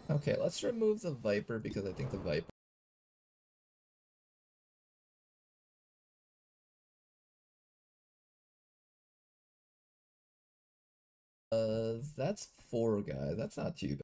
Okay, let's remove the Viper because I think the Viper... that's 4 guys. That's not too bad.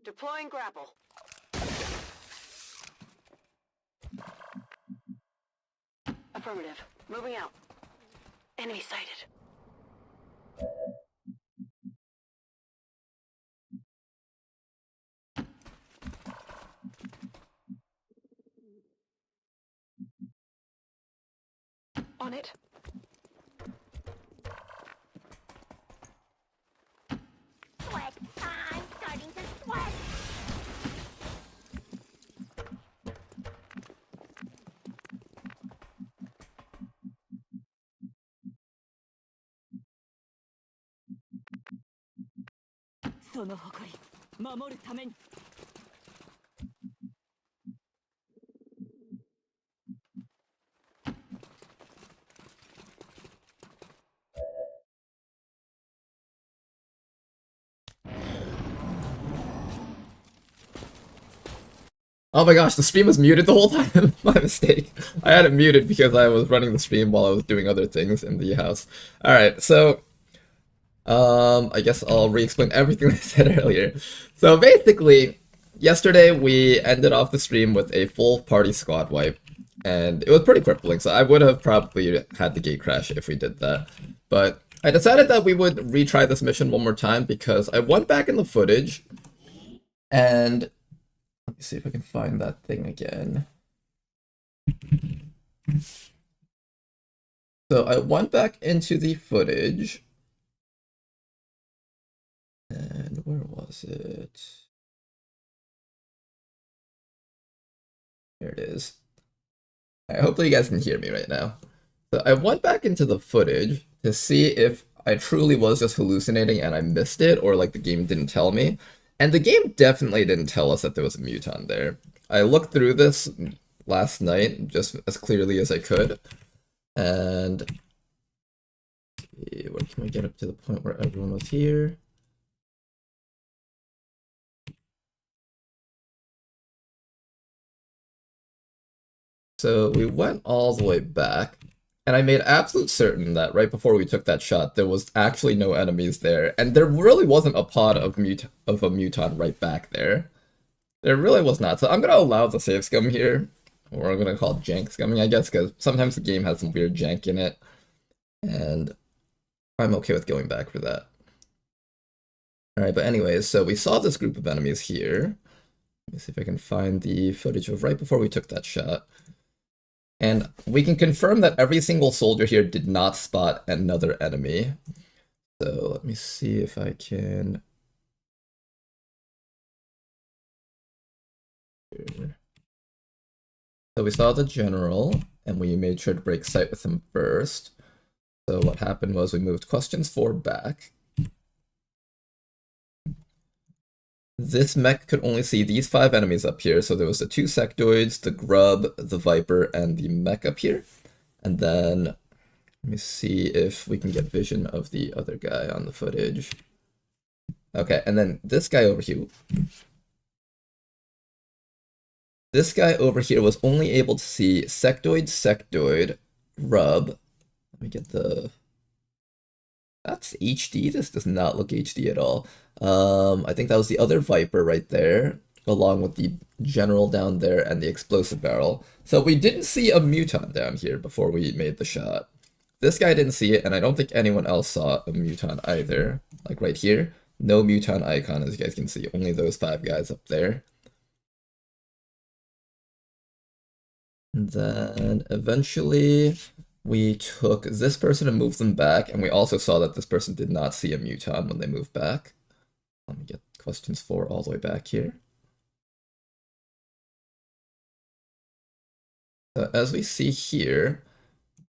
Deploying grapple. Affirmative. Moving out. Enemy sighted. On it. Sweat. I'm starting to sweat. Oh my gosh, the stream was muted the whole time. My mistake. I had it muted because I was running the stream while I was doing other things in the house. Alright, so I guess I'll re-explain everything I said earlier. So basically, yesterday we ended off the stream with a full party squad wipe, and it was pretty crippling, so I would have probably had the gate crash if we did that. But I decided that we would retry this mission one more time because I went back in the footage, And let me see if I can find that thing again. So I went back into the footage. And where was it? There it is. Hopefully you guys can hear me right now. So I went back into the footage to see if I truly was just hallucinating and I missed it, or like the game didn't tell me. And the game definitely didn't tell us that there was a muton there. I looked through this last night just as clearly as I could. And where can we get up to the point where everyone was here? So we went all the way back, and I made absolute certain that right before we took that shot, there was actually no enemies there, and there really wasn't a pod of a muton right back there. There really was not. So I'm gonna allow the save scum here, or I'm gonna call it jank scumming, I guess, because sometimes the game has some weird jank in it, and I'm okay with going back for that. Alright, but anyways, so we saw this group of enemies here. Let me see if I can find the footage of right before we took that shot. And we can confirm that every single soldier here did not spot another enemy. So let me see if I can... So we saw the general, and we made sure to break sight with him first. So what happened was we moved questions 4 back. This mech could only see these 5 enemies up here, so there was the 2 sectoids, the grub, the viper, and the mech up here. And then, let me see if we can get vision of the other guy on the footage. Okay, and then this guy over here. This guy over here was only able to see sectoid, grub. Let me get the... That's HD? This does not look HD at all. I think that was the other Viper right there, along with the General down there and the Explosive Barrel. So we didn't see a Muton down here before we made the shot. This guy didn't see it, and I don't think anyone else saw a Muton either. Like right here, no Muton icon, as you guys can see. Only those 5 guys up there. And then eventually we took this person and moved them back, and we also saw that this person did not see a muton when they moved back. Let me get questions 4 all the way back here. As we see here,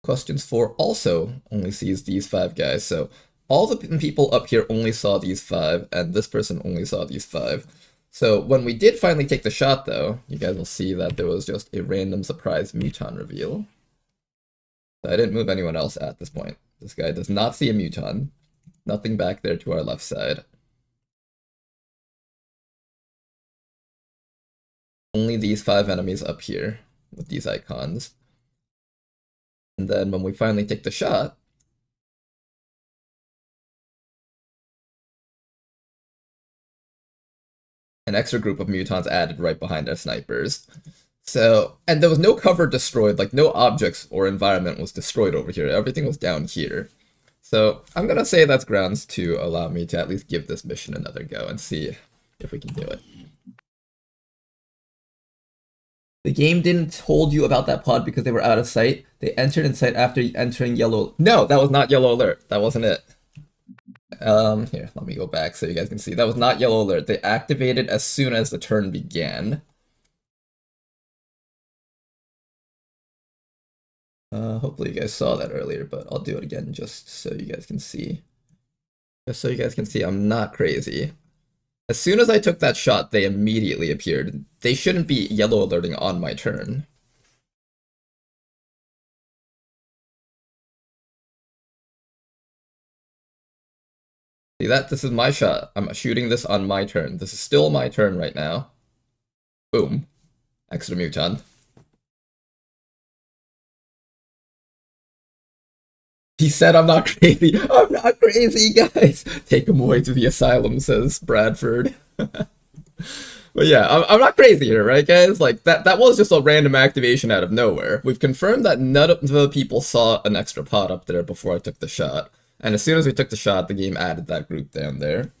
questions 4 also only sees these 5 guys, so all the people up here only saw these 5, and this person only saw these 5. So when we did finally take the shot, though, you guys will see that there was just a random surprise muton reveal. So I didn't move anyone else at this point. This guy does not see a muton. Nothing back there to our left side. Only these 5 enemies up here with these icons. And then when we finally take the shot, an extra group of mutons added right behind our snipers. So, and there was no cover destroyed, like no objects or environment was destroyed over here. Everything was down here. So I'm gonna say that's grounds to allow me to at least give this mission another go and see if we can do it. The game didn't hold you about that pod because they were out of sight. They entered in sight after entering yellow. No, that was not yellow alert. That wasn't it. Here, let me go back so you guys can see. That was not yellow alert. They activated as soon as the turn began. Hopefully you guys saw that earlier, but I'll do it again just so you guys can see. Just so you guys can see I'm not crazy. As soon as I took that shot, they immediately appeared. They shouldn't be yellow alerting on my turn. See that? This is my shot. I'm shooting this on my turn. This is still my turn right now. Boom. Extra muton. He said I'm not crazy. I'm not crazy, guys. Take him away to the asylum, says Bradford. But yeah, I'm not crazy here, right, guys? Like, that was just a random activation out of nowhere. We've confirmed that none of the people saw an extra pod up there before I took the shot. And as soon as we took the shot, the game added that group down there.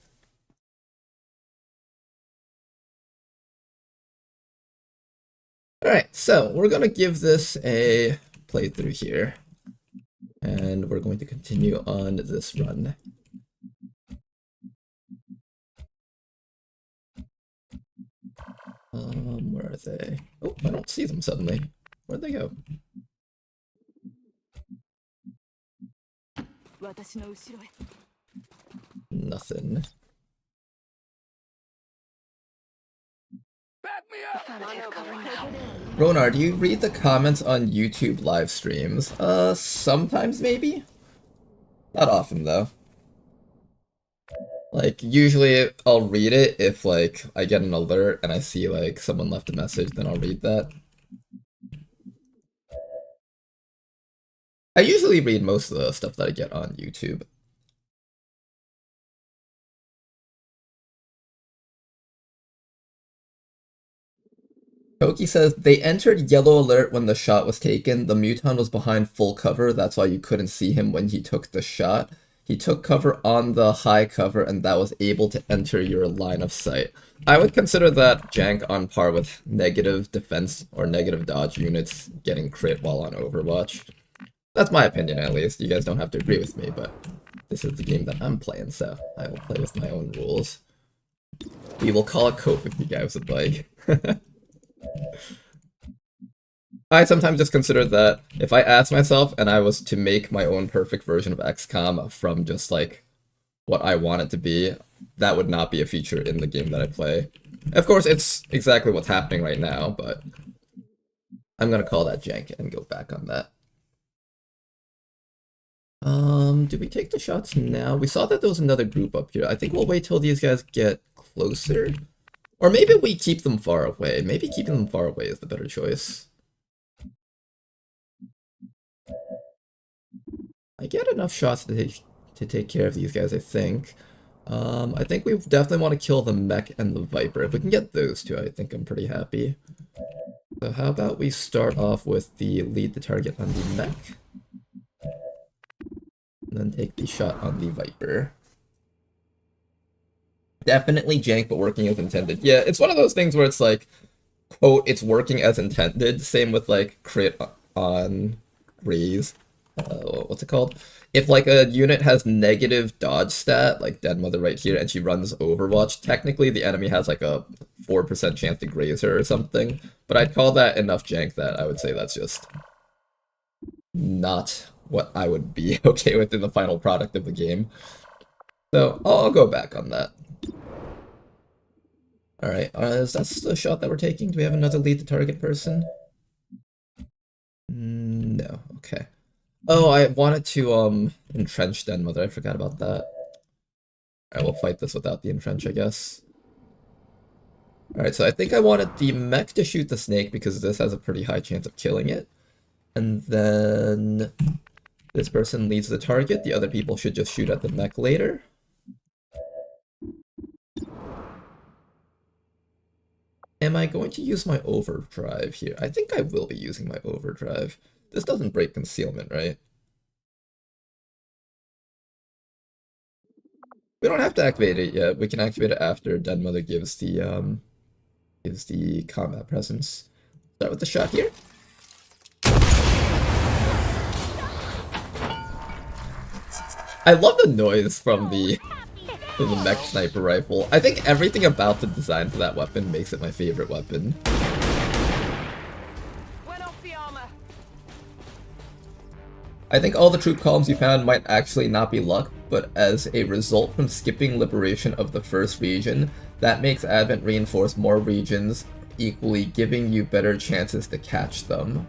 Alright, so we're gonna give this a playthrough here. And we're going to continue on this run. Where are they? Oh, I don't see them suddenly. Where'd they go? Nothing. Affirmative, covering now. Ronar, do you read the comments on YouTube live streams? Sometimes maybe? Not often though. Like, usually I'll read it if, like, I get an alert and I see, like, someone left a message, then I'll read that. I usually read most of the stuff that I get on YouTube. Koki says, they entered yellow alert when the shot was taken. The Muton was behind full cover, that's why you couldn't see him when he took the shot. He took cover on the high cover, and that was able to enter your line of sight. I would consider that jank on par with negative defense or negative dodge units getting crit while on Overwatch. That's my opinion, at least. You guys don't have to agree with me, but this is the game that I'm playing, so I will play with my own rules. We will call it cope if you guys would like. I sometimes just consider that if I asked myself and I was to make my own perfect version of XCOM from just like what I want it to be, that would not be a feature in the game that I play. Of course, it's exactly what's happening right now, but I'm gonna call that jank and go back on that. Do we take the shots now? We saw that there was another group up here. I think we'll wait till these guys get closer. Or maybe we keep them far away. Maybe keeping them far away is the better choice. I get enough shots to take care of these guys, I think. I think we definitely want to kill the mech and the Viper. If we can get those two, I think I'm pretty happy. So how about we start off with the lead the target on the mech. And then take the shot on the Viper. Definitely jank, but working as intended. Yeah, it's one of those things where it's like, quote, it's working as intended. Same with like crit on Raze. What's it called? If like a unit has negative dodge stat, like Dead Mother right here, and she runs Overwatch, technically the enemy has like a 4% chance to graze her or something. But I'd call that enough jank that I would say that's just not what I would be okay with in the final product of the game. So I'll go back on that. Alright, is that the shot that we're taking? Do we have another lead the target person? No, okay. Oh, I wanted to entrench Den Mother, I forgot about that. Alright, we'll fight this without the entrench, I guess. Alright, so I think I wanted the mech to shoot the snake because this has a pretty high chance of killing it. And then this person leads the target, the other people should just shoot at the mech later. Am I going to use my overdrive here? I think I will be using my overdrive. This doesn't break concealment, right? We don't have to activate it yet. We can activate it after Den Mother gives the combat presence. Start with the shot here. I love the noise from the mech sniper rifle. I think everything about the design for that weapon makes it my favorite weapon. I think all the troop columns you found might actually not be luck, but as a result from skipping liberation of the first region, that makes Advent reinforce more regions equally, giving you better chances to catch them.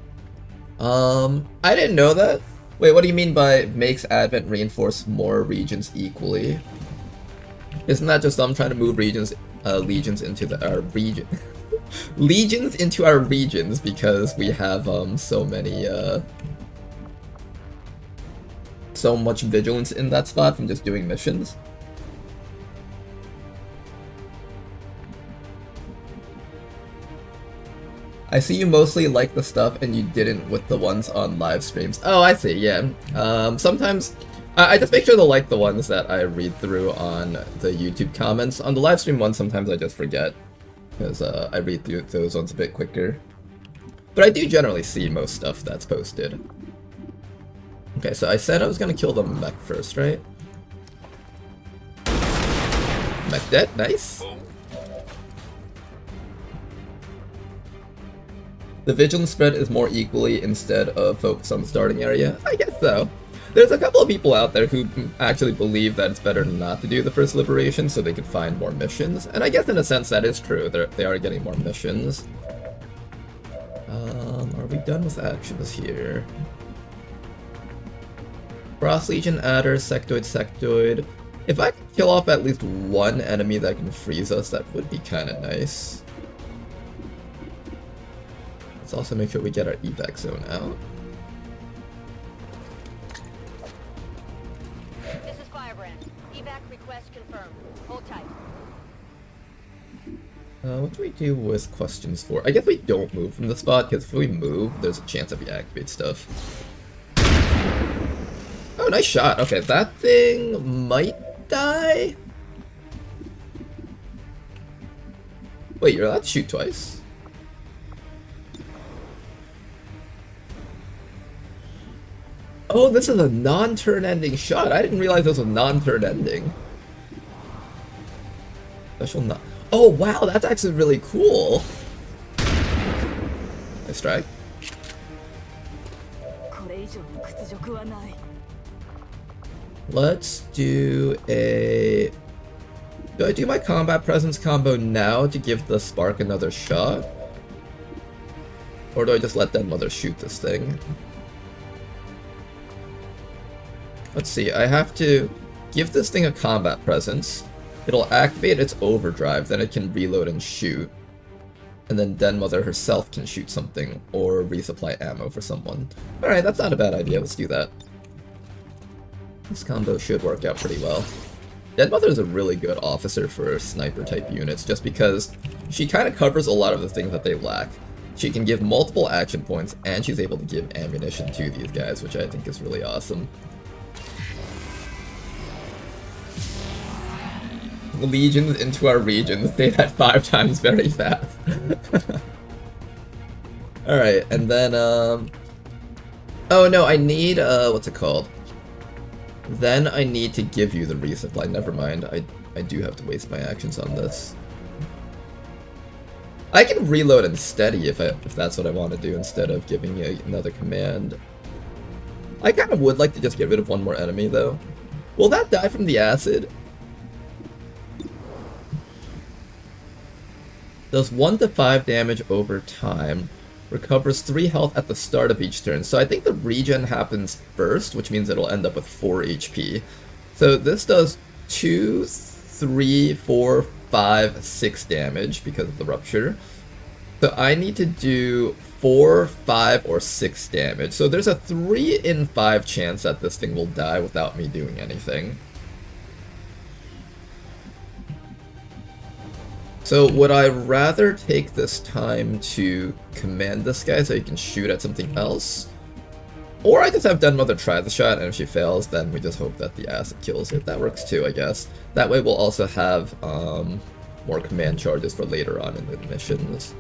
I didn't know that. Wait, what do you mean by makes Advent reinforce more regions equally? Isn't that just them trying to move legions into our region? Legions into our regions because we have so many so much vigilance in that spot from just doing missions. I see you mostly like the stuff and you didn't with the ones on live streams. Oh, I see, yeah. Sometimes I just make sure to like the ones that I read through on the YouTube comments. On the live stream ones, sometimes I just forget because I read through those ones a bit quicker. But I do generally see most stuff that's posted. Okay, so I said I was gonna kill the mech first, right? Mech dead, nice. The vigilance spread is more equally instead of focus on the starting area? I guess so. There's a couple of people out there who actually believe that it's better not to do the first liberation so they could find more missions. And I guess in a sense that is true. They are getting more missions. Are we done with actions here? Frost Legion, Adder, Sectoid, Sectoid. If I could kill off at least one enemy that can freeze us, that would be kind of nice. Let's also make sure we get our evac zone out. This is Firebrand. Evac request confirmed. Hold tight. What do we do with questions for? I guess we don't move from the spot, because if we move, there's a chance that we activate stuff. Oh, nice shot. Okay, that thing might die. Wait, you're allowed to shoot twice? Oh, this is a non-turn ending shot. I didn't realize this was a non-turn ending. Special not. Oh, wow, that's actually really cool. Nice strike. Let's do a... Do I do my combat presence combo now to give the spark another shot? Or do I just let Den Mother shoot this thing? Let's see, I have to give this thing a combat presence. It'll activate its overdrive, then it can reload and shoot. And then Den Mother herself can shoot something, or resupply ammo for someone. Alright, that's not a bad idea, let's do that. This combo should work out pretty well. Den Mother is a really good officer for sniper type units, just because she kind of covers a lot of the things that they lack. She can give multiple action points, and she's able to give ammunition to these guys, which I think is really awesome. Legions into our region, say that 5 times very fast. Alright, and then, oh no, I need, what's it called? Then I need to give you the resupply, never mind, I do have to waste my actions on this. I can reload and steady if that's what I want to do instead of giving you another command. I kind of would like to just get rid of one more enemy though. Will that die from the acid? Does 1 to 5 damage over time. Recovers 3 health at the start of each turn. So I think the regen happens first, which means it'll end up with 4 HP. So this does 2, 3, 4, 5, 6 damage because of the rupture. So I need to do 4, 5, or 6 damage. So there's a 3 in 5 chance that this thing will die without me doing anything. So would I rather take this time to command this guy so he can shoot at something else? Or I just have Den Mother try the shot, and if she fails, then we just hope that the acid kills it. That works too, I guess. That way we'll also have more command charges for later on in the missions.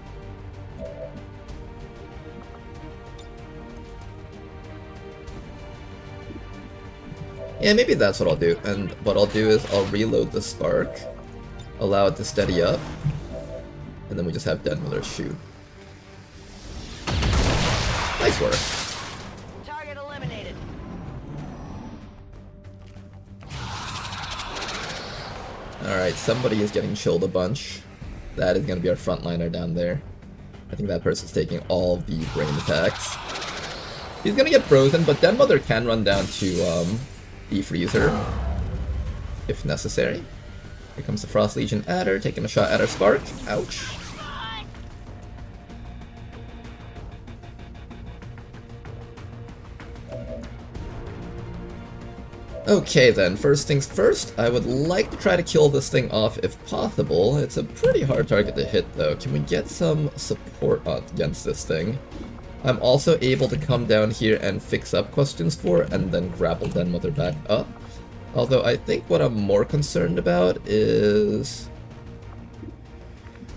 Yeah, maybe that's what I'll do. And what I'll do is I'll reload the spark. Allow it to steady up, and then we just have Den Mother shoot. Nice work. Target eliminated. Alright, somebody is getting chilled a bunch. That is going to be our frontliner down there. I think that person's taking all of the brain attacks. He's going to get frozen, but Den Mother can run down to defreeze her if necessary. Here comes the Frost Legion Adder, taking a shot at our spark. Ouch. Okay then, first things first, I would like to try to kill this thing off if possible. It's a pretty hard target to hit though. Can we get some support against this thing? I'm also able to come down here and fix up questions for, and then grapple Den Mother back up. Although I think what I'm more concerned about is...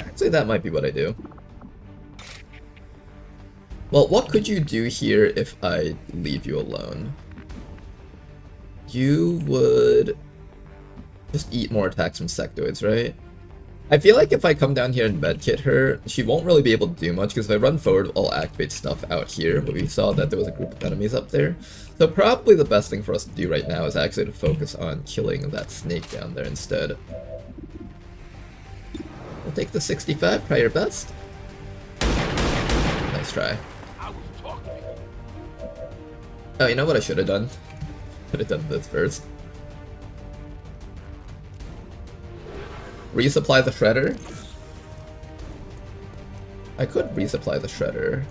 Actually, that might be what I do. Well, what could you do here if I leave you alone? You would just eat more attacks from sectoids, right? I feel like if I come down here and medkit her, she won't really be able to do much, because if I run forward, I'll activate stuff out here, but we saw that there was a group of enemies up there. So probably the best thing for us to do right now is actually to focus on killing that snake down there instead. We'll take the 65, try your best. Nice try. Oh, you know what I should have done? Should have done this first. Resupply the shredder. I could resupply the shredder.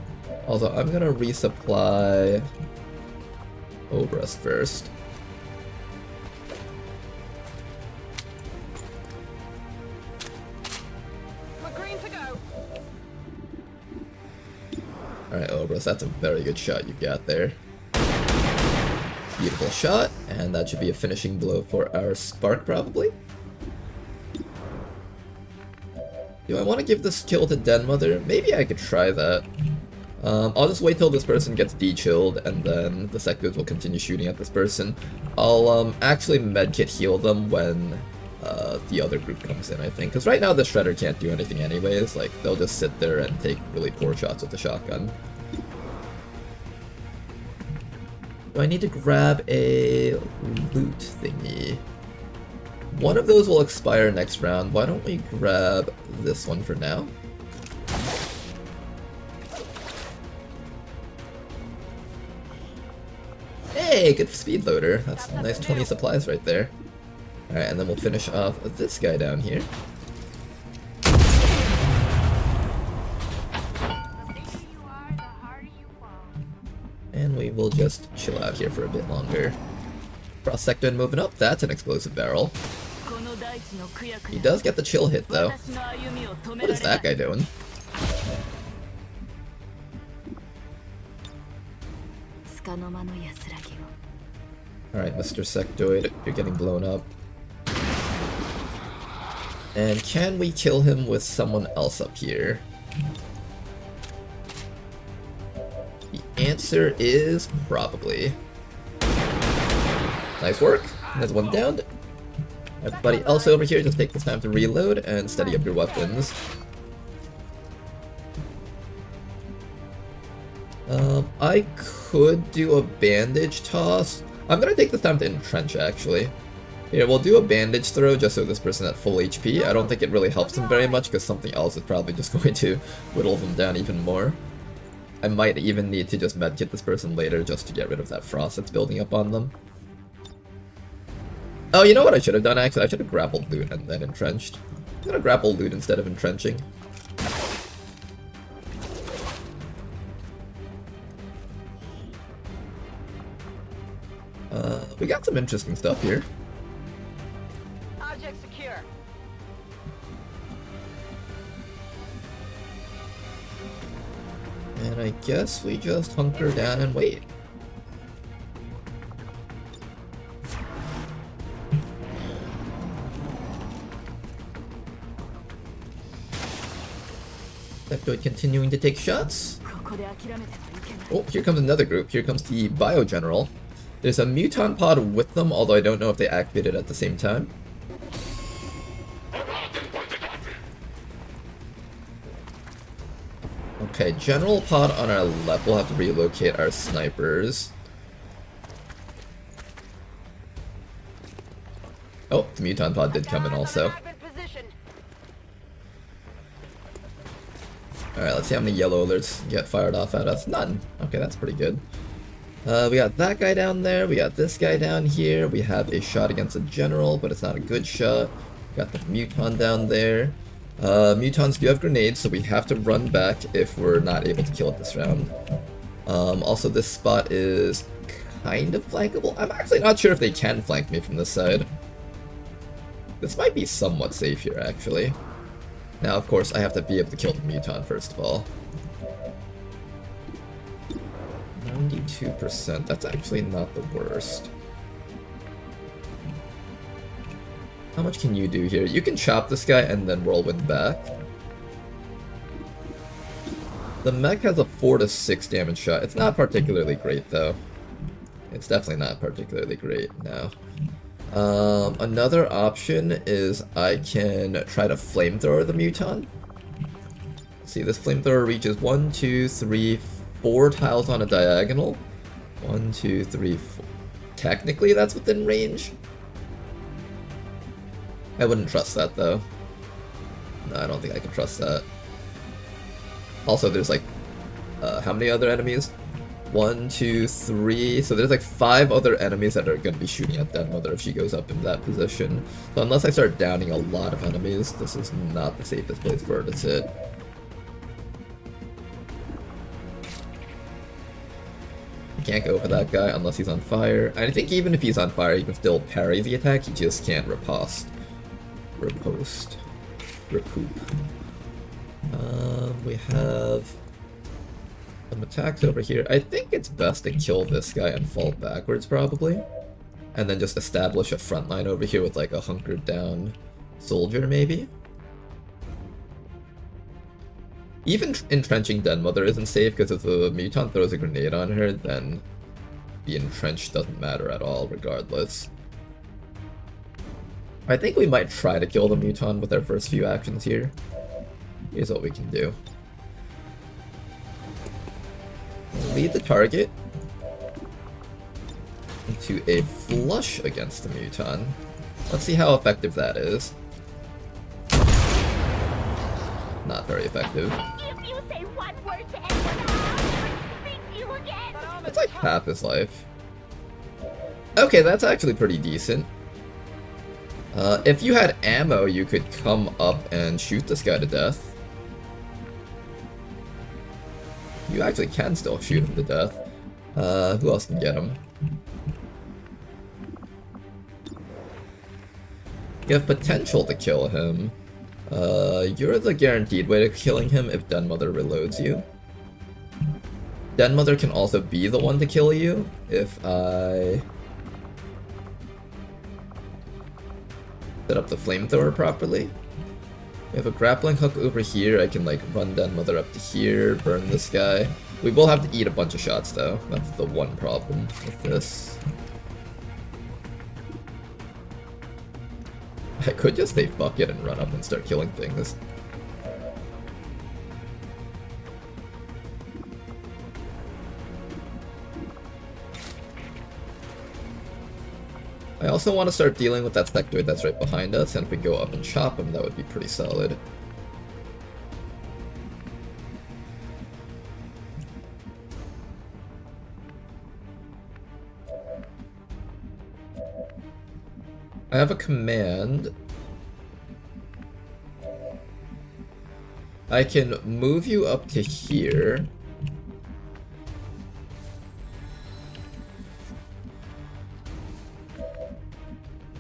Although I'm gonna resupply Obrus first. We're green to go. Alright, Obrus, that's a very good shot you got there. Beautiful shot, and that should be a finishing blow for our Spark, probably. Do I want to give this kill to Den Mother? Maybe I could try that. I'll just wait till this person gets de-chilled, and then the sectors will continue shooting at this person. I'll actually medkit heal them when the other group comes in, I think. Because right now the Shredder can't do anything anyways. Like, they'll just sit there and take really poor shots with the shotgun. Do I need to grab a loot thingy? One of those will expire next round. Why don't we grab this one for now? Hey, good speed loader. That's a nice 20 supplies right there. Alright, and then we'll finish off this guy down here. And we will just chill out here for a bit longer. Cross sectoid moving up, that's an explosive barrel. He does get the chill hit though. What is that guy doing? Alright, Mr. Sectoid, you're getting blown up. And can we kill him with someone else up here? The answer is probably. Nice work. There's one downed. Everybody else over here, just take this time to reload and steady up your weapons. I could do a bandage toss. I'm gonna take this time to entrench, actually. Here, we'll do a bandage throw just so this person at full HP. I don't think it really helps them very much because something else is probably just going to whittle them down even more. I might even need to just medkit this person later just to get rid of that frost that's building up on them. Oh, you know what I should have done, actually? I should have grappled loot and then entrenched. I'm gonna grapple loot instead of entrenching. We got some interesting stuff here. Object secure. And I guess we just hunker down and wait. Sectoid continuing to take shots. Oh, here comes another group. Here comes the Bio General. There's a Muton pod with them, although I don't know if they activated at the same time. Okay, General pod on our left. We'll have to relocate our snipers. Oh, the Muton pod did come in also. Alright, let's see how many yellow alerts get fired off at us. None. Okay, that's pretty good. We got that guy down there, we got this guy down here, we have a shot against a general, but it's not a good shot. We got the Muton down there. Mutons do have grenades, so we have to run back if we're not able to kill it this round. Also, this spot is kind of flankable. I'm actually not sure if they can flank me from this side. This might be somewhat safe here, actually. Now, of course, I have to be able to kill the Muton first of all. 92%, that's actually not the worst. How much can you do here? You can chop this guy and then whirlwind back. The mech has a 4 to 6 damage shot. It's not particularly great though. It's definitely not particularly great now. Another option is I can try to flamethrower the Muton. See, this flamethrower reaches 1, 2, 3, 4 tiles on a diagonal. 1, 2, 3, 4. Technically, that's within range. I wouldn't trust that though. No, I don't think I can trust that. Also, there's like, how many other enemies? 1, 2, 3. So there's like 5 other enemies that are going to be shooting at Dead Mother if she goes up in that position. So unless I start downing a lot of enemies, this is not the safest place for her to sit. You can't go for that guy unless he's on fire. I think even if he's on fire, he can still parry the attack. He just can't riposte. Recoup. We have some attacks over here. I think it's best to kill this guy and fall backwards probably. And then just establish a front line over here with like a hunkered down soldier maybe. Even entrenching Den Mother isn't safe because if the Muton throws a grenade on her, then the entrench doesn't matter at all regardless. I think we might try to kill the Muton with our first few actions here. Here's what we can do. Lead the target into a flush against the Muton. Let's see how effective that is. Not very effective. If you say one word to anyone else, I'll speak to you again. That's like half his life. Okay, that's actually pretty decent. If you had ammo, you could come up and shoot this guy to death. You actually can still shoot him to death. Who else can get him? You have potential to kill him. You're the guaranteed way to killing him if Den Mother reloads you. Den Mother can also be the one to kill you if I set up the flamethrower properly. We have a grappling hook over here. I can like run Den Mother up to here, burn this guy. We will have to eat a bunch of shots though. That's the one problem with this. I could just say fuck it and run up and start killing things. I also want to start dealing with that sectoid that's right behind us, and if we go up and chop him, that would be pretty solid. I have a command. I can move you up to here.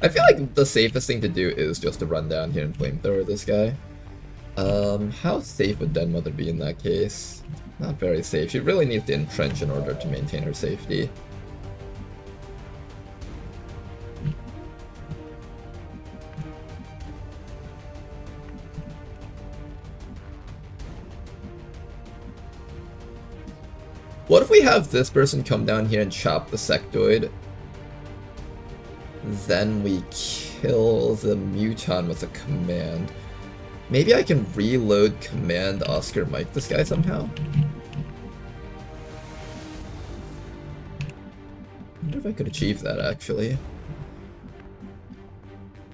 I feel like the safest thing to do is just to run down here and flamethrower this guy. How safe would Den Mother be in that case? Not very safe. She really needs to entrench in order to maintain her safety. What if we have this person come down here and chop the sectoid? Then we kill the Muton with a command. Maybe I can reload command Oscar Mike this guy somehow? I wonder if I could achieve that actually.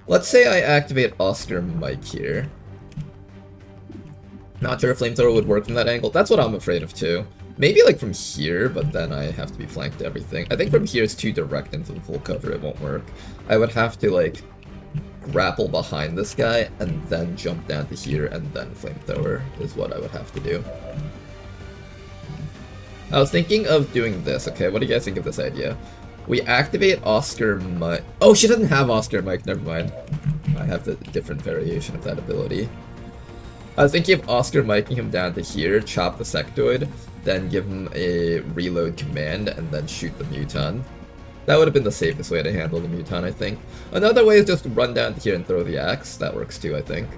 Let's say I activate Oscar Mike here. Not sure if Flamethrower would work from that angle. That's what I'm afraid of too. Maybe like from here, but then I have to be flanked to everything. I think from here it's too direct into the full cover, it won't work. I would have to like grapple behind this guy and then jump down to here and then flamethrower is what I would have to do. I was thinking of doing this. Okay, what do you guys think of this idea? We activate Oscar Mike. Oh, she doesn't have Oscar Mike, never mind. I have the different variation of that ability. I was thinking of Oscar Miking him down to here, chop the sectoid, then give him a reload command, and then shoot the Muton. That would have been the safest way to handle the Muton, I think. Another way is just to run down here and throw the axe. That works too, I think.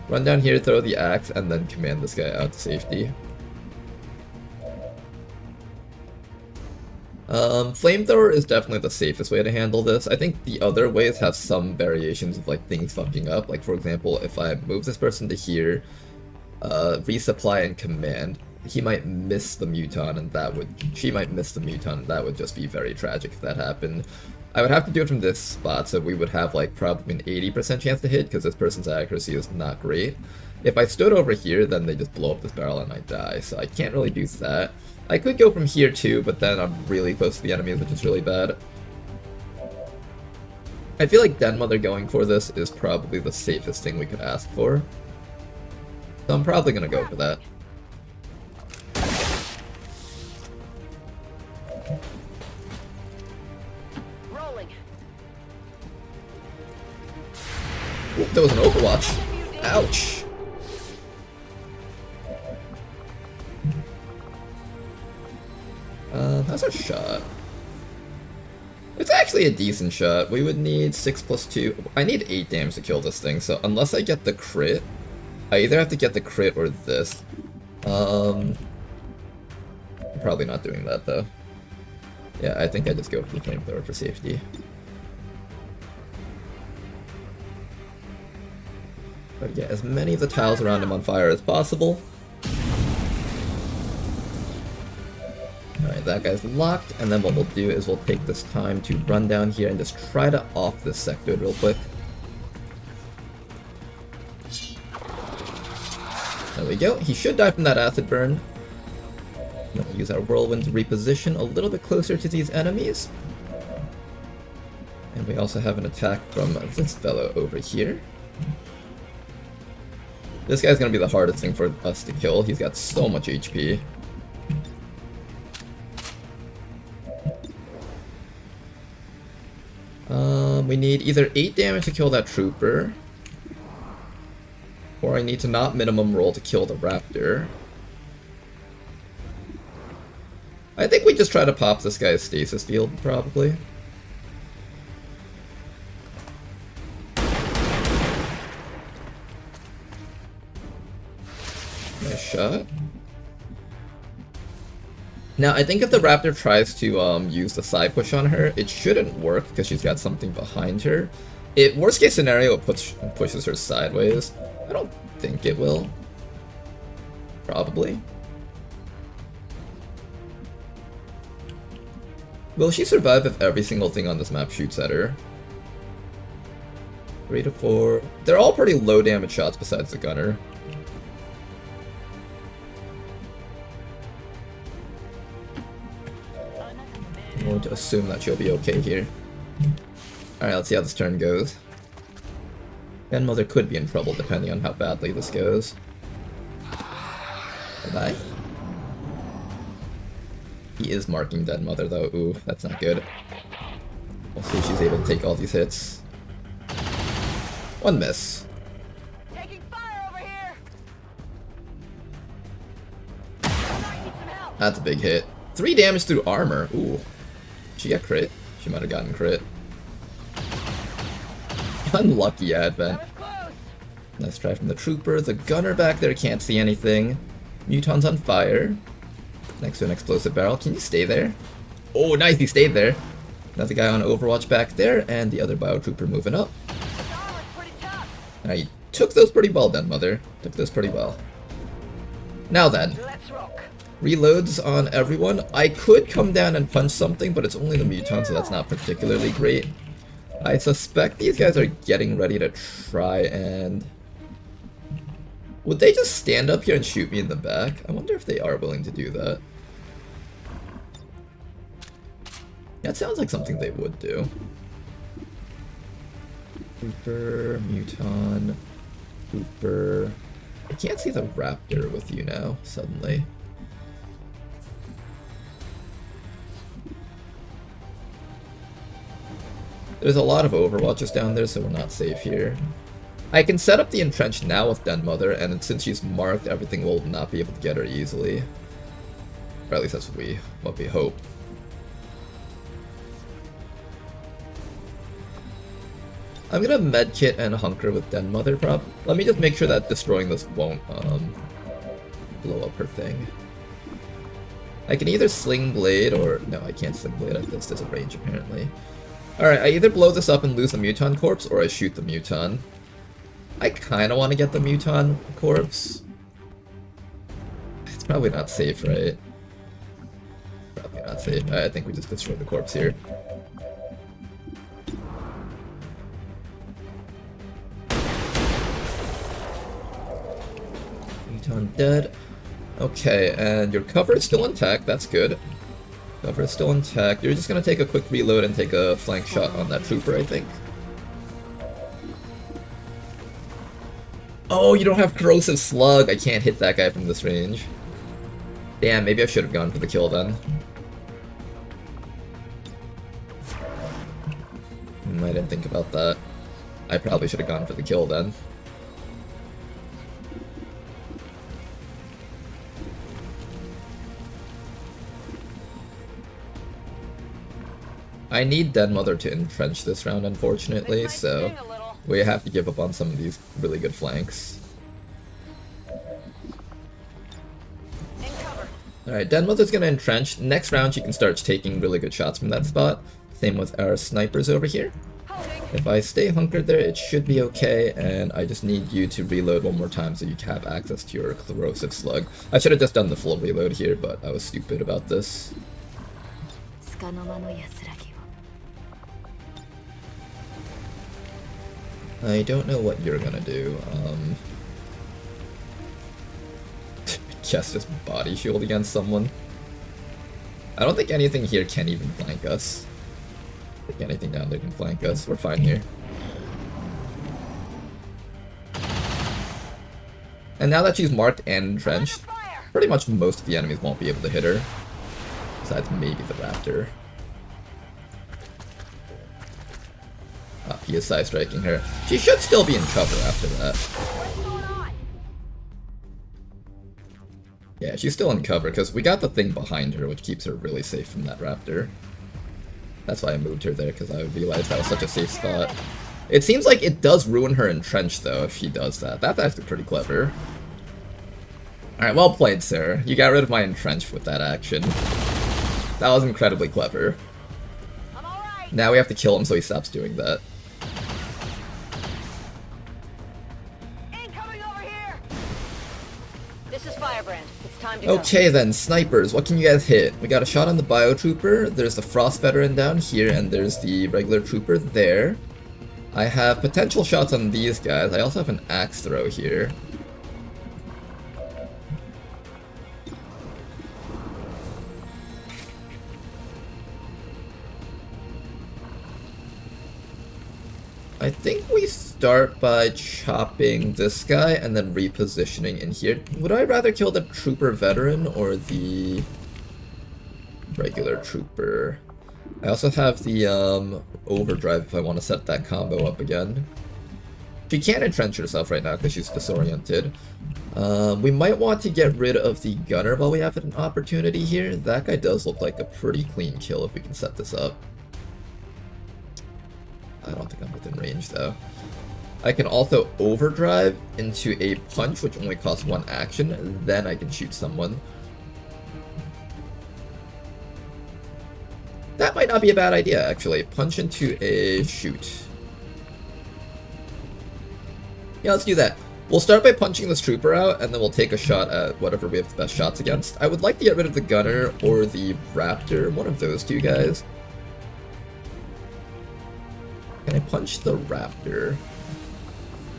Run down here, throw the axe, and then command this guy out to safety. Flamethrower is definitely the safest way to handle this. I think the other ways have some variations of like things fucking up. Like for example, if I move this person to here, resupply and command, he might miss the muton and she might miss the muton and that would just be very tragic if that happened. I would have to do it from this spot, so we would have like probably an 80% chance to hit because this person's accuracy is not great. If I stood over here, then they just blow up this barrel and I die, so I can't really do that. I could go from here too, but then I'm really close to the enemies, which is really bad. I feel like Den Mother going for this is probably the safest thing we could ask for. So I'm probably gonna go for that. Rolling. Ooh, that was an Overwatch. Ouch. How's our shot? It's actually a decent shot. We would need 6 plus 2. I need 8 damage to kill this thing, so unless I get the crit, I either have to get the crit or this. I'm probably not doing that though. Yeah, I think I just go for the flamethrower for safety. But yeah, as many of the tiles around him on fire as possible. Alright, that guy's locked, and then what we'll do is we'll take this time to run down here and just try to off this sector real quick. There we go. He should die from that acid burn. Then we'll use our whirlwind to reposition a little bit closer to these enemies. And we also have an attack from this fellow over here. This guy's gonna be the hardest thing for us to kill. He's got so much HP. We need either 8 damage to kill that trooper, or I need to not minimum roll to kill the raptor. I think we just try to pop this guy's stasis field, probably. Nice shot. Now, I think if the raptor tries to use the side push on her, it shouldn't work because she's got something behind her. Worst case scenario, it pushes her sideways. I don't think it will. Probably. Will she survive if every single thing on this map shoots at her? 3 to 4. They're all pretty low damage shots besides the gunner. We'll assume that she'll be okay here. Alright, let's see how this turn goes. Den Mother could be in trouble depending on how badly this goes. Bye-bye. He is marking Den Mother though. Ooh, that's not good. We'll see if she's able to take all these hits. One miss. Taking fire over here. That's a big hit. 3 damage through armor. Ooh. She got crit. She might have gotten crit. Unlucky advent. Nice try from the trooper. The gunner back there can't see anything. Muton's on fire. Next to an explosive barrel. Can you stay there? Oh, nice. He stayed there. Another guy on Overwatch back there, and the other biotrooper moving up. Now you took those pretty well, Den Mother. Took those pretty well. Now then. Reloads on everyone. I could come down and punch something, but it's only the muton, so that's not particularly great. I suspect these guys are getting ready to try and... Would they just stand up here and shoot me in the back? I wonder if they are willing to do that. That sounds like something they would do. Trooper, muton, trooper. I can't see the raptor with you now, suddenly. There's a lot of Overwatches down there, so we're not safe here. I can set up the entrench now with Den Mother, and since she's marked, everything will not be able to get her easily. Or at least that's what we hope. I'm gonna medkit and hunker with Den Mother prop. Let me just make sure that destroying this won't blow up her thing. I can either sling blade or no, I can't sling blade at this. There's a range apparently. Alright, I either blow this up and lose the muton corpse, or I shoot the muton. I kinda wanna get the muton corpse. It's probably not safe, right? Probably not safe. I think we just destroy the corpse here. Muton dead. Okay, and your cover is still intact, that's good. Cover is still intact. You're just gonna take a quick reload and take a flank shot on that trooper, I think. Oh, you don't have corrosive slug. I can't hit that guy from this range. Damn, maybe I should have gone for the kill then. I didn't think about that. I probably should have gone for the kill then. I need Den Mother to entrench this round, unfortunately, so we have to give up on some of these really good flanks. Alright, Den Mother's gonna entrench. Next round she can start taking really good shots from that spot. Same with our snipers over here. If I stay hunkered there, it should be okay, and I just need you to reload one more time so you can have access to your corrosive slug. I should have just done the full reload here, but I was stupid about this. I don't know what you're gonna do. Guess just body shield against someone. I don't think anything here can even flank us. I think anything down there can flank us. We're fine here. And now that she's marked and entrenched, pretty much most of the enemies won't be able to hit her. Besides maybe the raptor. He is side striking her. She should still be in cover after that. Yeah, she's still in cover because we got the thing behind her, which keeps her really safe from that raptor. That's why I moved her there, because I realized that was such a safe spot. It seems like it does ruin her entrench though if she does that. That's actually pretty clever. Alright, well played, sir. You got rid of my entrench with that action. That was incredibly clever. Now we have to kill him so he stops doing that. This is Firebrand. It's time to Okay then, snipers, what can you guys hit? We got a shot on the biotrooper, there's the frost veteran down here, and there's the regular trooper there. I have potential shots on these guys. I also have an axe throw here. I think we start by chopping this guy and then repositioning in here. Would I rather kill the trooper veteran or the regular trooper? I also have the overdrive if I want to set that combo up again. She can't entrench herself right now because she's disoriented. We might want to get rid of the gunner while we have an opportunity here. That guy does look like a pretty clean kill if we can set this up. I don't think I'm within range though. I can also overdrive into a punch which only costs one action, and then I can shoot someone. That might not be a bad idea actually. Punch into a shoot. Yeah, let's do that. We'll start by punching this trooper out, and then we'll take a shot at whatever we have the best shots against. I would like to get rid of the gunner or the raptor, one of those two guys. Can I punch the raptor?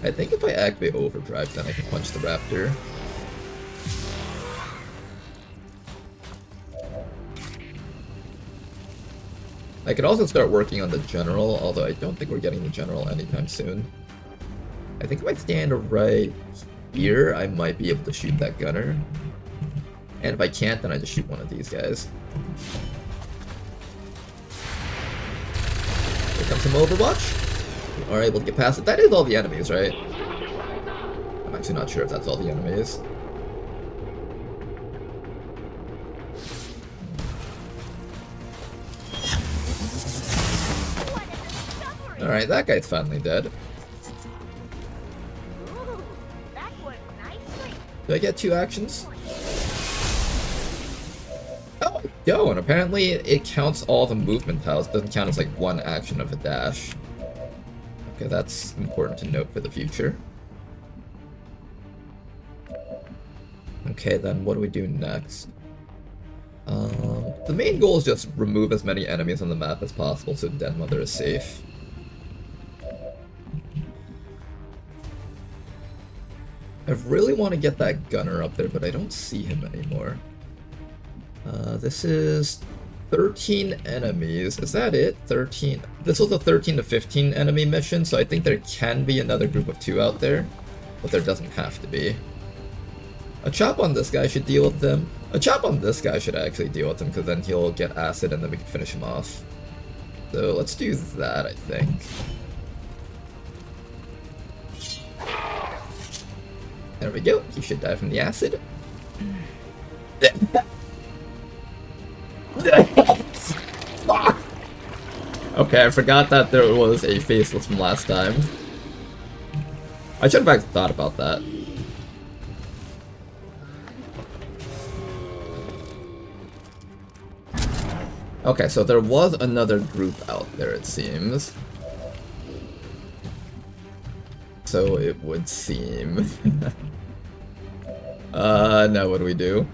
I think if I activate overdrive, then I can punch the raptor. I could also start working on the general, although I don't think we're getting the general anytime soon. I think if I stand right here, I might be able to shoot that gunner. And if I can't, then I just shoot one of these guys. Here comes some Overwatch. We are able to get past it. That is all the enemies, right? I'm actually not sure if that's all the enemies. Alright, that guy's finally dead. Ooh, that worked nicely. Do I get 2 actions? Oh, I don't. Apparently it counts all the movement tiles. It doesn't count as like one action of a dash. Okay, that's important to note for the future. Okay, then what do we do next? The main goal is just remove as many enemies on the map as possible so Den Mother is safe. I really want to get that gunner up there, but I don't see him anymore. This is 13 enemies. Is that it? 13. This was a 13 to 15 enemy mission, so I think there can be another group of 2 out there, but there doesn't have to be. A chop on this guy should deal with them. A chop on this guy should actually deal with him, because then he'll get acid and then we can finish him off. So let's do that, I think. There we go. He should die from the acid. Okay, I forgot that there was a faceless from last time. I should have actually thought about that. Okay, so there was another group out there, it seems. So it would seem. Now what do we do?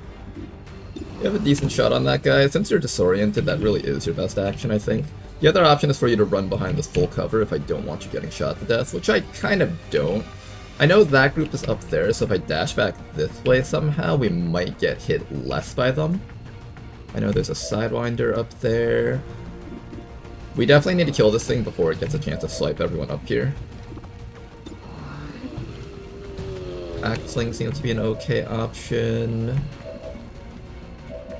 You have a decent shot on that guy. Since you're disoriented, that really is your best action, I think. The other option is for you to run behind this full cover if I don't want you getting shot to death, which I kind of don't. I know that group is up there, so if I dash back this way somehow, we might get hit less by them. I know there's a Sidewinder up there. We definitely need to kill this thing before it gets a chance to swipe everyone up here. Axling seems to be an okay option.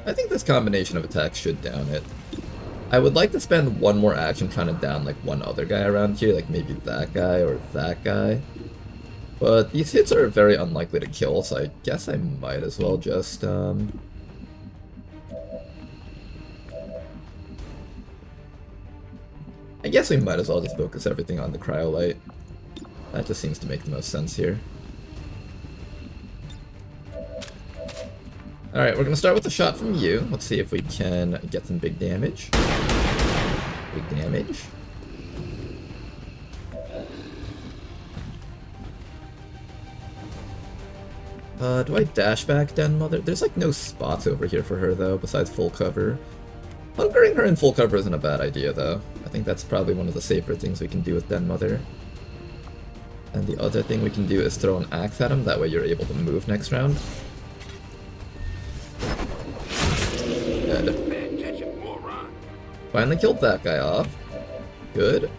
I think this combination of attacks should down it. I would like to spend one more action trying to down like one other guy around here, like maybe that guy or that guy. But these hits are very unlikely to kill, so I guess I might as well just I guess we might as well just focus everything on the cryolite. That just seems to make the most sense here. Alright, we're gonna start with a shot from you. Let's see if we can get some big damage. Big damage. Do I dash back Den Mother? There's like no spots over here for her though, besides full cover. Hunkering her in full cover isn't a bad idea though. I think that's probably one of the safer things we can do with Den Mother. And the other thing we can do is throw an axe at him, that way you're able to move next round. Dead. Finally killed that guy off. Good.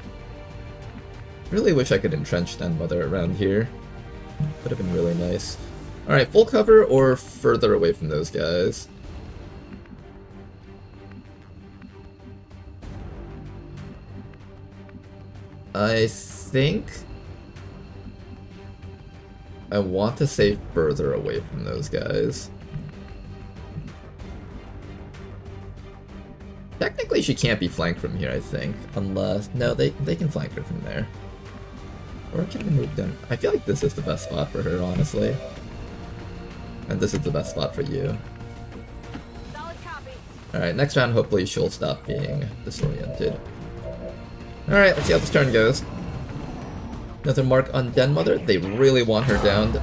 Really wish I could entrench Den Mother around here. Would have been really nice. Alright, full cover or further away from those guys? I think I want to say further away from those guys. Technically she can't be flanked from here, I think. Unless... no, they can flank her from there. Or can I move them? I feel like this is the best spot for her, honestly. And this is the best spot for you. Alright, next round hopefully she'll stop being disoriented. Alright, let's see how this turn goes. Another mark on Den Mother. They really want her downed.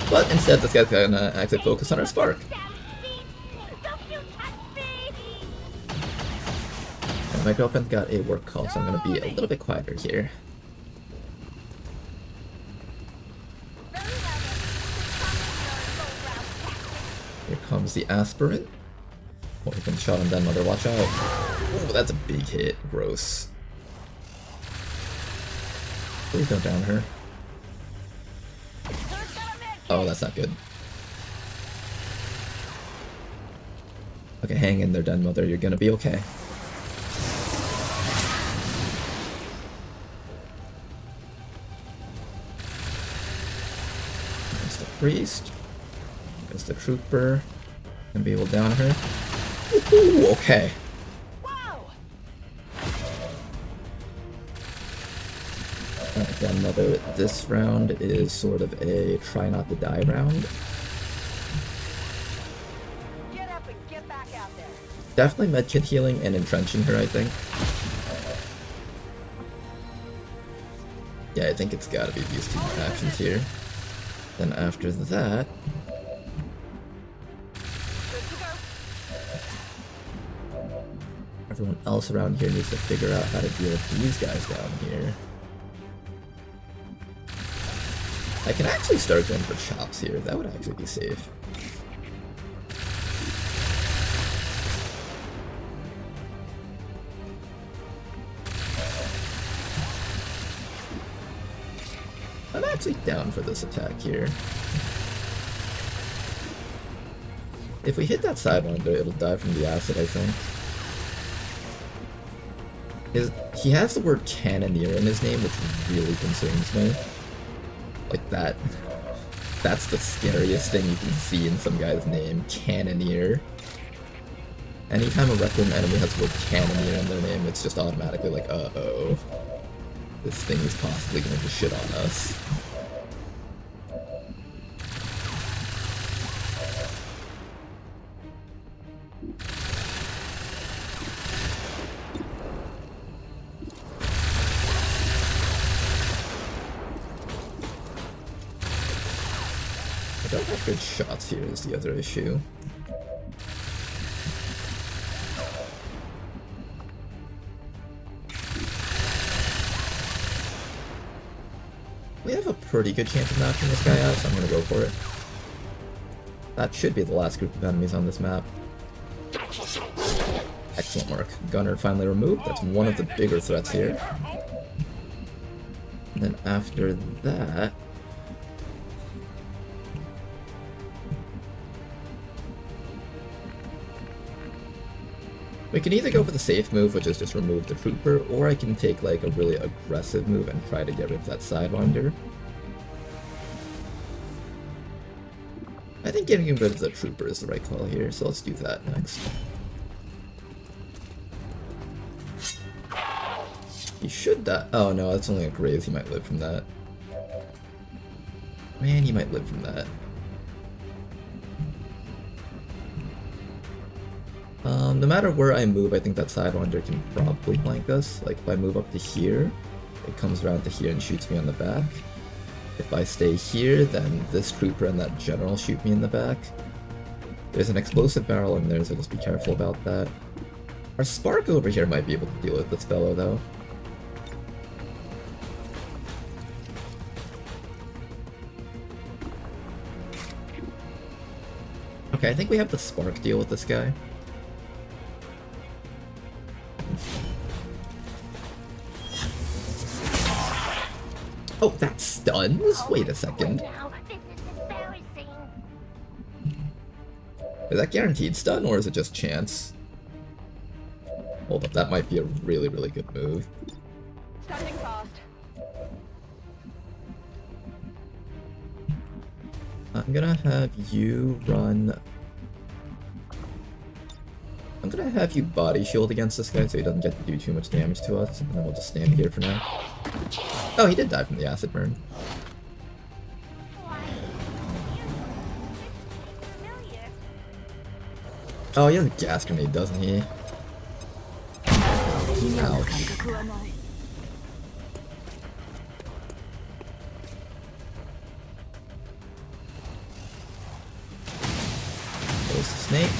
But instead this guy's gonna actually focus on her spark. And my girlfriend's got a work call, so I'm gonna be a little bit quieter here. Here comes the aspirant. Oh, he can shot on Den Mother, watch out. Oh, that's a big hit. Gross. Please don't down her. Oh, that's not good. Okay, hang in there, Den Mother. You're gonna be okay. There's the priest. There's the trooper. Gonna be able to down her. Ooh, okay. Alright, Den Mother, this round is sort of a try not to die round. Get back out there. Definitely medkit healing and entrenching her, I think. Yeah, I think it's gotta be these two actions here. Then after that... Good to go. everyone else around here needs to figure out how to deal with these guys down here. I can actually start going for chops here. That would actually be safe. I'm actually down for this attack here. If we hit that sidewinder, it'll die from the acid, I think. He has the word cannoneer in his name, which really concerns me. Like that. That's the scariest thing you can see in some guy's name. Cannoneer. Anytime a Requiem enemy has the word cannoneer in their name, it's just automatically like, uh-oh. This thing is possibly going to shit on us. I don't have good shots here is the other issue. We have a pretty good chance of knocking this guy out, so I'm gonna go for it. That should be the last group of enemies on this map. Excellent work. Gunner finally removed. That's one of the bigger threats here. And then after that... we can either go for the safe move, which is just remove the trooper, or I can take like a really aggressive move and try to get rid of that sidewinder. I think getting rid of the trooper is the right call here, so let's do that next. He should die. Oh no, that's only a graze. He might live from that. Man, he might live from that. No matter where I move, I think that sidewinder can probably flank us. Like, if I move up to here, it comes around to here and shoots me on the back. If I stay here, then this trooper and that general shoot me in the back. There's an explosive barrel in there, so just be careful about that. Our Spark over here might be able to deal with this fellow, though. Okay, I think we have the Spark deal with this guy. Oh, that stuns? Wait a second. Now, this is embarrassing. Is that guaranteed stun, or is it just chance? Hold up, that might be a really, really good move. Stunning fast. I'm gonna have you run... I'm gonna have you body shield against this guy so he doesn't get to do too much damage to us, and then we'll just stand here for now. Oh, he did die from the acid burn. Why? Familiar. Oh, he has a gas grenade, doesn't he? Ouch. There's the snake.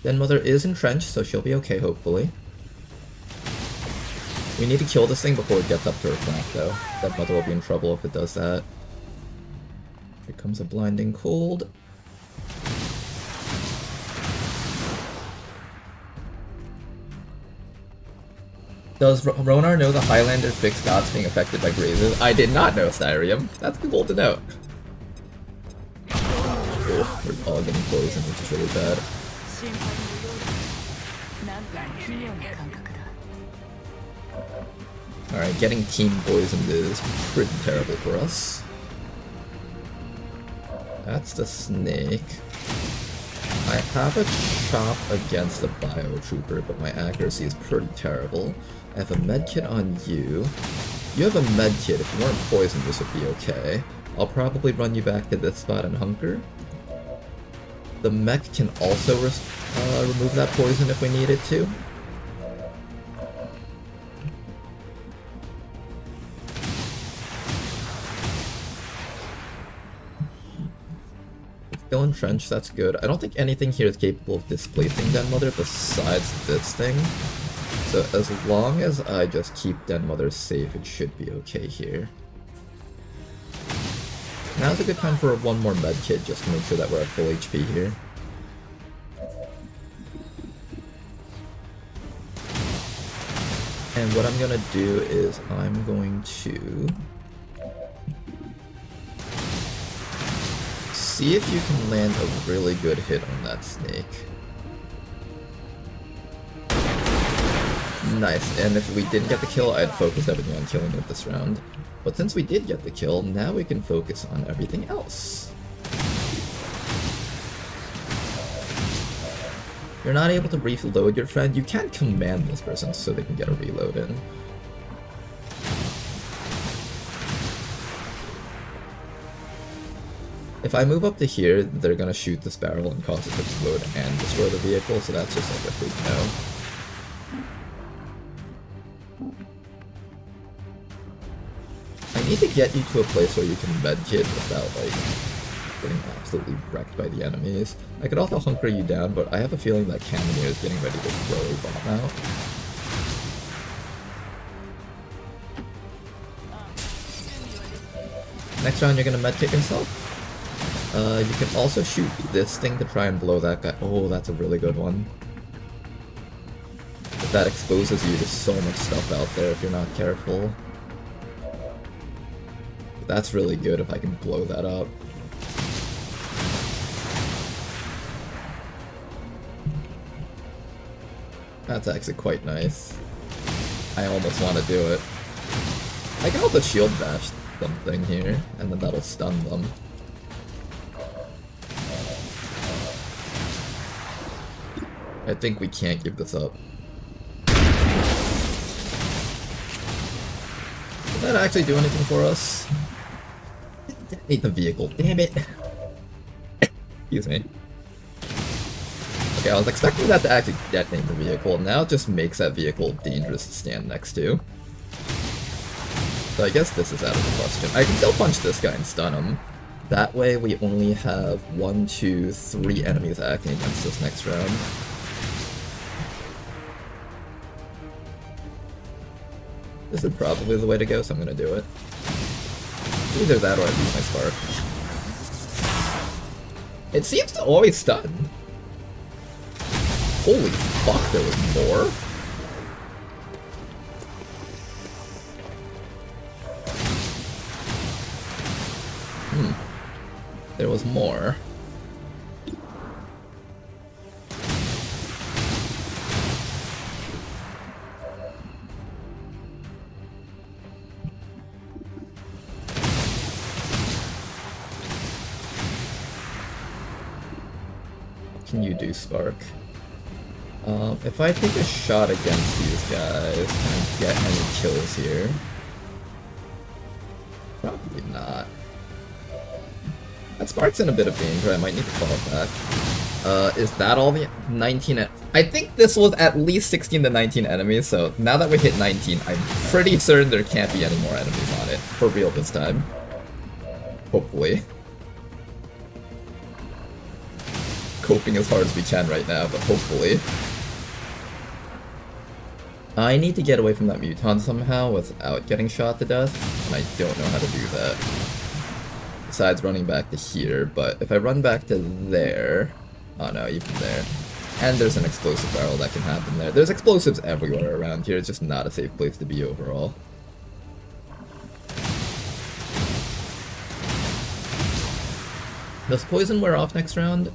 Den Mother is entrenched, so she'll be okay, hopefully. We need to kill this thing before it gets up to her flank, though. Den Mother will be in trouble if it does that. Here comes a blinding cold. Does Ronar know the Highlander fixed gods being affected by grazes? I did not know, Styrium. That's cool to know. Oh, we're all getting poisoned, which is really bad. Alright, getting team poisoned is pretty terrible for us. That's the snake. I have a chop against the bio trooper, but my accuracy is pretty terrible. I have a medkit on you. You have a medkit. If you weren't poisoned, this would be okay. I'll probably run you back to this spot and hunker. The mech can also remove that poison if we need it to. Still entrenched, that's good. I don't think anything here is capable of displacing Den Mother besides this thing. So as long as I just keep Den Mother safe, it should be okay here. Now's a good time for one more med kit just to make sure that we're at full HP here. And what I'm gonna do is I'm going to see if you can land a really good hit on that snake. Nice, and if we didn't get the kill, I'd focus everything on killing it this round. But since we did get the kill, now we can focus on everything else. You're not able to reload your friend, you can command this person so they can get a reload in. If I move up to here, they're gonna shoot this barrel and cause it to explode and destroy the vehicle, so that's just like a big no. I need to get you to a place where you can medkit without, like, getting absolutely wrecked by the enemies. I could also hunker you down, but I have a feeling that Cannoneer is getting ready to throw a bomb out. Next round, you're gonna medkit yourself. You can also shoot this thing to try and blow that guy. Oh, that's a really good one. But that exposes you to so much stuff out there if you're not careful. That's really good if I can blow that up. That's actually quite nice. I almost want to do it. I can also shield bash something here, and then that'll stun them. I think we can't give this up. Did that actually do anything for us? Detonate the vehicle, damn it! Excuse me. Okay, I was expecting that to actually detonate the vehicle, and now it just makes that vehicle dangerous to stand next to. So I guess this is out of the question. I can still punch this guy and stun him. That way we only have 1, 2, 3 enemies acting against us next round. This is probably the way to go, so I'm gonna do it. Either that or I lose my spark. It seems to always stun. Holy fuck, there was more? There was more. Can you do, Spark? If I take a shot against these guys, can I get any kills here? Probably not. That Spark's in a bit of danger, I might need to fall back. Is that all the 19? I think this was at least 16 to 19 enemies, so now that we hit 19, I'm pretty certain there can't be any more enemies on it. For real this time. Hopefully. Coping as hard as we can right now, but hopefully. I need to get away from that Muton somehow without getting shot to death, and I don't know how to do that. Besides running back to here, but if I run back to there... Oh no, even there. And there's an explosive barrel that can happen there. There's explosives everywhere around here, it's just not a safe place to be overall. Does poison wear off next round?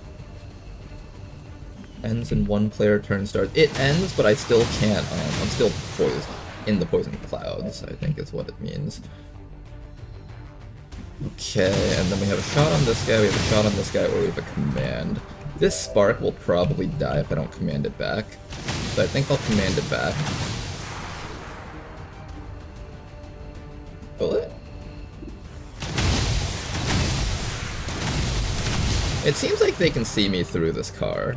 Ends in 1 player turn start. It ends, but I still can't, I'm still poised in the poison clouds, I think is what it means. Okay, and then we have a shot on this guy, we have a shot on this guy, or we have a command. This spark will probably die if I don't command it back, so I think I'll command it back. Will it? It seems like they can see me through this car.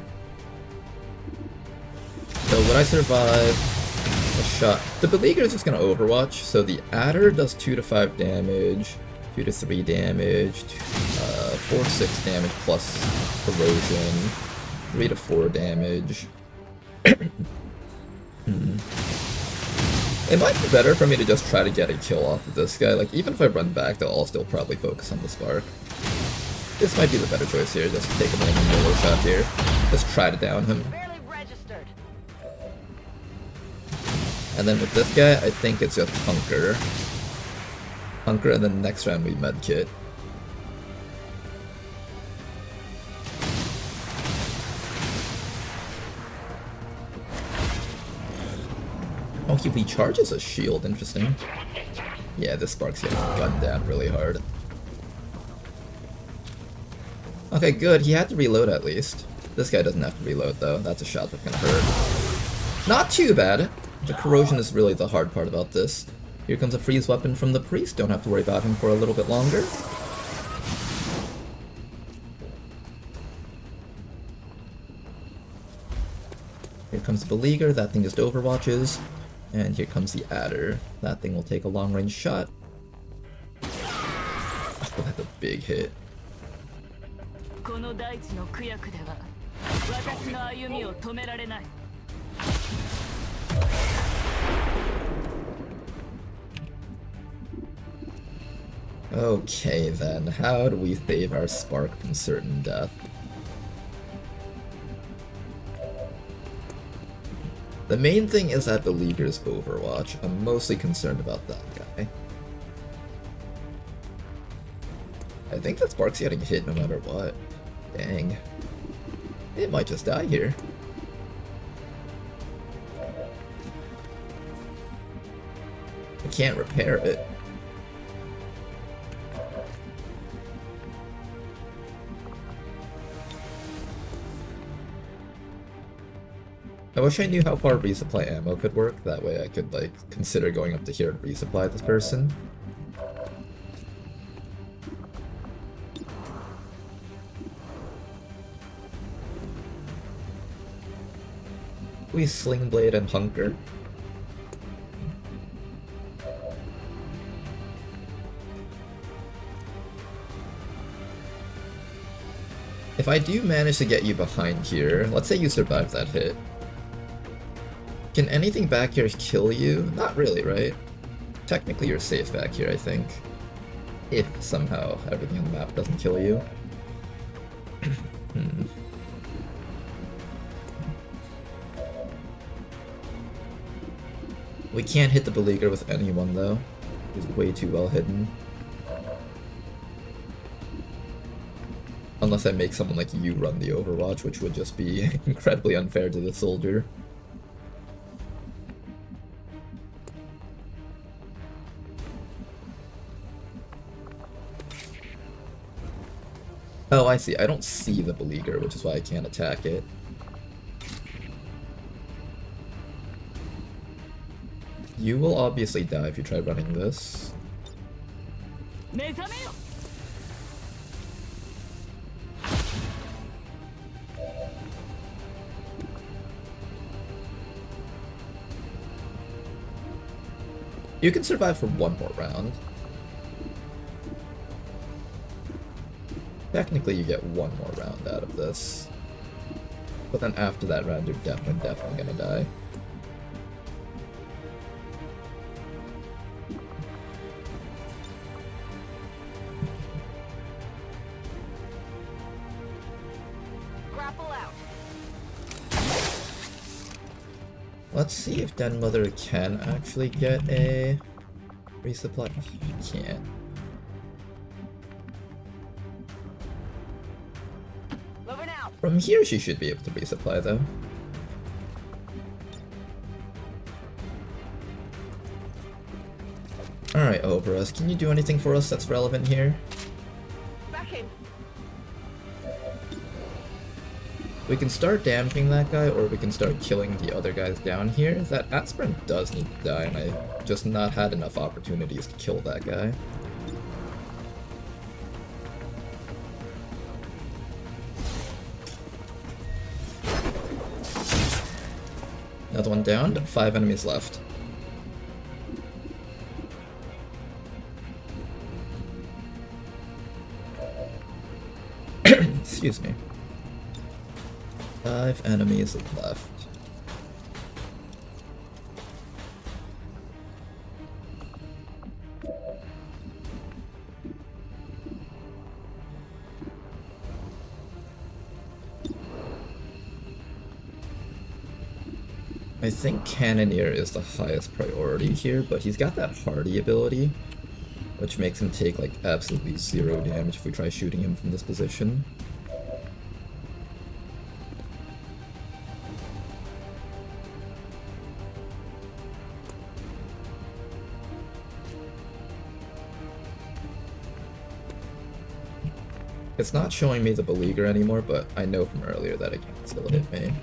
So would I survive a shot? The Beleaguer is just gonna overwatch, so the Adder does 2 to 5 damage, 2 to 3 damage, 4 to 6 damage plus corrosion, 3 to 4 damage. It might be better for me to just try to get a kill off of this guy. Like, even if I run back, they'll all still probably focus on the Spark. This might be the better choice here, just take a random yellow shot here. Just try to down him. Barely registered. And then with this guy, I think it's just Hunker. Hunker, and then next round we medkit. Oh, he recharges a shield, interesting. Yeah, this Spark's getting gunned down really hard. Okay, good, he had to reload at least. This guy doesn't have to reload though, that's a shot that's gonna hurt. Not too bad! The corrosion is really the hard part about this. Here comes a freeze weapon from the priest, don't have to worry about him for a little bit longer. Here comes the Beleaguer, that thing just overwatches. And here comes the Adder. That thing will take a long-range shot. Oh, that's a big hit. Okay then, how do we save our Spark from certain death? The main thing is that Beleaguer's Overwatch. I'm mostly concerned about that guy. I think that Spark's getting hit no matter what. Dang. It might just die here. I can't repair it. I wish I knew how far resupply ammo could work, that way I could, like, consider going up to here and resupply this person. We Sling Blade and Hunker. If I do manage to get you behind here, let's say you survive that hit. Can anything back here kill you? Not really, right? Technically you're safe back here, I think. If somehow everything on the map doesn't kill you. We can't hit the Beleaguer with anyone though. He's way too well hidden. Unless I make someone like you run the Overwatch, which would just be incredibly unfair to the soldier. Oh, I see. I don't see the Beleaguer, which is why I can't attack it. You will obviously die if you try running this. You can survive for one more round. Technically, you get one more round out of this. But then after that round, you're definitely gonna die. Grapple out. Let's see if Den Mother can actually get a resupply. Oh, she can't. Moving out. From here, she should be able to resupply, though. Alright, Obras, can you do anything for us that's relevant here? Back in. We can start damaging that guy, or we can start killing the other guys down here. That Aspirin does need to die, and I've just not had enough opportunities to kill that guy. Another one down, 5 enemies left. Excuse me. 5 enemies left. I think Cannoneer is the highest priority here, but he's got that hardy ability, which makes him take like absolutely 0 damage if we try shooting him from this position. It's not showing me the beleaguer anymore, but I know from earlier that it can still hit me.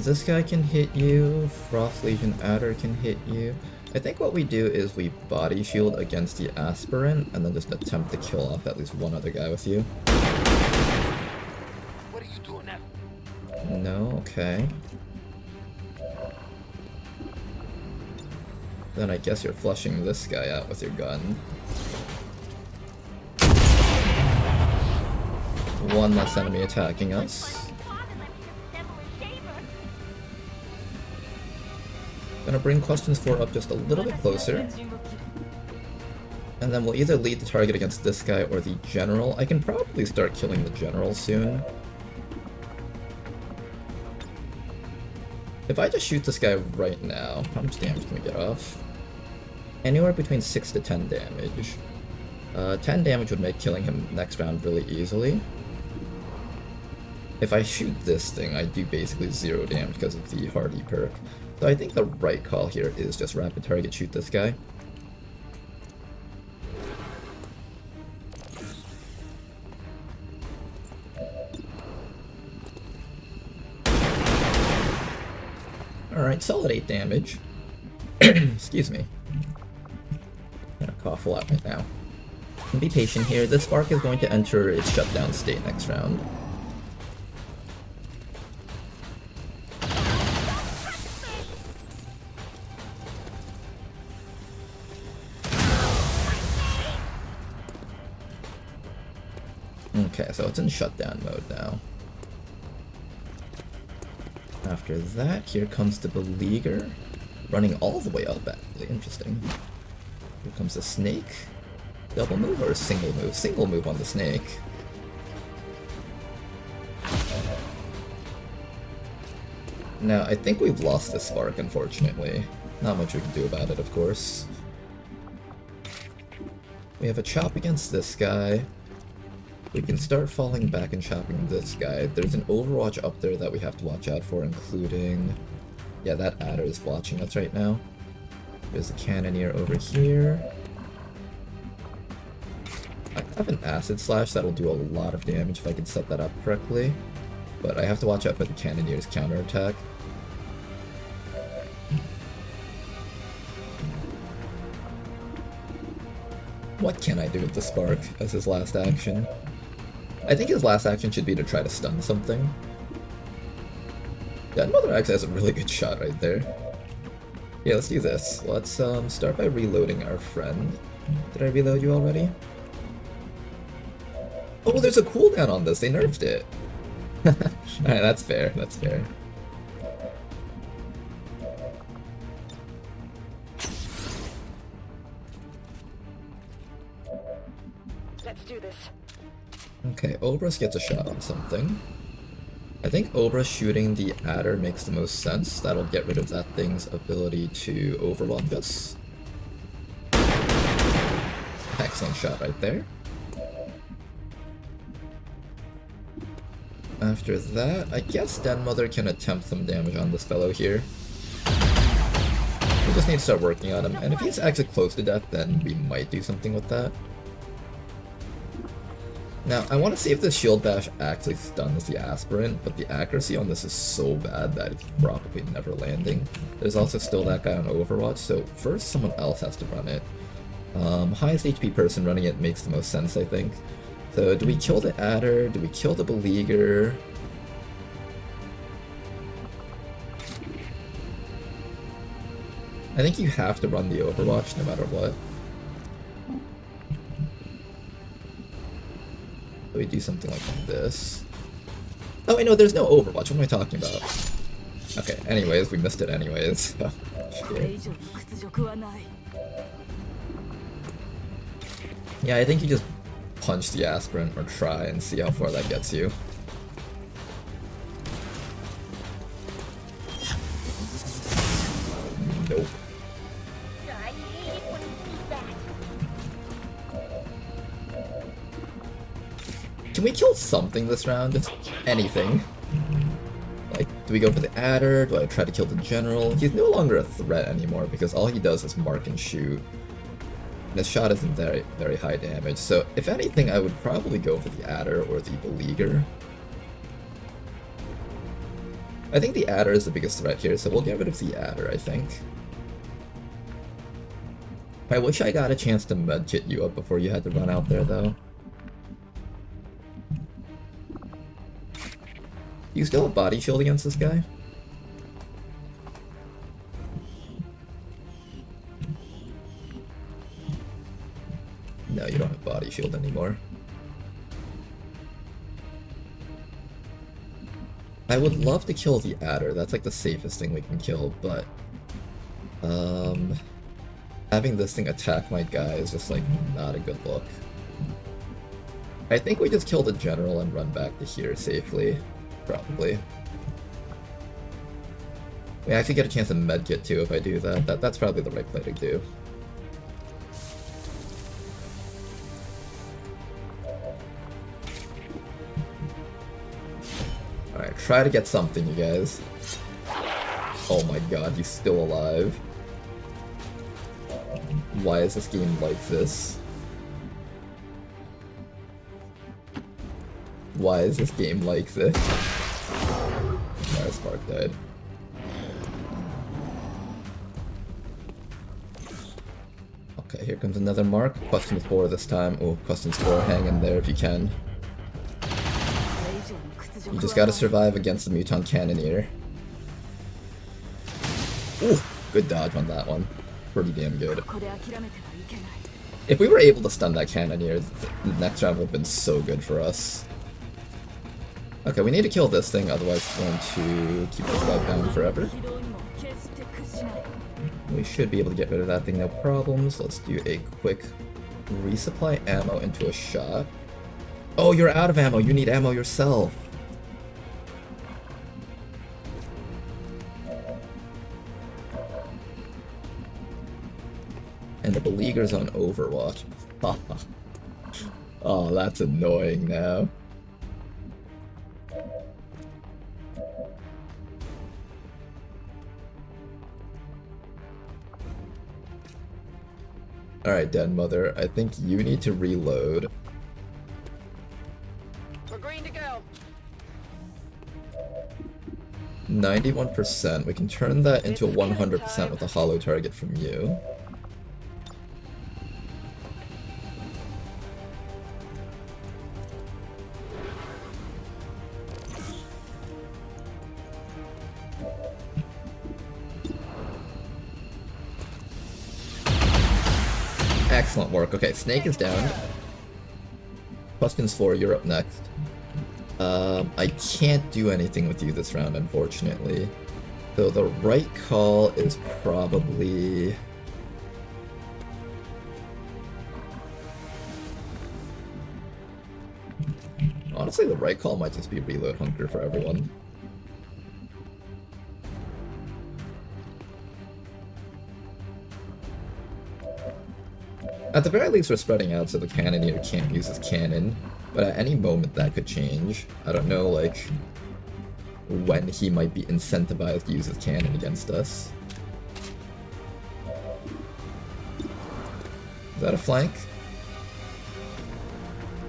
This guy can hit you, Frost Legion Adder can hit you. I think what we do is we body shield against the aspirant and then just attempt to kill off at least one other guy with you. What are you doing now? No, okay. Then I guess you're flushing this guy out with your gun. One less enemy attacking us. Gonna bring questions 4 up just a little bit closer. And then we'll either lead the target against this guy or the general. I can probably start killing the general soon. If I just shoot this guy right now, how much damage can we get off? Anywhere between 6 to 10 damage. 10 damage would make killing him next round really easily. If I shoot this thing, I do basically 0 damage because of the hardy perk. So I think the right call here is just rapid target shoot this guy. Alright, solid 8 damage. Excuse me. I'm gonna cough a lot right now. And be patient here, this spark is going to enter its shutdown state next round. Okay, so it's in shutdown mode now. After that, here comes the beleaguer, running all the way up, actually. Interesting. Here comes the snake. Double move or single move? Single move on the snake. Now, I think we've lost the spark, unfortunately. Not much we can do about it, of course. We have a chop against this guy. We can start falling back and chopping this guy. There's an Overwatch up there that we have to watch out for, including... Yeah, that adder is watching us right now. There's a Cannoneer over here. I have an Acid Slash that'll do a lot of damage if I can set that up correctly. But I have to watch out for the Cannoneer's counterattack. What can I do with the Spark as his last action? I think his last action should be to try to stun something. Yeah, Mother actually has a really good shot right there. Yeah, let's do this. Let's start by reloading our friend. Did I reload you already? Oh, there's a cooldown on this. They nerfed it. Alright, that's fair. That's fair. Let's do this. Okay, Obras gets a shot on something. I think Obras shooting the adder makes the most sense. That'll get rid of that thing's ability to overwhelm us. Excellent shot right there. After that, I guess Den Mother can attempt some damage on this fellow here. We just need to start working on him, and if he's actually close to death, then we might do something with that. Now, I want to see if the shield bash actually stuns the aspirant, but the accuracy on this is so bad that it's probably never landing. There's also still that guy on Overwatch, so first someone else has to run it. Highest HP person running it makes the most sense, I think. So do we kill the adder? Do we kill the beleaguer? I think you have to run the Overwatch no matter what. So we do something like this. Oh wait, no, there's no Overwatch. What am I talking about? Okay, anyways, we missed it anyways. Yeah, I think you just punch the aspirant or try and see how far that gets you. Nope. I hate it when you see that. Can we kill something this round? Just anything. Like, do we go for the adder? Do I try to kill the general? He's no longer a threat anymore because all he does is mark and shoot. And his shot isn't very, very high damage. So, if anything, I would probably go for the adder or the beleaguer. I think the adder is the biggest threat here, so we'll get rid of the adder, I think. I wish I got a chance to medkit you up before you had to run out there, though. You still have body shield against this guy? No, you don't have body shield anymore. I would love to kill the adder, that's like the safest thing we can kill, but having this thing attack my guy is just like not a good look. I think we just kill the general and run back to here safely, probably. We actually get a chance to medkit too if I do that. That's probably the right play to do. Alright, try to get something, you guys. Oh my god, he's still alive. Why is this game like this? Why is this game like this? Alright, Spark died. Okay, here comes another mark. Questions 4 this time. Oh, questions 4, hang in there if you can. You just gotta survive against the Mutant Cannoneer. Ooh, good dodge on that one. Pretty damn good. If we were able to stun that Cannoneer, the next round would have been so good for us. Okay, we need to kill this thing, otherwise it's going to keep this guy bound forever. We should be able to get rid of that thing, no problems. Let's do a quick resupply ammo into a shot. Oh, you're out of ammo. You need ammo yourself. And the beleaguer's on Overwatch. Oh, that's annoying now. Alright, Den Mother, I think you need to reload. We're green to go. 91%. We can turn that into a 100% with a hollow target from you. Excellent work. Okay, Snake is down. Questions 4, you're up next. I can't do anything with you this round, unfortunately. So the right call is probably... Honestly, the right call might just be reload hunker for everyone. At the very least, we're spreading out so the Cannoneer can't use his cannon, but at any moment that could change. I don't know, like, when he might be incentivized to use his cannon against us. Is that a flank?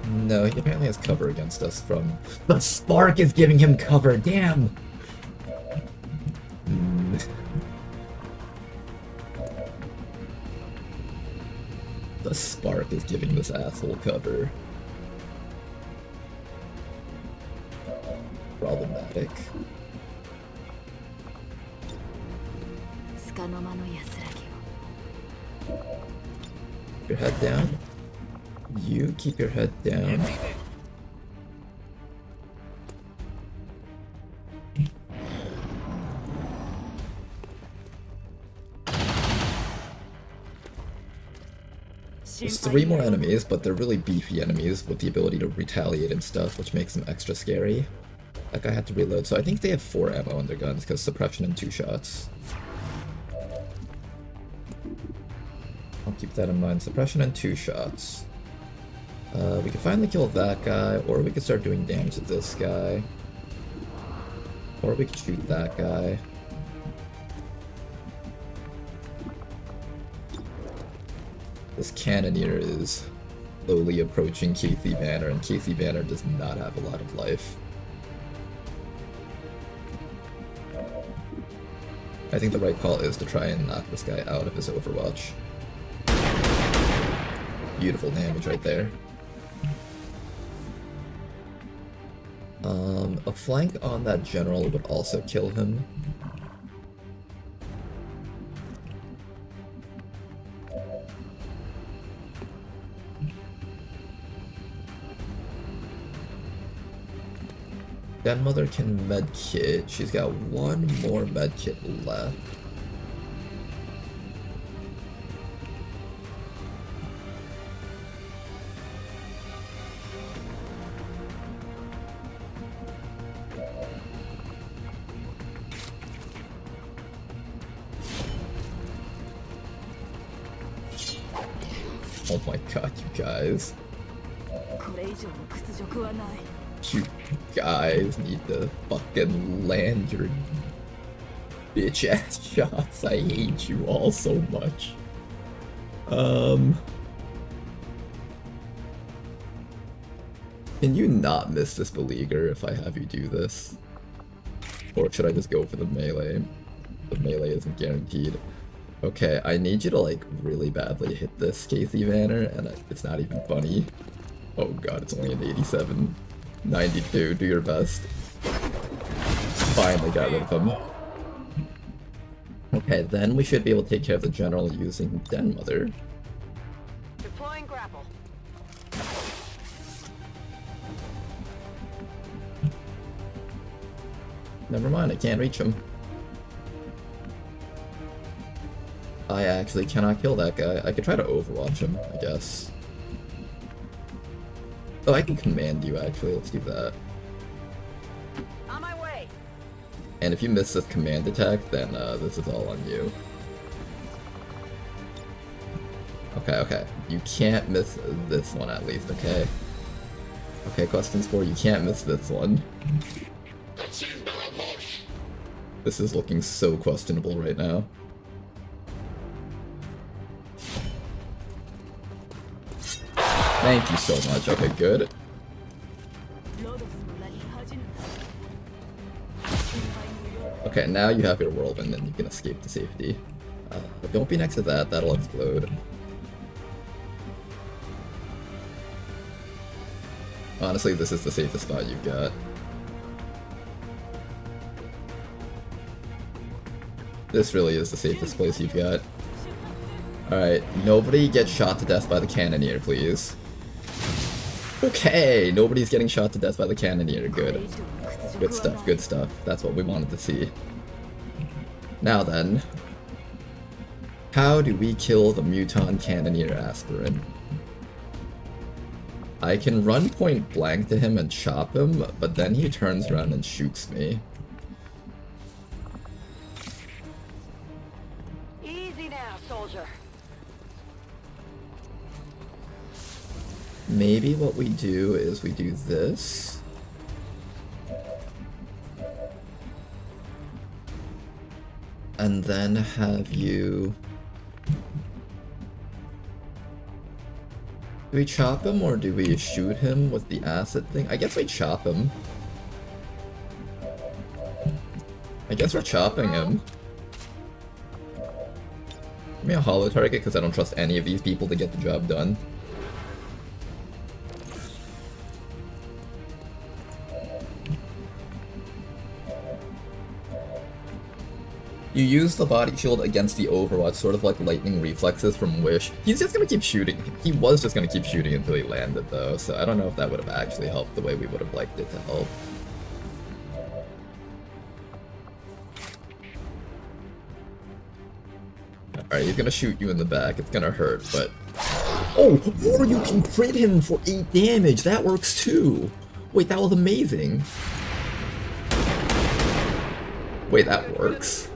No, he apparently has cover against us from... The spark is giving him cover, damn! The spark is giving this asshole cover. Problematic. Keep your head down. You keep your head down. There's 3 more enemies, but they're really beefy enemies with the ability to retaliate and stuff, which makes them extra scary. That guy had to reload, so I think they have 4 ammo on their guns, because suppression and 2 shots. I'll keep that in mind. Suppression and 2 shots. We can finally kill that guy, or we could start doing damage to this guy. Or we could shoot that guy. This cannoneer is slowly approaching Casey Banner, and Casey Banner does not have a lot of life. I think the right call is to try and knock this guy out of his Overwatch. Beautiful damage right there. A flank on that general would also kill him. Grandmother can medkit. She's got 1 more medkit left. Oh my god, you guys. You guys need to fucking land your bitch ass shots. I hate you all so much. Can you not miss this beleaguer if I have you do this? Or should I just go for the melee? The melee isn't guaranteed. Okay, I need you to like really badly hit this Casey Banner, and it's not even funny. Oh god, it's only an 87. 92, do your best. Finally got rid of him. Okay, then we should be able to take care of the general using Den Mother. Deploying grapple. Never mind, I can't reach him. I actually cannot kill that guy. I could try to overwatch him, I guess. Oh, I can command you, actually. Let's do that. On my way. And if you miss this command attack, then this is all on you. Okay. You can't miss this one, at least, okay? Okay, questions 4. You can't miss this one. This is looking so questionable right now. Thank you so much. Okay, good. Okay, now you have your whirlwind and you can escape to safety. But don't be next to that, that'll explode. Honestly, this is the safest spot you've got. This really is the safest place you've got. Alright, nobody gets shot to death by the cannoneer, please. Okay, nobody's getting shot to death by the cannoneer. Good. Good stuff, good stuff. That's what we wanted to see. Now then, how do we kill the Muton Cannoneer Aspirant? I can run point blank to him and chop him, but then he turns around and shoots me. Easy now, soldier. Maybe what we do is we do this. And then have you... Do we chop him or do we shoot him with the acid thing? I guess we chop him. I guess we're chopping him. Give me a hollow target because I don't trust any of these people to get the job done. You use the body shield against the Overwatch, sort of like lightning reflexes from Wish. He's just gonna keep shooting. He was just gonna keep shooting until he landed though, so I don't know if that would have actually helped the way we would have liked it to help. Alright, he's gonna shoot you in the back. It's gonna hurt, but... Oh! Or you can crit him for 8 damage! That works too! Wait, that was amazing! Wait, that works?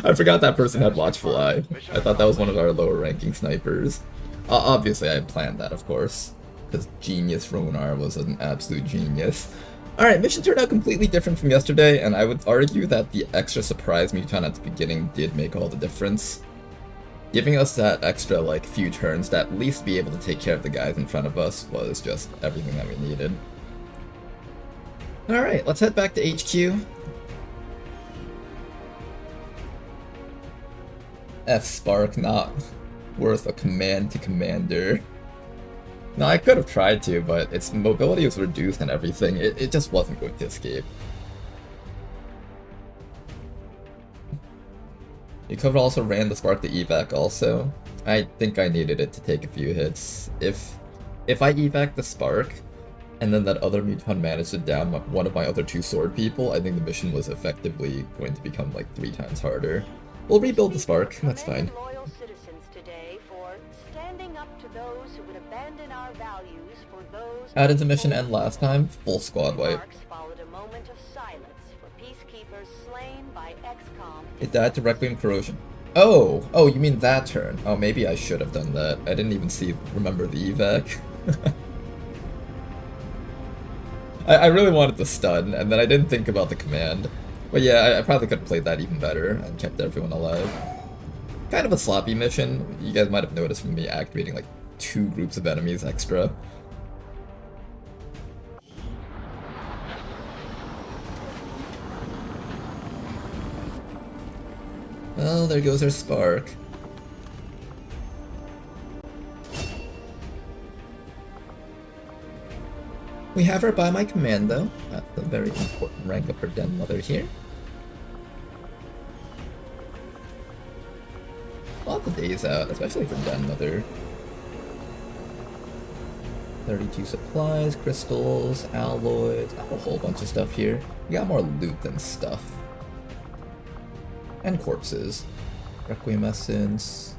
I forgot that person had Watchful Eye. I thought that was one of our lower ranking snipers. Obviously I had planned that, of course. Because Genius Ronar was an absolute genius. Alright, mission turned out completely different from yesterday, and I would argue that the extra surprise mutant at the beginning did make all the difference. Giving us that extra, like, few turns to at least be able to take care of the guys in front of us was just everything that we needed. Alright, let's head back to HQ. F-Spark not worth a command to commander. No, I could have tried to, but its mobility was reduced and everything. It just wasn't going to escape. You could have also ran the Spark to evac also. I think I needed it to take a few hits. If I evac the Spark, and then that other mutant managed to down one of my other 2 sword people, I think the mission was effectively going to become like 3 times harder. We'll rebuild the Spark, that's fine. Loyal citizens today for standing up to those who would abandon our values for those. How did the mission end last time? Full squad wipe. Remarks followed a moment of silence for peacekeepers slain by XCOM. It died to Requiem corrosion. Oh, you mean that turn? Oh, maybe I should have done that. I didn't even remember the evac. I really wanted to stun, and then I didn't think about the command. But yeah, I probably could have played that even better and kept everyone alive. Kind of a sloppy mission. You guys might have noticed from me activating like 2 groups of enemies extra. Well, there goes our Spark. We have her by my command though. That's a very important rank up for Den Mother here. Lots of days out, especially for Den Mother. 32 supplies, crystals, alloys, a whole bunch of stuff here. We got more loot than stuff. And corpses. Requiem essence.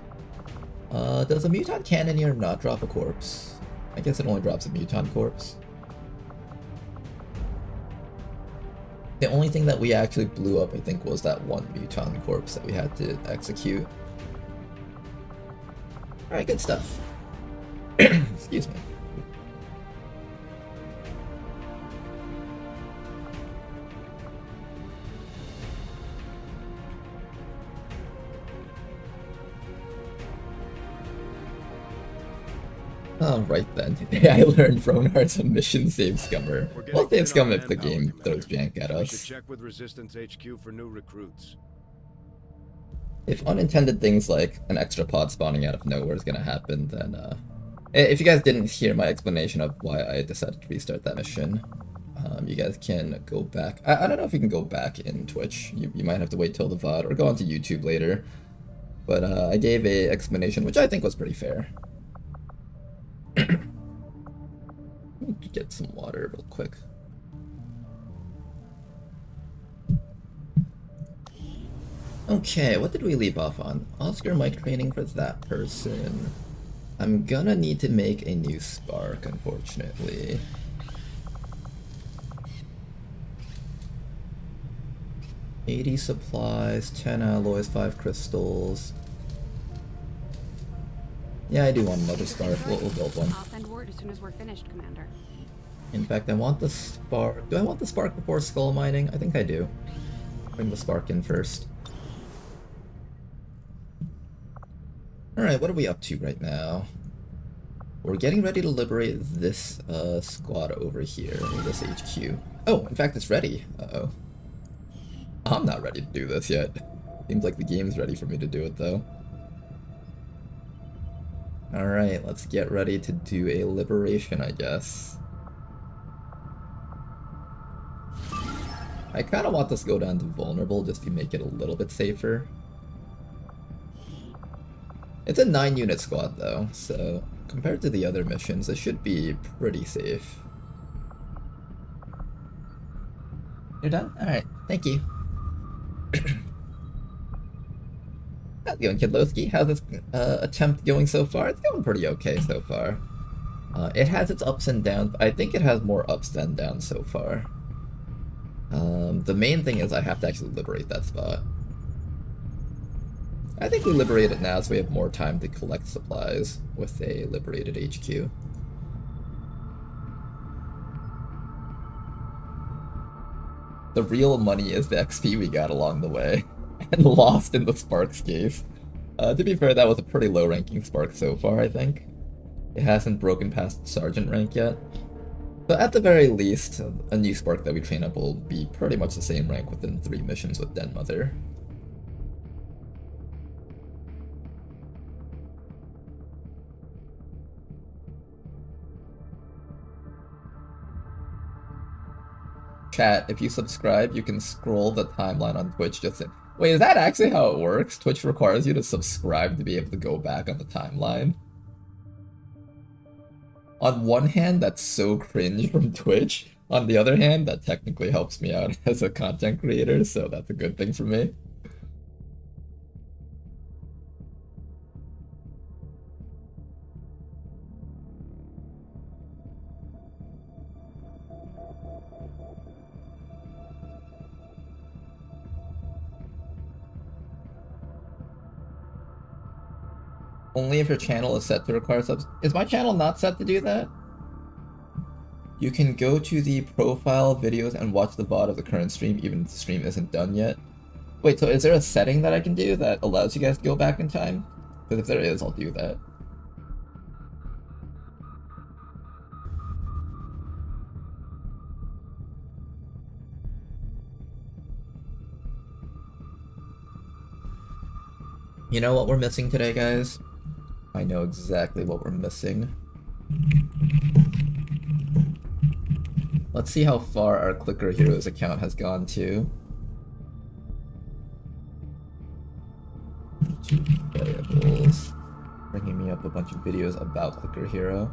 Does a mutant cannoneer not drop a corpse? I guess it only drops a mutant corpse. The only thing that we actually blew up, I think, was that one mutant corpse that we had to execute. Alright, good stuff. Excuse me. Alright then, today I learned Ronar's a mission save scummer. We'll save scum if the game throws jank at us. Check with Resistance HQ for new recruits. If unintended things like an extra pod spawning out of nowhere is gonna happen, then if you guys didn't hear my explanation of why I decided to restart that mission, you guys can go back. I don't know if you can go back in Twitch. You might have to wait till the VOD or go onto YouTube later. But I gave a explanation which I think was pretty fair. Get some water real quick. Okay, what did we leave off on? Oscar mic training for that person. I'm gonna need to make a new Spark, unfortunately. $80 supplies, 10 alloys, 5 crystals. Yeah, I do want another Spark. We'll build one. I'll send word as soon as we're finished, Commander. In fact, I want the Spark. Do I want the Spark before skull mining? I think I do. Bring the Spark in first. Alright, what are we up to right now? We're getting ready to liberate this squad over here, or this HQ. Oh, in fact, it's ready. Uh-oh. I'm not ready to do this yet. Seems like the game's ready for me to do it, though. Alright, let's get ready to do a liberation, I guess. I kind of want this to go down to vulnerable just to make it a little bit safer. It's a 9-unit squad though, so compared to the other missions, it should be pretty safe. You're done? Alright, thank you. How's it going, Kidlowski? How's this attempt going so far? It's going pretty okay so far. It has its ups and downs. I think it has more ups than downs so far. The main thing is I have to actually liberate that spot. I think we liberate it now so we have more time to collect supplies with a liberated HQ. The real money is the XP we got along the way, and lost in the Sparks case. To be fair, that was a pretty low ranking Spark so far, I think. It hasn't broken past Sergeant rank yet. But at the very least, a new Spark that we train up will be pretty much the same rank within 3 missions with Den Mother. Chat, if you subscribe, you can scroll the timeline on Twitch just in... Wait, is that actually how it works? Twitch requires you to subscribe to be able to go back on the timeline? On one hand, that's so cringe from Twitch. On the other hand, that technically helps me out as a content creator, so that's a good thing for me. Only if your channel is set to require subs. Is my channel not set to do that? You can go to the profile videos and watch the VOD of the current stream even if the stream isn't done yet. Wait, so is there a setting that I can do that allows you guys to go back in time? Because if there is, I'll do that. You know what we're missing today, guys? I know exactly what we're missing. Let's see how far our Clicker Heroes account has gone to. Variables. Bringing me up a bunch of videos about Clicker Hero.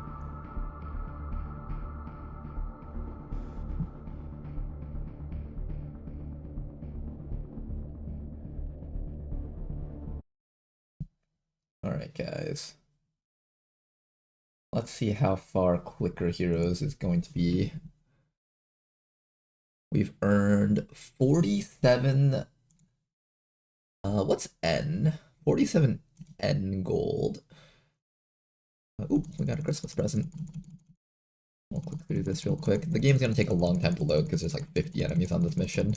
Alright, guys. Let's see how far Clicker Heroes is going to be. We've earned 47... what's N? 47 N gold. Ooh, we got a Christmas present. We'll click through this real quick. The game's gonna take a long time to load because there's like 50 enemies on this mission.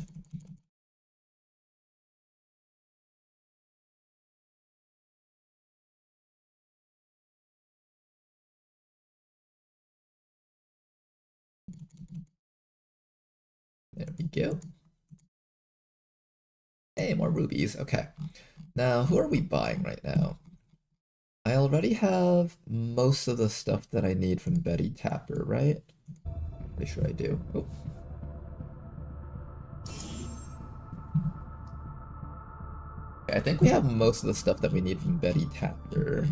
There we go. Hey, more rubies. Okay. Now, who are we buying right now? I already have most of the stuff that I need from Betty Tapper, right? Pretty sure I do. Oh. Okay, I think we have most of the stuff that we need from Betty Tapper.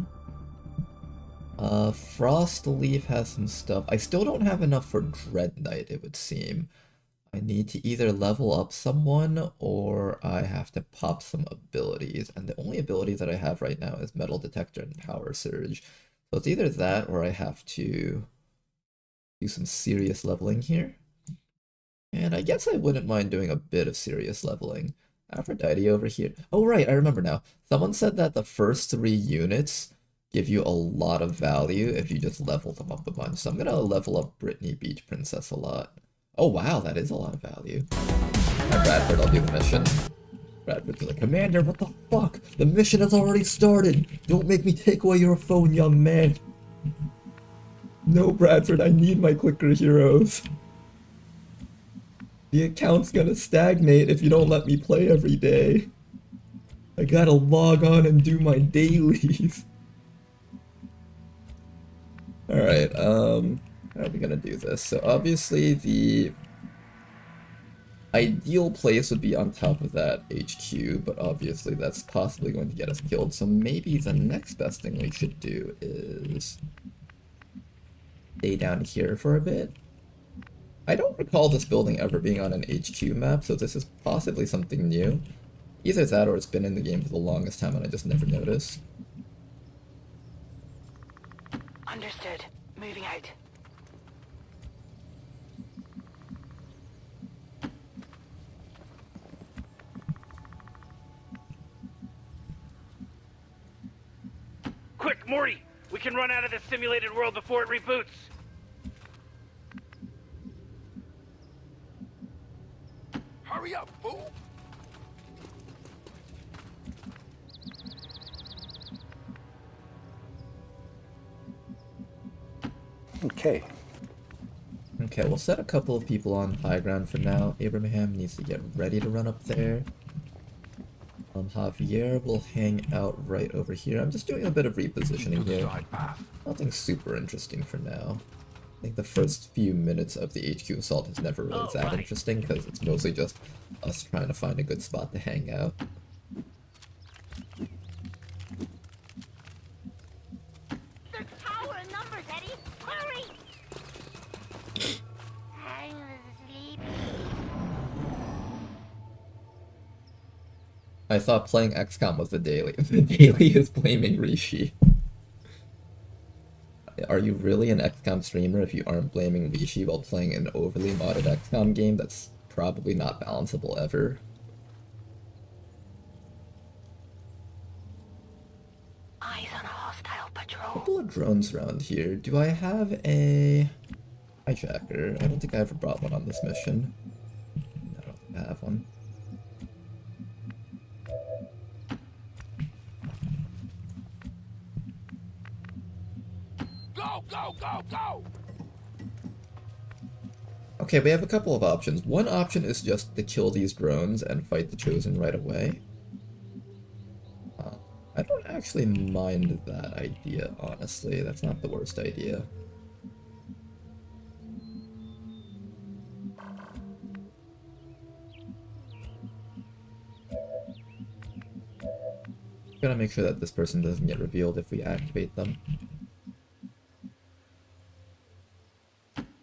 Frostleaf has some stuff. I still don't have enough for Dread Knight, it would seem. I need to either level up someone or I have to pop some abilities. And the only abilities that I have right now is Metal Detector and Power Surge. So it's either that or I have to do some serious leveling here. And I guess I wouldn't mind doing a bit of serious leveling. Aphrodite over here. Oh, right, I remember now. Someone said that the first 3 units give you a lot of value if you just level them up a bunch. So I'm gonna level up Brittany Beach Princess a lot. Oh wow, that is a lot of value. Alright, Bradford, I'll do the mission. Bradford's like, Commander, what the fuck? The mission has already started! Don't make me take away your phone, young man! No, Bradford, I need my clicker heroes. The account's gonna stagnate if you don't let me play every day. I gotta log on and do my dailies. Alright, how are we gonna do this? So obviously the ideal place would be on top of that HQ, but obviously that's possibly going to get us killed, so maybe the next best thing we should do is stay down here for a bit. I don't recall this building ever being on an HQ map, so this is possibly something new. Either that or it's been in the game for the longest time and I just never noticed. Understood. Moving out. Quick, Morty! We can run out of this simulated world before it reboots! Hurry up, fool! Okay. Okay, we'll set a couple of people on high ground for now. Abraham needs to get ready to run up there. Javier will hang out right over here. I'm just doing a bit of repositioning here. Nothing super interesting for now. I think the first few minutes of the HQ assault is never really that interesting because it's mostly just us trying to find a good spot to hang out. There's power in numbers, Eddie. Hurry! I'm sleepy. I thought playing XCOM was the daily. The daily is blaming Rishi. Are you really an XCOM streamer if you aren't blaming Rishi while playing an overly modded XCOM game that's probably not balanceable ever? Eyes on a hostile patrol. Couple of drones around here. Do I have a hijacker? I don't think I ever brought one on this mission. I don't think I have one. Go, go, go, go! Okay, we have a couple of options. One option is just to kill these drones and fight the Chosen right away. I don't actually mind that idea, honestly. That's not the worst idea. Gotta make sure that this person doesn't get revealed if we activate them.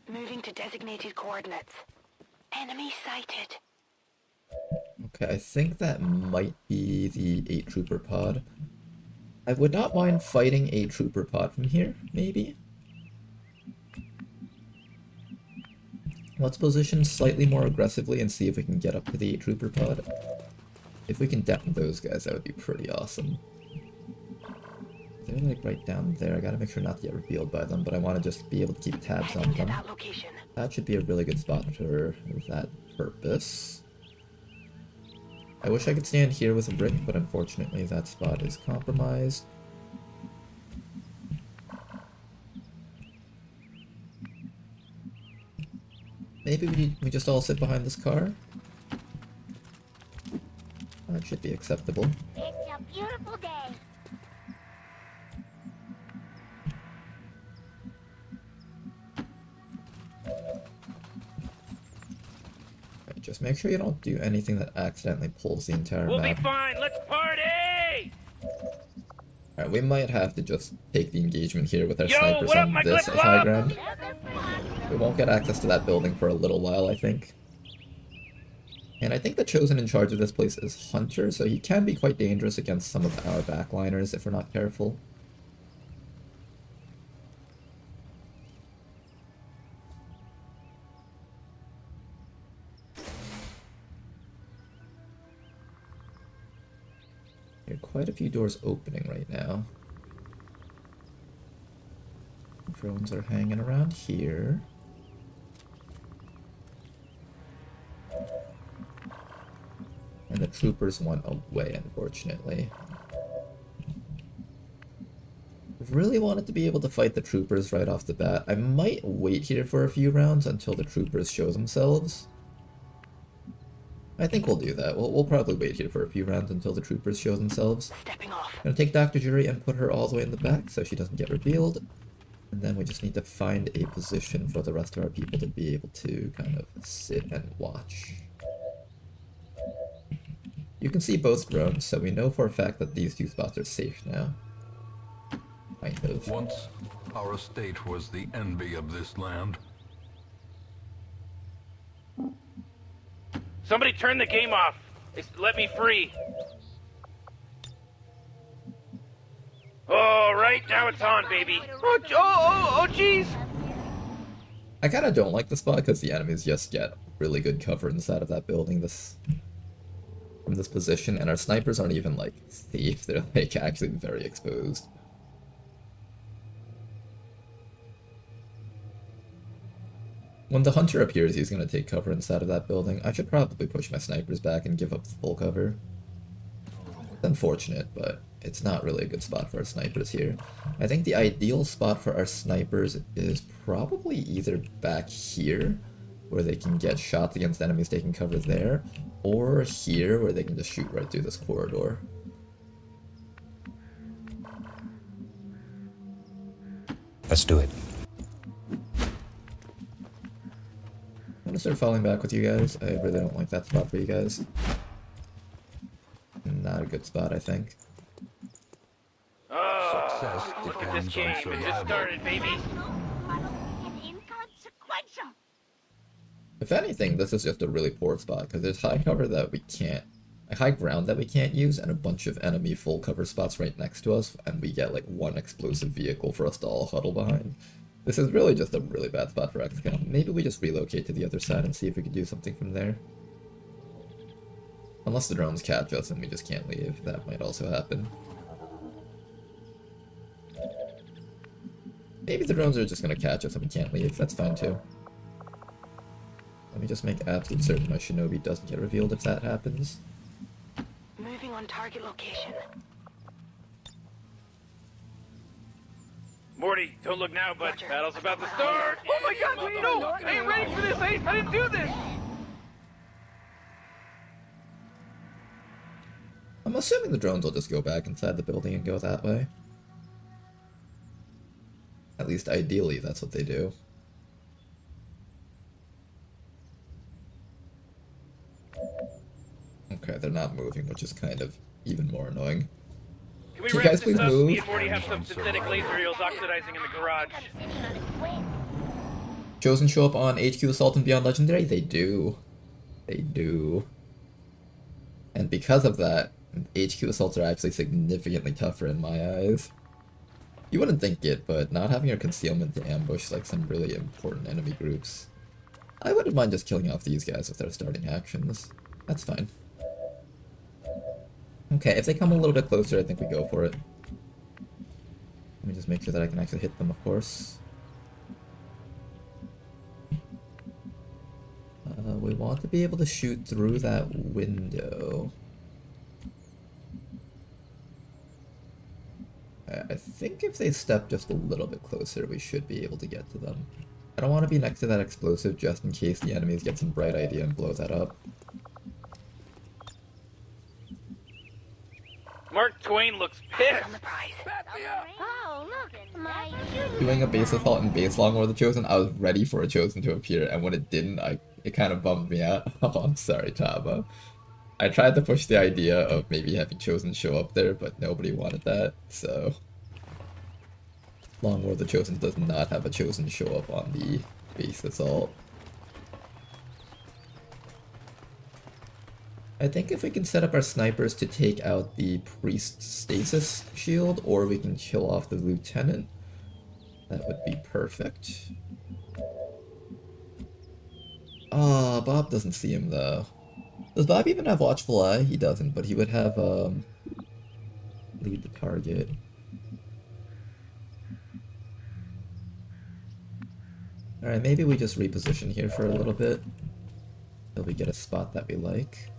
Moving to designated coordinates. Enemy sighted. Okay, I think that might be the 8 trooper pod. I would not mind fighting a trooper pod from here, maybe? Let's position slightly more aggressively and see if we can get up to the 8 trooper pod. If we can down those guys, that would be pretty awesome. They're like right down there. I gotta make sure not to get revealed by them, but I want to just be able to keep tabs on Heading to them. that location. That should be a really good spot for that purpose. I wish I could stand here with Rick, but unfortunately that spot is compromised. Maybe we just all sit behind this car? That should be acceptable. It's a beautiful day. Right, just make sure you don't do anything that accidentally pulls the entire We'll be map. fine, let's party! Alright, we might have to just take the engagement here with our Yo, snipers what up, on my this clip high club? ground. We won't get access to that building for a little while, I think. And I think the Chosen in charge of this place is Hunter, so he can be quite dangerous against some of our backliners if we're not careful. There are quite a few doors opening right now. Drones are hanging around here. And the troopers went away, unfortunately. Really wanted to be able to fight the troopers right off the bat. I might wait here for a few rounds until the troopers show themselves. I think we'll do that. We'll probably wait here for a few rounds until the troopers show themselves. Stepping off. Gonna take Dr. Jury and put her all the way in the back so she doesn't get revealed. And then we just need to find a position for the rest of our people to be able to kind of sit and watch. You can see both drones, so we know for a fact that these two spots are safe now. Kind of. Once, our estate was the envy of this land. Somebody turn the game off. Let me free. All right, now it's on, baby. Oh, jeez. I kind of don't like the spot because the enemies just get really good cover inside of that building from this position, and our snipers aren't even like safe. They're like actually very exposed. When the hunter appears, he's going to take cover inside of that building. I should probably push my snipers back and give up the full cover. It's unfortunate, but it's not really a good spot for our snipers here. I think the ideal spot for our snipers is probably either back here, where they can get shots against enemies taking cover there, or here, where they can just shoot right through this corridor. Let's do it. I'm gonna start falling back with you guys. I really don't like that spot for you guys. Not a good spot, I think. Success Look at this depends game. on It just survival. started, baby. It's inconsequential. If anything, this is just a really poor spot, because there's high cover that we can't... high ground that we can't use, and a bunch of enemy full cover spots right next to us, and we get like one explosive vehicle for us to all huddle behind. This is really just a really bad spot for XCOM. Maybe we just relocate to the other side and see if we can do something from there. Unless the drones catch us and we just can't leave. That might also happen. Maybe the drones are just gonna catch us and we can't leave. That's fine too. Let me just make absolute certain my shinobi doesn't get revealed if that happens. Moving on target location. Morty, don't look now, but Roger. battle's about to start. Oh my God, wait, no! I ain't ready for this. I didn't do this. I'm assuming the drones will just go back inside the building and go that way. At least ideally, that's what they do. Okay, they're not moving, which is kind of even more annoying. Can we Can you wrap guys this please up? move? Me and Morty have some synthetic laser eels oxidizing in the garage. Sitting on its wing. Chosen show up on HQ Assault and Beyond Legendary? They do. They do. And because of that, HQ Assaults are actually significantly tougher in my eyes. You wouldn't think it, but not having your concealment to ambush like some really important enemy groups. I wouldn't mind just killing off these guys if they're starting actions. That's fine. Okay, if they come a little bit closer, I think we go for it. Let me just make sure that I can actually hit them, of course. We want to be able to shoot through that window. I think if they step just a little bit closer, we should be able to get to them. I don't want to be next to that explosive just in case the enemies get some bright idea and blow that up. Mark Twain looks pissed. On the prize. Oh, look, my Doing a base assault and base long war the Chosen, I was ready for a Chosen to appear, and when it didn't, it kind of bummed me out. Oh, I'm sorry, Taba. I tried to push the idea of maybe having Chosen show up there, but nobody wanted that, so... Long War the Chosen does not have a Chosen show up on the base assault. I think if we can set up our snipers to take out the priest stasis shield, or we can kill off the lieutenant, that would be perfect. Ah, Bob doesn't see him though. Does Bob even have Watchful Eye? He doesn't, but he would have lead the target. Alright, maybe we just reposition here for a little bit till we get a spot that we like.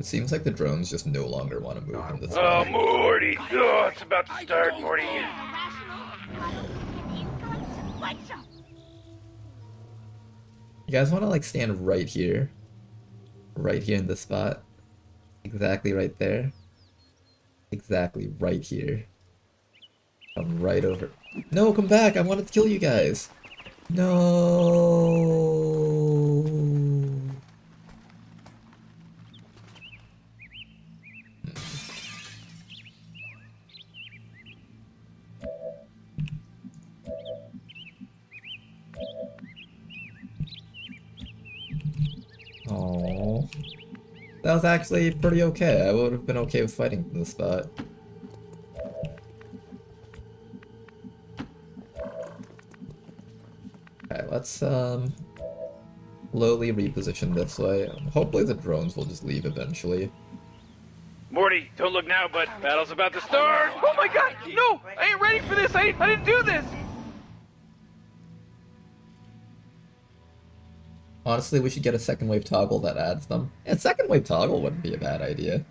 It seems like the drones just no longer want to move from this Oh, way. Morty! Oh, it's about to start, Morty. You guys want to like stand right here? Right here in this spot? Exactly right there? Exactly right here. Come right over. No, come back! I wanted to kill you guys! No. Oh, that was actually pretty okay. I would have been okay with fighting from this spot. Okay, let's slowly reposition this way. Hopefully the drones will just leave eventually. Morty, don't look now, but battle's about to start. Oh my god, no! I ain't ready for this! I didn't do this! Honestly, we should get a second wave toggle that adds them. A second wave toggle wouldn't be a bad idea.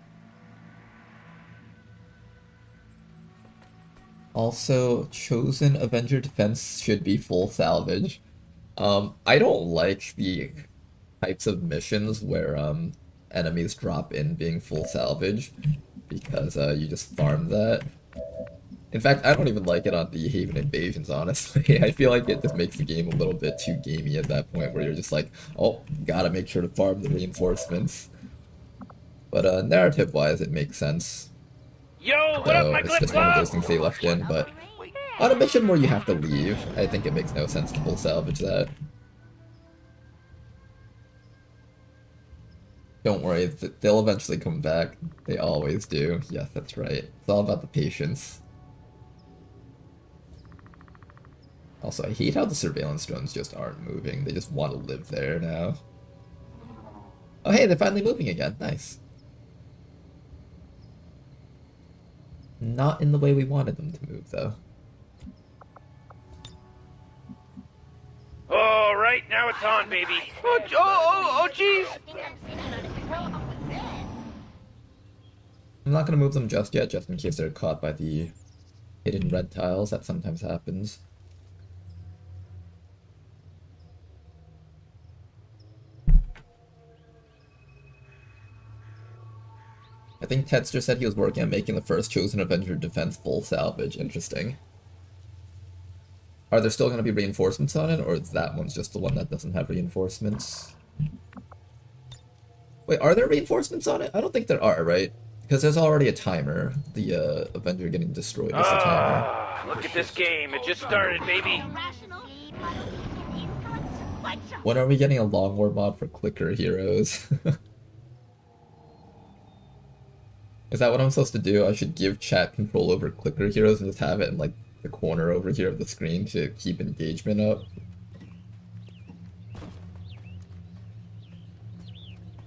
Also, Chosen Avenger Defense should be full salvage. I don't like the types of missions where enemies drop in being full salvage, because you just farm that. In fact, I don't even like it on the Haven Invasions, honestly. I feel like it just makes the game a little bit too gamey at that point, where you're just like, oh, gotta make sure to farm the reinforcements. But narrative-wise, it makes sense. Yo, what up, So my it's clip just one of those flop? things they left in, but on a mission where you have to leave, I think it makes no sense to full salvage that. Don't worry, they'll eventually come back. They always do. Yes, that's right. It's all about the patience. Also, I hate how the surveillance drones just aren't moving. They just want to live there now. Oh hey, they're finally moving again. Nice. Not in the way we wanted them to move, though. All right, now it's on, baby. Oh, jeez. I'm not going to move them just yet, just in case they're caught by the hidden red tiles. That sometimes happens. I think Tetster said he was working on making the first Chosen Avenger Defense full salvage. Interesting. Are there still going to be reinforcements on it, or is that one's just the one that doesn't have reinforcements? Wait, are there reinforcements on it? I don't think there are, right? Because there's already a timer. The Avenger getting destroyed is the timer. Look at this game. It just started, baby. When are we getting a Long War mod for clicker heroes? Is that what I'm supposed to do? I should give chat control over clicker heroes and just have it in like the corner over here of the screen to keep engagement up.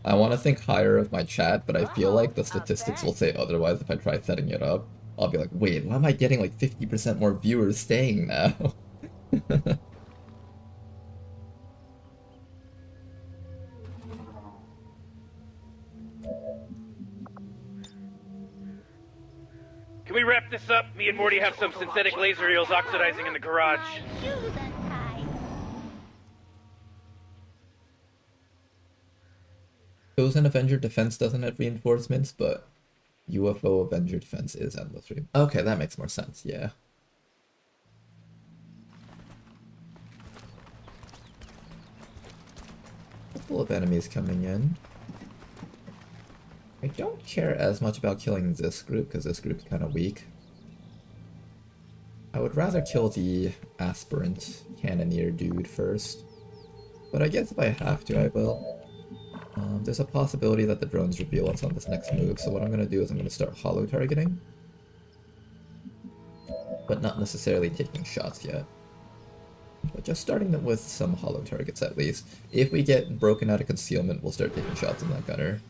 I want to think higher of my chat, but I feel like the statistics will say otherwise if I try setting it up. I'll be like, wait, why am I getting like 50% more viewers staying now? Can we wrap this up? Me and Morty have some synthetic laser eels oxidizing in the garage. Shoes untied. Chosen Avenger Defense doesn't have reinforcements, but UFO Avenger Defense is endless. Okay, that makes more sense, yeah. Couple of enemies coming in. I don't care as much about killing this group, because this group's kind of weak. I would rather kill the aspirant cannoneer dude first. But I guess if I have to, I will. There's a possibility that the drones reveal us on this next move, so what I'm going to do is I'm going to start hollow targeting. But not necessarily taking shots yet. But just starting them with some hollow targets at least. If we get broken out of concealment, we'll start taking shots in that gunner.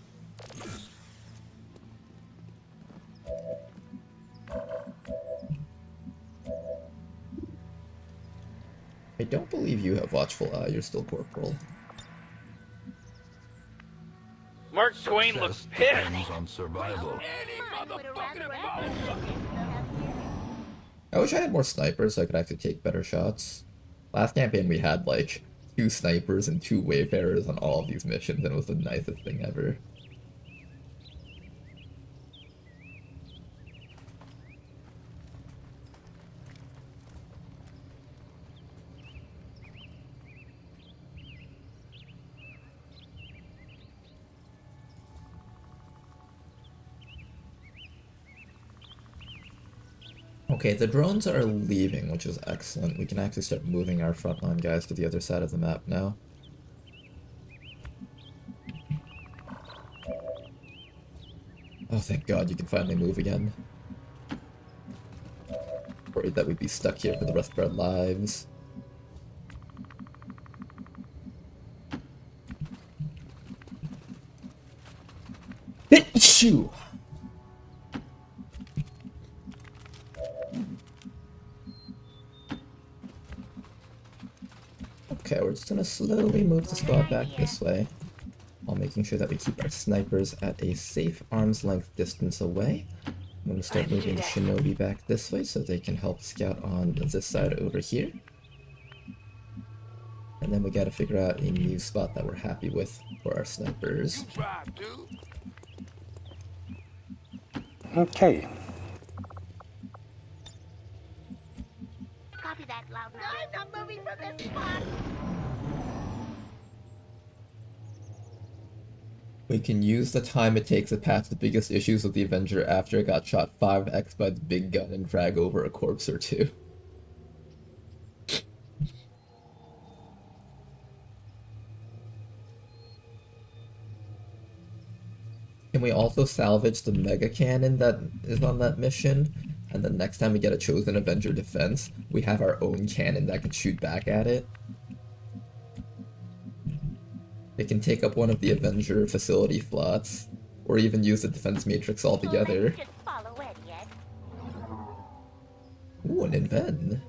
I don't believe you have Watchful Eye, you're still Corporal. Mark Twain looks Success pissed. depends on survival. Any Would a motherfucking rather bone. I wish I had more snipers so I could actually take better shots. Last campaign we had like 2 snipers and 2 wayfarers on all of these missions, and it was the nicest thing ever. Okay, the drones are leaving, which is excellent. We can actually start moving our frontline guys to the other side of the map now. Oh, thank God, you can finally move again. Worried that we'd be stuck here for the rest of our lives. Shoo! Okay, we're just gonna slowly move the squad back this way, while making sure that we keep our snipers at a safe arm's length distance away. I'm gonna start moving the shinobi back this way so they can help scout on this side over here. And then we gotta figure out a new spot that we're happy with for our snipers. Drive, dude. Okay. Copy that, loud. No, I'm not moving from this spot. We can use the time it takes to patch the biggest issues with the Avenger after it got shot 5x by the big gun and drag over a corpse or two. Can we also salvage the mega cannon that is on that mission? And then next time we get a chosen Avenger defense, we have our own cannon that can shoot back at it. It can take up one of the Avenger facility slots, or even use the defense matrix altogether. Just follow Ed yet. Ooh, an Inven.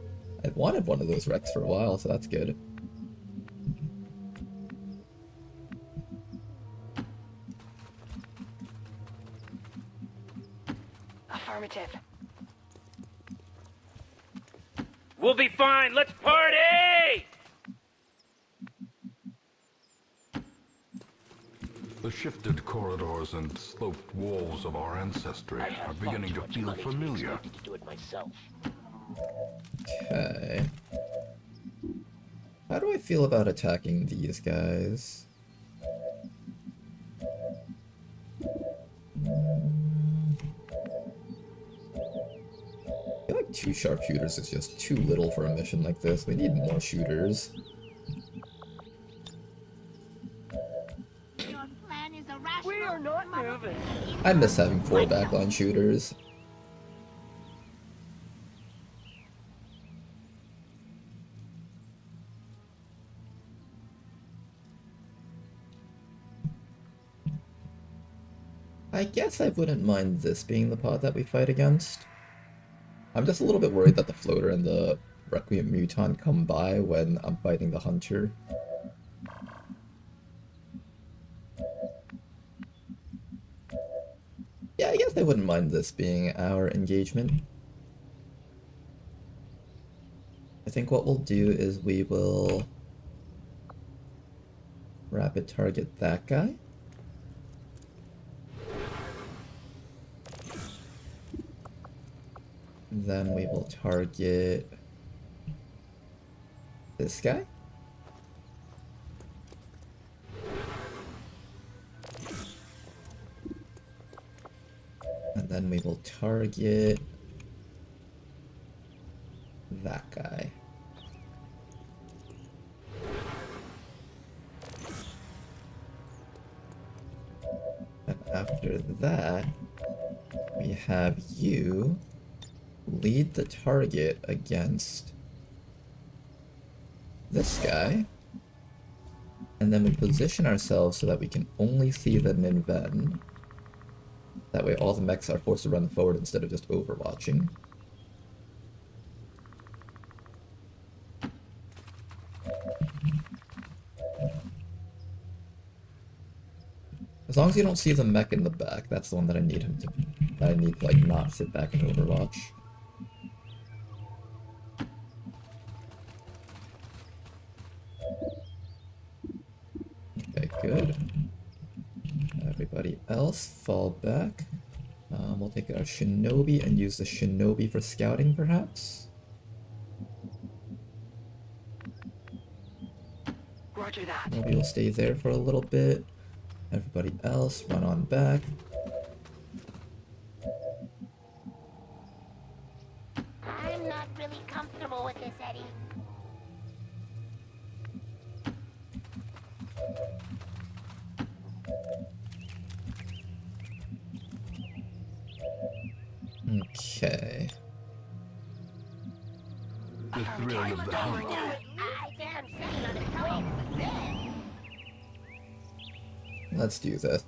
I've wanted one of those wrecks for a while, so that's good. Affirmative. We'll be fine. Let's party! The shifted corridors and sloped walls of our ancestry are beginning to feel familiar. Okay. How do I feel about attacking these guys? I feel like 2 sharpshooters is just too little for a mission like this. We need more shooters. Your plan is irrational. We are not moving. I miss having 4 backline shooters. I guess I wouldn't mind this being the pod that we fight against. I'm just a little bit worried that the floater and the Requiem mutant come by when I'm fighting the hunter. Yeah, I guess I wouldn't mind this being our engagement. I think what we'll do is we will rapid target that guy. Then we will target this guy. And then we will target that guy. And after that, we have you lead the target against this guy, and then we position ourselves so that we can only see the Ninven. That way all the mechs are forced to run forward instead of just overwatching. There's long as you don't see the mech in the back, that's the one that I need him to. That I need to like not sit back and overwatch. Okay, good. Everybody else, fall back. We'll take our shinobi and use the shinobi for scouting, perhaps. Roger that. Maybe we'll stay there for a little bit. Everybody else, run on back. I'm not really comfortable with this, Eddie. Okay. The thrill of the hunt. I said I'm sitting on a twin. This. Let's do this.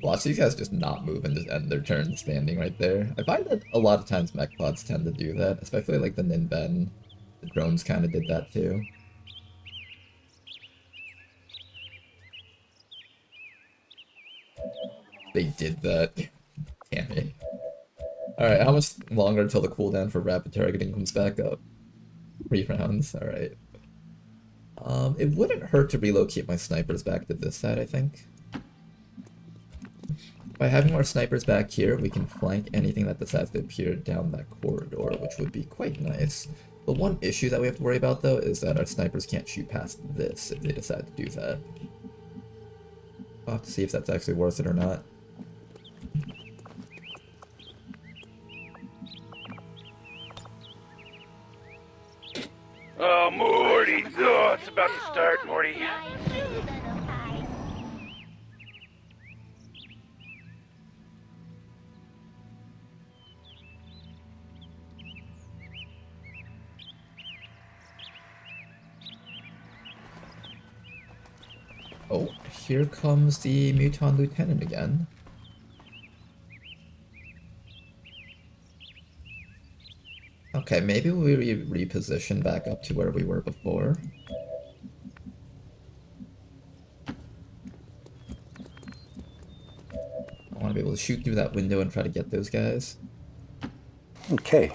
Watch these guys just not move and just end their turn standing right there. I find that a lot of times mech pods tend to do that, especially like the Ninben. The drones kind of did that too. They did that. Damn it. Alright, how much longer until the cooldown for rapid targeting comes back up? 3 rounds, alright. It wouldn't hurt to relocate my snipers back to this side, I think. By having our snipers back here, we can flank anything that decides to appear down that corridor, which would be quite nice. The one issue that we have to worry about, though, is that our snipers can't shoot past this if they decide to do that. I'll have to see if that's actually worth it or not. Oh, Morty! Oh, it's about to start, Morty. My shoes are no high. Oh, here comes the Muton Lieutenant again. Okay, maybe we reposition back up to where we were before. I want to be able to shoot through that window and try to get those guys. Okay.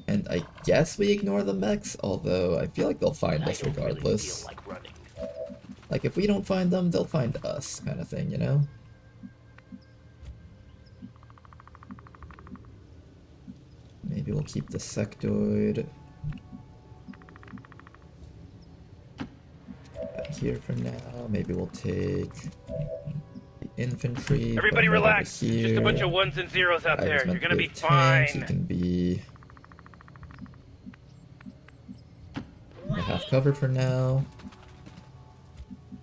And I guess we ignore the mechs, although I feel like they'll find us regardless. Like, if we don't find them, they'll find us, kind of thing, you know? Maybe we'll keep the sectoid back here for now. Maybe we'll take the infantry. Everybody put them over relax. It's just a bunch here. of ones and zeros out I was there. You're meant to gonna be a tank, so you fine. can be half covered for now.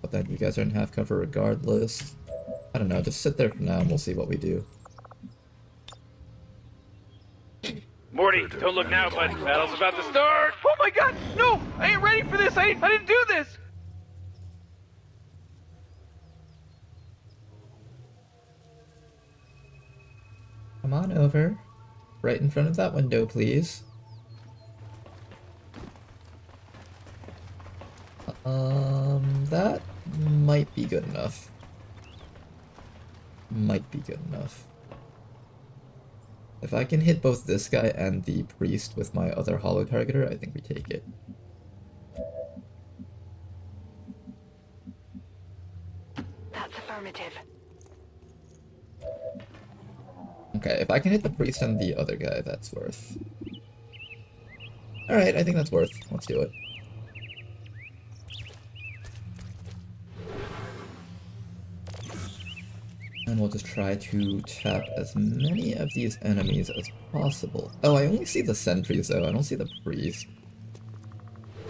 But then you guys are in half cover regardless. I don't know, just sit there for now and we'll see what we do. Morty, don't look now, but battle's about to start. Oh my god, no! I ain't ready for this. I didn't do this. Come on over. Right in front of that window, please. That might be good enough. Might be good enough. If I can hit both this guy and the priest with my other hollow targeter, I think we take it. That's affirmative. Okay, if I can hit the priest and the other guy, that's worth. Alright, I think that's worth. Let's do it. And we'll just try to tap as many of these enemies as possible. Oh, I only see the sentries though, I don't see the priest.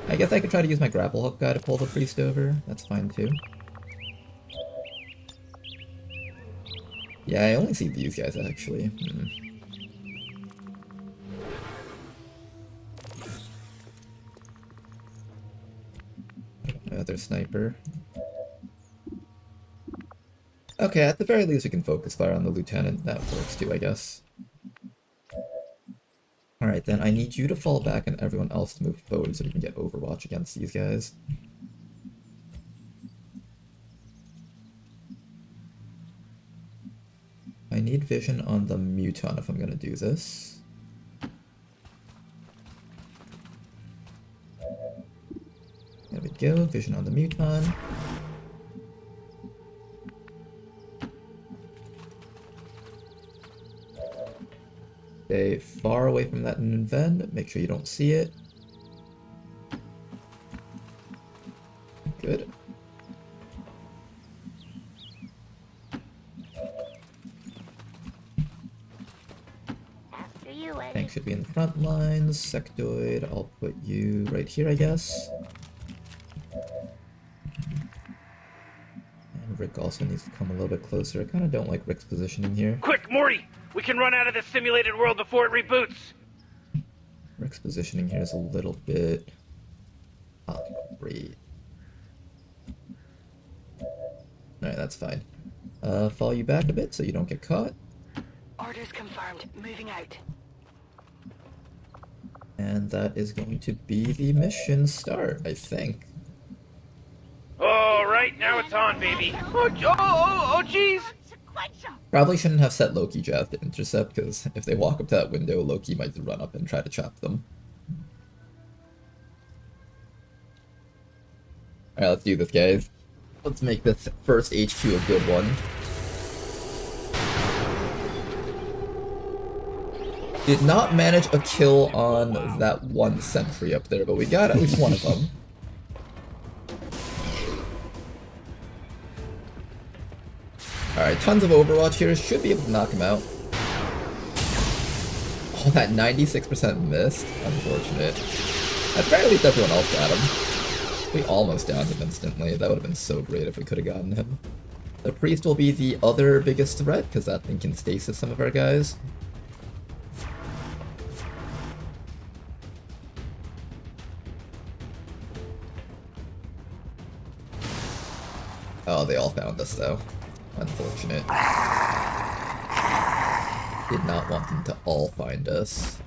I guess I could try to use my grapple hook guy to pull the priest over. That's fine too. Yeah, I only see these guys actually. Another sniper. Okay, at the very least we can focus fire on the lieutenant. That works too, I guess. Alright, then I need you to fall back and everyone else to move forward so we can get Overwatch against these guys. I need vision on the Muton if I'm gonna do this. There we go, vision on the Muton. Stay far away from that vent, make sure you don't see it. Good. After you, Eddie. Tank should be in the front lines. Sectoid, I'll put you right here, I guess. And Rick also needs to come a little bit closer. I kind of don't like Rick's positioning here. Quick, Morty! We can run out of this simulated world before it reboots! Rick's positioning here is a little bit... not great. Alright, that's fine. Follow you back a bit so you don't get caught. Orders confirmed. Moving out. And that is going to be the mission start, I think. Alright, now it's on, baby. Oh, jeez! Consequential. Probably shouldn't have set Loki Jav to intercept, because if they walk up to that window, Loki might run up and try to chop them. Alright, let's do this, guys. Let's make this first HQ a good one. Did not manage a kill on that one sentry up there, but we got at least one of them. Alright, tons of Overwatch here. Should be able to knock him out. Oh, that 96% missed. Unfortunate. At the very least, everyone else got him. We almost downed him instantly. That would have been so great if we could have gotten him. The Priest will be the other biggest threat, because that thing can stasis some of our guys. Oh, they all found us, though. Unfortunate. Did not want them to all find us.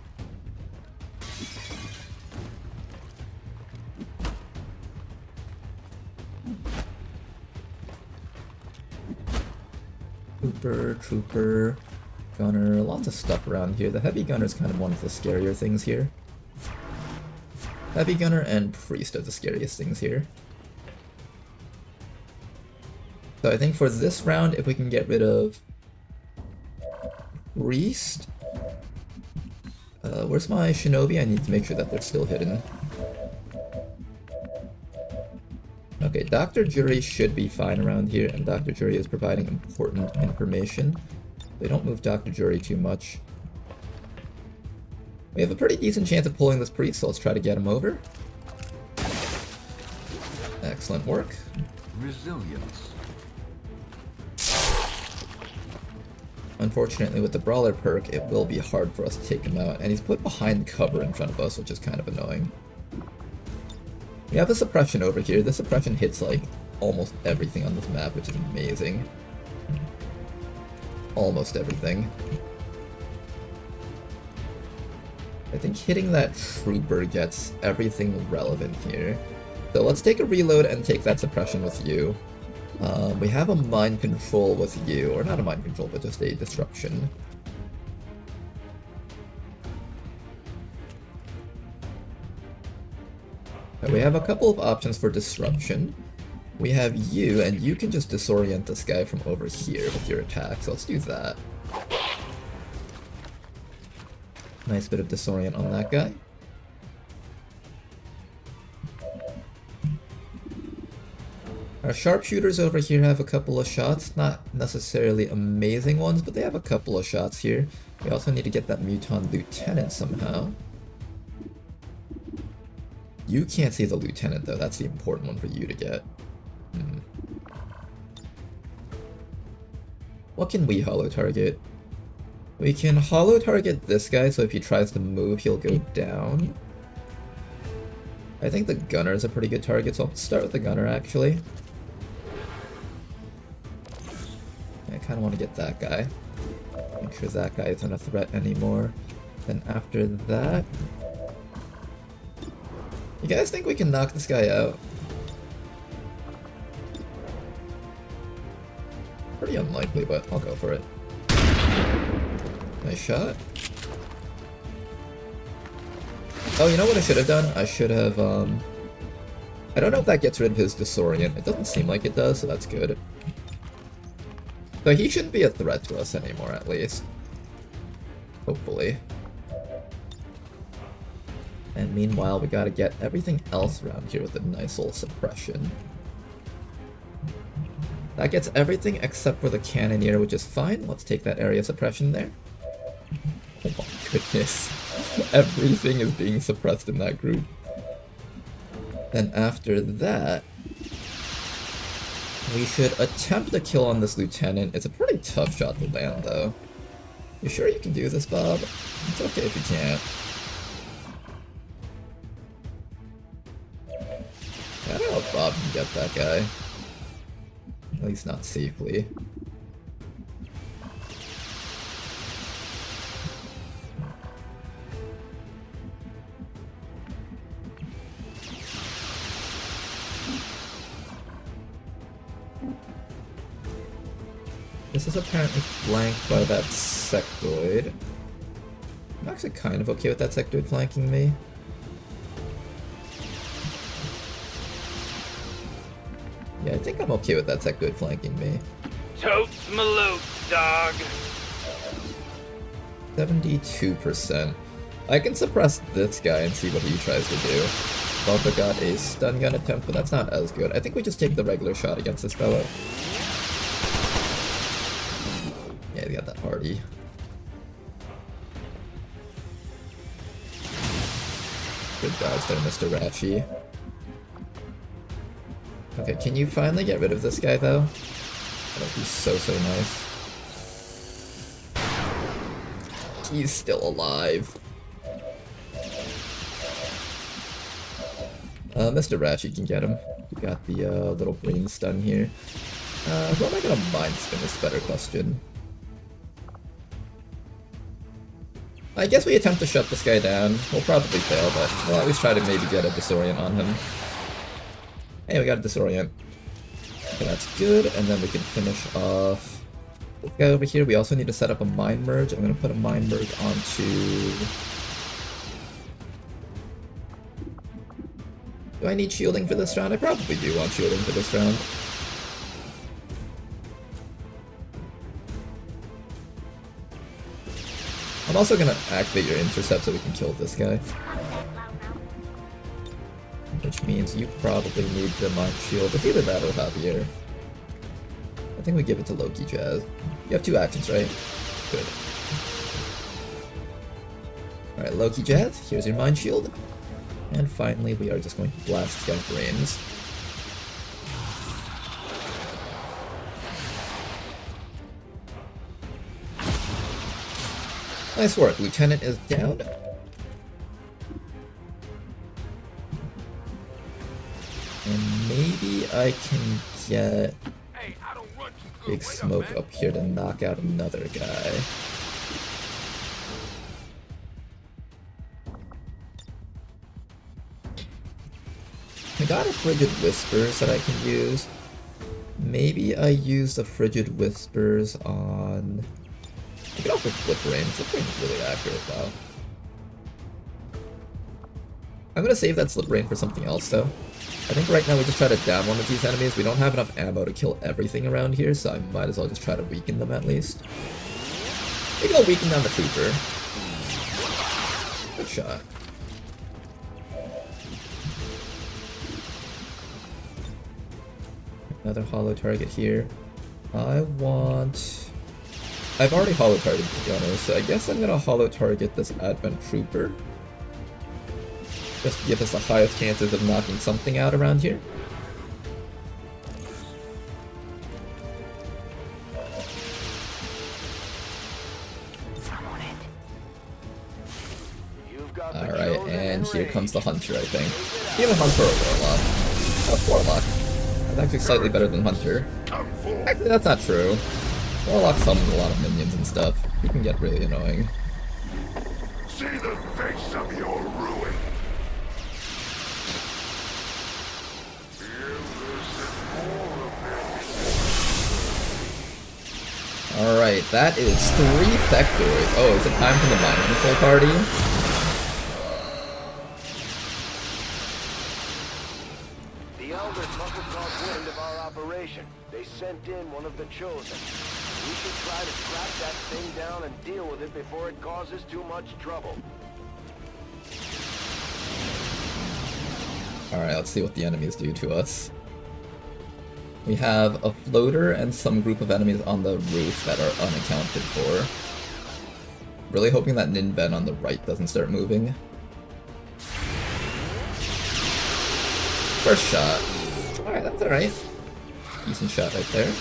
Trooper, Gunner, lots of stuff around here. The Heavy Gunner is kind of one of the scarier things here. Heavy Gunner and Priest are the scariest things here. So I think for this round, if we can get rid of Priest... where's my Shinobi? I need to make sure that they're still hidden. Okay, Dr. Jury should be fine around here, and Dr. Jury is providing important information. They don't move Dr. Jury too much. We have a pretty decent chance of pulling this Priest, so let's try to get him over. Excellent work. Resilience. Unfortunately, with the Brawler perk, it will be hard for us to take him out, and he's put behind cover in front of us, which is kind of annoying. We have a suppression over here. The suppression hits, like, almost everything on this map, which is amazing. Almost everything. I think hitting that Trooper gets everything relevant here. So let's take a reload and take that suppression with you. We have a mind control with you, or not a mind control, but just a disruption. We have a couple of options for disruption. We have you, and you can just disorient this guy from over here with your attack, so let's do that. Nice bit of disorient on that guy. Our sharpshooters over here have a couple of shots, not necessarily amazing ones, but they have a couple of shots here. We also need to get that Muton Lieutenant somehow. You can't see the Lieutenant though, that's the important one for you to get. What can we holo target? We can holo target this guy, so if he tries to move, he'll go down. I think the Gunner is a pretty good target, so I'll start with the Gunner actually. I kind of want to get that guy. Make sure that guy isn't a threat anymore. Then after that... You guys think we can knock this guy out? Pretty unlikely, but I'll go for it. Nice shot. Oh, you know what I should have done? I should have, I don't know if that gets rid of his disorient. It doesn't seem like it does, so that's good. So he shouldn't be a threat to us anymore, at least. Hopefully. And meanwhile, we gotta get everything else around here with a nice little suppression. That gets everything except for the cannoneer, which is fine. Let's take that area suppression there. Oh my goodness. Everything is being suppressed in that group. Then after that, we should attempt a kill on this lieutenant. It's a pretty tough shot to land, though. You sure you can do this, Bob? It's okay if you can't. I don't know if Bob can get that guy. At least not safely. This is apparently flanked by that sectoid. I'm actually kind of okay with that sectoid flanking me. Yeah, I think I'm okay with that sectoid flanking me. Totes malotes, dog. 72%. I can suppress this guy and see what he tries to do. Bubba got a stun gun attempt, but that's not as good. I think we just take the regular shot against this fellow. Yeah, he got that hardy. Good dodge there, Mr. Ratchy. Okay, can you finally get rid of this guy, though? That'd be so nice. He's still alive. Mr. Ratchy can get him. We got the little brain stun here. Who am I gonna mind spin is a better question. I guess we attempt to shut this guy down. We'll probably fail, but we'll at least try to maybe get a disorient on him. Hey, we got a disorient. Okay, that's good, and then we can finish off this guy over here. We also need to set up a mind merge. I'm gonna put a mind merge onto... Do I need shielding for this round? I probably do want shielding for this round. I'm also gonna activate your intercept so we can kill this guy. Which means you probably need the mind shield. It's either that or Javier. I think we give it to Loki Jazz. You have 2 actions, right? Good. Alright, Loki Jazz, here's your mind shield. And finally, we are just going to blast this guy's brains. Nice work, Lieutenant is down. And maybe I can get Big Smoke up here to knock out another guy. I got a Frigid Whispers that I can use. Maybe I use the Frigid Whispers on... I can also Flip Rain. Flip Rain is really accurate though. I'm gonna save that Slip Rain for something else though. I think right now we just try to down one of these enemies. We don't have enough ammo to kill everything around here, so I might as well just try to weaken them at least. Maybe I'll weaken down the Trooper. Good shot. Another hollow target here. I've already hollow targeted the gunner, so I guess I'm gonna hollow target this Advent Trooper. Just to give us the highest chances of knocking something out around here. Alright, and here comes the Hunter, I think. Either Hunter or Warlock. Warlock. That's actually slightly better than Hunter. Actually, that's not true. Warlock summons a lot of minions and stuff. He can get really annoying. see the face of your ruin. Alright, that is 3 sectors. Oh, is it time for the mind control party? The Elders must have caught wind of our operation. They sent in one of the Chosen. We should try to track that thing down and deal with it before it causes too much trouble. Alright, let's see what the enemies do to us. We have a floater and some group of enemies on the roof that are unaccounted for. Really hoping that Ninven on the right doesn't start moving. First shot. Alright, that's alright. Decent shot right there.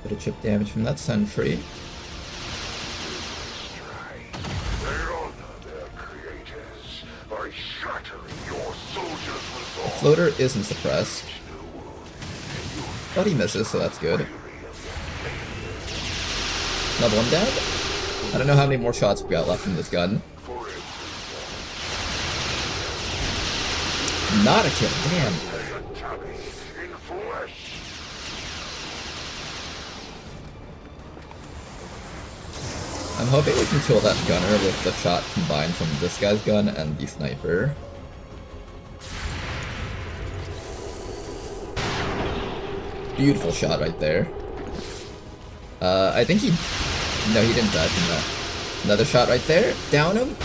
Bit of chip damage from that sentry. The floater isn't suppressed. But he misses, so that's good. Another one down. I don't know how many more shots we got left in this gun. Not a kill, damn. I'm hoping we can kill that gunner with the shot combined from this guy's gun and the sniper. Beautiful shot right there. I think he... No, he didn't die from that. Another shot right there. Down him.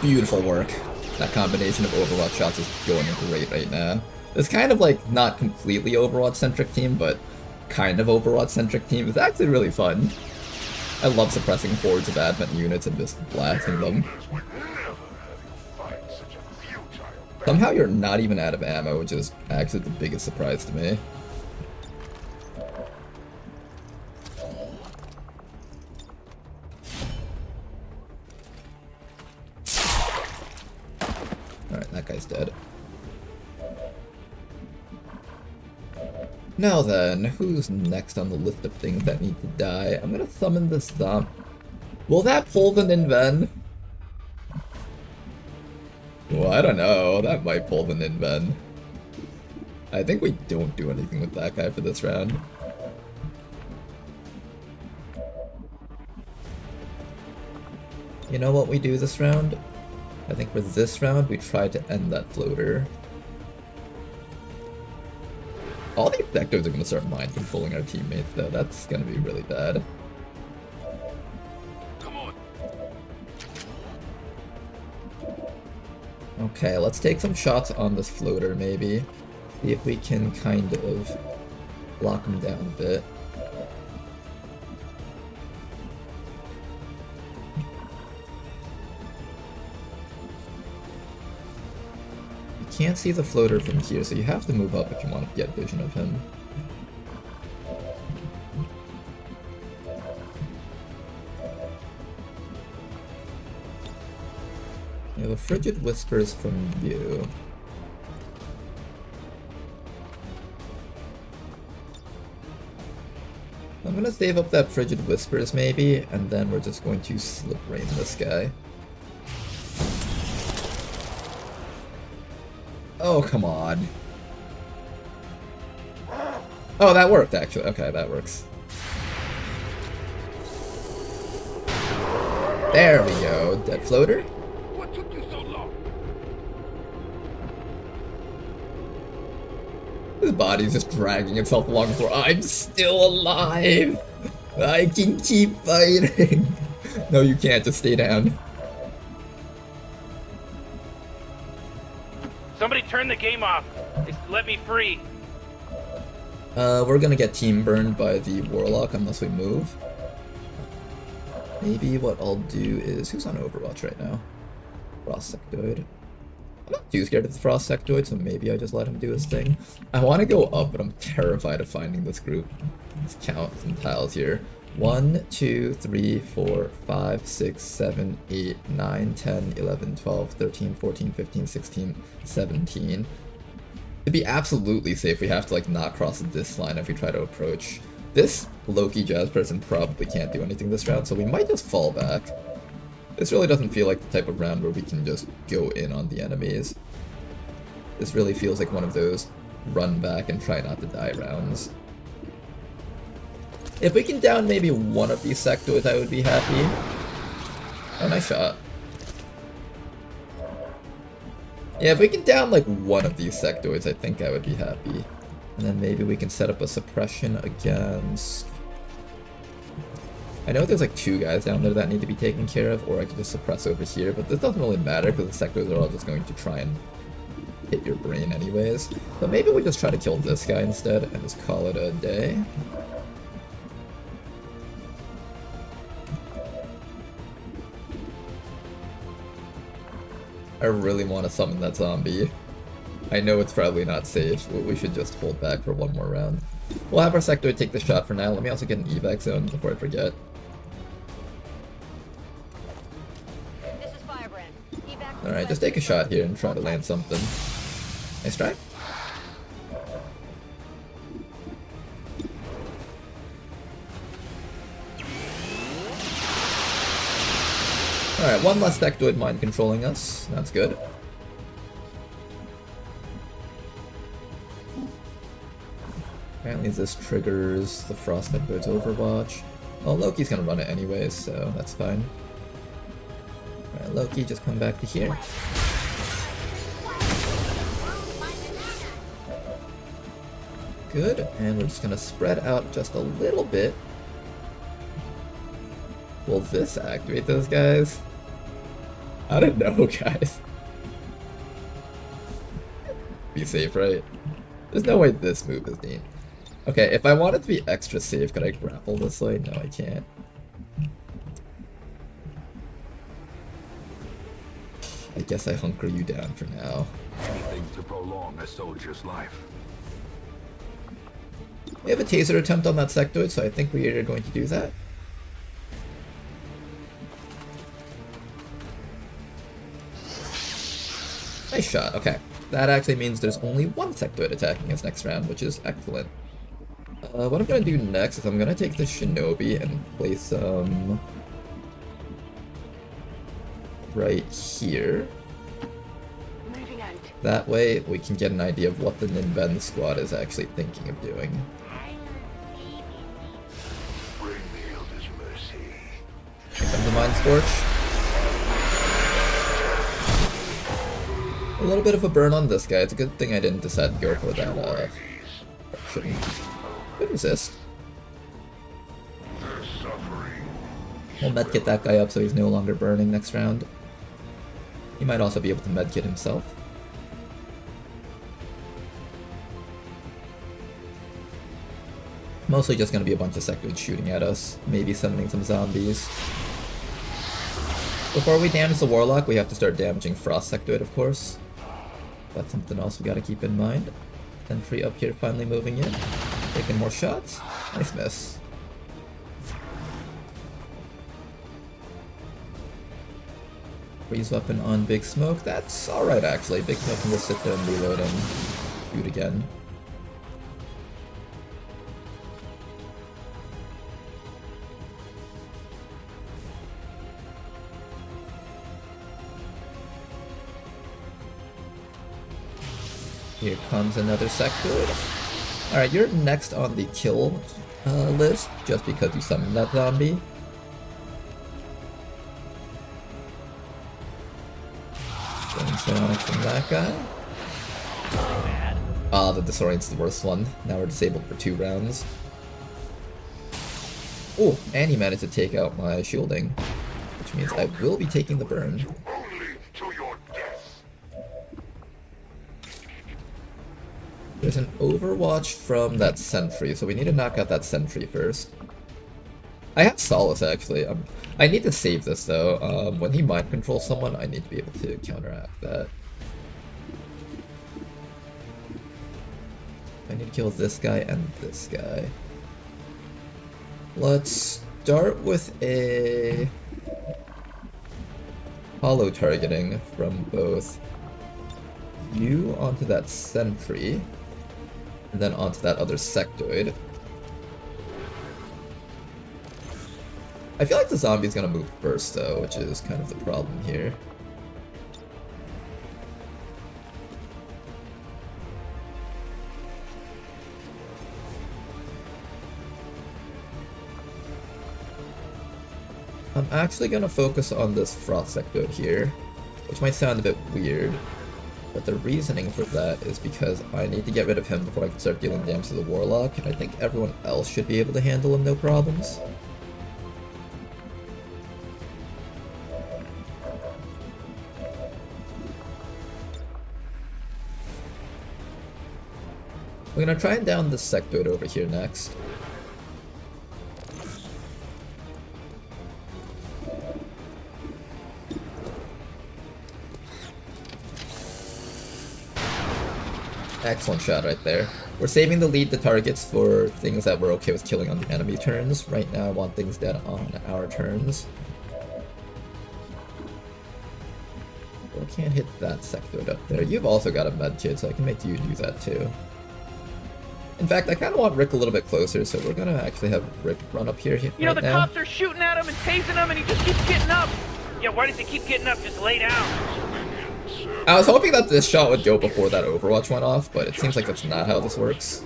Beautiful work. That combination of Overwatch shots is going great right now. It's kind of like not completely Overwatch-centric team, but kind of Overwatch-centric team. It's actually really fun. I love suppressing hordes of Advent units and just blasting them. Somehow you're not even out of ammo, which is actually the biggest surprise to me. Alright, that guy's dead. Now then, who's next on the list of things that need to die? I'm gonna summon this zombie. Will that pull the Ninven? Well, I don't know. That might pull the Ninven. I think we don't do anything with that guy for this round. You know what we do this round? I think for this round, we try to end that floater. All these sectors are going to start mind controlling our teammates, though. That's going to be really bad. Come on. Okay, let's take some shots on this floater, maybe. See if we can kind of lock him down a bit. You can't see the floater from here, so you have to move up if you want to get vision of him. You have a Frigid Whispers from you. I'm gonna save up that Frigid Whispers maybe, and then we're just going to slip rain this guy. Oh, come on. Oh, that worked actually. Okay, that works. There we go. Dead floater. What took you so long? His body's just dragging itself along the floor. I'm still alive! I can keep fighting! No, you can't. Just stay down. Somebody turn the game off. Let me free. We're gonna get team burned by the Warlock unless we move. Maybe what I'll do is... Who's on Overwatch right now? Frost Sectoid. I'm not too scared of the Frost Sectoid, so maybe I just let him do his thing. I want to go up, but I'm terrified of finding this group. Let's count some tiles here. 1, 2, 3, 4, 5, 6, 7, 8, 9, 10, 11, 12, 13, 14, 15, 16, 17. To be absolutely safe, we have to like not cross this line if we try to approach. This Loki Jazz person probably can't do anything this round, so we might just fall back. This really doesn't feel like the type of round where we can just go in on the enemies. This really feels like one of those run back and try not to die rounds. If we can down maybe one of these sectoids, I would be happy. Oh, nice shot. Yeah, if we can down like one of these sectoids, I think I would be happy. And then maybe we can set up a suppression against... I know there's like 2 guys down there that need to be taken care of, or I could just suppress over here, but this doesn't really matter because the sectoids are all just going to try and hit your brain anyways. But maybe we just try to kill this guy instead and just call it a day. I really want to summon that zombie. I know it's probably not safe, but we should just hold back for one more round. We'll have our sectoid take the shot for now. Let me also get an evac zone before I forget. This is Firebrand. Evac Alright, just take a shot here and try to land something. Nice try. Alright, one less sectoid mind controlling us. That's good. Apparently this triggers the Frostbite Bird's Overwatch. Well, Loki's gonna run it anyways, so that's fine. Alright, Loki, just come back to here. Good, and we're just gonna spread out just a little bit. Will this activate those guys? I don't know, guys. Be safe, right? There's no way this move is neat. Okay, if I want it to be extra safe, could I grapple this way? No, I can't. I guess I hunker you down for now. Anything to prolong a soldier's life. We have a taser attempt on that sectoid, so I think we are going to do that. Nice shot, okay. That actually means there's only one sectoid attacking us next round, which is excellent. What I'm gonna do next is I'm gonna take the Shinobi and place some right here. Moving out. That way we can get an idea of what the Ninben squad is actually thinking of doing. Bring the Elder's mercy. Here comes the Mind Scorch. A little bit of a burn on this guy. It's a good thing I didn't decide to go for that, shouldn't. Good resist. Their suffering. We'll medkit that guy up so he's no longer burning next round. He might also be able to medkit himself. Mostly just gonna be a bunch of sectoids shooting at us, maybe summoning some zombies. Before we damage the Warlock, we have to start damaging Frost Sectoid, of course. That's something else we gotta keep in mind. Sentry up here finally moving in. Taking more shots. Nice miss. Freeze weapon on Big Smoke. That's alright actually. Big Smoke can just sit there and reload and shoot again. Here comes another sectoid. Alright, you're next on the kill list, just because you summoned that zombie. Getting psionics from that guy. Ah, the Disorient's the worst one. Now we're disabled for 2 rounds. Oh, and he managed to take out my shielding, which means I will be taking the burn. Only to your death. There's an Overwatch from that sentry, so we need to knock out that sentry first. I have Solace, actually. I need to save this, though. When he mind controls someone, I need to be able to counteract that. I need to kill this guy and this guy. Let's start with a hollow targeting from both you onto that sentry, and then onto that other sectoid. I feel like the zombie's gonna move first though, which is kind of the problem here. I'm actually gonna focus on this frost sector here, which might sound a bit weird, but the reasoning for that is because I need to get rid of him before I can start dealing damage to the warlock, and I think everyone else should be able to handle him no problems. We're gonna try and down this sectoid over here next. Excellent shot right there. We're saving the lead to targets for things that we're okay with killing on the enemy turns. Right now I want things dead on our turns. We can't hit that sectoid up there. You've also got a medkit, so I can make you do that too. In fact, I kind of want Rick a little bit closer, so we're gonna actually have Rick run up here You know, right the now. cops are shooting at him and tasing him, and he just keeps getting up. Yeah, why does he keep getting up? Just lay down. I was hoping that this shot would go before that Overwatch went off, but it seems like that's not how this works.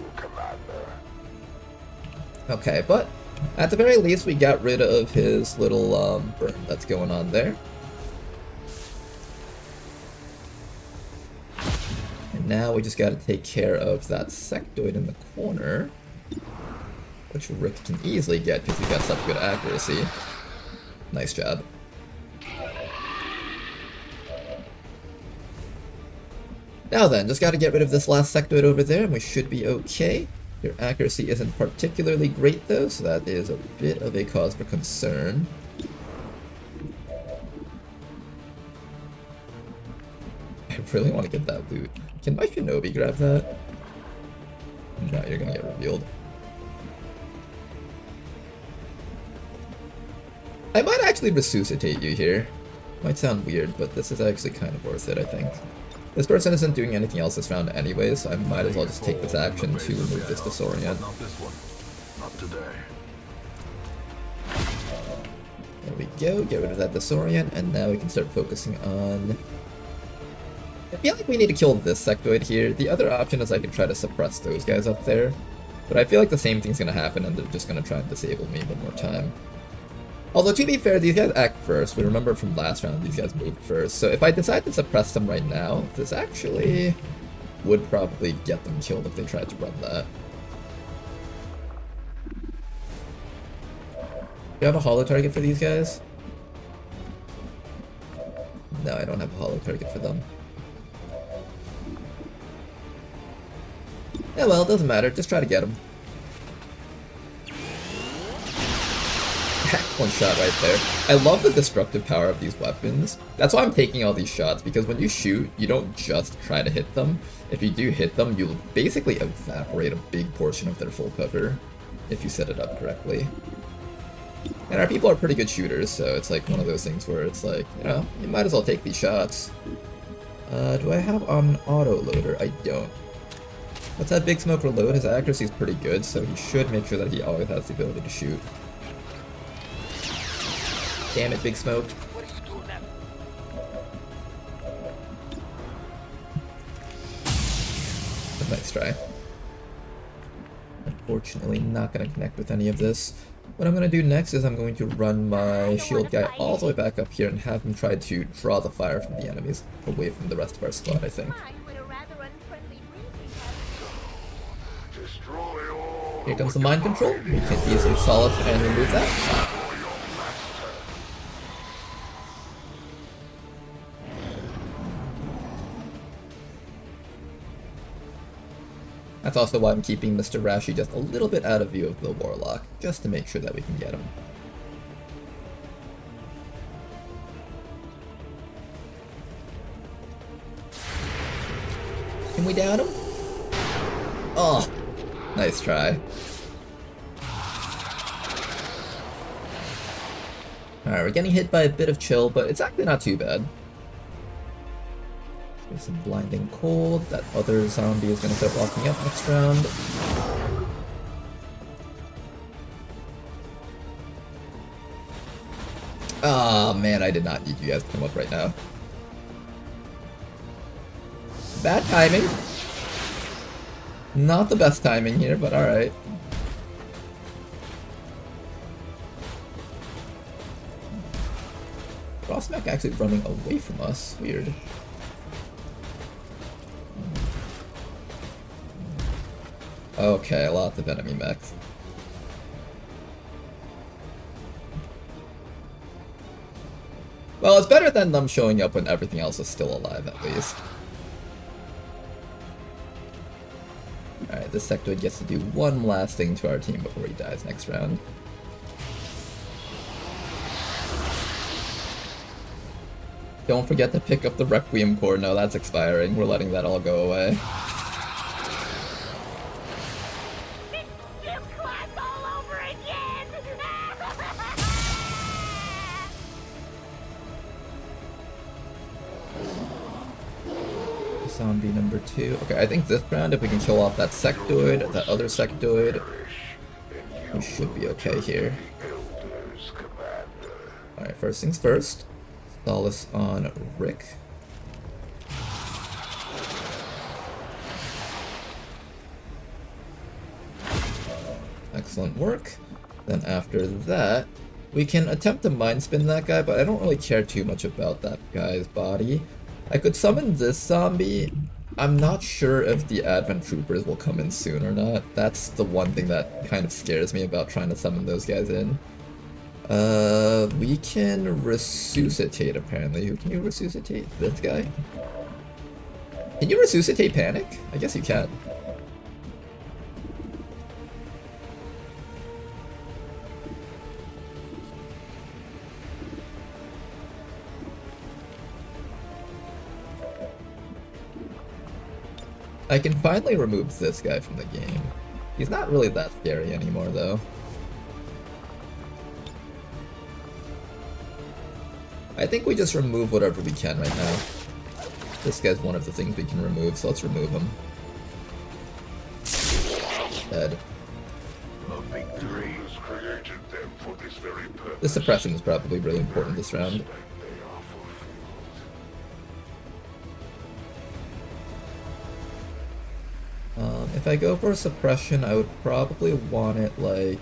Okay, but at the very least, we got rid of his little burn that's going on there. And now we just gotta take care of that sectoid in the corner, which Rick can easily get because he's got such good accuracy. Nice job. Now then, just gotta get rid of this last sectoid over there and we should be okay. Your accuracy isn't particularly great though, so that is a bit of a cause for concern. I really want to get that loot. Can my Shinobi grab that? No, you're gonna get revealed. I might actually resuscitate you here. Might sound weird, but this is actually kind of worth it, I think. This person isn't doing anything else this round anyway, so I might as well just take this action to remove this disorient. Not this one. Not today. There we go, get rid of that disorient, and now we can start focusing on... I feel like we need to kill this sectoid here. The other option is I can try to suppress those guys up there, but I feel like the same thing's gonna happen and they're just gonna try and disable me one more time. Although, to be fair, these guys act first. We remember from last round, these guys moved first. So if I decide to suppress them right now, this actually would probably get them killed if they tried to run that. Do you have a holo target for these guys? No, I don't have a holo target for them. Yeah, well, it doesn't matter. Just try to get them. One shot right there. I love the destructive power of these weapons. That's why I'm taking all these shots, because when you shoot, you don't just try to hit them. If you do hit them, you'll basically evaporate a big portion of their full cover, if you set it up correctly. And our people are pretty good shooters, so it's like one of those things where it's like, you know, you might as well take these shots. Do I have an auto loader? I don't. Let's have Big Smoke reload. His accuracy is pretty good, so he should make sure that he always has the ability to shoot. Damn it, Big Smoke. What are you doing now? Nice try. Unfortunately, not going to connect with any of this. What I'm going to do next is I'm going to run my shield guy all the way back up here and have him try to draw the fire from the enemies away from the rest of our squad, I think. Here comes the mind control. We can easily solve and remove that. That's also why I'm keeping Mr. Rashi just a little bit out of view of the Warlock, just to make sure that we can get him. Can we down him? Oh, nice try. Alright, we're getting hit by a bit of chill, but it's actually not too bad. There's some blinding cold. That other zombie is going to start walking up next round. Oh man, I did not need you guys to come up right now. Bad timing. Not the best timing here, but alright. Frostmech actually running away from us. Weird. Okay, lots of enemy mechs. Well, it's better than them showing up when everything else is still alive, at least. Alright, this sectoid gets to do one last thing to our team before he dies next round. Don't forget to pick up the Requiem core. No, that's expiring. We're letting that all go away. Gym class all over again! Zombie number 2. Okay, I think this round, if we can kill off that sectoid, that other sectoid, we should be okay here. Alright, first things first. Solace on Rick. Excellent work. Then after that, we can attempt to mind spin that guy, but I don't really care too much about that guy's body. I could summon this zombie. I'm not sure if the Advent Troopers will come in soon or not. That's the one thing that kind of scares me about trying to summon those guys in. We can resuscitate apparently. Who can you resuscitate? This guy? Can you resuscitate Panic? I guess you can. I can finally remove this guy from the game. He's not really that scary anymore though. I think we just remove whatever we can right now. This guy's one of the things we can remove, so let's remove him. Dead. A victory has created them for this very purpose. The suppression is probably really important this round. They are fulfilled. If I go for a suppression, I would probably want it like...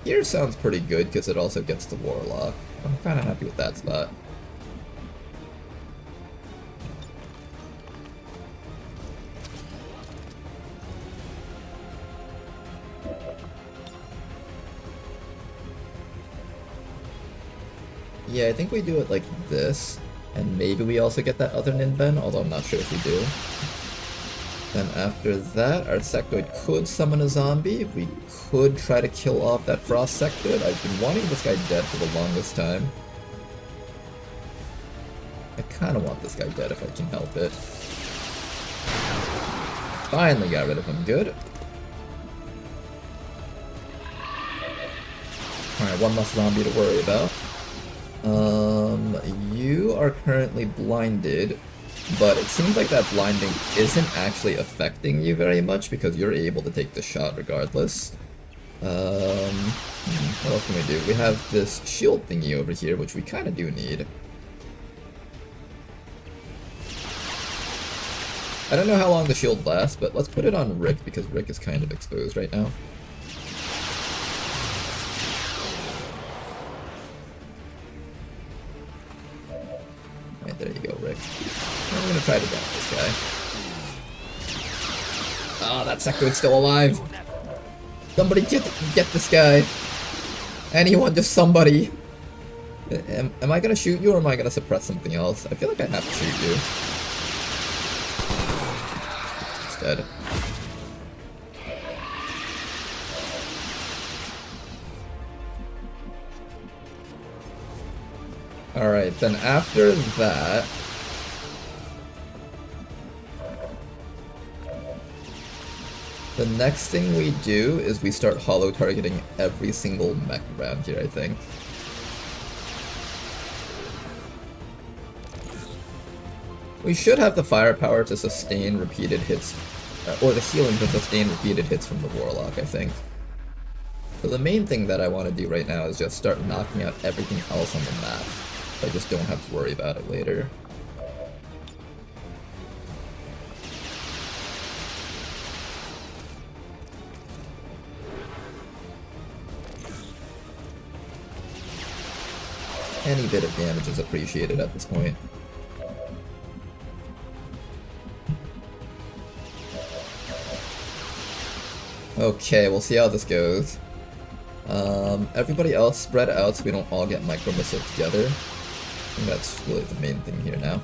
Here sounds pretty good because it also gets the Warlock. I'm kind of happy with that spot. Yeah, I think we do it like this, and maybe we also get that other Ninben, although I'm not sure if we do. Then after that, our sectoid could summon a zombie. We could try to kill off that Frost sectoid. I've been wanting this guy dead for the longest time. I kind of want this guy dead if I can help it. Finally got rid of him. Good. Alright, one less zombie to worry about. You are currently blinded, but it seems like that blinding isn't actually affecting you very much because you're able to take the shot regardless. What else can we do? We have this shield thingy over here, which we kind of do need. I don't know how long the shield lasts, but let's put it on Rick because Rick is kind of exposed right now. Right, there you go, Rick. I'm gonna try to get this guy. Ah, that sectoid's still alive. Somebody get this guy. Anyone, just somebody. Am I gonna shoot you or am I gonna suppress something else? I feel like I have to shoot you. It's dead. Alright, then after that... the next thing we do is we start holo targeting every single mech around here, I think. We should have the firepower to sustain repeated hits, or the healing to sustain repeated hits from the Warlock, I think. So the main thing that I want to do right now is just start knocking out everything else on the map. So I just don't have to worry about it later. Any bit of damage is appreciated at this point. Okay, we'll see how this goes. Everybody else spread out so we don't all get micro missile together. I think that's really the main thing here now.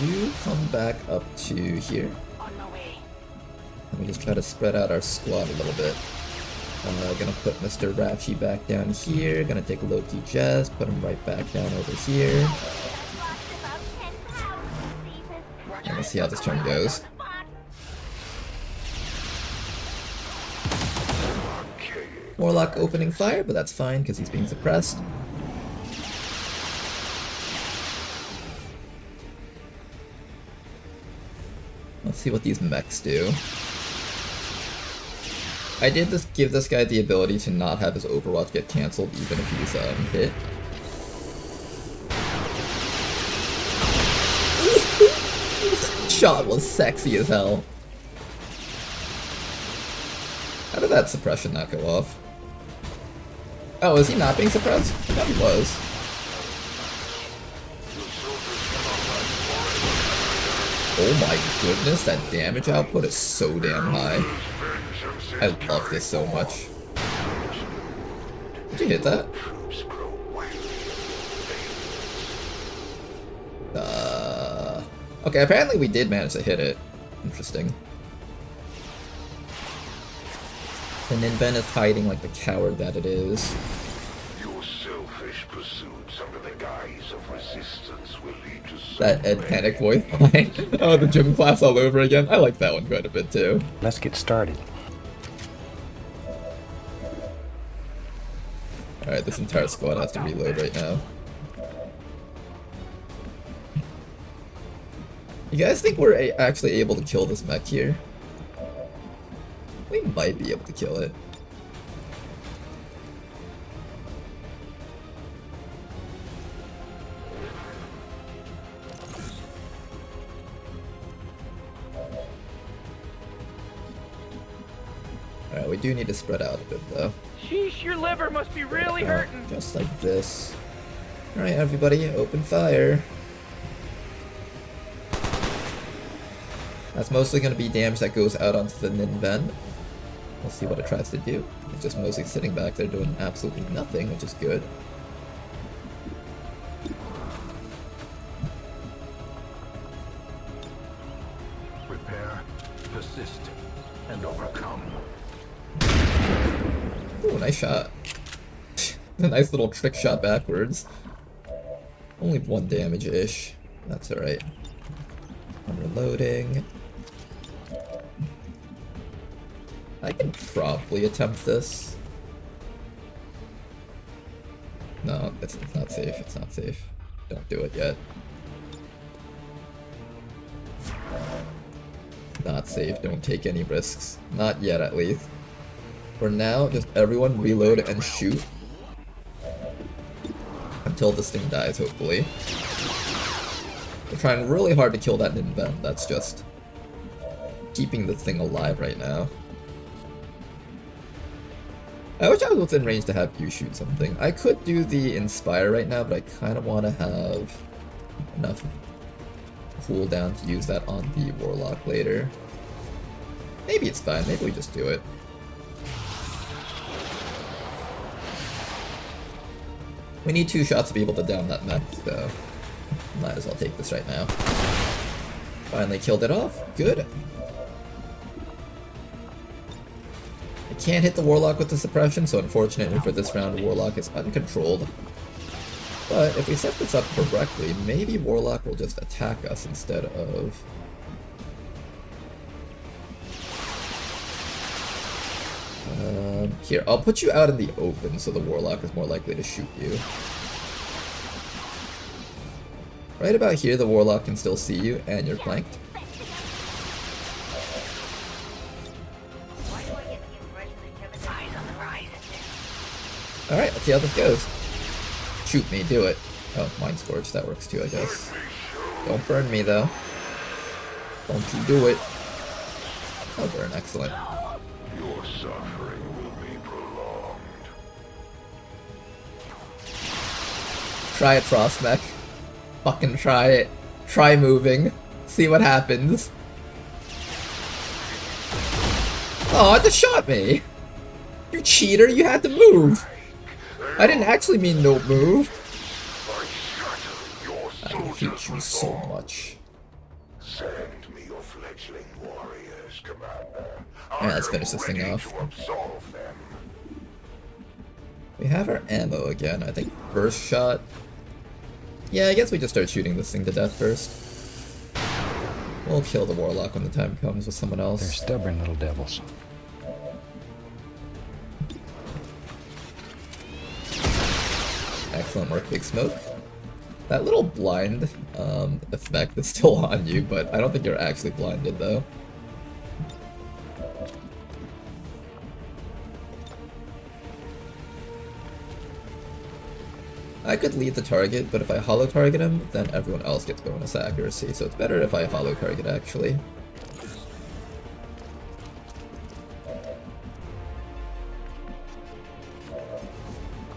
You come back up to here. On my way. Let me just try to spread out our squad a little bit. Gonna put Mr. Ratchy back down here. Gonna take Loki Jazz, put him right back down over here. And let's see how this turn goes. Warlock opening fire, but that's fine because he's being suppressed. Let's see what these mechs do. I did just give this guy the ability to not have his Overwatch get cancelled even if he's hit. Shot was sexy as hell. How did that suppression not go off? Oh, is he not being suppressed? I thought he was. Oh my goodness, that damage output is so damn high. I love this so much. Did you hit that? Okay, apparently we did manage to hit it. Interesting. And then Ben is hiding like the coward that it is. Your selfish pursuits under the guise of resistance will lead to That Ed Panic voice line. Oh, the gym class all over again. I like that one quite a bit too. Let's get started. Alright, this entire squad has to reload right now. You guys think we're actually able to kill this mech here? We might be able to kill it. Alright, we do need to spread out a bit though. Sheesh, your liver must be really hurting. Just like this. Alright, everybody, open fire. That's mostly going to be damage that goes out onto the Nin Ven. We'll see what it tries to do. It's just mostly sitting back there doing absolutely nothing, which is good. Prepare, persist, and overcome. Ooh, nice shot. A nice little trick shot backwards. Only 1 damage-ish. That's alright. I'm reloading. I can probably attempt this. No, it's not safe. It's not safe. Don't do it yet. Not safe. Don't take any risks. Not yet, at least. For now, just everyone reload and shoot. Until this thing dies, hopefully. We're trying really hard to kill that Nin Ven. That's just keeping this thing alive right now. I wish I was within range to have you shoot something. I could do the Inspire right now, but I kind of want to have enough cooldown to use that on the Warlock later. Maybe it's fine. Maybe we just do it. We need 2 shots to be able to down that mech, so might as well take this right now. Finally killed it off. Good. I can't hit the Warlock with the suppression, so unfortunately for this round, Warlock is uncontrolled. But if we set this up correctly, maybe Warlock will just attack us instead of... Here, I'll put you out in the open so the Warlock is more likely to shoot you. Right about here, the Warlock can still see you, and you're flanked. Alright, let's see how this goes. Shoot me, do it. Oh, Mind Scorch, that works too, I guess. Don't burn me, though. Don't you do it. Oh, burn, excellent. Your suffering will be prolonged. Try it, Frostmech. Fucking try it. Try moving. See what happens. Oh, it just shot me! You cheater, you had to move! I didn't actually mean no move. I hate you so much. Send me your fledgling warriors, Commander. Alright, let's finish this thing off. We have our ammo again. I think burst shot. Yeah, I guess we just start shooting this thing to death first. We'll kill the Warlock when the time comes with someone else. They're stubborn little devils. Excellent work, Big Smoke. That little blind effect is still on you, but I don't think you're actually blinded though. I could lead the target, but if I hollow target him, then everyone else gets bonus accuracy, so it's better if I hollow target actually.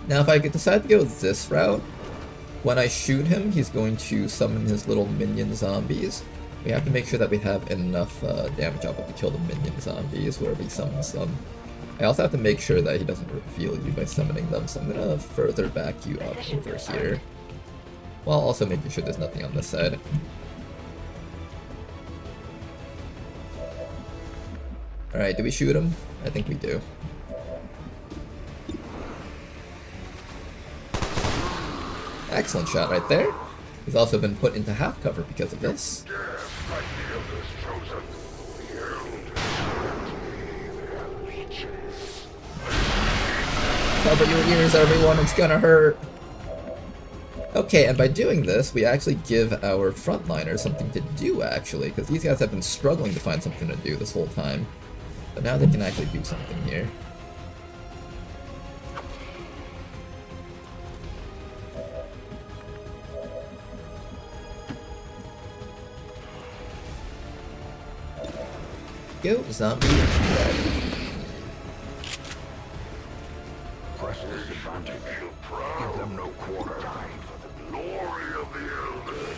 Now if I decide to go this route, when I shoot him, he's going to summon his little minion zombies. We have to make sure that we have enough damage output to kill the minion zombies wherever he summons them. I also have to make sure that he doesn't reveal you by summoning them, so I'm gonna further back you up over here. While also making sure there's nothing on this side. Alright, do we shoot him? I think we do. Excellent shot right there. He's also been put into half cover because of this. Cover your ears, everyone, it's gonna hurt. Okay, and by doing this, we actually give our frontliners something to do, actually, because these guys have been struggling to find something to do this whole time. But now they can actually do something here. Go, zombie. Press this advantage. Give them no quarter. For the glory of the elders.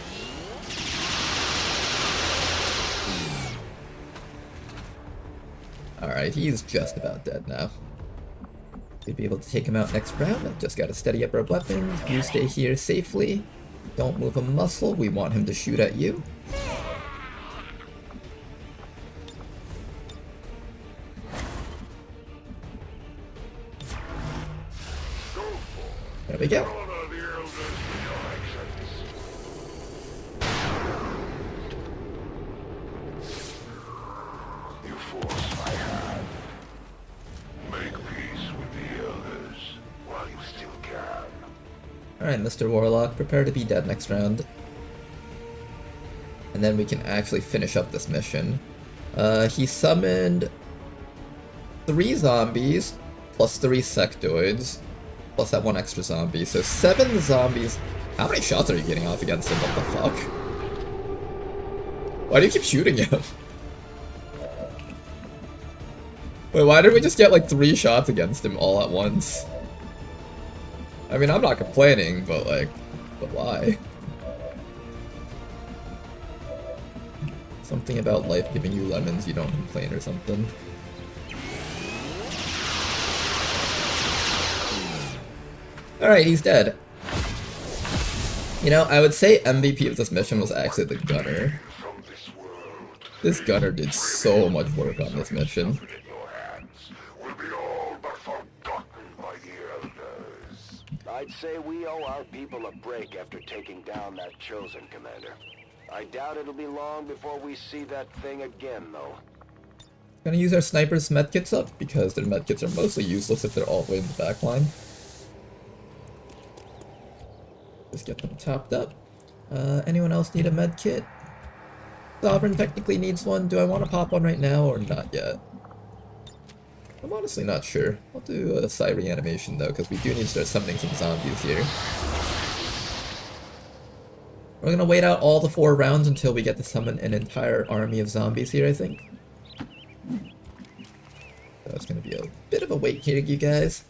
Alright, he's just about dead now. We'd be able to take him out next round. I've just got to steady up our weapons. You stay here safely. Don't move a muscle. We want him to shoot at you. There we go. You force my hand. Make peace with the elders while you still can. Alright, Mr. Warlock, prepare to be dead next round. And then we can actually finish up this mission. He summoned 3 zombies, plus 3 sectoids, plus that 1 extra zombie, so 7 zombies. How many shots are you getting off against him? What the fuck? Why do you keep shooting him? Wait, why did we just get like 3 shots against him all at once? I mean, I'm not complaining, but like, but why? Something about life giving you lemons, you don't complain or something. Alright, he's dead. You know, I would say MVP of this mission was actually the gunner. This gunner did so much work on this mission. I'd say we owe our people a break after taking down that Chosen, Commander. I doubt it'll be long before we see that thing again, though. Gonna use our snipers' medkits up, because their medkits are mostly useless if they're all the way in the back line. Just get them topped up. Anyone else need a medkit? Sovereign technically needs one. Do I want to pop one right now or not yet? I'm honestly not sure. I'll do a side reanimation though, because we do need to start summoning some zombies here. We're gonna wait out all the 4 rounds until we get to summon an entire army of zombies here, I think. So it's gonna be a bit of a wait here, you guys.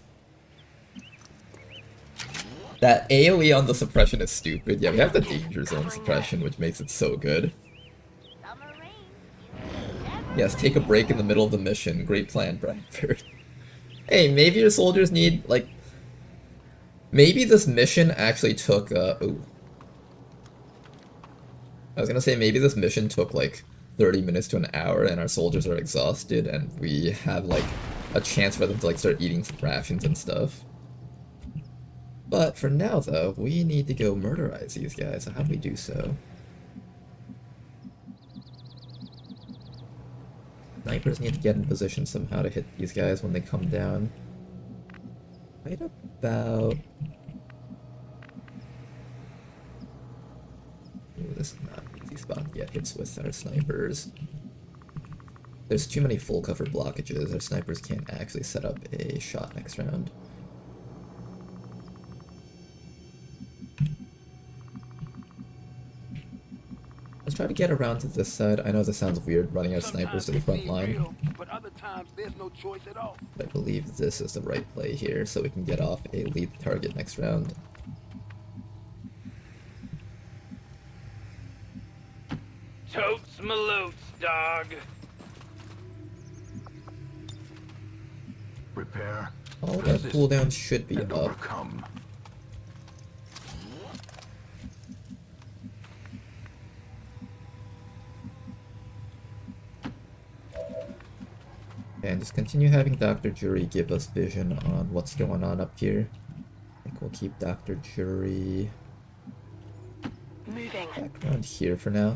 That AoE on the suppression is stupid. Yeah, we have the danger zone suppression, which makes it so good. Yes, take a break in the middle of the mission. Great plan, Bradford. Hey, maybe your soldiers need, like... Maybe this mission actually took, ooh. I was gonna say, maybe this mission took, like, 30 minutes to an hour, and our soldiers are exhausted, and we have, like, a chance for them to, like, start eating some rations and stuff. But for now, though, we need to go murderize these guys. So how do we do so? Snipers need to get in position somehow to hit these guys when they come down. Right about... Ooh, this is not an easy spot to get hits with our snipers. There's too many full cover blockages. Our snipers can't actually set up a shot next round. Let's try to get around to this side. I know this sounds weird, running our snipers to the front line. But other times there's no choice at all. But I believe this is the right play here, so we can get off a lead target next round. Totes malotes, dog. Prepare. All that cooldowns should be and up. overcome. And just continue having Dr. Jury give us vision on what's going on up here. I think we'll keep Dr. Jury Moving. back around here for now.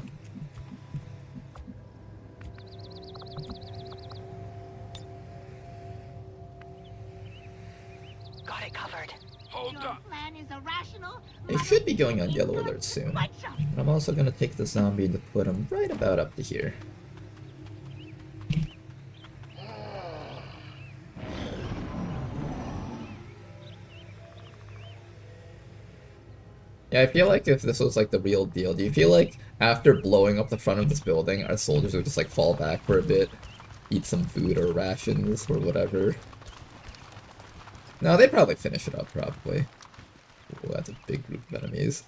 Got it covered. Hold Your up. plan is irrational. They should be going on yellow alert soon. And I'm also going to take the zombie to put him right about up to here. Yeah, I feel like if this was like the real deal, do you feel like after blowing up the front of this building, our soldiers would just like fall back for a bit, eat some food or rations or whatever? No, they'd probably finish it up, probably. Ooh, that's a big group of enemies.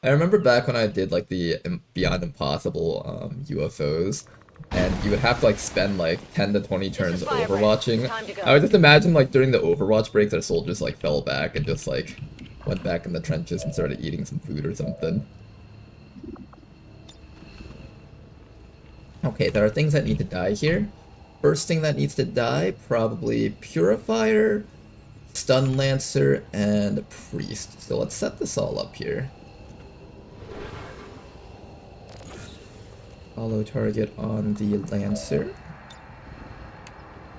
I remember back when I did like the Beyond Impossible UFOs, and you would have to like spend like 10 to 20 turns overwatching. I would just imagine like during the Overwatch breaks our soldiers like fell back and just like went back in the trenches and started eating some food or something. Okay, there are things that need to die here. First thing that needs to die, probably Purifier, Stun Lancer, and Priest. So let's set this all up here. Hollow target on the Lancer.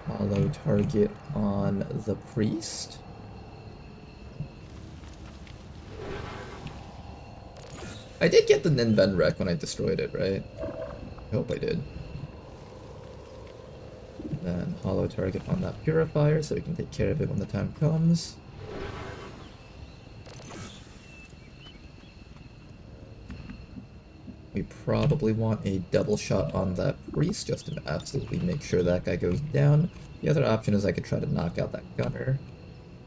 Hollow target on the Priest. I did get the Ninven wreck when I destroyed it, right? I hope I did. Then hollow target on that Purifier so we can take care of it when the time comes. We probably want a double shot on that Priest just to absolutely make sure that guy goes down. The other option is I could try to knock out that Gunner.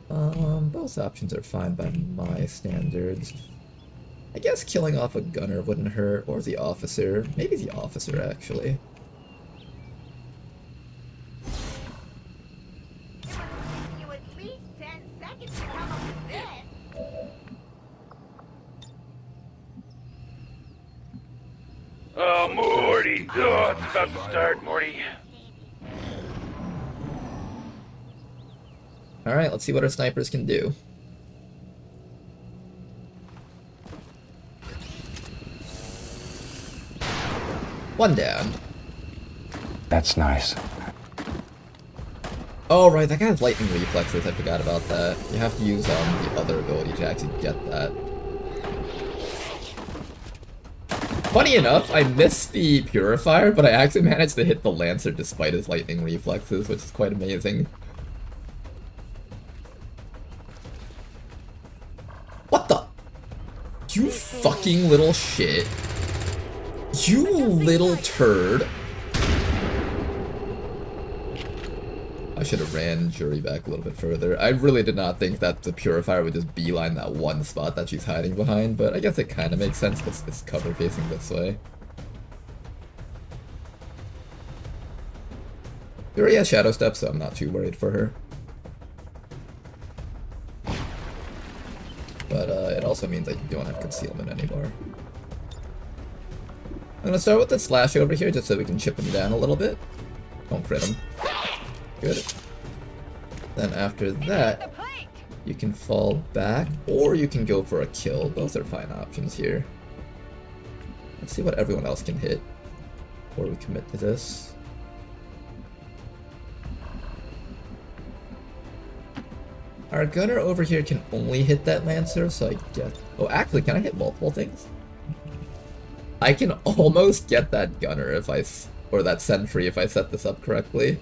Both options are fine by my standards. I guess killing off a Gunner wouldn't hurt, or the Officer. Maybe the Officer, actually. You at least 10 seconds to come up with this. Oh, Morty. Oh, it's about to start, Morty. Alright, let's see what our snipers can do. One down. That's nice. Oh right, that guy has lightning reflexes, I forgot about that. You have to use the other ability to actually get that. Funny enough, I missed the Purifier, but I actually managed to hit the Lancer despite his lightning reflexes, which is quite amazing. What the? You fucking little shit. You little turd. I should have ran Jury back a little bit further. I really did not think that the Purifier would just beeline that one spot that she's hiding behind, but I guess it kind of makes sense because it's cover facing this way. Jury has Shadow Step, so I'm not too worried for her. But it also means that you don't have concealment anymore. I'm gonna start with the slash over here just so we can chip him down a little bit. Don't crit him. Good. Then after that, you can fall back, or you can go for a kill. Both are fine options here. Let's see what everyone else can hit before we commit to this. Our gunner over here can only hit that Lancer, so I guess... Oh, actually, can I hit multiple things? I can almost get that gunner if I... or that sentry if I set this up correctly.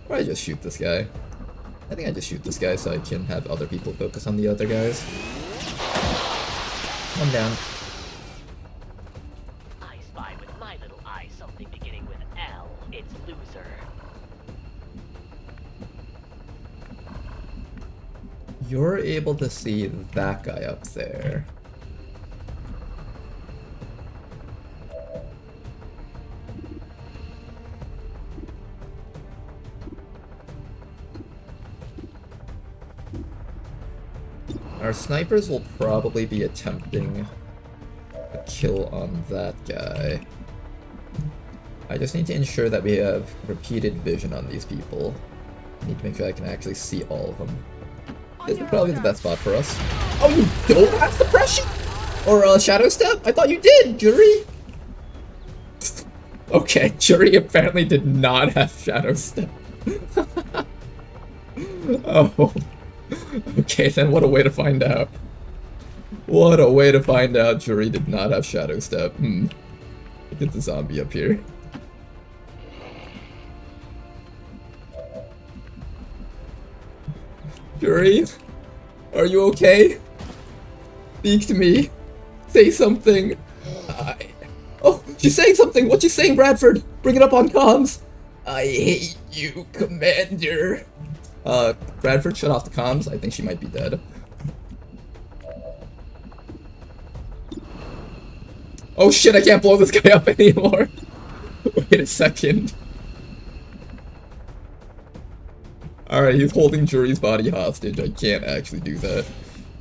Or I just shoot this guy. I think I just shoot this guy so I can have other people focus on the other guys. One down. I spy with my little eye something beginning with L. It's loser. You're able to see that guy up there. Our snipers will probably be attempting a kill on that guy. I just need to ensure that we have repeated vision on these people. I need to make sure I can actually see all of them. This is probably the best spot for us. Oh, you don't have suppression? Or Shadow Step? I thought you did, Jury! Okay, Jury apparently did not have Shadow Step. Oh. Okay, then what a way to find out. What a way to find out Jury did not have Shadow Step. Get the zombie up here. Jury? Are you okay? Speak to me. Say something. Oh, she's saying something! What's she saying, Bradford? Bring it up on comms! I hate you, Commander. Bradford, shut off the comms. I think she might be dead. Oh shit, I can't blow this guy up anymore. Wait a second. Alright, he's holding Jury's body hostage. I can't actually do that.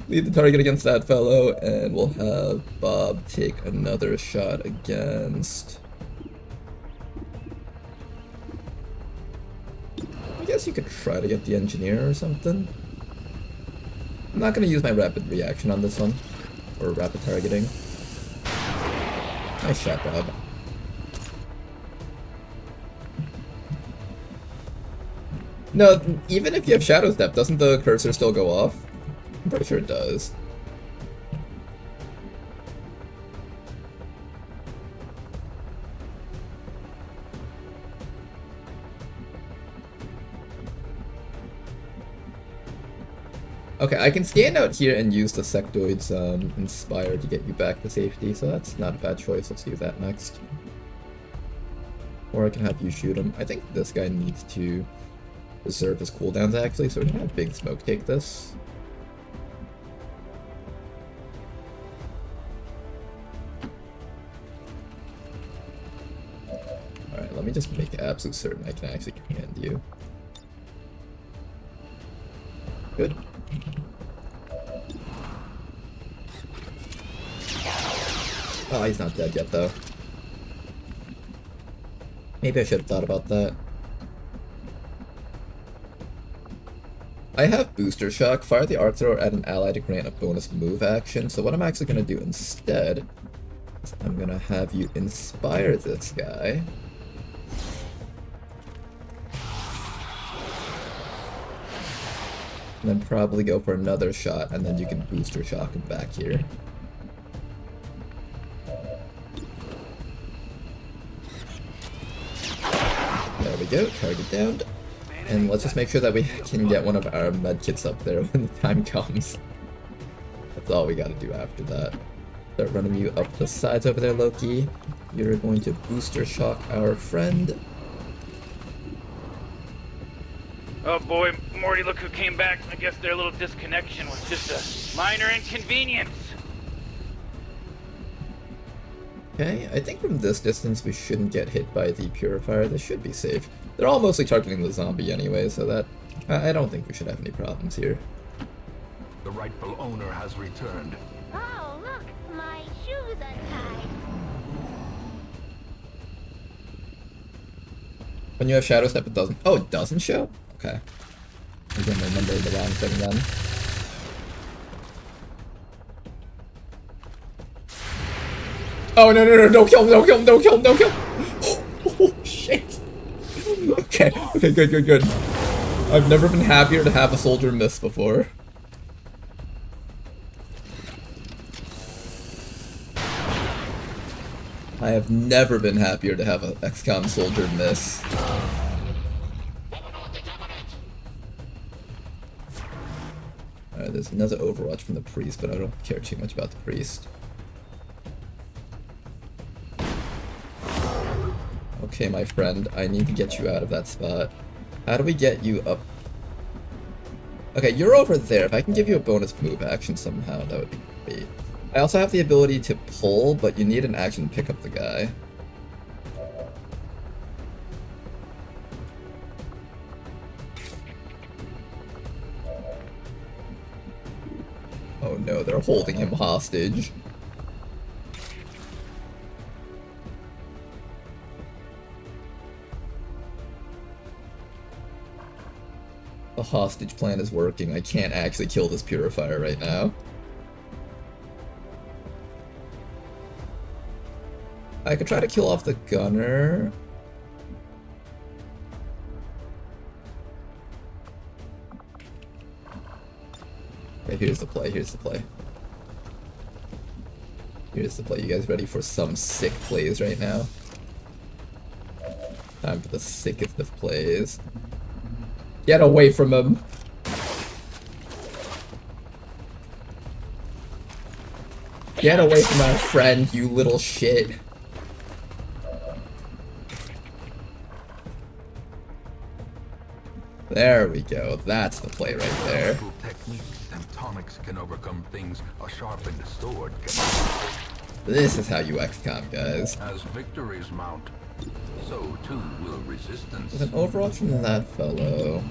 Lead the target against that fellow, and we'll have Bob take another shot against... I guess you could try to get the engineer or something. I'm not going to use my rapid reaction on this one. Or rapid targeting. Nice shot, Bob. No, even if you have Shadow Step, doesn't the cursor still go off? I'm pretty sure it does. Okay, I can stand out here and use the Sectoid's Inspire to get you back to safety, so that's not a bad choice. Let's do that next. Or I can have you shoot him. I think this guy needs to reserve his cooldowns actually, so we're gonna have Big Smoke take this. Alright, let me just make absolute certain I can actually command you. Good. Oh, he's not dead yet, though. Maybe I should have thought about that. I have Booster Shock. Fire the Arc Thrower at an ally to grant a bonus move action. So what I'm actually going to do instead is I'm going to have you inspire this guy. And then probably go for another shot, and then you can Booster Shock him back here. go, target downed. And let's just make sure that we can get one of our medkits up there when the time comes. That's all we gotta do after that. Start running you up the sides over there, Loki. You're going to booster shock our friend. Oh boy, Morty, look who came back. I guess their little disconnection was just a minor inconvenience. Okay, I think from this distance we shouldn't get hit by the purifier. This should be safe. They're all mostly targeting the zombie anyway, so that I don't think we should have any problems here. The rightful owner has returned. Oh, look, my shoe's untied. When you have Shadow Step, it doesn't. Oh, it doesn't show? Okay. I didn't remember the wrong thing then. Oh, no, don't kill him, don't kill him, don't kill him, don't kill him! Oh, shit! Okay, good. I've never been happier to have a soldier miss before. I have never been happier to have an XCOM soldier miss. Alright, there's another Overwatch from the priest, but I don't care too much about the priest. Okay, my friend, I need to get you out of that spot. How do we get you up? Okay, you're over there. If I can give you a bonus move action somehow, that would be great. I also have the ability to pull, but you need an action to pick up the guy. Oh no, they're holding him hostage. The hostage plan is working. I can't actually kill this purifier right now. I could try to kill off the gunner. Okay, here's the play, here's the play. Here's the play. You guys ready for some sick plays right now? Time for the sickest of plays. Get away from him! Get away from our friend, you little shit! There we go, that's the play right there. Techniques and tonics can overcome things a sharpened sword can. This is how you XCOM, guys. As victories mount, so too will resistance. With an Overwatch from that fellow.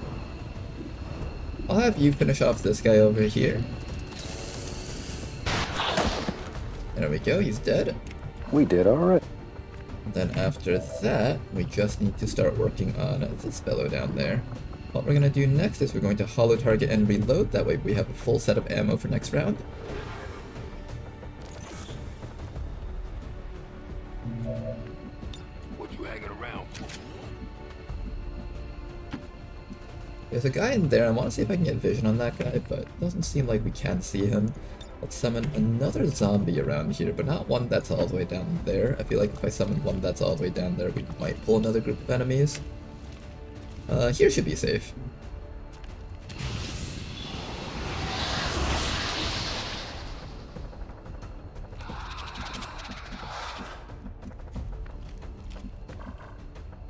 I'll have you finish off this guy over here. There we go, he's dead. We did alright. Then after that, we just need to start working on this fellow down there. What we're gonna do next is we're going to holo target and reload. That way we have a full set of ammo for next round. What you hanging around for? There's a guy in there. I want to see if I can get vision on that guy, but it doesn't seem like we can see him. Let's summon another zombie around here, but not one that's all the way down there. I feel like if I summon one that's all the way down there, we might pull another group of enemies. Here should be safe.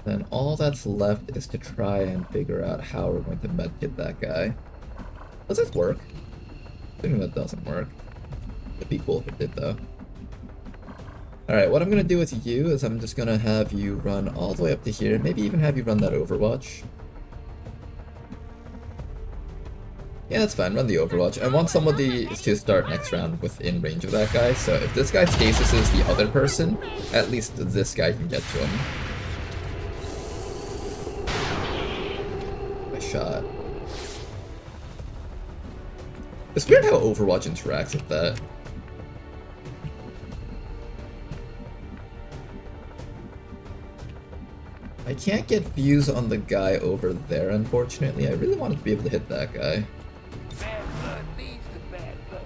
Then all that's left is to try and figure out how we're going to medkit that guy. Does this work? Assuming that doesn't work. It'd be cool if it did though. Alright, what I'm gonna do with you is I'm just gonna have you run all the way up to here, maybe even have you run that Overwatch. Yeah, that's fine, run the Overwatch. I want somebody to start next round within range of that guy, so if this guy stasises the other person, at least this guy can get to him. My shot. It's weird how Overwatch interacts with that. I can't get views on the guy over there, unfortunately. I really wanted to be able to hit that guy. Bad blood leads to bad blood.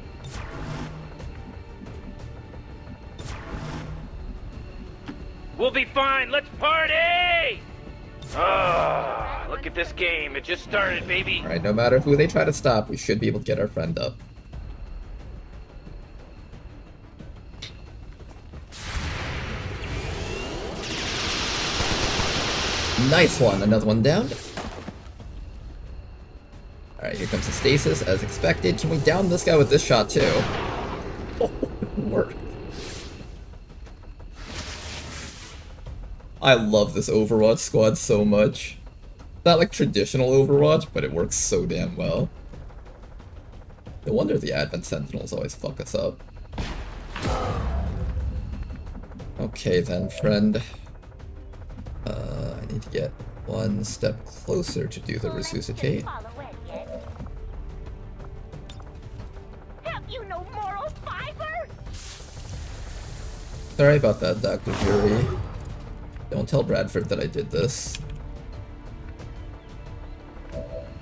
We'll be fine. Let's party! Ah, look at this game. It just started, baby. Alright, no matter who they try to stop, we should be able to get our friend up. Nice one, another one down. Alright, here comes the stasis, as expected. Can we down this guy with this shot too? Oh, it worked. I love this Overwatch squad so much. Not like traditional Overwatch, but it works so damn well. No wonder the Advent Sentinels always fuck us up. Okay then, friend. I need to get one step closer to do the resuscitate. Have you no moral fiber? Sorry about that, Dr. Jury. Don't tell Bradford that I did this.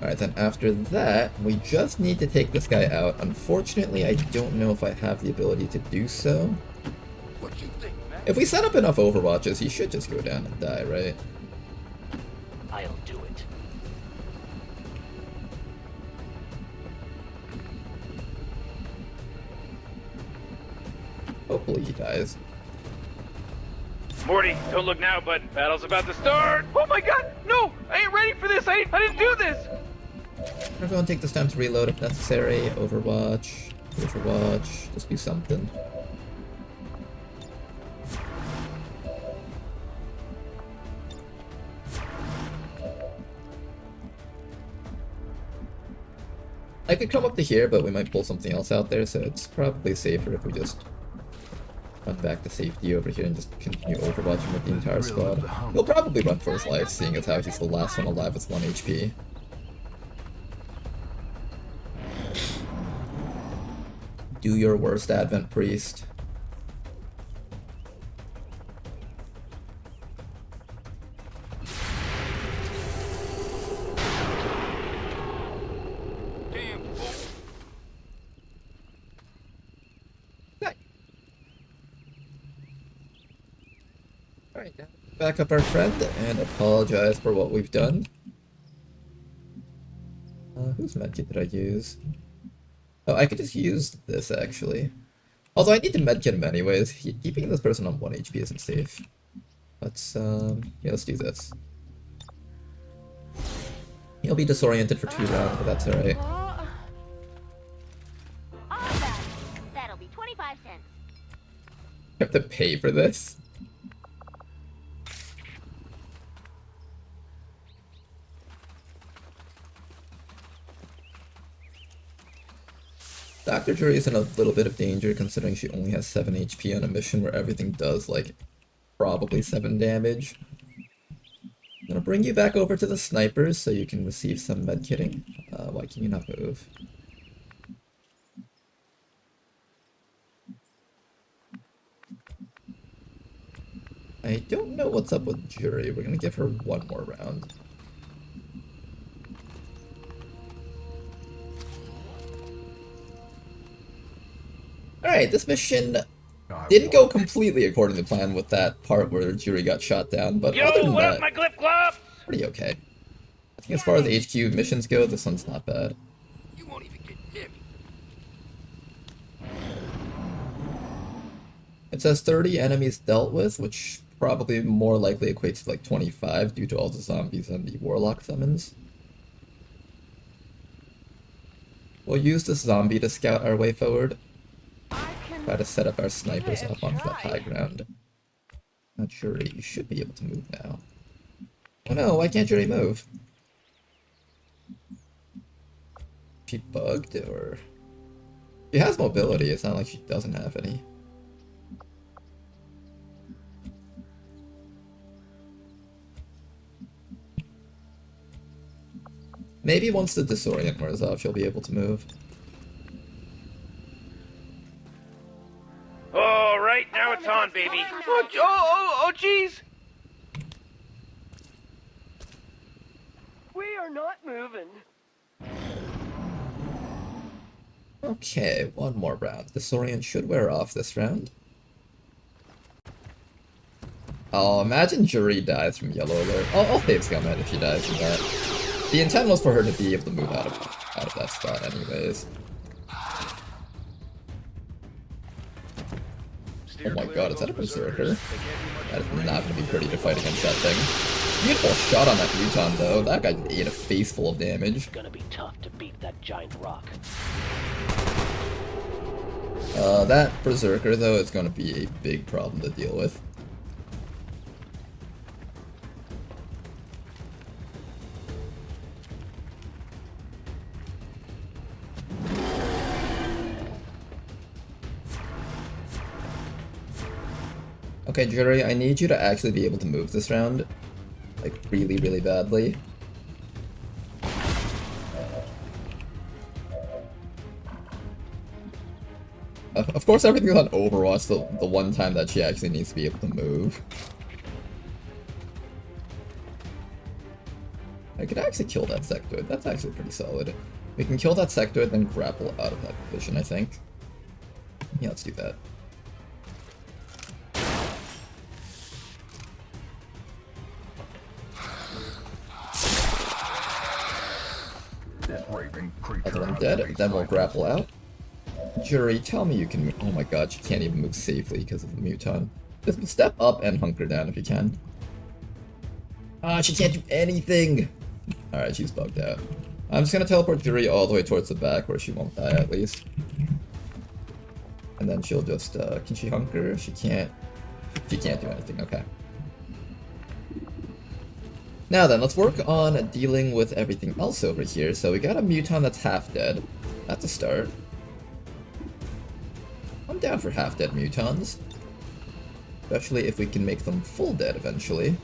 Alright, then after that, we just need to take this guy out. Unfortunately, I don't know if I have the ability to do so. If we set up enough Overwatches, he should just go down and die, right? I'll do it. Hopefully he dies. Morty, don't look now, but battle's about to start. Oh my god, no! I ain't ready for this. I didn't do this. Everyone take this time to reload if necessary. Overwatch. Overwatch. Just do something. I could come up to here, but we might pull something else out there, so it's probably safer if we just run back to safety over here and just continue overwatching with the entire squad. He'll probably run for his life, seeing as how he's the last one alive with 1 HP. Do your worst, Advent Priest. Alright, now back up our friend and apologize for what we've done. Whose medkit did I use? Oh, I could just use this actually. Although I need to medkit him anyways. Keeping this person on 1 HP isn't safe. Let's yeah, let's do this. He'll be disoriented for 2 rounds, but that's alright. Awesome. That'll be 25 cents. I have to pay for this? Dr. Jury is in a little bit of danger considering she only has 7 HP on a mission where everything does like probably 7 damage. I'm gonna bring you back over to the snipers so you can receive some medkitting. Why can you not move? I don't know what's up with Jury. We're gonna give her 1 more round. Alright, this mission didn't go completely according to plan with that part where Jury got shot down, but other Yo, than what that, up, my glip glop? pretty okay. I think as far as HQ missions go, this one's not bad. You won't even get near me. It says 30 enemies dealt with, which probably more likely equates to like 25 due to all the zombies and the warlock summons. We'll use this zombie to scout our way forward. Try to set up our snipers up onto that high ground. Not Jury, you should be able to move now. Oh no, why can't Jury move? She bugged, or... She has mobility, it's not like she doesn't have any. Maybe once the disorient wears off, she'll be able to move. All right, now it's on, baby. Oh, jeez. We are not moving. Okay, 1 more round. Disorient should wear off this round. Oh, imagine Jury dies from yellow alert. I'll save Scummit if she dies from that. The intent was for her to be able to move out of that spot anyways. Oh my god, is that a Berserker? That is not going to be pretty to fight against that thing. Beautiful shot on that Muton though. That guy ate a face full of damage. It's gonna be tough to beat that giant rock. That Berserker though is going to be a big problem to deal with. Okay, Jury, I need you to actually be able to move this round. Like, really, really badly. Of course, everything's on Overwatch, the one time that she actually needs to be able to move. I could actually kill that Sectoid. That's actually pretty solid. We can kill that Sectoid, then grapple out of that position, I think. Yeah, let's do that. Other one dead, then we'll grapple out. Jury, tell me you can move. Oh my god, she can't even move safely because of the Muton. Just step up and hunker down if you can. Ah, she can't do anything! Alright, she's bugged out. I'm just gonna teleport Jury all the way towards the back where she won't die at least. And then she'll just, can she hunker? She can't. She can't do anything, okay. Now then, let's work on dealing with everything else over here. So we got a Muton that's half dead. That's a start. I'm down for half dead Mutons. Especially if we can make them full dead eventually.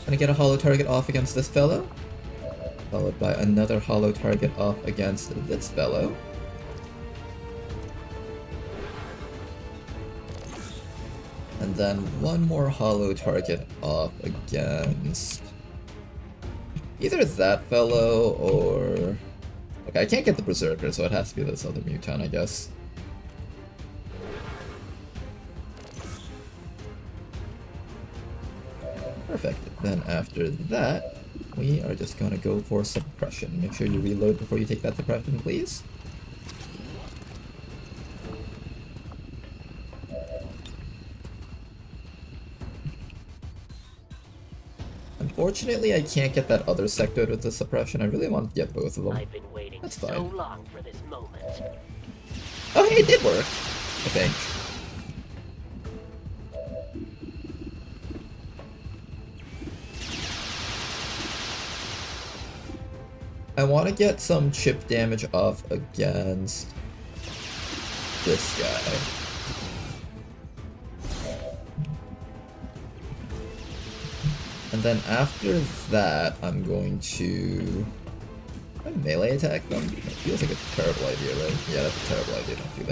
Gonna get a hollow target off against this fellow. Followed by another hollow target off against this fellow. And then one more hollow target off against either that fellow or... Okay, I can't get the Berserker, so it has to be this other Muton, I guess. Perfect. Then after that, we are just gonna go for suppression. Make sure you reload before you take that suppression, please. Unfortunately, I can't get that other Sectoid with the suppression. I really want to get both of them. I've been waiting That's so fine. long for this moment. Oh, hey, it did work, I think. I want to get some chip damage off against this guy. And then after that, I'm going to melee attack them. It feels like a terrible idea, right? Yeah, that's a terrible idea. Don't do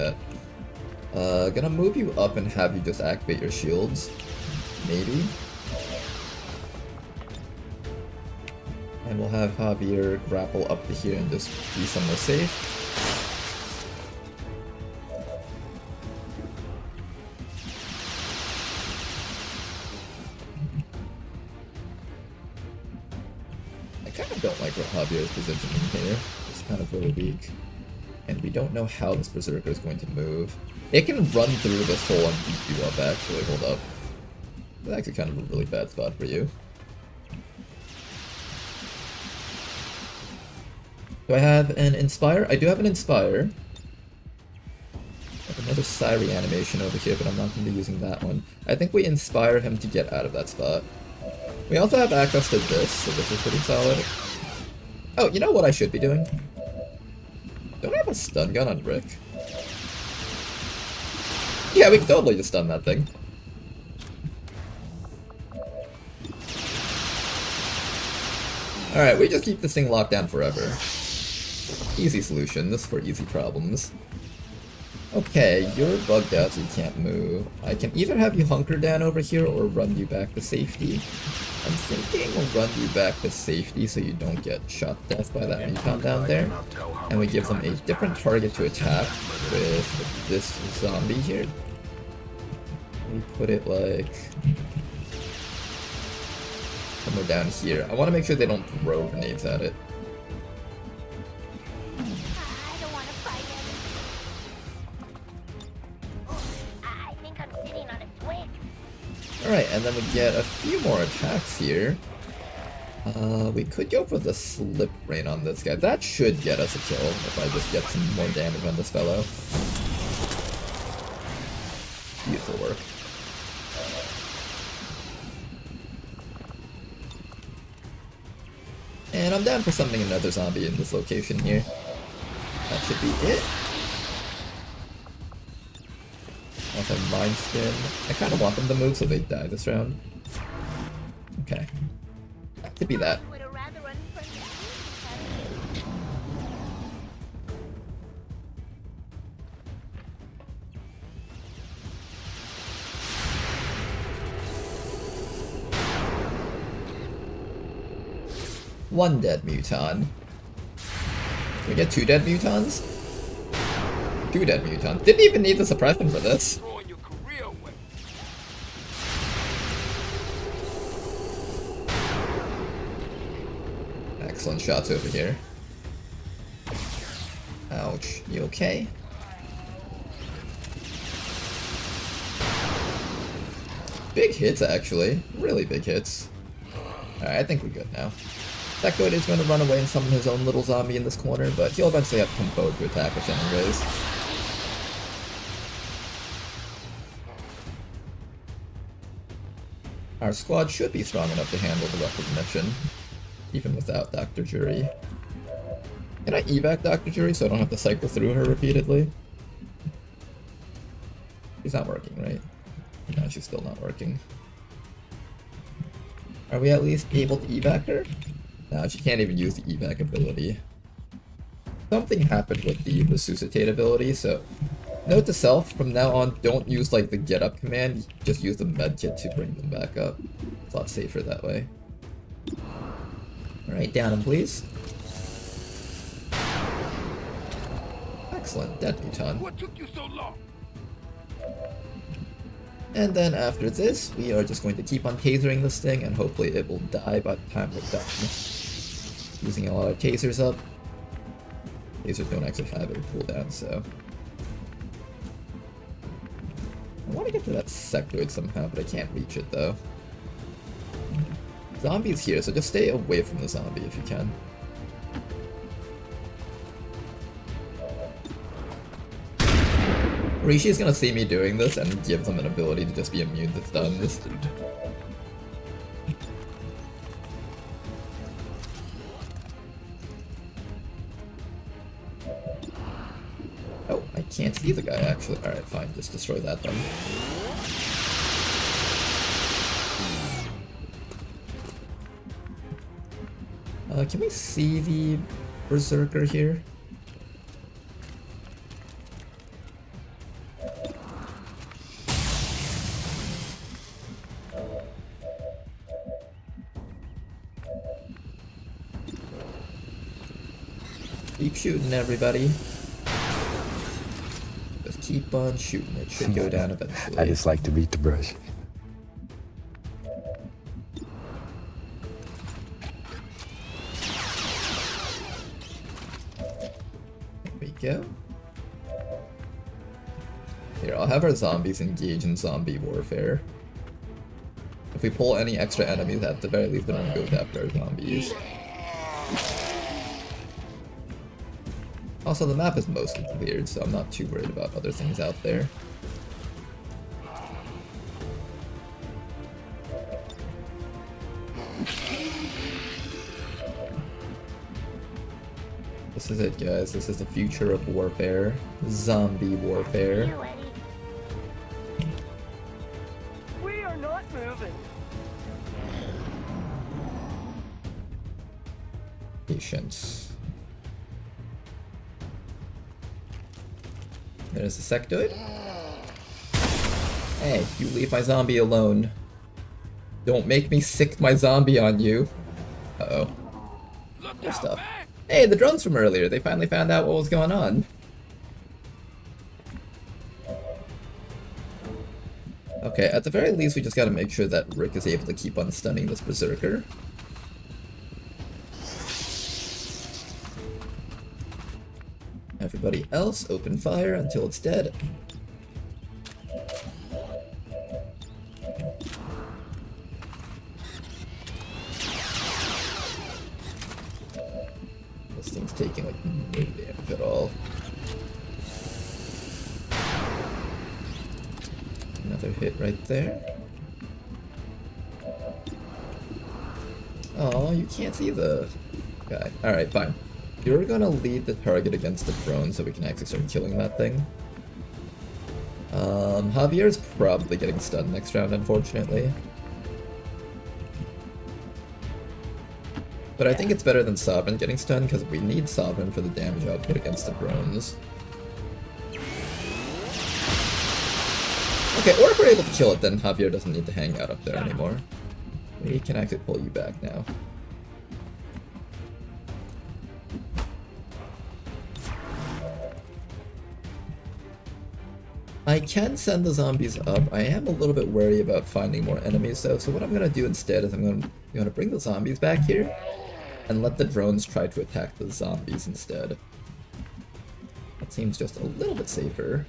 that. Gonna move you up and have you just activate your shields. Maybe. And we'll have Javier grapple up to here and just be somewhere safe. I kind of don't like Javier's position in here. It's kind of really weak. And we don't know how this Berserker is going to move. It can run through this hole and beat you up, actually. Hold up. That's actually kind of a really bad spot for you. Do I have an Inspire? I do have an Inspire. I have another Syrie animation over here, but I'm not going to be using that one. I think we inspire him to get out of that spot. We also have access to this, so this is pretty solid. Oh, you know what I should be doing? Don't I have a stun gun on Rick? Yeah, we can totally just stun that thing. Alright, we just keep this thing locked down forever. Easy solutions for easy problems. Okay, you're bugged out so you can't move. I can either have you hunker down over here or run you back to safety. I'm thinking we'll run you back to safety so you don't get shot to death by that mutant down there. And we give them a different target to attack with this zombie here. We put it like somewhere down here. I want to make sure they don't throw grenades at it. I don't want to fight him. I think I'm sitting on a switch. Alright, and then we get a few more attacks here. We could go for the slip rain on this guy. That should get us a kill if I just get some more damage on this fellow. Beautiful work. And I'm down for summoning another zombie in this location here. That should be it. Also, Mind Spin. I kind of want them to move so they die this round. Okay. That could be that. Would a rather unfriendly One dead muton. Can we get 2 dead mutons? 2 dead mutons. Didn't even need the suppression for this. Excellent shots over here. Ouch. You okay? Big hits, actually. Really big hits. Alright, I think we're good now. That goat is going to run away and summon his own little zombie in this corner, but he'll eventually have to come forward to attack us anyways. Our squad should be strong enough to handle the rest of the mission, even without Dr. Jury. Can I evac Dr. Jury so I don't have to cycle through her repeatedly? She's not working, right? No, she's still not working. Are we at least able to evac her? No, she can't even use the evac ability. Something happened with the resuscitate ability, so note to self, from now on, don't use like the get up command, just use the medkit to bring them back up. It's a lot safer that way. Alright, down him please. Excellent, dead muton. What took you so long? And then after this, we are just going to keep on tasering this thing, and hopefully it will die by the time we're done. Using a lot of tasers up. Tasers don't actually have a cooldown, so... I want to get to that sectoid somehow, but I can't reach it though. Zombie's here, so just stay away from the zombie if you can. Rishi's gonna see me doing this and give them an ability to just be immune to stuns. Oh, I can't see the guy actually. Alright, fine, just destroy that then. Can we see the Berserker here? Keep shooting, everybody. Just keep on shooting. It should go down eventually. I just like to beat the brush. There we go. Here, I'll have our zombies engage in zombie warfare. If we pull any extra enemies, at the very least, they don't go after our zombies. Also, the map is mostly cleared, so I'm not too worried about other things out there. This is it, guys. This is the future of warfare. Zombie warfare. We are not moving. Patience. There's a sectoid. Hey, you leave my zombie alone. Don't make me sick my zombie on you. Uh-oh. More stuff. Hey, the drones from earlier. They finally found out what was going on. Okay, at the very least, we just gotta make sure that Rick is able to keep on stunning this berserker. Everybody else, open fire until it's dead. This thing's taking like no damage at all. Another hit right there. Oh, you can't see the guy. Alright, fine. You're gonna lead the target against the drone so we can actually start killing that thing. Javier's probably getting stunned next round, unfortunately. But I think it's better than Sovereign getting stunned, because we need Sovereign for the damage output against the drones. Okay, or if we're able to kill it, then Javier doesn't need to hang out up there anymore. We can actually pull you back now. I can send the zombies up. I am a little bit wary about finding more enemies though, so what I'm gonna do instead is I'm gonna bring the zombies back here and let the drones try to attack the zombies instead. That seems just a little bit safer.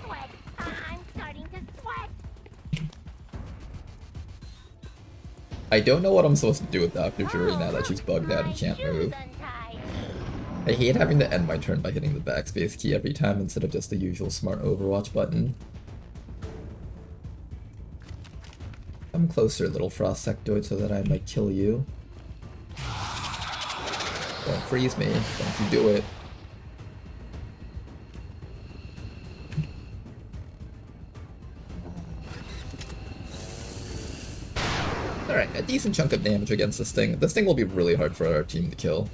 Sweat. I'm starting to sweat. I don't know what I'm supposed to do with Dr. Jury now that she's bugged out and can't move. I hate having to end my turn by hitting the backspace key every time instead of just the usual smart Overwatch button. Come closer, little frost sectoid, so that I might kill you. Don't freeze me, don't you do it. Alright, a decent chunk of damage against this thing. This thing will be really hard for our team to kill.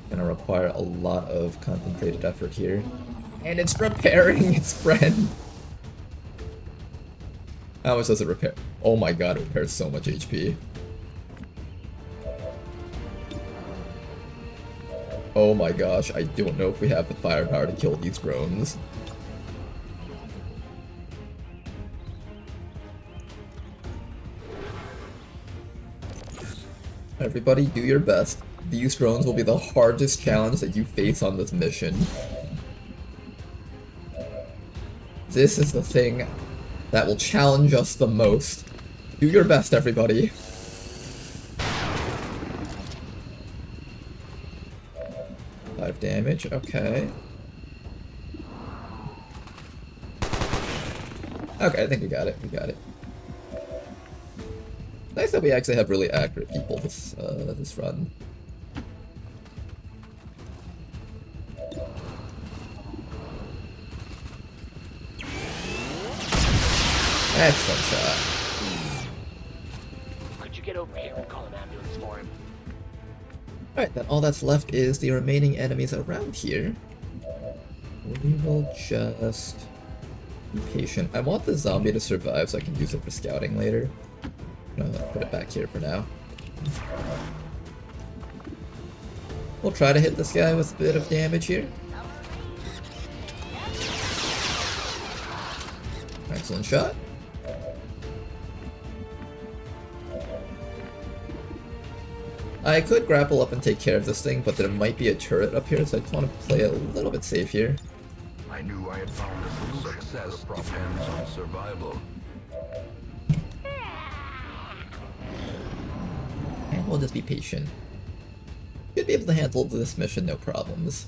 Gonna require a lot of concentrated effort here. And it's repairing its friend! How much does it repair? Oh my god, it repairs so much HP. Oh my gosh, I don't know if we have the firepower to kill these drones. Everybody, do your best. These drones will be the hardest challenge that you face on this mission. This is the thing that will challenge us the most. Do your best, everybody. Five damage, okay. Okay, I think we got it, Nice that we actually have really accurate people this run. Excellent shot. Could you get over here and call an ambulance for him? Alright, then all that's left is the remaining enemies around here. We will just be patient. I want the zombie to survive so I can use it for scouting later. I'm gonna put it back here for now. We'll try to hit this guy with a bit of damage here. Excellent shot. I could grapple up and take care of this thing, but there might be a turret up here, so I just want to play it a little bit safe here. I knew I had found a solution. Success depends on survival. And we'll just be patient. Should be able to handle this mission, no problems.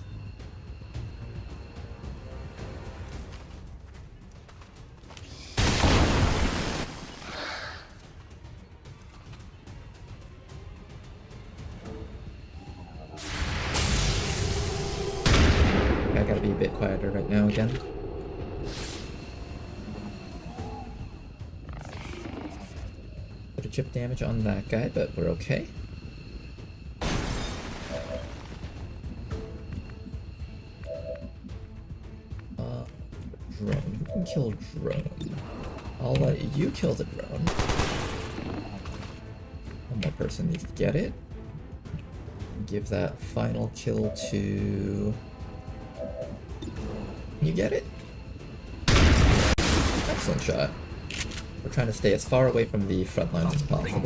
I gotta be a bit quieter right now again. Bit of chip damage on that guy, but we're okay. drone? Who can kill drone? I'll let you kill the drone. One more person needs to get it. Give that final kill to... Can you get it? Excellent shot. We're trying to stay as far away from the front lines as possible.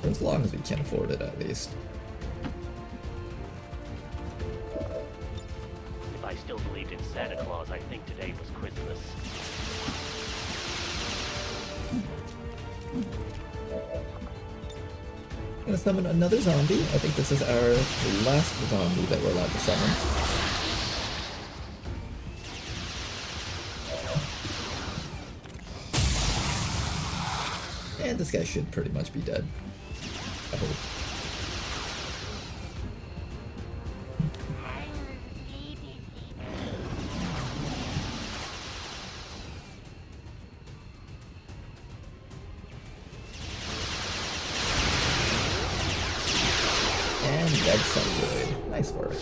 For as long as we can afford it, at least. If I still believed in Santa Claus, I think today was Christmas. Gonna summon another zombie. I think this is our last zombie that we're allowed to summon. And this guy should pretty much be dead. I hope. And dead celluloid. Nice work.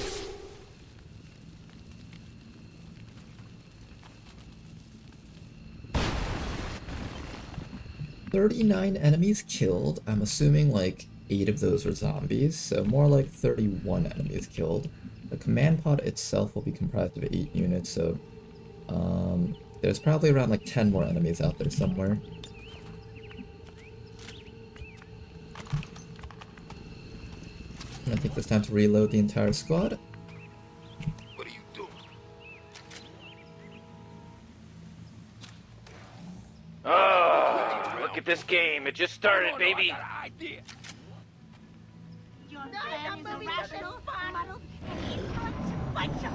"39 enemies killed." I'm assuming like 8 of those were zombies, so more like 31 enemies killed. The command pod itself will be comprised of 8 units, so there's probably around like 10 more enemies out there somewhere. I think it's time to reload the entire squad. What are you doing? Oh, look at this game. It just started, baby. Your plan is irrational, muddled, and inconsequential.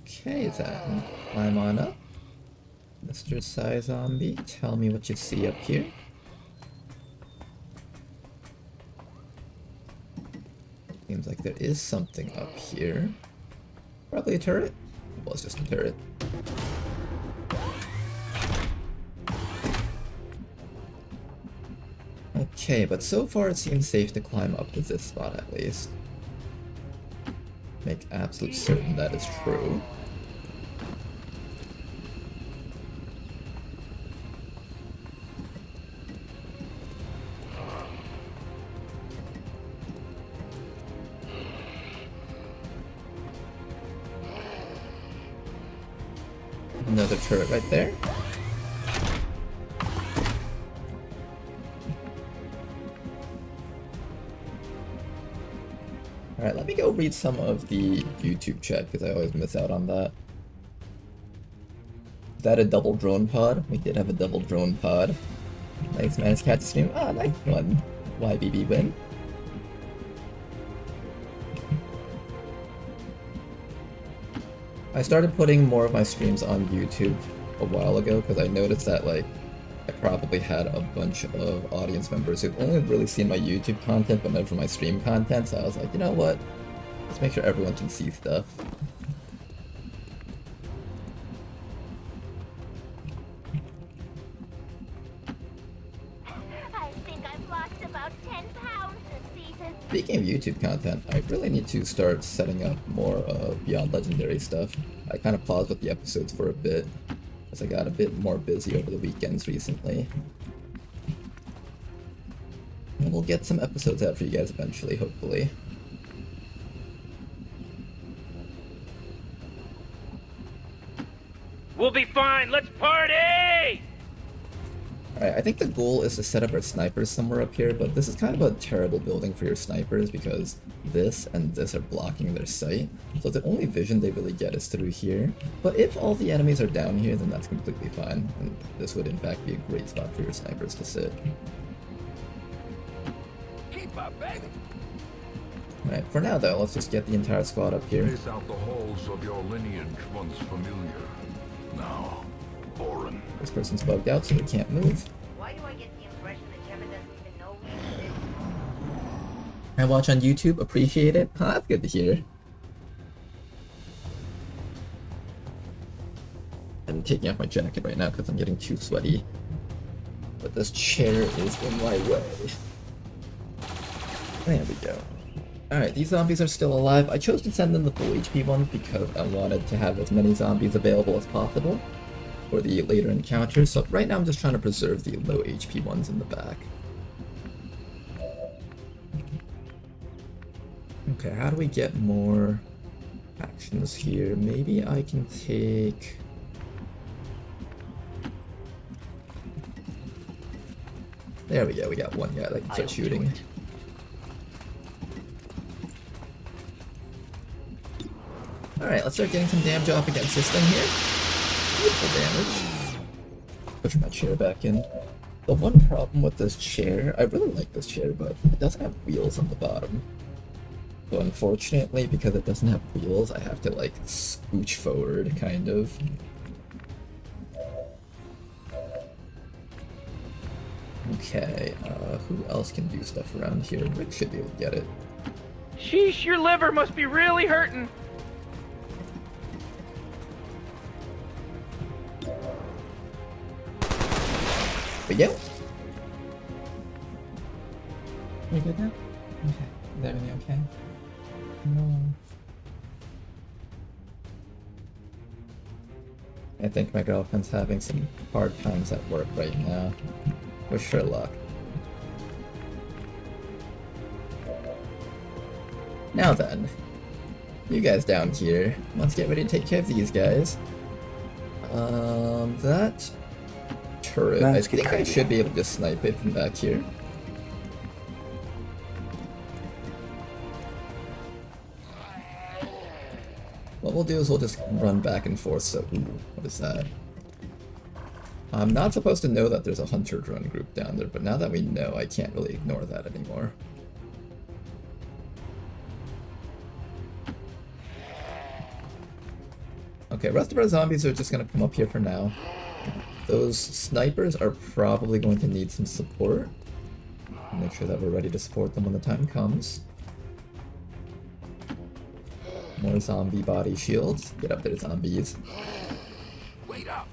Okay, then climb on up. Mr. Psy Zombie, tell me what you see up here. Seems like there is something up here. Probably a turret. It was just a turret. Okay, but so far it seems safe to climb up to this spot at least. Make absolute certain that is true. Another turret right there. Alright, let me go read some of the YouTube chat because I always miss out on that. Is that a double drone pod? We did have a double drone pod. Nice man's cat stream. Ah, nice one. YBB win. I started putting more of my streams on YouTube a while ago because I noticed that like I probably had a bunch of audience members who've only really seen my YouTube content but never my stream content, so I was like, you know what? Let's make sure everyone can see stuff. I think I've lost about 10 pounds this season. Speaking of YouTube content, I really need to start setting up more Beyond Legendary stuff. I kind of paused with the episodes for a bit, as I got a bit more busy over the weekends recently. And we'll get some episodes out for you guys eventually, hopefully. We'll be fine. Let's party! Alright, I think the goal is to set up our snipers somewhere up here, but this is kind of a terrible building for your snipers because this and this are blocking their sight. So the only vision they really get is through here. But if all the enemies are down here, then that's completely fine. And this would in fact be a great spot for your snipers to sit. Keep up, baby. Alright, for now though, let's just get the entire squad up here. Trace out the halls of your lineage once familiar. Now, foreign. This person's bugged out, so they can't move. Why do I get the impression that Gemma doesn't even know we exist? I watch on YouTube, appreciate it. Huh, that's good to hear. I'm taking off my jacket right now because I'm getting too sweaty. But this chair is in my way. There we go. Alright, these zombies are still alive. I chose to send in the full HP ones because I wanted to have as many zombies available as possible for the later encounters. So right now I'm just trying to preserve the low HP ones in the back. Okay, how do we get more actions here? Maybe I can take... There we go, we got one guy that can start shooting. Alright, let's start getting some damage off against this thing here. Beautiful damage. Push my chair back in. The one problem with this chair, I really like this chair, but it doesn't have wheels on the bottom. So unfortunately, because it doesn't have wheels, I have to like scooch forward, kind of. Okay, who else can do stuff around here? Rick should be able to get it. Sheesh, your liver must be really hurting. We go. We good now? Okay. Is everything okay? No. I think my girlfriend's having some hard times at work right now. Wish her luck. Now then, you guys down here, let's get ready to take care of these guys. That turret, I think I should be able to just snipe it from back here. What we'll do is we'll just run back and forth, so ooh, what is that? I'm not supposed to know that there's a hunter drone group down there, but now that we know, I can't really ignore that anymore. Okay, rest of our zombies are just gonna come up here for now. Those snipers are probably going to need some support. Make sure that we're ready to support them when the time comes. More zombie body shields. Get up there, zombies. Wait up.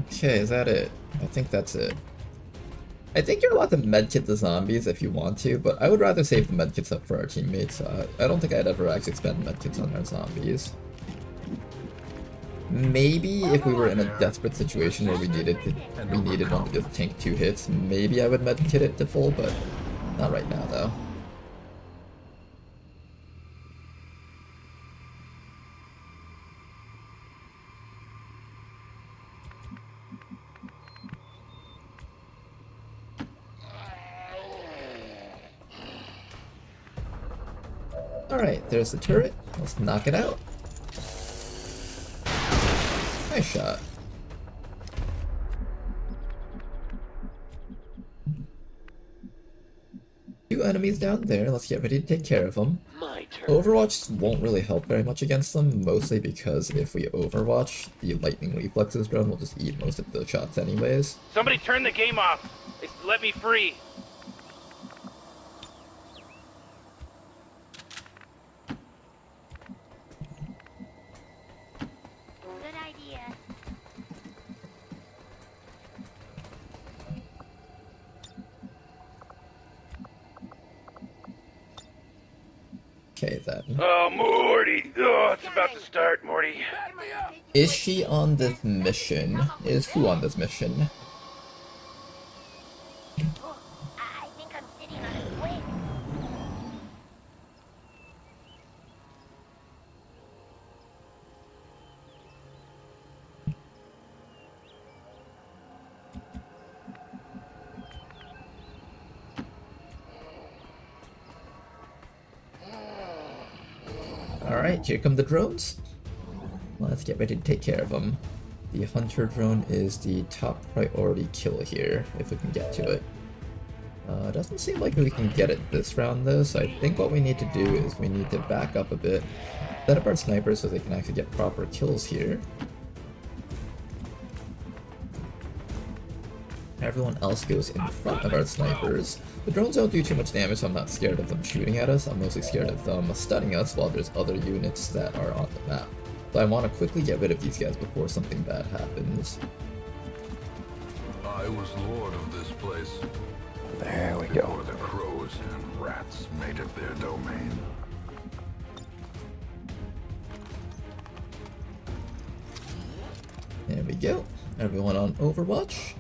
Okay, is that it? I think that's it. I think you're allowed to medkit the zombies if you want to, but I would rather save the medkits up for our teammates. I don't think I'd ever actually spend medkits on our zombies. Maybe if we were in a desperate situation where we needed one to just tank 2 hits, maybe I would medkit it to full, but not right now though. Alright, there's the turret. Let's knock it out. Nice shot. Two enemies down there. Let's get ready to take care of them. My turn. Overwatch won't really help very much against them, mostly because if we Overwatch, the lightning reflexes drone will just eat most of the shots anyways. Somebody turn the game off. Let me free. Good idea. Okay, then. Oh, Morty. Oh, it's about to start, Morty. Is she on this mission? Is who on this mission? Oh, I think I'm sitting on a swing. Alright, here come the drones. Let's get ready to take care of them. The hunter drone is the top priority kill here, if we can get to it. Doesn't seem like we can get it this round though, so I think what we need to do is we need to back up a bit, set up our snipers so they can actually get proper kills here. Everyone else goes in front of our snipers. The drones don't do too much damage, so I'm not scared of them shooting at us. I'm mostly scared of them stunning us while there's other units that are on the map. So I want to quickly get rid of these guys before something bad happens. I was lord of this place. There we Before go. the crows and rats made it their domain. There we go. Everyone on Overwatch.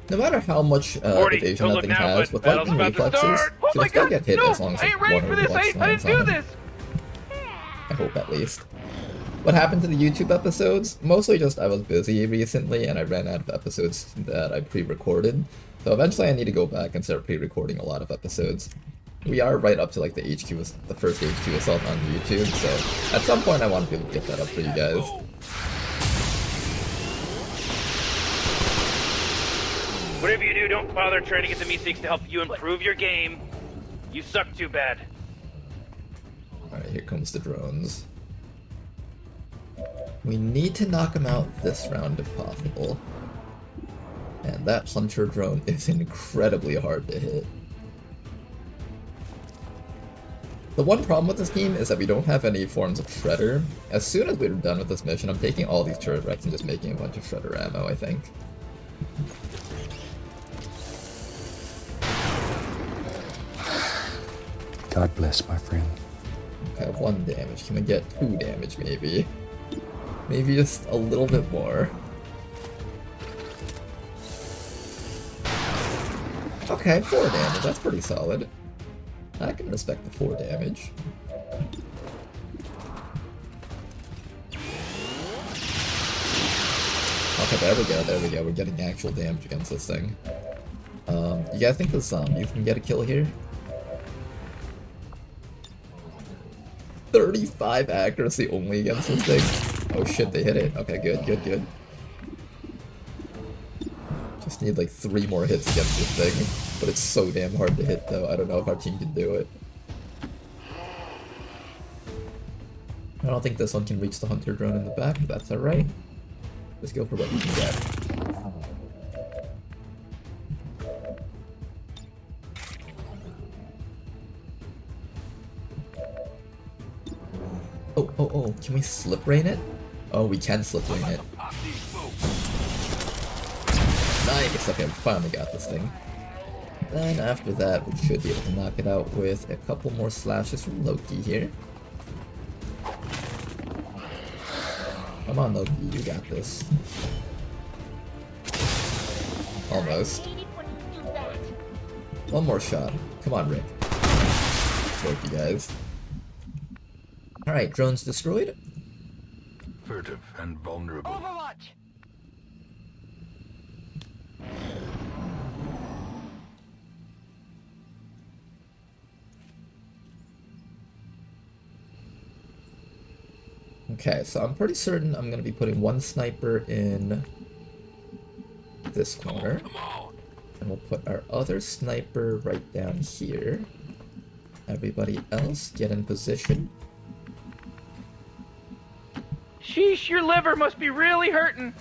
No matter how much Morty, evasion don't that look thing now, has, but with battle's lightning about to reflexes, start. Oh she'll my still god, get hit no, as long as I ain't ready one for this. Overwatch I lands didn't do on it. this. I hope at least. What happened to the YouTube episodes? Mostly just I was busy recently and I ran out of episodes that I pre-recorded. So eventually I need to go back and start pre-recording a lot of episodes. We are right up to like the the first HQ assault on YouTube, so at some point I want to be able to get that up for you guys. Whatever you do, don't bother trying to get the Meeseeks to help you improve your game. You suck too bad. Alright, here comes the drones. We need to knock them out this round if possible. And that hunter drone is incredibly hard to hit. The one problem with this game is that we don't have any forms of shredder. As soon as we're done with this mission, I'm taking all these turret wrecks and just making a bunch of shredder ammo, I think. God bless, my friend. Okay, 1 damage. Can we get 2 damage, maybe? Maybe just a little bit more. Okay, 4 damage. That's pretty solid. I can respect the 4 damage. Okay, there we go, there we go. We're getting actual damage against this thing. You guys think the zombies can get a kill here? 35 accuracy only against this thing? Oh shit, they hit it. Okay, good, good, good. Just need like 3 more hits against this thing. But it's so damn hard to hit though, I don't know if our team can do it. I don't think this one can reach the hunter drone in the back, but that's alright. Just go for what you can get. Oh, can we slip rain it? Oh, we can slip rain it. Nice, okay, we finally got this thing. Then after that, we should be able to knock it out with a couple more slashes from Loki here. Come on, Loki, you got this. Almost. One more shot. Come on, Rick. Work, you guys. Alright, drones destroyed. Furtive and vulnerable. Overwatch! Okay, so I'm pretty certain I'm gonna be putting 1 sniper in this corner. And we'll put our other sniper right down here. Everybody else, get in position. Sheesh, your liver must be really hurting.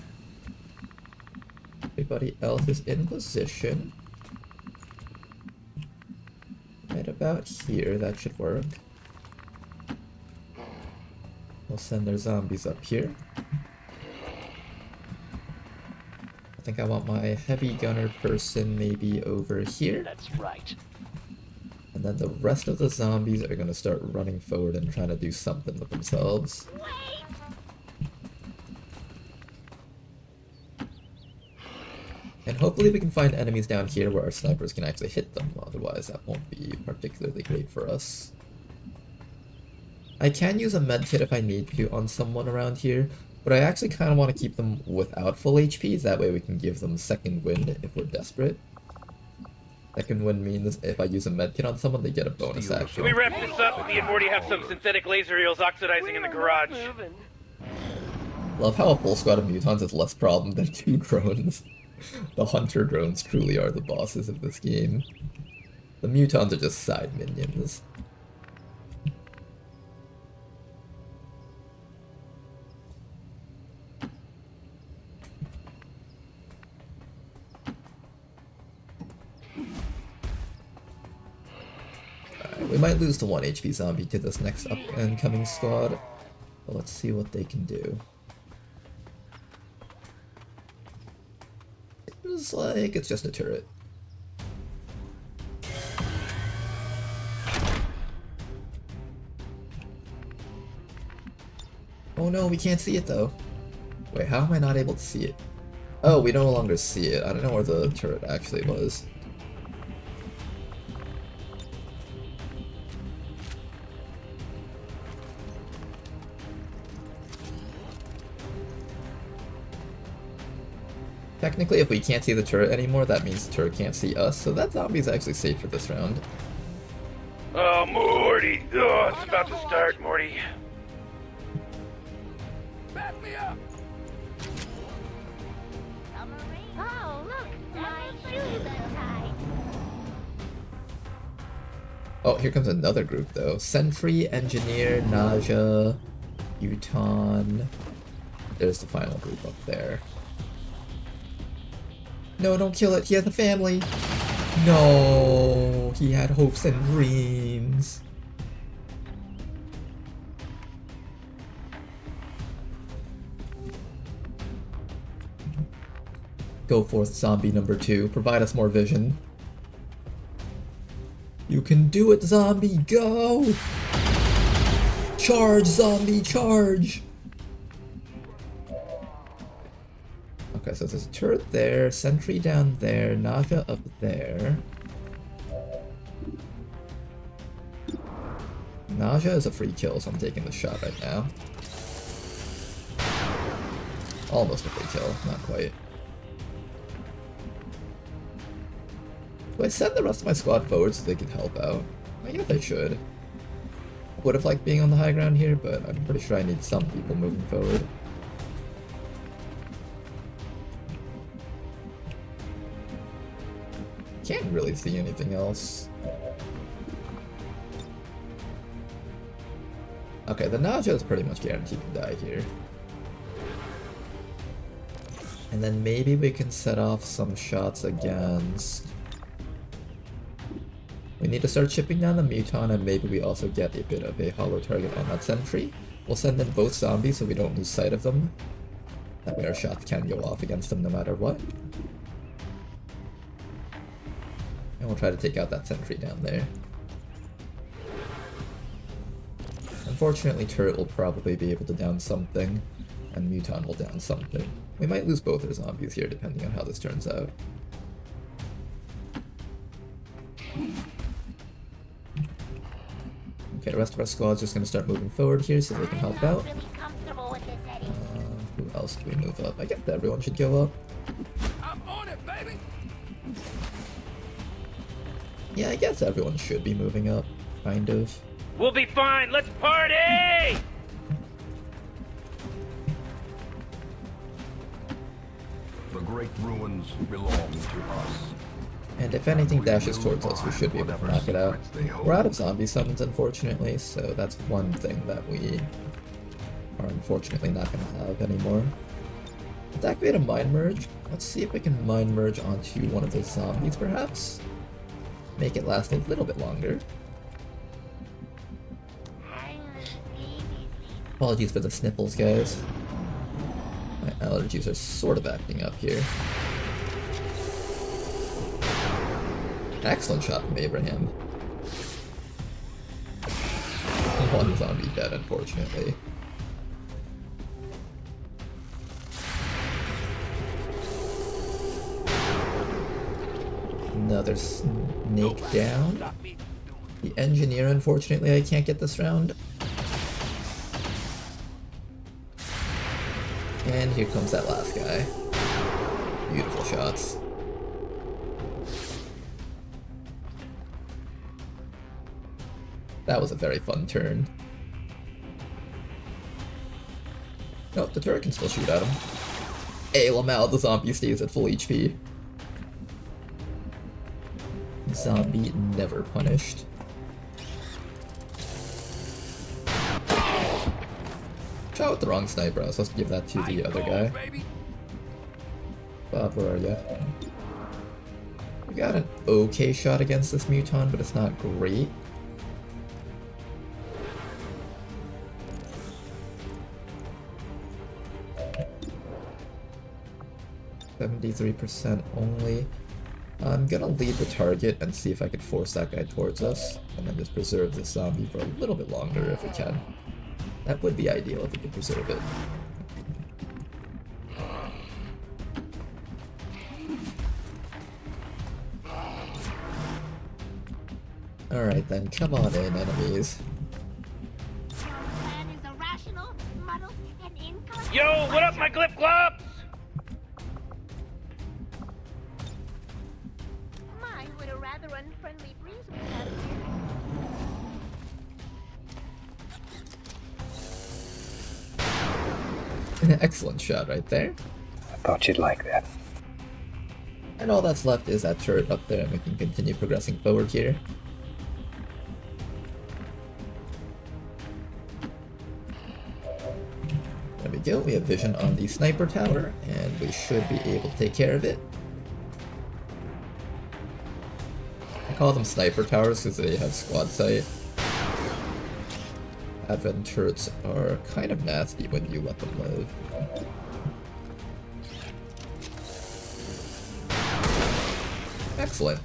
Everybody else is in position. Right about here, that should work. We'll send their zombies up here. I think I want my heavy gunner person maybe over here. That's right. And then the rest of the zombies are gonna start running forward and trying to do something with themselves. And hopefully we can find enemies down here where our snipers can actually hit them, otherwise that won't be particularly great for us. I can use a medkit if I need to on someone around here, but I actually kind of want to keep them without full HPs, that way we can give them second wind if we're desperate. Second wind means if I use a medkit on someone, they get a bonus Can action. we wrap this up? Me and Morty have some synthetic laser eels oxidizing in the garage. Love how a full squad of mutons is less problem than 2 drones. The hunter drones truly are the bosses of this game. The mutons are just side minions. might lose the 1 HP zombie to this next up and coming squad, but let's see what they can do. Seems like it's just a turret. Oh no, we can't see it though. Wait, how am I not able to see it? Oh, we no longer see it. I don't know where the turret actually was. Technically, if we can't see the turret anymore, that means the turret can't see us, so that zombie's actually safe for this round. Oh, Morty! Oh, it's about to start, Morty. Back me up! Oh, look, my shoes are tied. Oh, here comes another group though. Sentry, Engineer, Naja, Uton. There's the final group up there. No, don't kill it. He has a family. No, he had hopes and dreams. Go forth, zombie number 2. Provide us more vision. You can do it, zombie. Go! Charge, zombie, charge! Okay, so there's a turret there, sentry down there, Naga up there. Naja is a free kill, so I'm taking the shot right now. Almost a free kill, not quite. Do I send the rest of my squad forward so they can help out? I guess I should. Would have liked being on the high ground here, but I'm pretty sure I need some people moving forward. Can't really see anything else. Okay, the Naja is pretty much guaranteed to die here. And then maybe we can set off some shots against... We need to start chipping down the Muton, and maybe we also get a bit of a hollow target on that sentry. We'll send in both zombies so we don't lose sight of them. That way our shots can go off against them no matter what. And we'll try to take out that sentry down there. Unfortunately, turret will probably be able to down something, and Muton will down something. We might lose both our zombies here depending on how this turns out. Okay, the rest of our squad's just gonna start moving forward here so they can help out. Really comfortable with this, Eddie. Who else do we move up? I guess everyone should go up. I'm on it, baby! Yeah, I guess everyone should be moving up, kind of. We'll be fine, let's party! The great ruins belong to us. And if anything dashes towards us, we should be able to knock it out. We're out of zombie summons, unfortunately, so that's one thing that we are unfortunately not going to have anymore. Let's activate a mind merge. Let's see if we can mind merge onto one of those zombies, perhaps. Make it last a little bit longer. Apologies for the sniffles, guys. My allergies are sort of acting up here. Excellent shot from Abraham. One zombie dead, unfortunately. Another snake down. The engineer, unfortunately, I can't get this round. And here comes that last guy. Beautiful shots. That was a very fun turn. Nope, the turret can still shoot at him. Hey, Lamal, the zombie stays at full HP. Zombie never punished. Shot with the wrong sniper. I was supposed to give that to the other guy. Bob, where are ya? We got an okay shot against this Muton, but it's not great. 73% only. I'm gonna lead the target and see if I can force that guy towards us, and then just preserve the zombie for a little bit longer if we can. That would be ideal if we could preserve it. Alright then, come on in, enemies. Your plan is irrational, muddled, and inconsequential. Yo, what up, my glip glops? My, what a rather unfriendly breeze we have here. Excellent shot right there. I thought you'd like that. And all that's left is that turret up there, and we can continue progressing forward here. There we go, we have vision on the sniper tower, and we should be able to take care of it. I call them sniper towers because they have squad sight. Advent turrets are kind of nasty when you let them live. Excellent.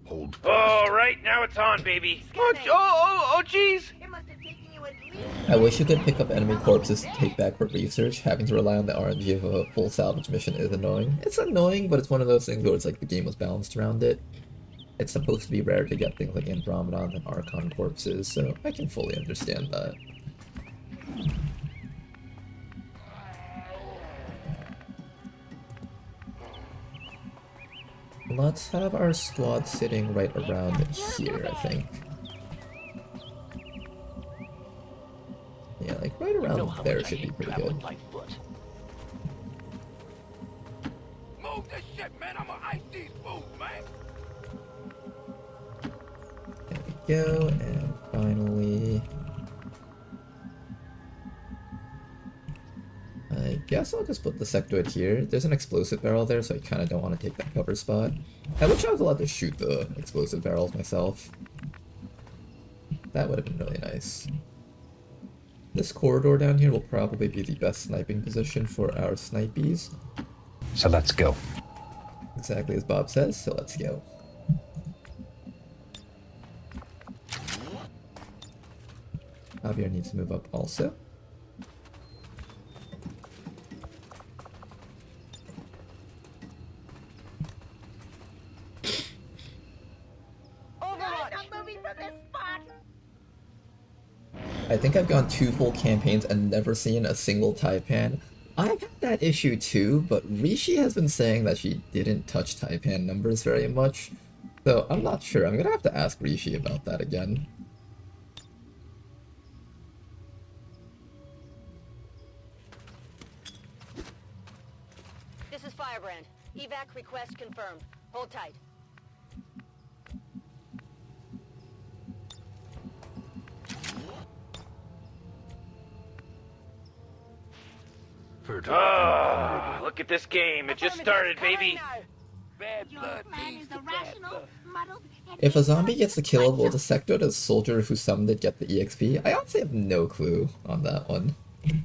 Hold All right, now it's on, baby. Oh, jeez. It must have taken you at least. I wish you could pick up enemy corpses to take back for research. Having to rely on the RNG of a full salvage mission is annoying. It's annoying, but it's one of those things where it's like the game was balanced around it. It's supposed to be rare to get things like Andromedon and Archon corpses, so I can fully understand that. Let's have our squad sitting right around here, I think. Yeah, like right around there should be pretty good. Move this shit, man. I'm gonna ice these boots, man. There we go, and finally... I guess I'll just put the sectoid here. There's an explosive barrel there, so I kind of don't want to take that cover spot. I wish I was allowed to shoot the explosive barrels myself. That would have been really nice. This corridor down here will probably be the best sniping position for our snipies. So let's go. Exactly as Bob says, so let's go. Javier needs to move up also. I'm moving from this spot. I think I've gone 2 full campaigns and never seen a single Taipan. I've had that issue too, but Rishi has been saying that she didn't touch Taipan numbers very much. So I'm not sure. I'm gonna have to ask Rishi about that again. This is Firebrand. Evac request confirmed. Hold tight. Look at this game. It just started, baby. Your plan is irrational, muddled, and If a zombie gets the kill, will the sectoid soldier who summoned it get the EXP? I honestly have no clue on that one.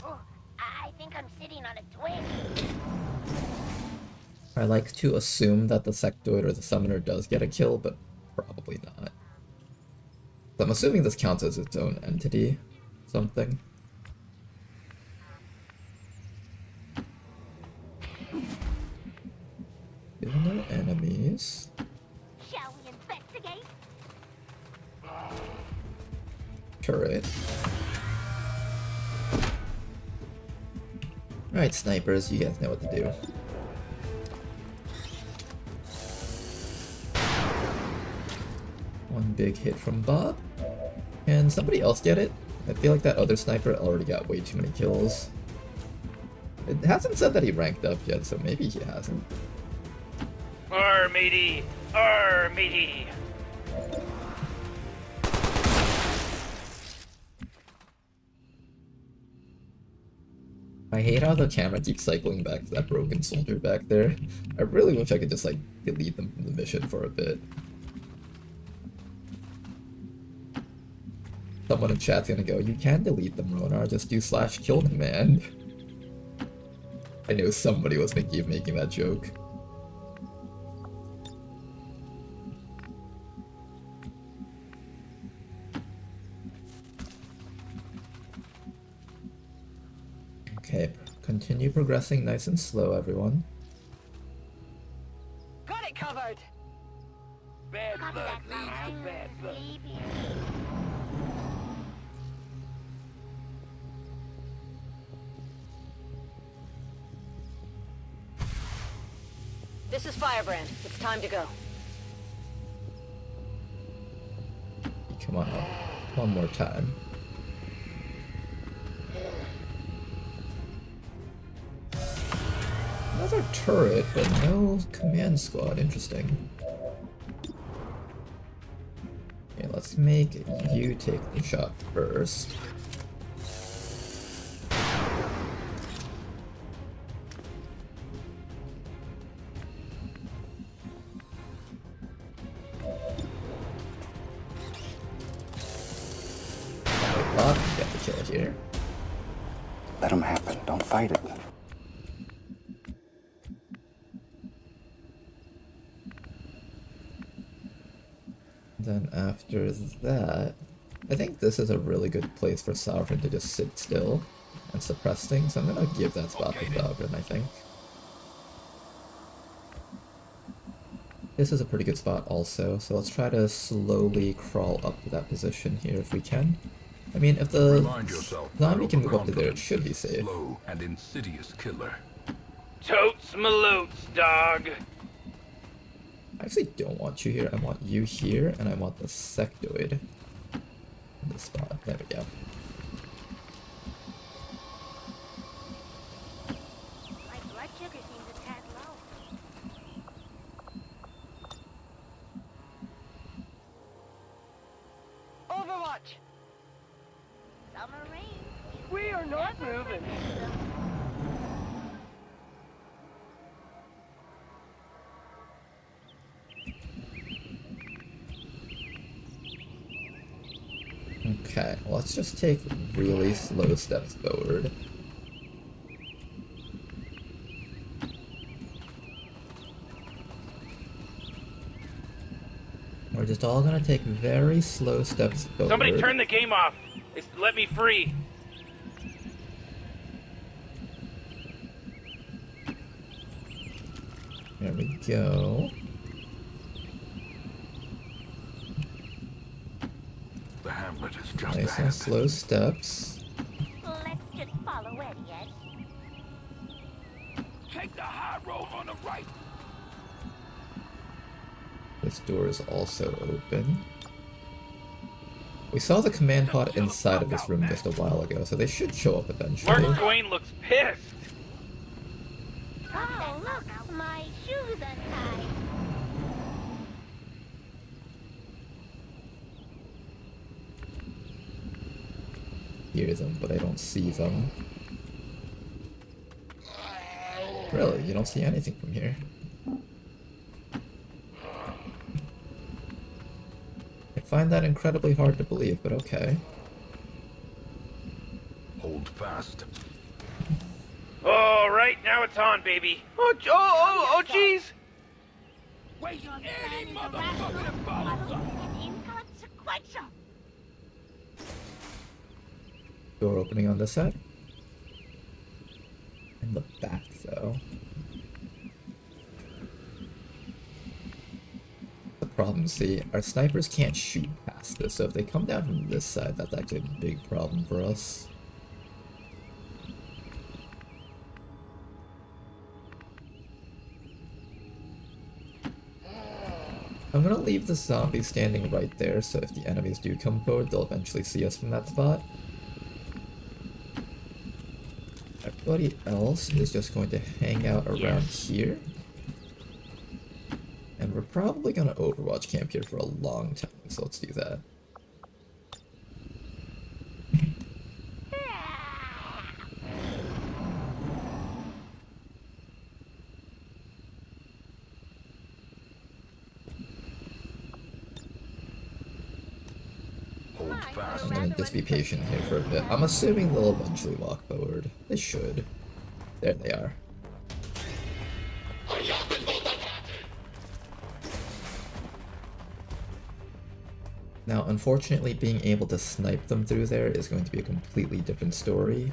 Oh, I think I'm sitting on a twig. I like to assume that the sectoid or the summoner does get a kill, but probably not. So I'm assuming this counts as its own entity, something. No enemies. Shall we investigate? Turret. Alright, snipers, you guys know what to do. One big hit from Bob. Can somebody else get it? I feel like that other sniper already got way too many kills. It hasn't said that he ranked up yet, so maybe he hasn't. Arr, matey! Arr, matey! I hate how the camera keeps cycling back to that broken soldier back there. I really wish I could just like delete them from the mission for a bit. Someone in chat's gonna go, you can delete them, Ronar, just do /kill command. I knew somebody was thinking of making that joke. Okay, continue progressing nice and slow, everyone. Got it covered! Bad luck leads to bad luck. This is Firebrand. It's time to go. Come on, one more time. Another turret, but no command squad. Interesting. Okay, let's make you take the shot first. Get the kill here. Let them happen. Don't fight it. Then after that, I think this is a really good place for Sovereign to just sit still and suppress things. I'm gonna give that spot to Sovereign, I think. This is a pretty good spot also, so let's try to slowly crawl up to that position here if we can. I mean, if the zombie can move up to there, it should be safe. Slow and insidious killer. Totes malotes, dog. I actually don't want you here. I want you here, and I want the sectoid in this spot. There we go. My blood sugar seems a tad low. Overwatch! Summer rain. We are not moving. Okay, let's just take really slow steps forward. We're just all gonna take very slow steps forward. Somebody turn the game off. Let me free. There we go. The hamlet is just Nice ahead. and slow steps. Let's just follow Eddie, Ed. Take the high road on the right. This door is also open. We saw the command pod inside of this room just a while ago, so they should show up eventually. Mark Twain looks pissed. Oh, look, my shoes untied. Hear them, but I don't see them. Really, you don't see anything from here. I find that incredibly hard to believe, but okay. Hold fast. All right, now it's on, baby. Oh, jeez. Wait, any motherfucker that follows up. Inconsequential. Door opening on this side. In the back, though. The problem, see, our snipers can't shoot past this, so if they come down from this side, that's actually a big problem for us. I'm gonna leave the zombies standing right there, so if the enemies do come forward, they'll eventually see us from that spot. Everybody else is just going to hang out around here. And we're probably gonna Overwatch camp here for a long time, so let's do that. Hold fast. I'm gonna just be patient here for a bit. I'm assuming they'll eventually walk forward. They should. There they are. Now, unfortunately, being able to snipe them through there is going to be a completely different story.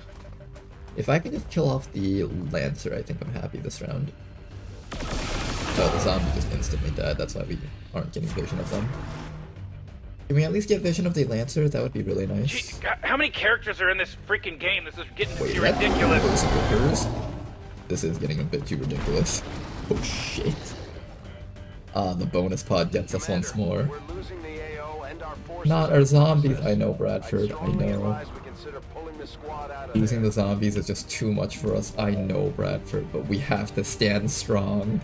If I can just kill off the Lancer, I think I'm happy this round. Oh, the zombie just instantly died, that's why we aren't getting vision of them. Can we at least get vision of the Lancer? That would be really nice. Gee, God, how many characters are in this freaking game? This is getting Wait, ridiculous. This is getting a bit too ridiculous. Oh shit. The bonus pod gets us once more. We're losing the AO and our forces. Not our zombies, I know, Bradford, I strongly know. advise we consider pulling the squad out of Using there. the zombies is just too much for us, I know, Bradford, but we have to stand strong.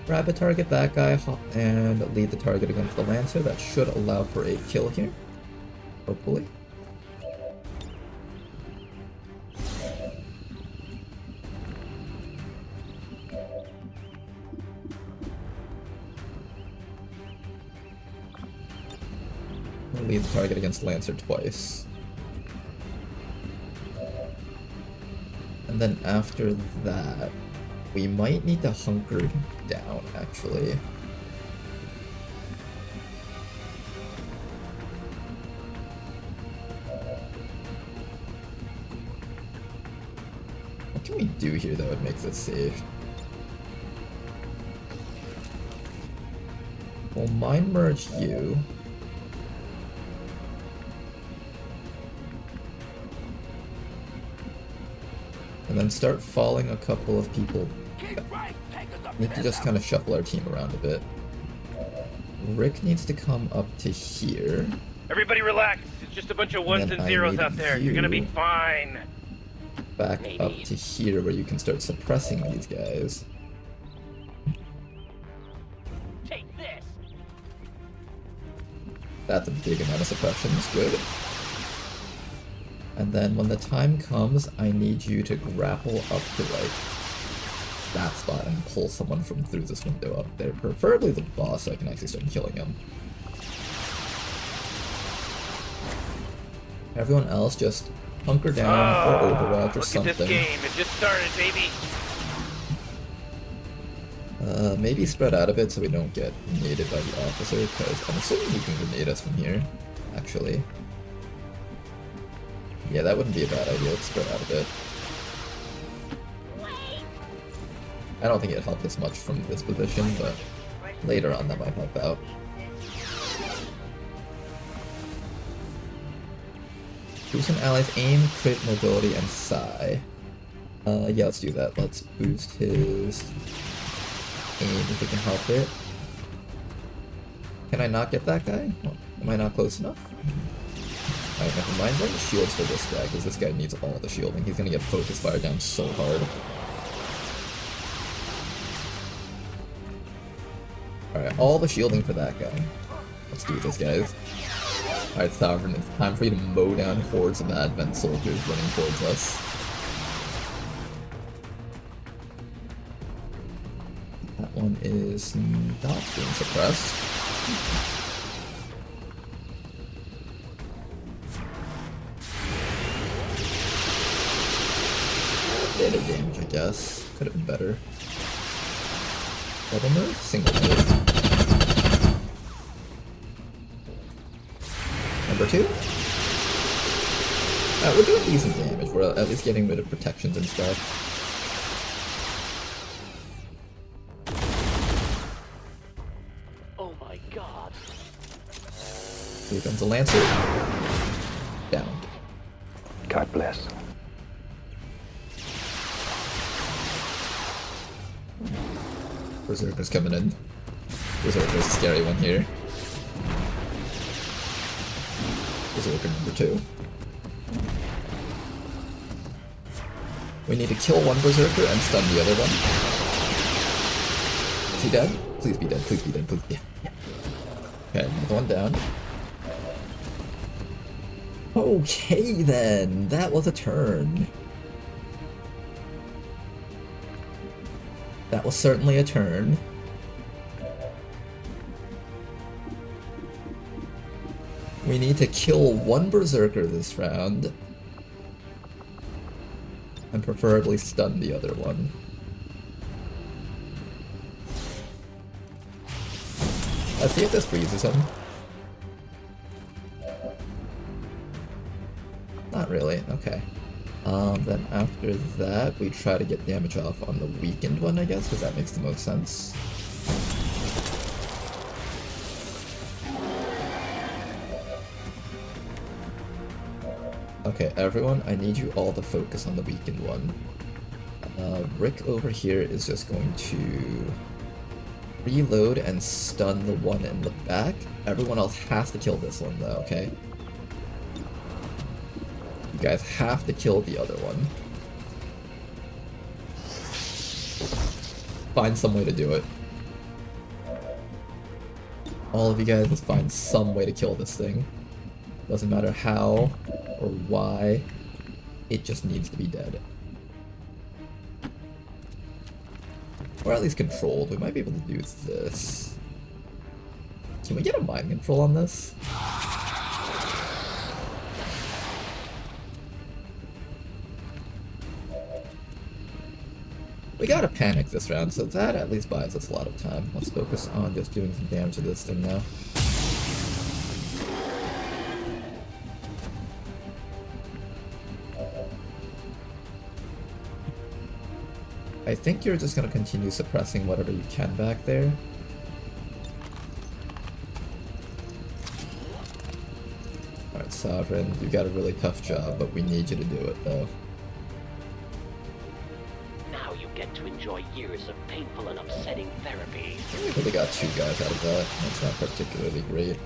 Rabbit target that guy, and lead the target against the Lancer. That should allow for a kill here. Hopefully. We'll lead the target against Lancer twice. And then after that, we might need to hunker down, actually. What can we do here that would make this safe? We'll mind merge you. And then start falling a couple of people. Need to just kind of shuffle our team around a bit. Rick needs to come up to here. Everybody relax. It's just a bunch of ones and zeros out there. You're gonna be fine. Back up to here where you can start suppressing these guys. Take this. That's a big amount of suppression, it's good. And then when the time comes, I need you to grapple up to like that spot and pull someone from through this window up there. Preferably the boss so I can actually start killing him. Everyone else just hunker down or Overwatch or look something. at this game. It just started, baby. Maybe spread out a bit so we don't get grenaded by the officer, because I'm assuming he can grenade us from here, actually. Yeah, that wouldn't be a bad idea. Let's spread out a bit. I don't think it helped us much from this position, but later on that might help out. Boost an ally's aim, crit, mobility, and psi. Yeah, let's do that. Let's boost his aim if we can help it. Can I not get that guy? Well, am I not close enough? Alright, never mind. Run the shields for this guy, because this guy needs all the shielding. He's gonna get focus fire down so hard. Alright, all the shielding for that guy. Let's do this, guys. Alright, Sovereign, it's time for you to mow down hordes of Advent soldiers running towards us. That one is not being suppressed. Bit of damage, I guess. Could have been better. Double move? Single move. Number 2? We're doing decent damage. We're at least getting rid of protections and stuff. Oh my god. Here comes a Lancer. Down. God bless. Berserker's coming in. Berserker's a scary one here. Berserker number 2. We need to kill one Berserker and stun the other one. Is he dead? Please be dead, please be dead, please be dead. Okay, another one down. Okay then, that was a turn. That was certainly a turn. We need to kill one berserker this round. And preferably stun the other one. Let's see if this freezes him. Not really, okay. Then after that, we try to get damage off on the weakened one, I guess, because that makes the most sense. Okay, everyone, I need you all to focus on the weakened one. Rick over here is just going to reload and stun the one in the back. Everyone else has to kill this one though, okay? You guys have to kill the other one. Find some way to do it. All of you guys just find some way to kill this thing. Doesn't matter how or why, it just needs to be dead. Or at least controlled. We might be able to do this. Can we get a mind control on this? We gotta panic this round, so that at least buys us a lot of time. Let's focus on just doing some damage to this thing now. I think you're just gonna continue suppressing whatever you can back there. Alright, Sovereign, you got a really tough job, but we need you to do it though. Now you get to enjoy years of painful and upsetting therapy. We really got 2 guys out of that. That's not particularly great.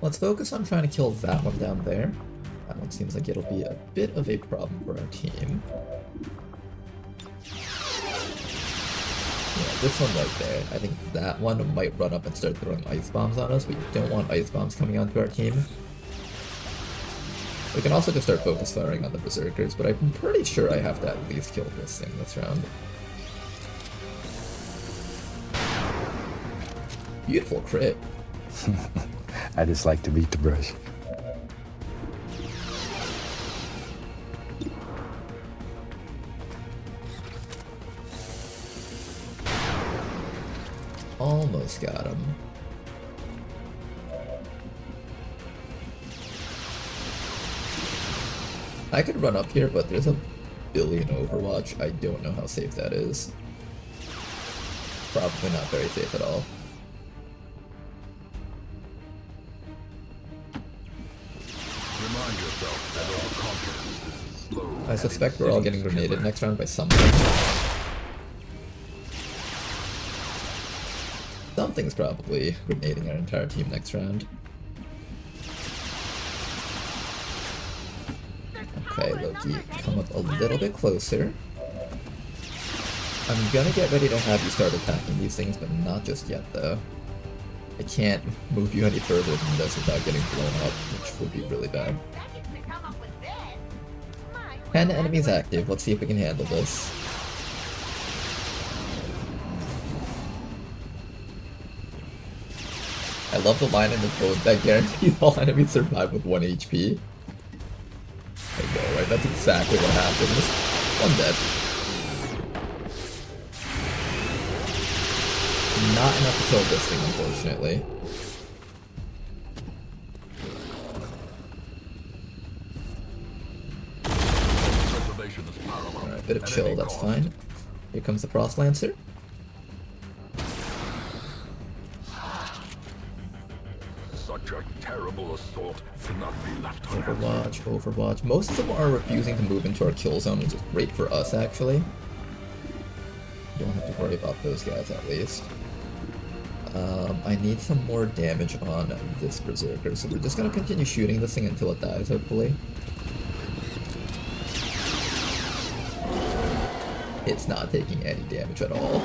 Let's focus on trying to kill that one down there. That one seems like it'll be a bit of a problem for our team. Yeah, this one right there. I think that one might run up and start throwing ice bombs on us. We don't want ice bombs coming onto our team. We can also just start focus firing on the berserkers, but I'm pretty sure I have to at least kill this thing this round. Beautiful crit. I just like to beat the brush. Almost got him. I could run up here, but there's a billion Overwatch. I don't know how safe that is. Probably not very safe at all. I suspect we're all getting grenaded next round by someone. Something's probably grenading our entire team next round. Okay, Loki, come up a little bit closer. I'm gonna get ready to have you start attacking these things, but not just yet though. I can't move you any further than this without getting blown up, which would be really bad. 10 enemies active, let's see if we can handle this. I love the line in the code that guarantees all enemies survive with 1 HP. I know, right? That's exactly what happens. One dead. Not enough to kill this thing, unfortunately. Alright, bit of chill, that's fine. Here comes the Frost Lancer. Such a terrible assault cannot be left Overwatch, Overwatch. Most of them are refusing to move into our kill zone, which is great for us, actually. Don't have to worry about those guys, at least. I need some more damage on this Berserker, so we're just gonna continue shooting this thing until it dies, hopefully. It's not taking any damage at all.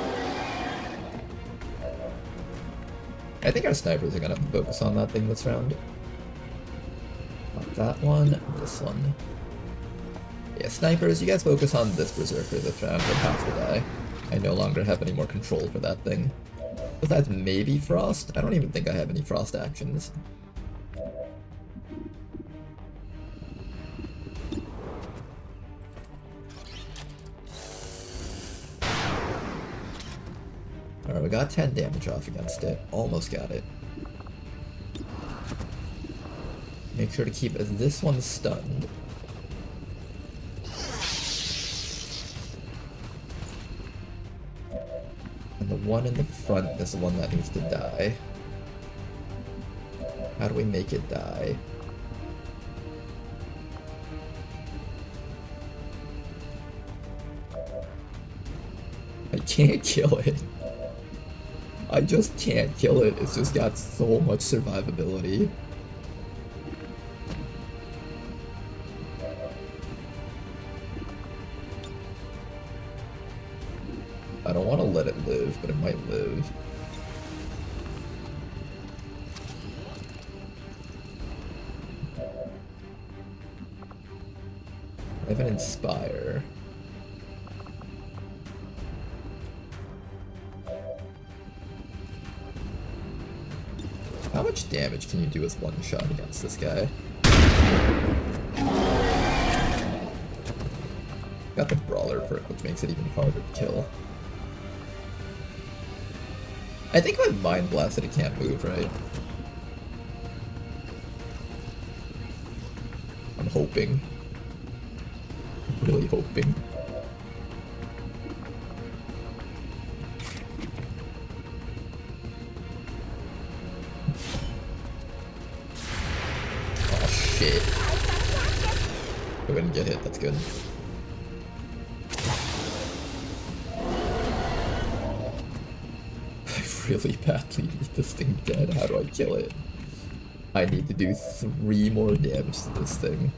I think our snipers are gonna focus on that thing this round. That one, this one. Yeah, snipers, you guys focus on this berserker this round, but have to die. I no longer have any more control for that thing. Besides maybe frost? I don't even think I have any frost actions. Alright, we got 10 damage off against it. Almost got it. Make sure to keep this one stunned. And the one in the front is the one that needs to die. How do we make it die? I can't kill it. I just can't kill it. It's just got so much survivability. I don't want to let it live, but it might live. I have an Inspire. How much damage can you do with one shot against this guy? Got the Brawler perk, which makes it even harder to kill. I think if I Mind Blasted, it can't move, right? I'm hoping. I'm really hoping. Oh shit. I didn't get hit, that's good. Really badly need this thing dead. How do I kill it? I need to do 3 more damage to this thing.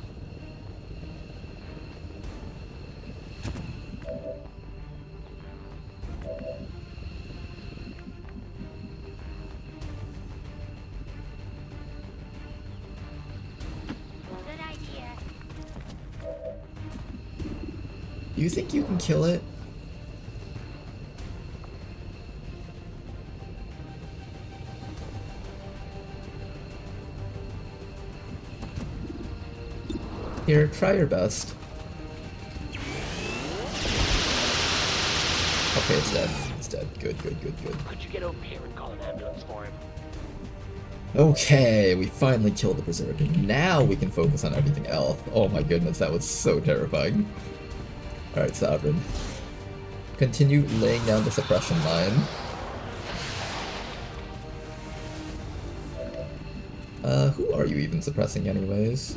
Good idea. Do you think you can kill it? Here, try your best. Okay, it's dead. It's dead. Good, good, good, good. Could you get over here and call an ambulance for him? Okay, we finally killed the Berserker. Now we can focus on everything else. Oh my goodness, that was so terrifying. Alright, Sovereign. Continue laying down the suppression line. Who are you even suppressing anyways?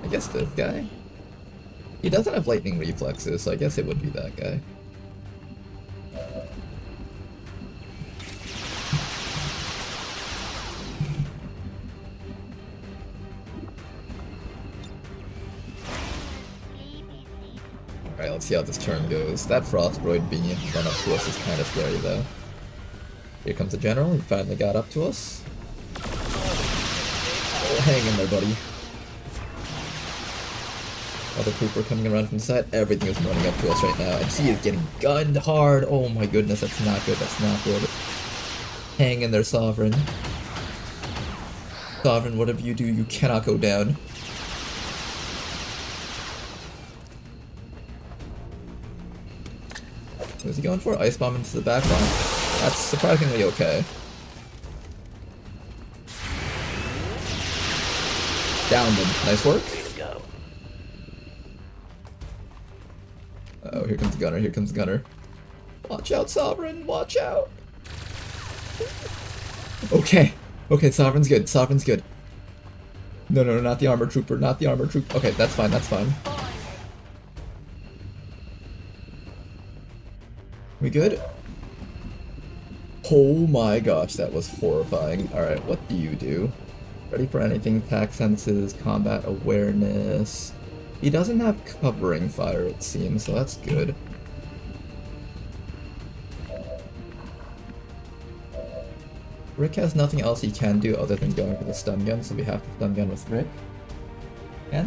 I guess this guy? He doesn't have lightning reflexes, so I guess it would be that guy. Alright, let's see how this turn goes. That Frost Droid being run up to us is kind of scary though. Here comes the General, he finally got up to us. Oh, hang in there, buddy. Other Cooper coming around from the side. Everything is running up to us right now, and he is getting gunned hard. Oh my goodness, that's not good. That's not good. Hang in there, Sovereign. Sovereign, whatever you do, you cannot go down. What is he going for? Ice Bomb into the back line? That's surprisingly okay. Downed him. Nice work. Oh, here comes the gunner, here comes the gunner. Watch out, Sovereign, watch out! Okay, okay, Sovereign's good, Sovereign's good. No, no, no, not the armor trooper, not the armor trooper. Okay, that's fine, that's fine. We good? Oh my gosh, that was horrifying. Alright, what do you do? Ready for anything, attack senses, combat awareness... He doesn't have covering fire, it seems, so that's good. Rick has nothing else he can do other than going for the stun gun, so we have to stun gun with Rick. Yeah?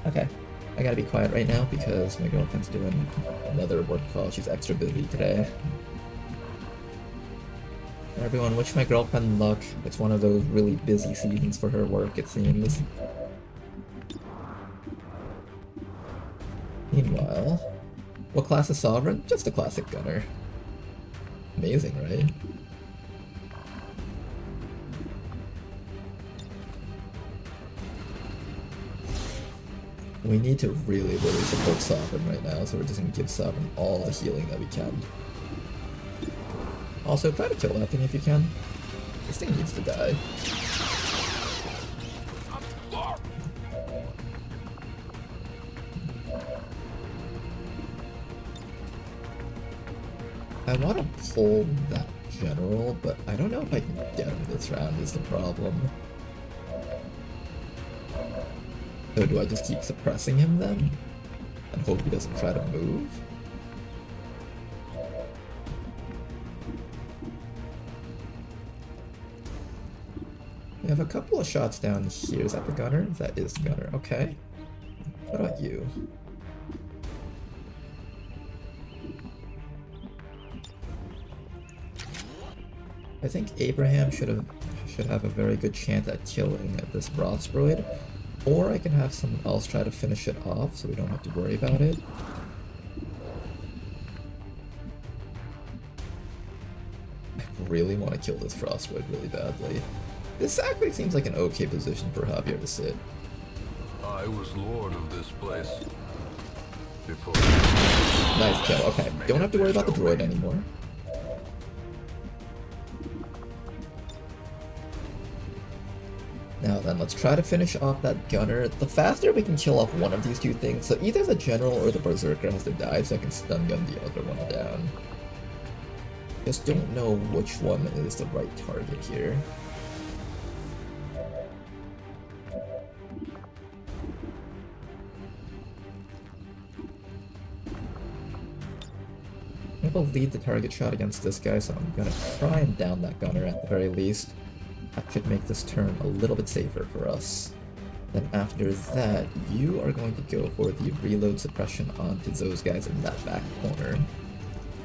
Okay. I gotta be quiet right now because my girlfriend's doing another work call. She's extra busy today. Everyone, wish my girlfriend luck. It's one of those really busy seasons for her work, it seems. Meanwhile, what class is Sovereign? Just a classic gunner. Amazing, right? We need to really support Sovereign right now, so we're just gonna give Sovereign all the healing that we can. Also, try to kill that thing if you can. This thing needs to die. I want to pull that general, but I don't know if I can get him this round is the problem. So do I just keep suppressing him then? And hope he doesn't try to move? We have a couple of shots down here. Is that the gunner? That is the gunner. Okay. What about you? I think Abraham should have a very good chance at killing this Brosbroid, or I can have someone else try to finish it off so we don't have to worry about it. I really want to kill this Frostbroid really badly. This actually seems like an okay position for Javier to sit. I was lord of this place before. Nice kill. Okay, don't have to worry about the droid anymore. Now then, let's try to finish off that gunner. The faster we can kill off one of these two things, so either the general or the berserker has to die so I can stun gun the other one down. Just don't know which one is the right target here. I will lead the target shot against this guy, so I'm gonna try and down that gunner at the very least. That should make this turn a little bit safer for us. Then after that, you are going to go for the reload suppression onto those guys in that back corner.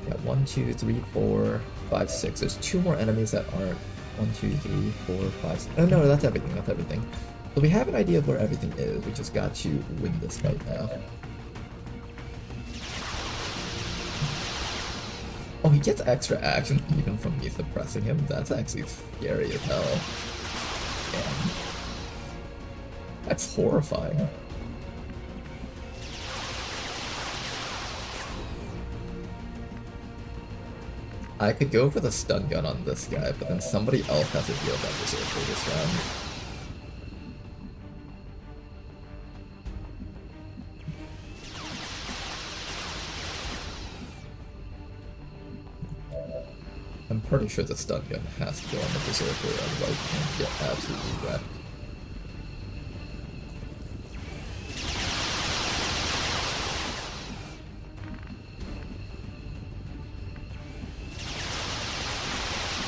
Got 1, 2, 3, 4, 5, 6. There's 2 more enemies that aren't. 1, 2, 3, 4, 5, 6. Oh no, that's everything, that's everything. So we have an idea of where everything is, we just got to win this fight now. Oh, he gets extra action even from me suppressing him. That's actually scary as hell. Damn. That's horrifying. I could go for the stun gun on this guy, but then somebody else has to deal with that berserker this round. I'm pretty sure the stun gun has to go on the berserker, otherwise you can get absolutely wrecked.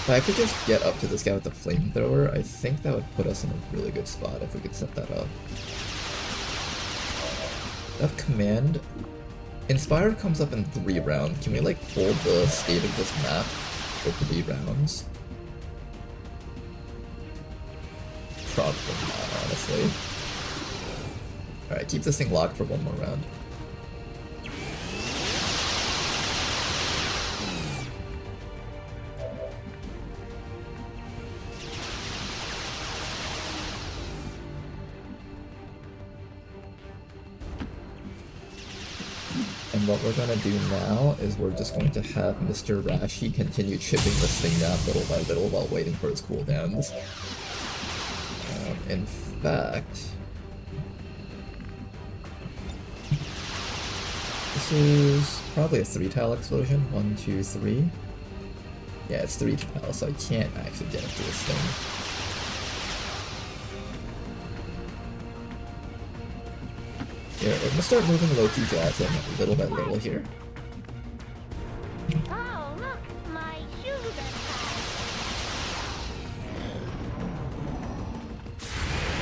If I could just get up to this guy with the flamethrower, I think that would put us in a really good spot if we could set that up. Enough command. Inspired comes up in 3 rounds. Can we like hold the state of this map for 3 rounds? Probably not, honestly. Alright, keep this thing locked for 1 more round. And what we're gonna do now is we're just going to have Mr. Rashi continue chipping this thing down little by little while waiting for his cooldowns. In fact, this is probably a 3-tile explosion. 1, 2, 3. Yeah, it's 3 tiles, so I can't actually get into this thing. Here, we're gonna start moving low-key jazz in little by little here. Oh, look, my shoes are tied.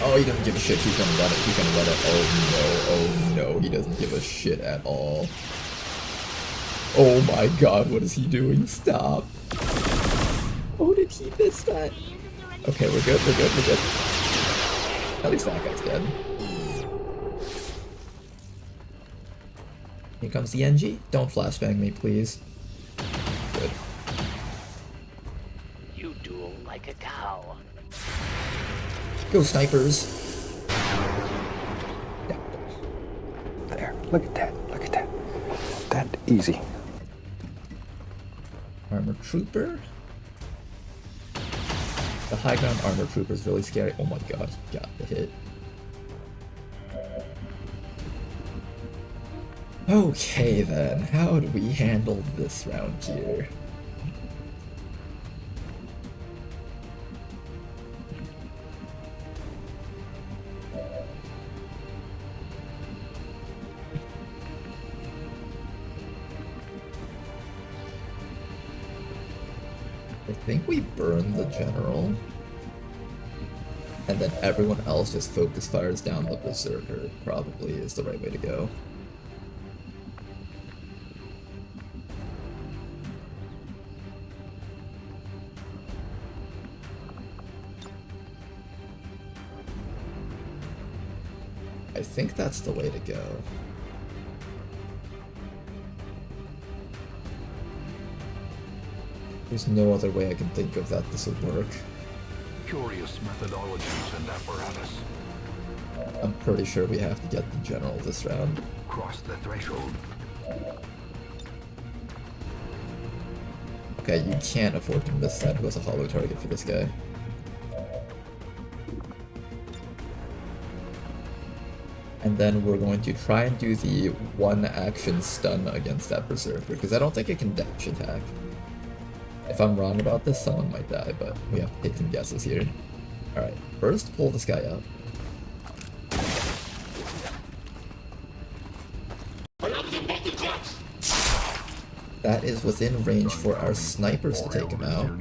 Oh, he doesn't give a shit. He's gonna run it. He's gonna run it. Oh no, he doesn't give a shit at all. Oh my god, what is he doing? Stop. Oh, did he miss that? Okay, we're good, we're good, we're good. At least that guy's dead. Here comes the NG. Don't flashbang me, please. Good. You duel like a cow. Go, snipers. Yeah. There. Look at that. Look at that. That easy. Armor Trooper. The high ground armor trooper is really scary. Oh my god, got the hit. Okay then, how do we handle this round here? I think we burn the general, and then everyone else just focus fires down the berserker. Probably is the right way to go. I think that's the way to go. There's no other way I can think of that this would work. Curious methodologies and apparatus. I'm pretty sure we have to get the general this round. Cross the threshold. Okay, you can't afford to miss that. Who has a hollow target for this guy? And then we're going to try and do the one action stun against that berserker, because I don't think it can dash attack. If I'm wrong about this, someone might die, but we have to take some guesses here. Alright, first pull this guy up. That is within range for our snipers to take him out.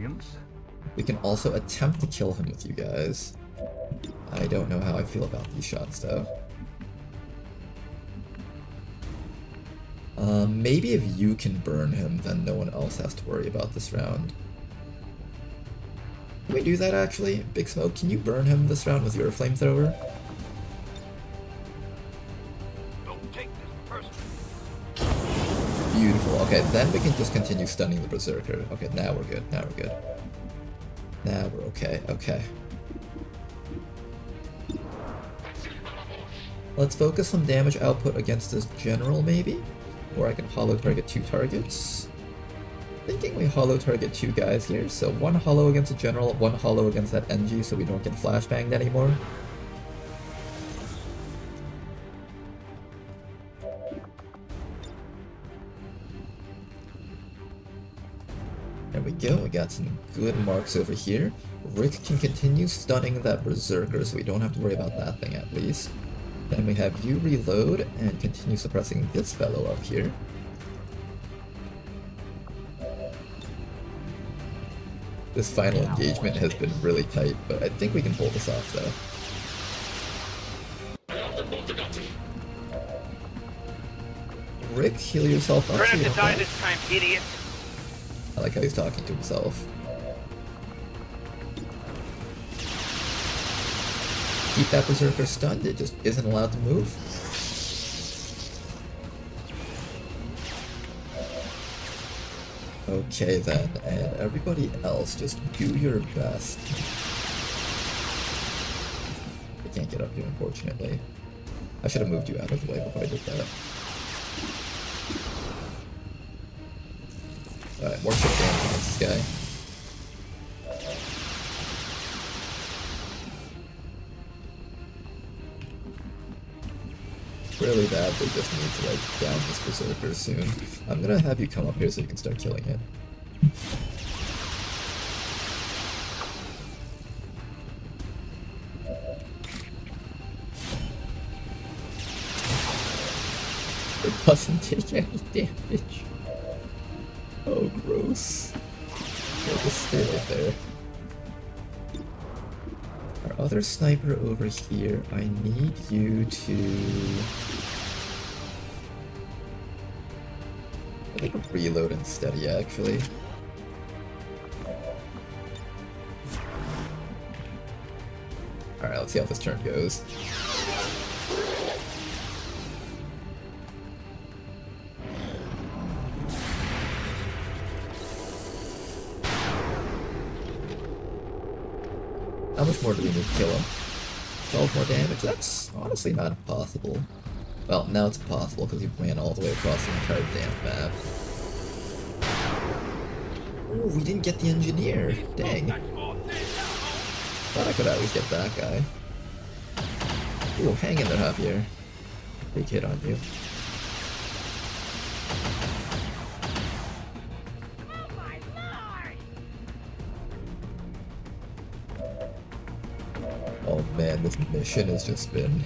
We can also attempt to kill him with you guys. I don't know how I feel about these shots though. Maybe if you can burn him, then no one else has to worry about this round. Can we do that actually? Big Smoke, can you burn him this round with your flamethrower? Don't take this person. Beautiful. Okay, then we can just continue stunning the berserker. Okay, now we're good. Now we're good. Now we're okay. Okay. Let's focus some damage output against this general, maybe? Or I can hollow target 2 targets. Thinking we hollow target 2 guys here, so 1 hollow against a general, 1 hollow against that NG so we don't get flashbanged anymore. There we go, we got some good marks over here. Rick can continue stunning that berserker so we don't have to worry about that thing at least. Then we have you reload and continue suppressing this fellow up here. This final engagement has been really tight, but I think we can pull this off though. Rick, heal yourself up. We're so gonna you have to don't die die. this time, idiot. I like how he's talking to himself. Keep that berserker stunned, it just isn't allowed to move. Okay then, and everybody else, just do your best. I can't get up here, unfortunately. I should have moved you out of the way before I did that. Alright, more shit damage against this guy. Really bad, they just need to like down this berserker soon. I'm gonna have you come up here so you can start killing it. It doesn't take any damage. Oh, gross. Yeah, just stay right there. Our Other sniper over here, I need you to... I think reload and steady, actually. Alright, let's see how this turn goes. How much more do we need to kill him? 12 more damage? That's honestly not impossible. Well, now it's impossible because you ran all the way across the entire damn map. Ooh, we didn't get the engineer. Dang. Thought I could at least get that guy. Ooh, hang in there, Javier. Big hit on you. Oh man, this mission has just been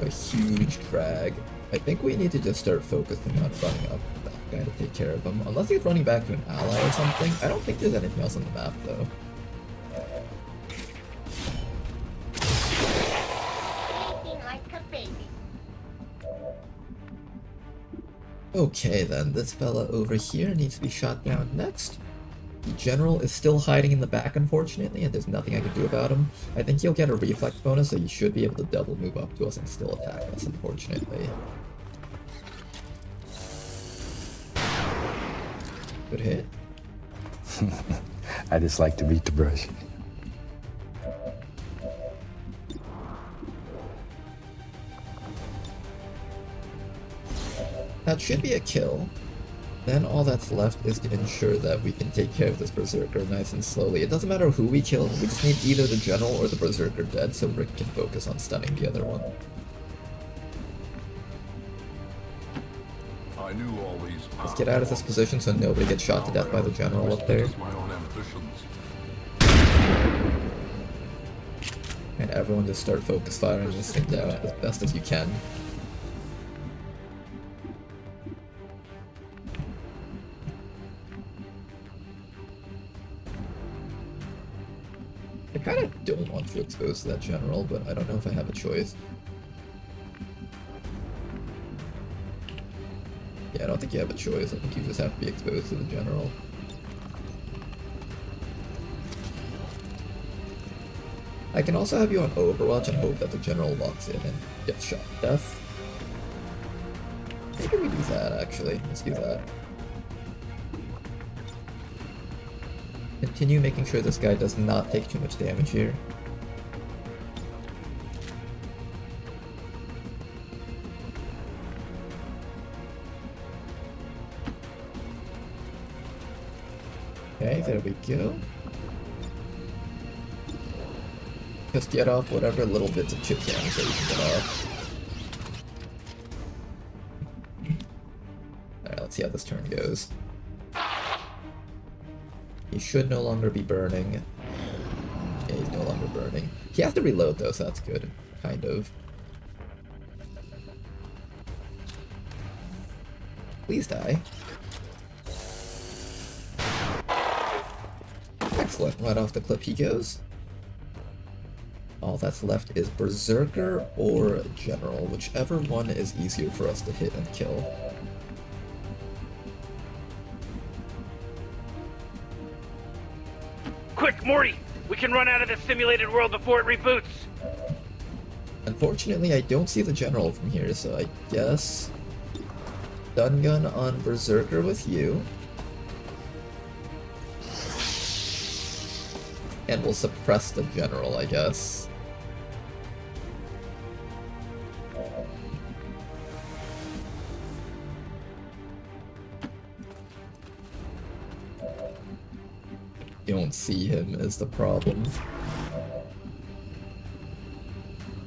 a huge drag. I think we need to just start focusing on running up that guy to take care of him. Unless he's running back to an ally or something. I don't think there's anything else on the map though. Okay then, this fella over here needs to be shot down next. The general is still hiding in the back, unfortunately, and there's nothing I can do about him. I think he'll get a reflex bonus, so he should be able to double move up to us and still attack us, unfortunately. Good hit. I just like to beat the brush. That should be a kill. Then all that's left is to ensure that we can take care of this Berserker nice and slowly. It doesn't matter who we kill, we just need either the General or the Berserker dead so Rick can focus on stunning the other one. I knew all these Let's get out of this position so nobody gets shot to death by the General up there. my own ambitions. And everyone just start focus firing this thing down as best as you can. I kind of don't want to expose that General, but I don't know if I have a choice. Yeah, I don't think you have a choice. I think you just have to be exposed to the General. I can also have you on Overwatch and hope that the General walks in and gets shot to death. Maybe we do that, actually. Let's do that. Continue making sure this guy does not take too much damage here. Okay, there we go. Just get off whatever little bits of chip damage that you can get off. Alright, let's see how this turn goes. He should no longer be burning. Yeah, he's no longer burning. He has to reload though, so that's good. Kind of. Please die. Excellent. Right off the cliff he goes. All that's left is Berserker or General, whichever one is easier for us to hit and kill. Quick, Morty! We can run out of this simulated world before it reboots! Unfortunately, I don't see the General from here, so I guess... Stun gun on Berserker with you. And we'll suppress the General, I guess. Don't see him is the problem.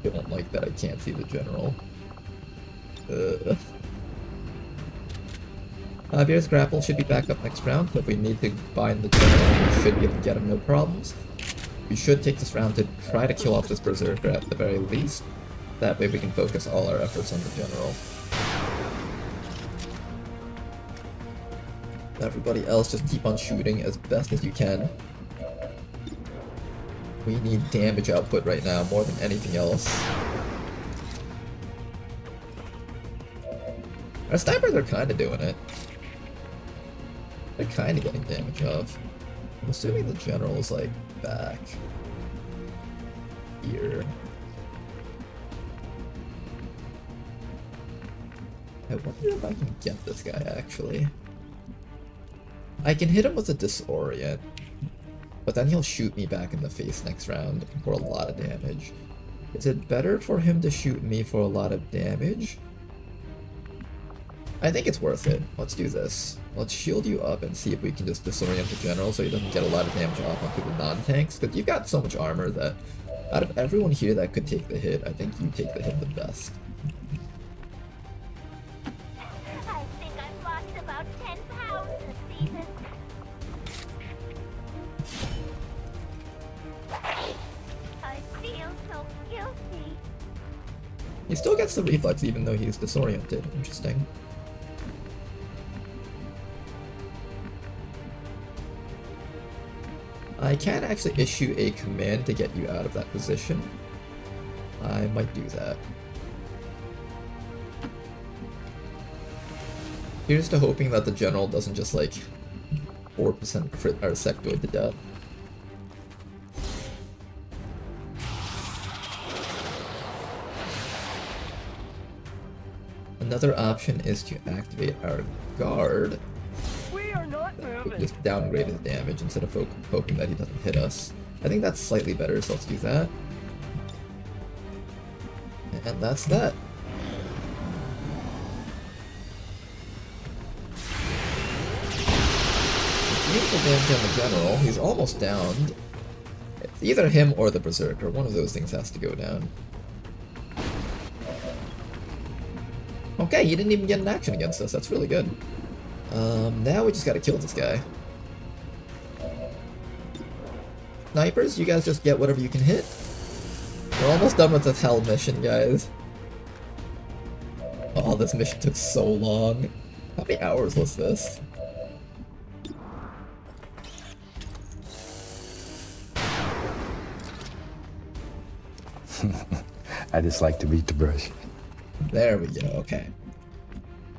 Don't like that I can't see the General. Javier's grapple should be back up next round, so if we need to bind the General, we should be able to get him no problems. We should take this round to try to kill off this Berserker at the very least. That way we can focus all our efforts on the General. Everybody else just keep on shooting as best as you can. We need damage output right now more than anything else. Our snipers are kind of doing it. They're kind of getting damage off. I'm assuming the general is like back here. I wonder if I can get this guy actually. I can hit him with a disorient, but then he'll shoot me back in the face next round for a lot of damage. Is it better for him to shoot me for a lot of damage? I think it's worth it. Let's do this. Let's shield you up and see if we can just disorient the general so he doesn't get a lot of damage off onto the non-tanks, because you've got so much armor that out of everyone here that could take the hit, I think you take the hit the best. I think I've lost about 10 pounds this season. I feel so guilty. He still gets the reflex even though he's disoriented. Interesting. I can actually issue a command to get you out of that position. I might do that. Here's to hoping that the general doesn't just like 4% crit our sectoid to death. Another option is to activate our guard. Just downgrade his damage instead of hoping that he doesn't hit us. I think that's slightly better, so let's do that. And that's that. Beautiful damage on the general. He's almost downed. It's either him or the berserker. One of those things has to go down. Okay, he didn't even get an action against us. That's really good. Now we just gotta kill this guy. Snipers, you guys just get whatever you can hit. We're almost done with this hell mission, guys. Oh, this mission took so long. How many hours was this? I just like to beat the brush. There we go, okay.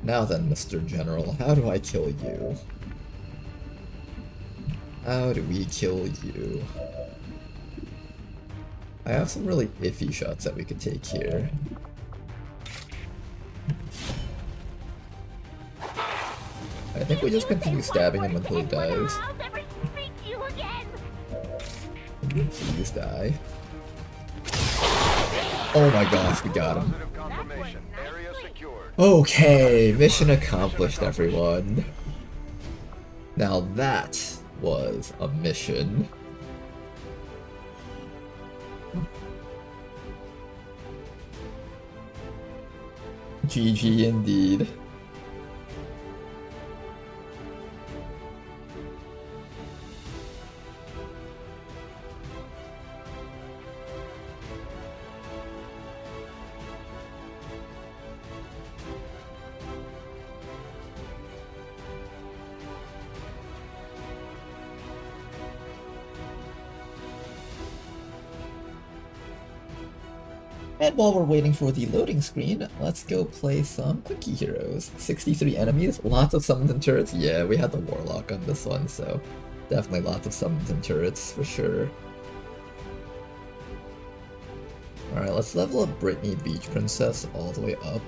Now then, Mr. General, how do I kill you? How do we kill you? I have some really iffy shots that we could take here. I think we just continue stabbing him until he dies. I'll never speak to you again. Please die. Oh my gosh, we got him. Okay, mission accomplished, everyone. Now that was a mission. GG indeed. And while we're waiting for the loading screen, let's go play some Quickie Heroes. 63 enemies, lots of summons and turrets. Yeah, we had the Warlock on this one, so definitely lots of summons and turrets for sure. Alright, let's level up Brittany Beach Princess all the way up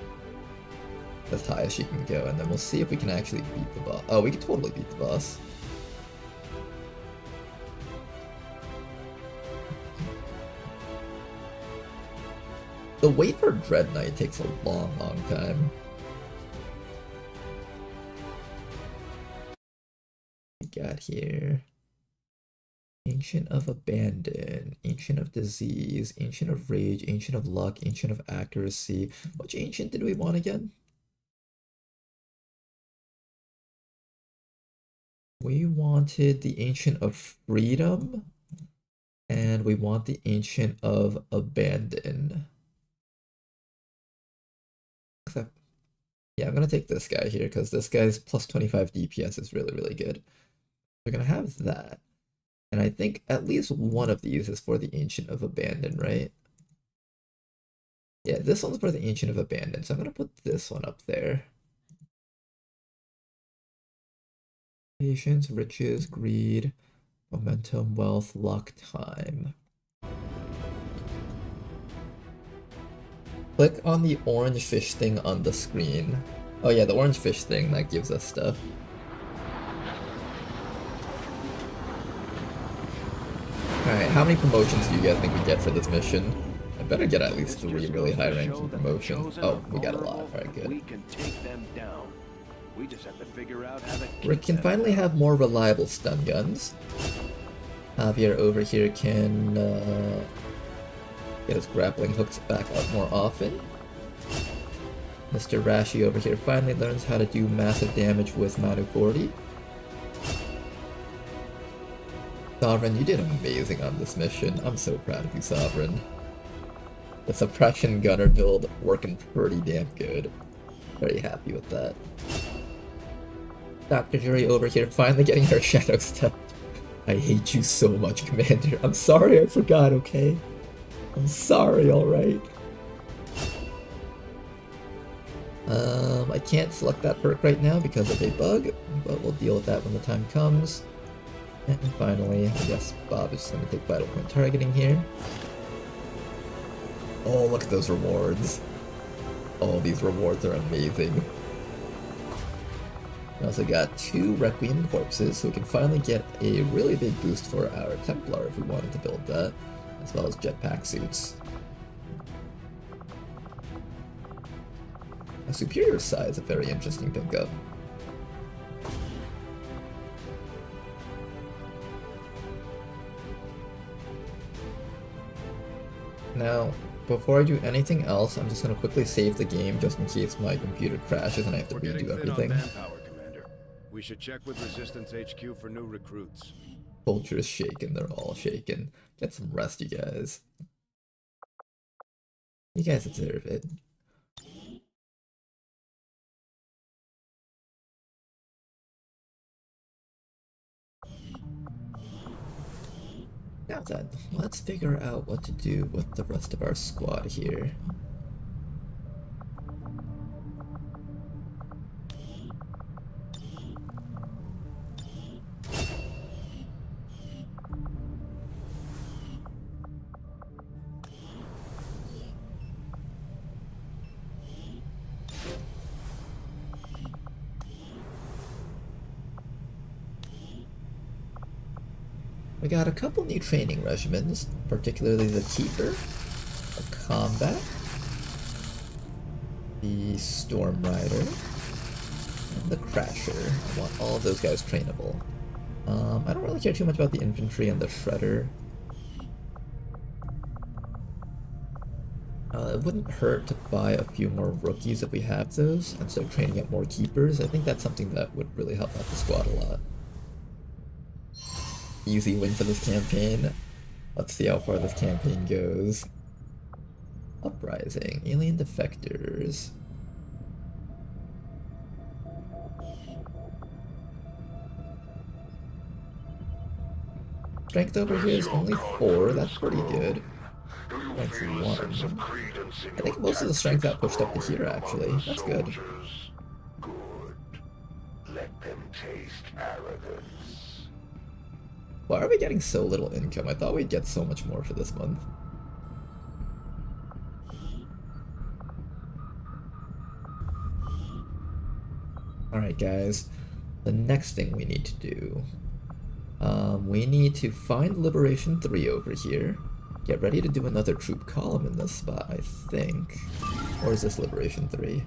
as high as she can go, and then we'll see if we can actually beat the boss. Oh, we can totally beat the boss. The wait for Dread Knight takes a long, long time. We got here Ancient of Abandon, Ancient of Disease, Ancient of Rage, Ancient of Luck, Ancient of Accuracy. Which ancient did we want again? We wanted the Ancient of Freedom, and we want the Ancient of Abandon. Yeah, I'm gonna take this guy here because this guy's plus 25 DPS is really, really good. We're gonna have that. And I think at least one of these is for the Ancient of Abandon, right? Yeah, this one's for the Ancient of Abandon, so I'm gonna put this one up there. Patience, riches, greed, momentum, wealth, luck, time. Click on the orange fish thing on the screen. Oh yeah, the orange fish thing that gives us stuff. Alright, how many promotions do you guys think we get for this mission? I better get at least 3 really high ranking promotions. Oh, we got a lot. Alright, good. We can take them down. We just have to figure out how to Rick can finally have more reliable stun guns. Javier over here can get his grappling hooks back up more often. Mr. Rashi over here finally learns how to do massive damage with Manu 40. Sovereign, you did amazing on this mission. I'm so proud of you, Sovereign. The suppression gunner build working pretty damn good. Very happy with that. Dr. Jury over here finally getting her shadow step. I hate you so much, Commander. I'm sorry I forgot, okay? I'm sorry, alright? I can't select that perk right now because of a bug, but we'll deal with that when the time comes. And finally, I guess Bob is going to take vital point targeting here. Oh, look at those rewards. Oh, these rewards are amazing. We also got 2 Requiem corpses, so we can finally get a really big boost for our Templar if we wanted to build that, as well as jetpack suits. A Superior Sai is a very interesting pickup. Now, before I do anything else, I'm just going to quickly save the game just in case my computer crashes and I have to redo everything. We should check with Resistance HQ for new recruits. Culture is shaken, they're all shaken. Get some rest, you guys. You guys deserve it. Now then, let's figure out what to do with the rest of our squad here. We got a couple new training regimens, particularly the Keeper, the Combat, the Storm Rider, and the Crasher. I want all of those guys trainable. I don't really care too much about the Infantry and the Shredder. It wouldn't hurt to buy a few more rookies if we have those, and start training up more Keepers. I think that's something that would really help out the squad a lot. Easy win for this campaign. Let's see how far this campaign goes. Uprising, alien defectors. Strength over here is only 4, that's pretty good. Strength 1. I think most of the strength got pushed up to here actually, that's good. Good. Let them taste arrogance. Why are we getting so little income? I thought we'd get so much more for this month. Alright guys, the next thing we need to do. We need to find Liberation 3 over here. Get ready to do another troop column in this spot, I think. Or is this Liberation 3?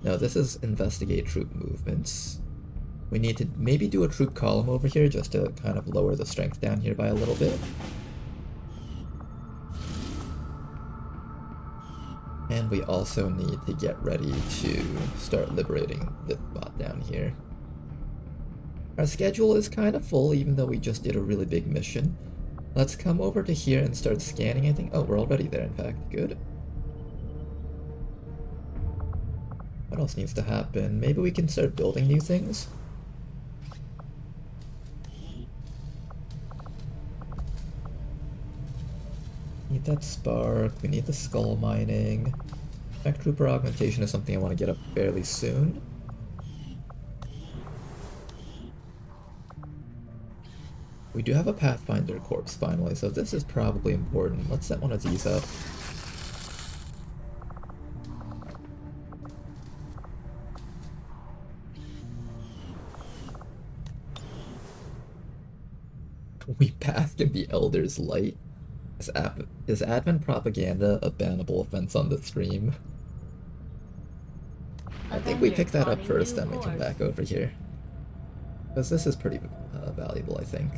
No, this is Investigate Troop Movements. We need to maybe do a troop column over here just to kind of lower the strength down here by a little bit. And we also need to get ready to start liberating this spot down here. Our schedule is kind of full even though we just did a really big mission. Let's come over to here and start scanning, I think. Oh, we're already there, in fact. Good. What else needs to happen? Maybe we can start building new things? that spark, we need the skull mining. Tech Trooper augmentation is something I want to get up fairly soon. We do have a Pathfinder corpse finally, so this is probably important. Let's set one of these up. We bask in the Elder's light. Is Advent propaganda a bannable offense on the stream? I think we pick that up first, then we come back over here. Because this is pretty valuable, I think.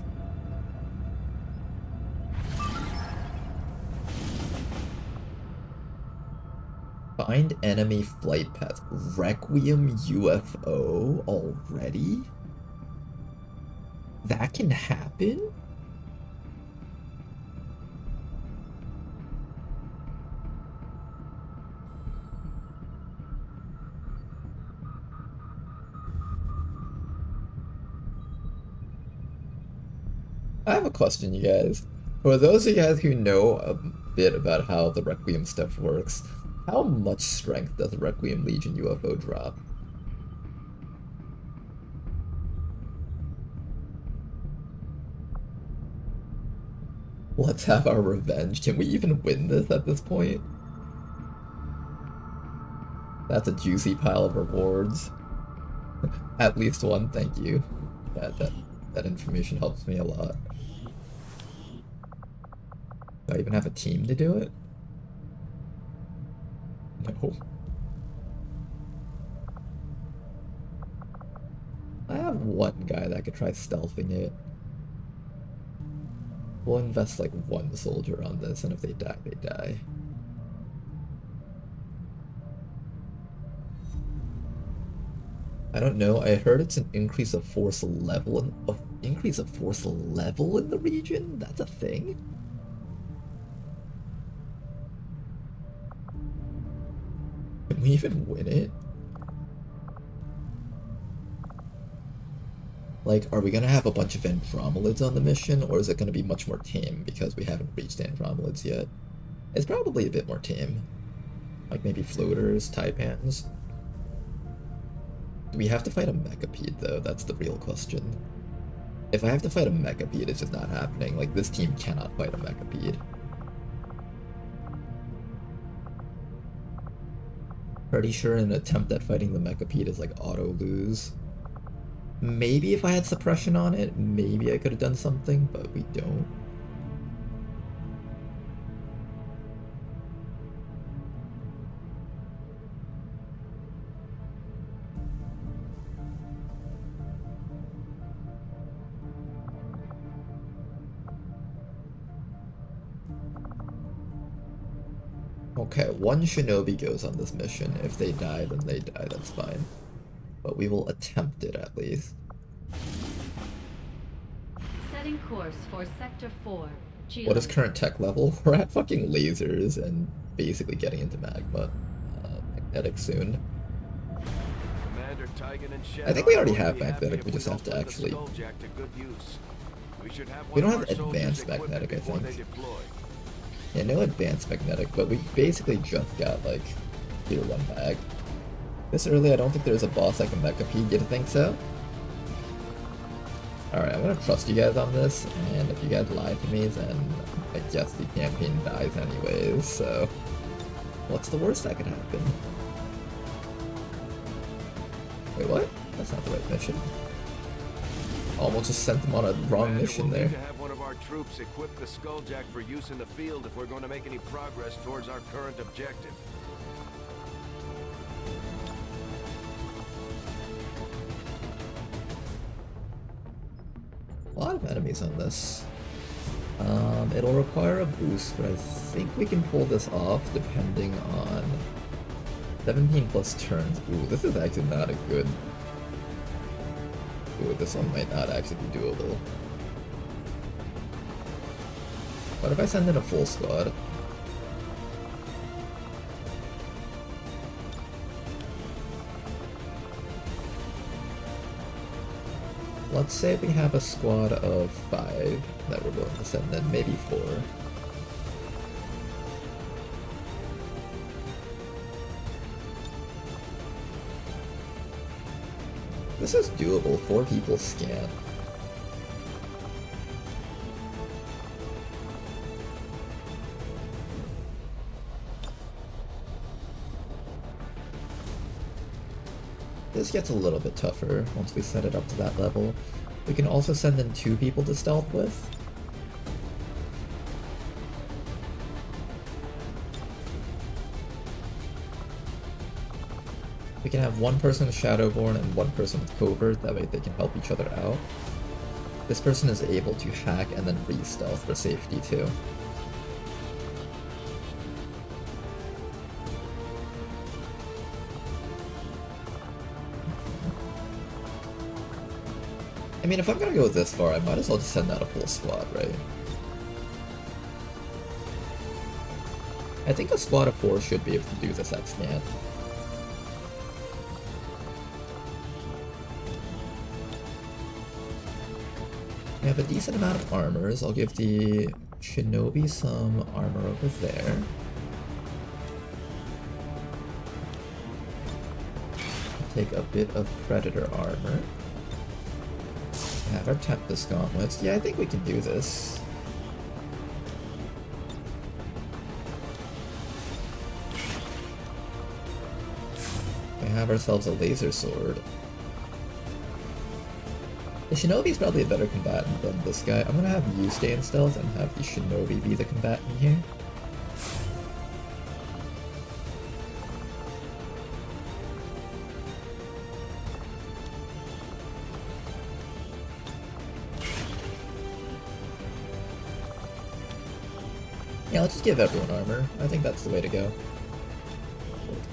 Find enemy flight path. Requiem UFO already? That can happen? I have a question, you guys. For those of you guys who know a bit about how the Requiem stuff works, how much strength does the Requiem Legion UFO drop? Let's have our revenge. Can we even win this at this point? That's a juicy pile of rewards. At least one, thank you. That information helps me a lot. Do I even have a team to do it? No. I have one guy that could try stealthing it. We'll invest like one soldier on this, and if they die, they die. I don't know, I heard it's an increase of force level in the region? That's a thing? Can we even win it? Like, are we gonna have a bunch of Andromelids on the mission, or is it gonna be much more tame because we haven't reached Andromelids yet? It's probably a bit more tame. Like maybe floaters, taipans. Do we have to fight a Mechapede though? That's the real question. If I have to fight a Mechapede, it's just not happening. Like, this team cannot fight a Mechapede. Pretty sure an attempt at fighting the Mechapede is like auto lose. Maybe if I had suppression on it, maybe I could have done something, but we don't. Okay, one shinobi goes on this mission. If they die, then they die, that's fine. But we will attempt it at least. Setting course for Sector 4. What is current tech level? We're at fucking lasers and basically getting into magma. Magnetic soon. I think we already have magnetic, we just have to actually... We don't have advanced magnetic, I think. Yeah, no advanced magnetic, but we basically just got, like, tier 1 mag. This early, I don't think there's a boss like a Mechapede, you think so? Alright, I'm gonna trust you guys on this, and if you guys lie to me, then I guess the campaign dies anyways, so... What's the worst that could happen? Wait, what? That's not the right mission. Almost just sent them on a wrong mission there. Troops equip the Skulljack for use in the field if we're going to make any progress towards our current objective. A lot of enemies on this. It'll require a boost, but I think we can pull this off depending on 17 plus turns. Ooh, this is actually not a good... Ooh, this one might not actually be doable. What if I send in a full squad? Let's say we have a squad of 5 that we're going to send in, maybe 4. This is doable, 4 people scan. This gets a little bit tougher once we set it up to that level. We can also send in 2 people to stealth with. We can have 1 person with Shadowborn and 1 person with Covert, that way they can help each other out. This person is able to hack and then re-stealth for safety too. I mean, if I'm gonna go this far, I might as well just send out a full squad, right? I think a squad of 4 should be able to do this at scan. We have a decent amount of armors. I'll give the Shinobi some armor over there. Take a bit of Predator armor. Have our Tempest gauntlets. Yeah, I think we can do this. We have ourselves a laser sword. The Shinobi is probably a better combatant than this guy. I'm gonna have you stay in stealth and have the Shinobi be the combatant here. Yeah, let's just give everyone armor. I think that's the way to go.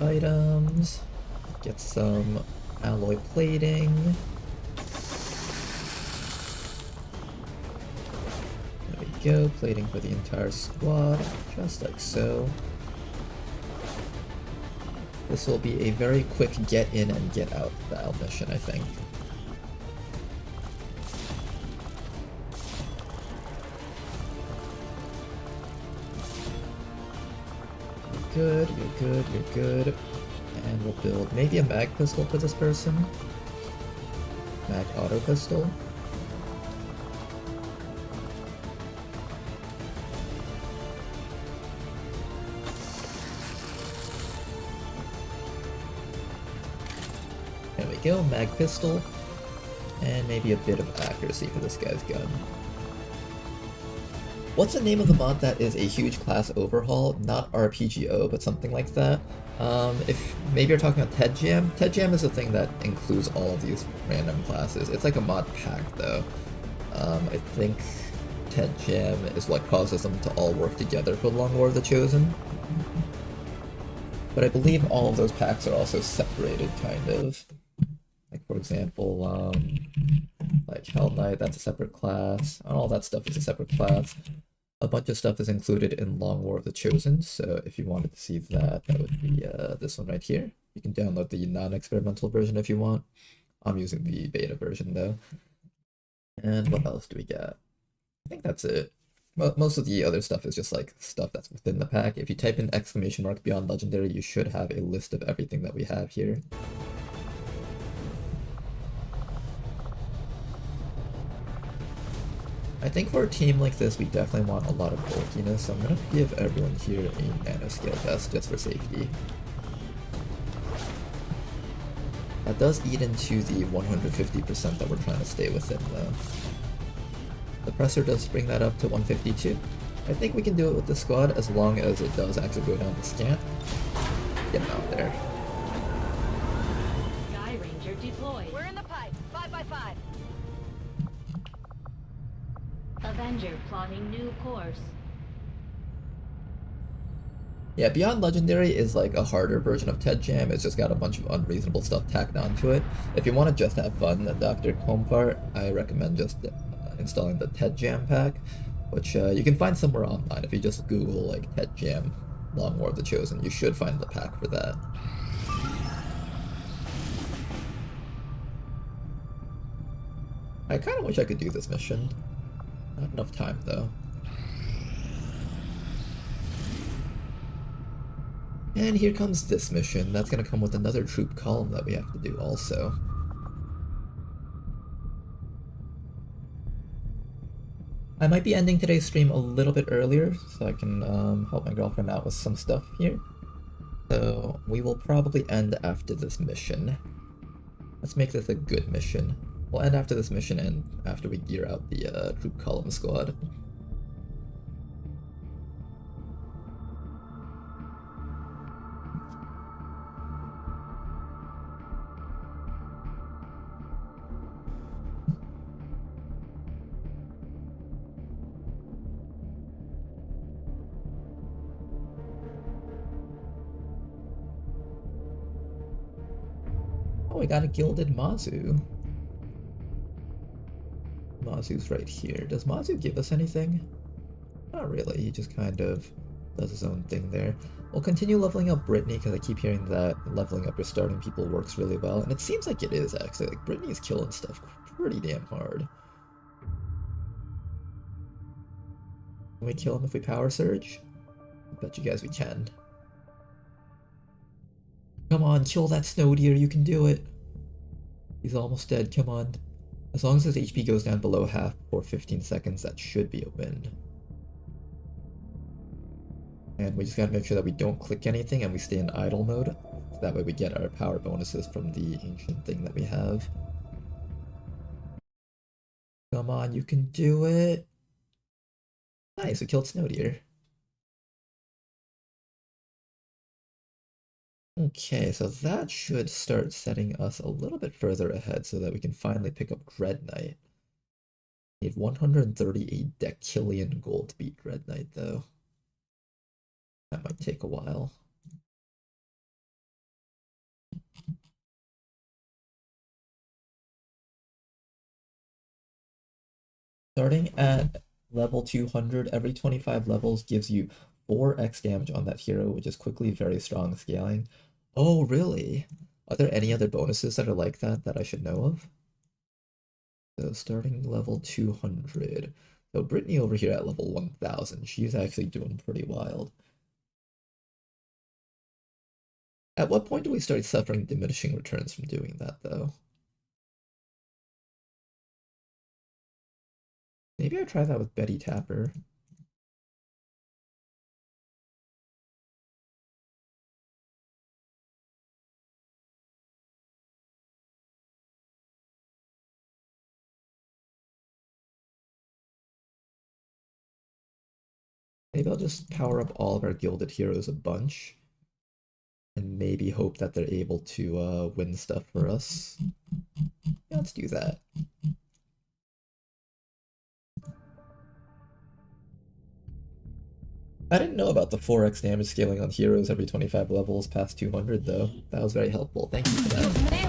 Items. Get some alloy plating. There we go. Plating for the entire squad. Just like so. This will be a very quick get in and get out style mission, I think. Good, you're good, you're good. And we'll build maybe a mag pistol for this person. Mag auto pistol. There we go, mag pistol. And maybe a bit of accuracy for this guy's gun. What's the name of the mod that is a huge class overhaul? Not RPGO, but something like that. If maybe you're talking about TED Jam. TED Jam is a thing that includes all of these random classes. It's like a mod pack though. I think TED Jam is what causes them to all work together for Long War of the Chosen. But I believe all of those packs are also separated, kind of. Like for example, like Hell Knight, that's a separate class. And all that stuff is a separate class. A bunch of stuff is included in Long War of the Chosen, so if you wanted to see that, that would be this one right here. You can download the non-experimental version if you want. I'm using the beta version though. And what else do we got? I think that's it. Most of the other stuff is just like stuff that's within the pack. If you type in ! Beyond Legendary, you should have a list of everything that we have here. I think for a team like this, we definitely want a lot of bulkiness, so I'm going to give everyone here a nanoscale vest just for safety. That does eat into the 150% that we're trying to stay within though. The presser does bring that up to 152. I think we can do it with the squad as long as it does actually go down the scant. Get him out there. Sky Ranger deployed. We're in the pipe. 5x5. Avenger plotting new course. Yeah, Beyond Legendary is like a harder version of TED Jam. It's just got a bunch of unreasonable stuff tacked onto it. If you want to just have fun, Dr. Comfort, I recommend just installing the TED Jam pack, which you can find somewhere online. If you just Google like TED Jam Long War of the Chosen, you should find the pack for that. I kind of wish I could do this mission. Not enough time though. And here comes this mission. That's gonna come with another troop column that we have to do also. I might be ending today's stream a little bit earlier so I can help my girlfriend out with some stuff here. So we will probably end after this mission. Let's make this a good mission. We'll end after this mission and after we gear out the troop column squad. Oh, we got a gilded Mazu. Mazu's right here. Does Mazu give us anything? Not really, he just kind of does his own thing there. We'll continue leveling up Brittany because I keep hearing that leveling up your starting people works really well, and it seems like it is actually. Like, Brittany's killing stuff pretty damn hard. Can we kill him if we power surge? I bet you guys we can. Come on, kill that snow deer, you can do it. He's almost dead, come on. As long as his HP goes down below half for 15 seconds, that should be a win. And we just gotta make sure that we don't click anything and we stay in idle mode. So that way we get our power bonuses from the ancient thing that we have. Come on, you can do it. Nice, we killed snow deer. Okay, so that should start setting us a little bit further ahead so that we can finally pick up Dread Knight. Need 138 Decillion gold to beat Dread Knight, though. That might take a while. Starting at level 200, every 25 levels gives you 4x damage on that hero, which is quickly very strong scaling. Oh, really? Are there any other bonuses that are like that I should know of? So starting level 200. So Brittany over here at level 1000, she's actually doing pretty wild. At what point do we start suffering diminishing returns from doing that, though? Maybe I try that with Betty Tapper. Maybe I'll just power up all of our gilded heroes a bunch. And maybe hope that they're able to win stuff for us. Yeah, let's do that. I didn't know about the 4x damage scaling on heroes every 25 levels past 200 though. That was very helpful. Thank you for that.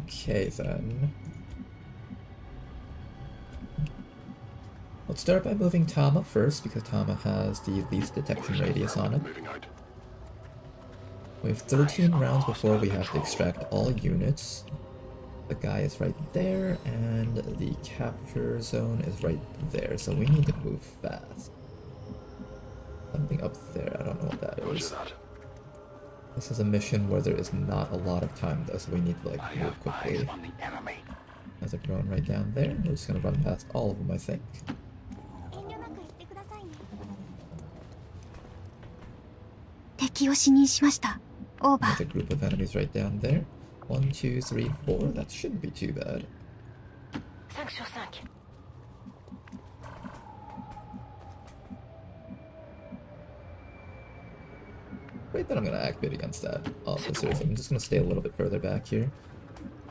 Okay then. Let's start by moving Tama first because Tama has the least detection radius on it. We have 13 rounds before we have to extract all units. The guy is right there and the capture zone is right there, so we need to move fast. Something up there, I don't know what that is. This is a mission where there is not a lot of time though, so we need to like move quickly. There's a drone right down there. We're just gonna run past all of them, I think. There's a group of enemies right down there. 1, 2, 3, 4. That shouldn't be too bad. 5 sur 5. Great that I'm gonna activate against that officers. I'm just gonna stay a little bit further back here.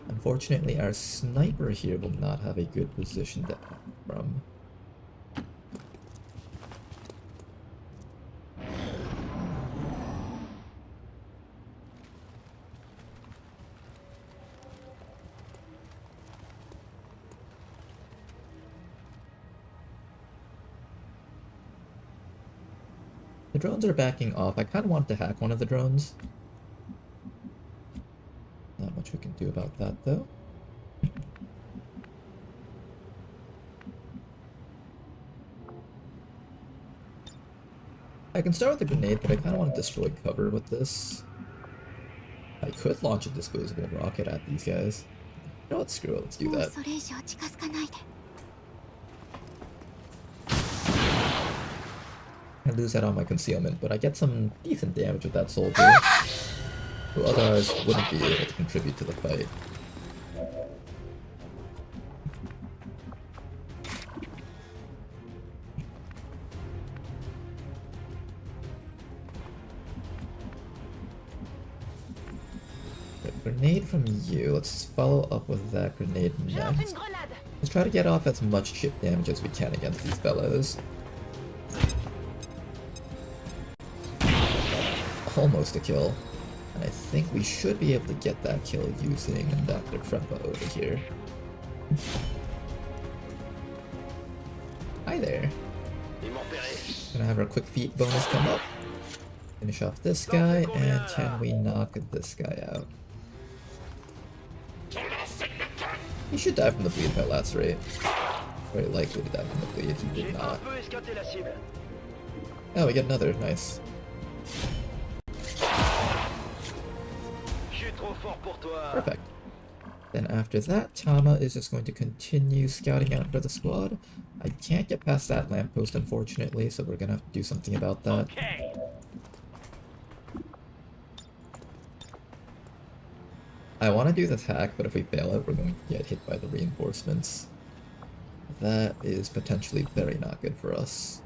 Unfortunately, our sniper here will not have a good position to act from. The drones are backing off. I kind of wanted to hack one of the drones. Not much we can do about that, though. I can start with a grenade, but I kind of want to destroy cover with this. I could launch a disposable rocket at these guys. You know what? Screw it. Let's do that. I lose that on my concealment, but I get some decent damage with that soldier, who otherwise wouldn't be able to contribute to the fight. Grenade from you. Let's follow up with that grenade next. Let's try to get off as much chip damage as we can against these fellows. Almost a kill. And I think we should be able to get that kill using Dr. Freppa over here. Hi there. Gonna have our quick feet bonus come up. Finish off this guy, and can we knock this guy out? He should die from the bleed by lacerate. Very likely to die from the bleed. He did not. Oh, we get another. Nice. Perfect. Then after that, Tama is just going to continue scouting out for the squad. I can't get past that lamppost, unfortunately, so we're gonna have to do something about that. I want to do this hack, but if we fail it, we're going to get hit by the reinforcements. That is potentially very not good for us.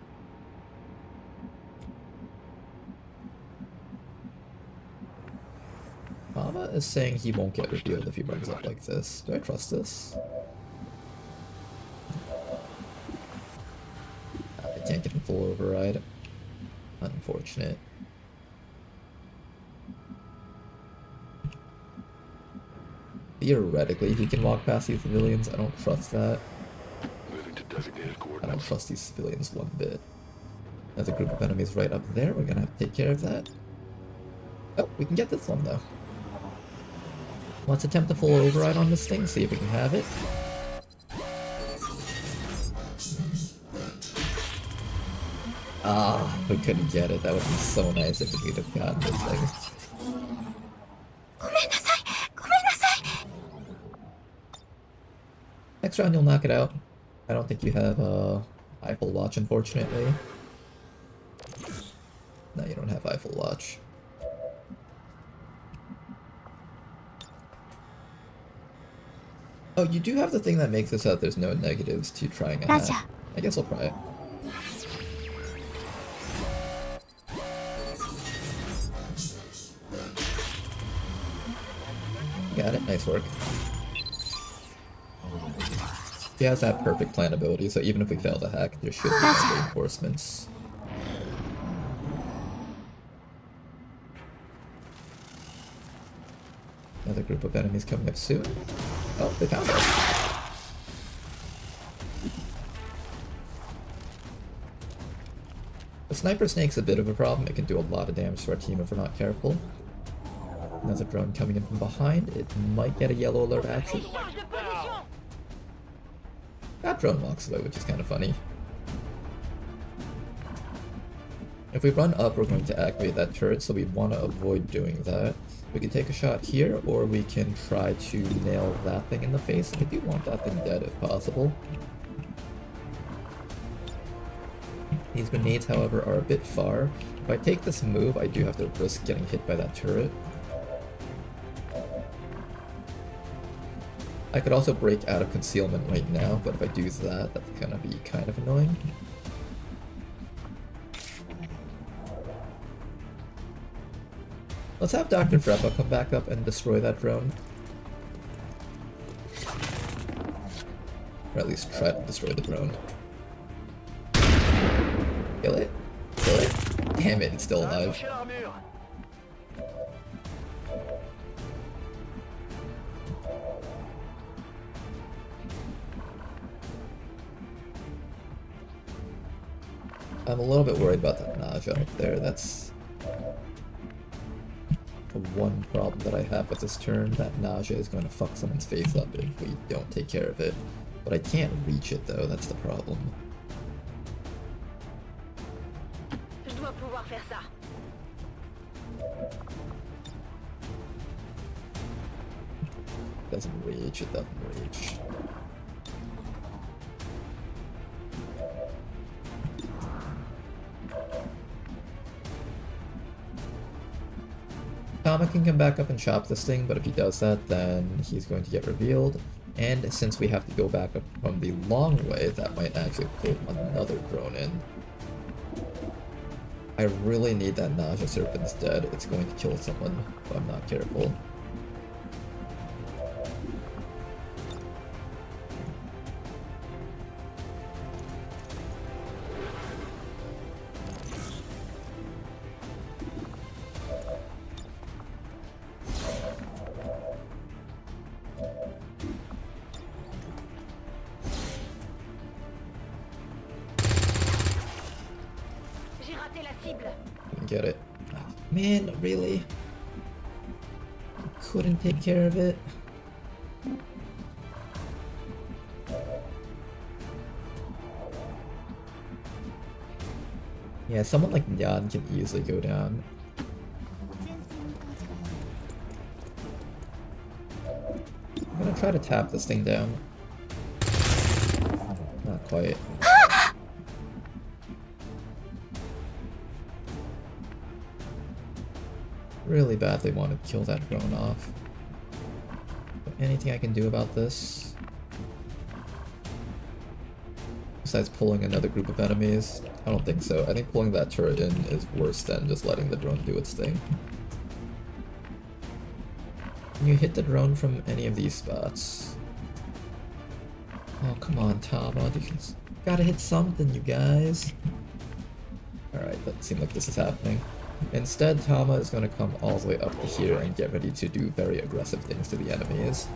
Mama is saying he won't get revealed if he runs up like this. Do I trust this? I can't get in full override. Unfortunate. Theoretically, he can walk past these civilians. I don't trust that. I don't trust these civilians one bit. There's a group of enemies right up there. We're gonna have to take care of that. Oh, we can get this one though. Let's attempt a full override on this thing, see if we can have it. Ah, we couldn't get it. That would be so nice if we'd have gotten this thing. Next round you'll knock it out. I don't think you have Eiffel Watch, unfortunately. No, you don't have Eiffel Watch. Oh, you do have the thing that makes it so that there's no negatives to trying a hack. I guess I'll try it. Got it, nice work. He has that perfect plan ability, so even if we fail the hack, there should be no reinforcements. Another group of enemies coming up soon. Oh, they found us. The sniper snake's a bit of a problem. It can do a lot of damage to our team if we're not careful. Another drone coming in from behind. It might get a yellow alert action. That drone walks away, which is kind of funny. If we run up, we're going to activate that turret, so we want to avoid doing that. We can take a shot here, or we can try to nail that thing in the face. I do want that thing dead if possible. These grenades, however, are a bit far. If I take this move, I do have to risk getting hit by that turret. I could also break out of concealment right now, but if I do that, that's gonna be kind of annoying. Let's have Dr. Freppa come back up and destroy that drone. Or at least try to destroy the drone. Kill it? Kill it? Damn it, it's still alive. I'm a little bit worried about that nausea up there. That's the one problem that I have with this turn. That nausea is going to fuck someone's face up if we don't take care of it. But I can't reach it though, that's the problem. Je dois pouvoir faire ça. Doesn't reach, it doesn't reach. Tama can come back up and chop this thing, but if he does that, then he's going to get revealed. And since we have to go back up from the long way, that might actually pull another drone in. I really need that Nausea Serpent's dead. It's going to kill someone if I'm not careful. Get it. Man, really? Couldn't take care of it? Yeah, someone like Nyan can easily go down. I'm gonna try to tap this thing down. Not quite. Really badly want to kill that drone off. But anything I can do about this? Besides pulling another group of enemies? I don't think so. I think pulling that turret in is worse than just letting the drone do its thing. Can you hit the drone from any of these spots? Oh, come on, Tama. You gotta hit something, you guys. Alright, doesn't seem like this is happening. Instead, Tama is going to come all the way up to here and get ready to do very aggressive things to the enemies.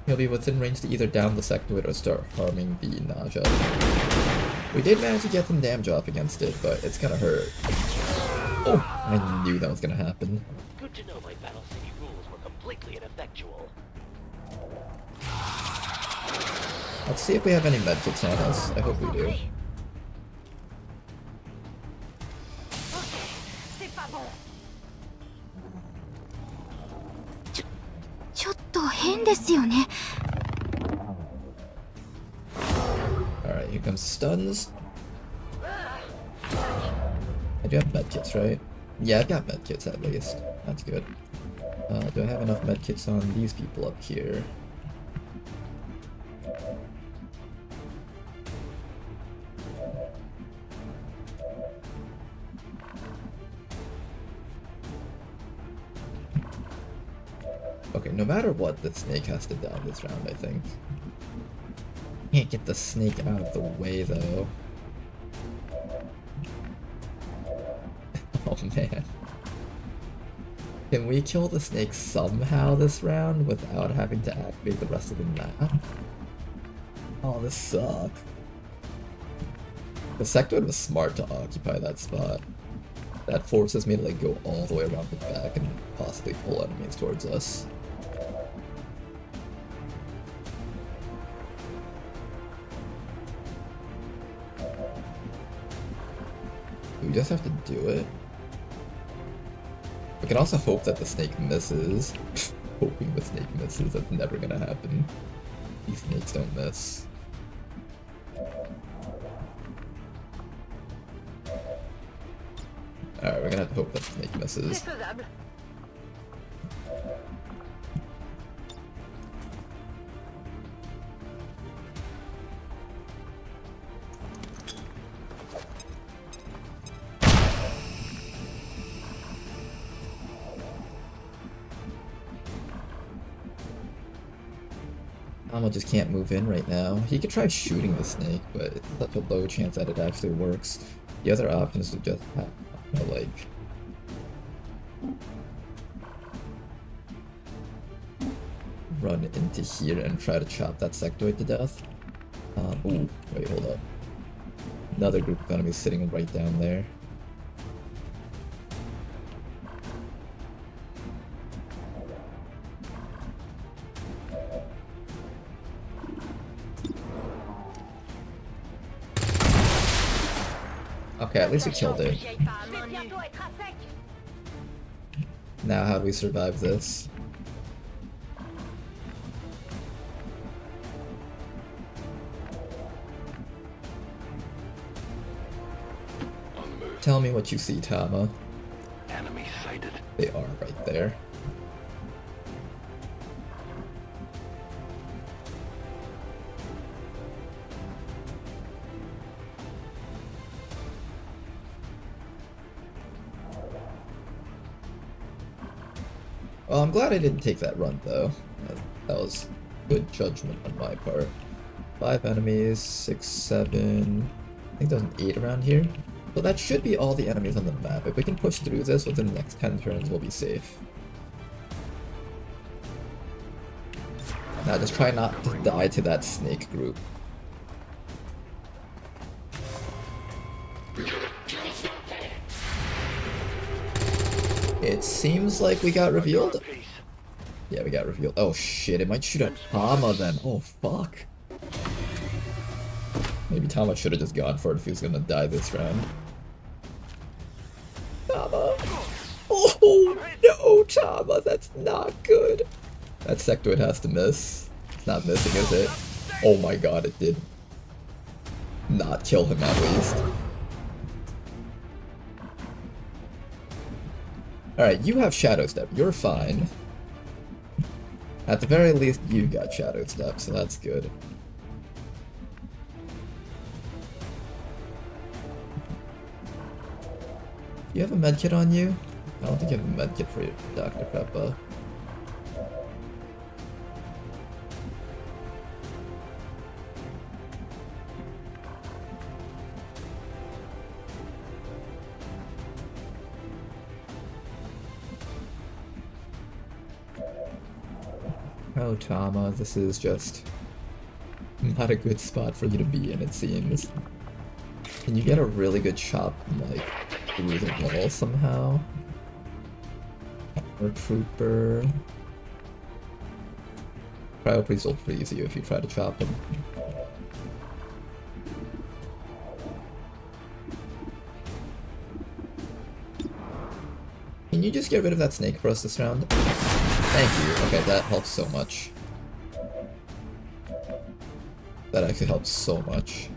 He'll be within range to either down the sectoid or start harming the Nausea. We did manage to get some damage off against it, but it's gonna hurt. Oh, I knew that was gonna happen. Good to know my Battle City rules were completely ineffectual. Let's see if we have any medkits on us. I hope we do. Alright, here comes stuns. I do have medkits, right? Yeah, I've got medkits at least. That's good. Do I have enough medkits on these people up here? Okay, no matter what, the snake has to down this round, I think. Can't get the snake out of the way, though. Oh, man. Can we kill the snake somehow this round without having to activate the rest of the map? Oh, this sucks. The sectoid was smart to occupy that spot. That forces me to like go all the way around the back and possibly pull enemies towards us. We just have to do it. We can also hope that the snake misses. Hoping the snake misses, that's never gonna happen. These snakes don't miss. Alright, we're gonna have to hope that the snake misses. Tama just can't move in right now. He could try shooting the snake, but it's such a low chance that it actually works. The other option is to just have, like... run into here and try to chop that sectoid to death. Ooh, wait, hold up. Another group of enemies sitting right down there. Okay, at least we killed it. Now how do we survive this? Tell me what you see, Tama. Enemy sighted. They are right there. Well, I'm glad I didn't take that run, though. That was good judgment on my part. 5 enemies, 6, 7... I think there's an 8 around here. So that should be all the enemies on the map. If we can push through this within the next 10 turns, we'll be safe. Now just try not to die to that snake group. It seems like we got revealed. Yeah, we got revealed. Oh shit, it might shoot at Tama then. Oh fuck. Maybe Tama should have just gone for it if he was gonna die this round. Tama! Oh no, Tama, that's not good. That sectoid has to miss. It's not missing, is it? Oh my god, it did not kill him at least. Alright, you have Shadow Step. You're fine. At the very least, you got Shadow Step, so that's good. You have a medkit on you? I don't think you have a medkit for you, Dr. Peppa. Oh, Tama, this is just not a good spot for you to be in, it seems. Can you get a really good chop, like, through the wall somehow? Or Trooper? Cryo Priest will freeze you if you try to chop him. Can you just get rid of that snake for us this round? Thank you. Okay, that helps so much. That actually helps so much.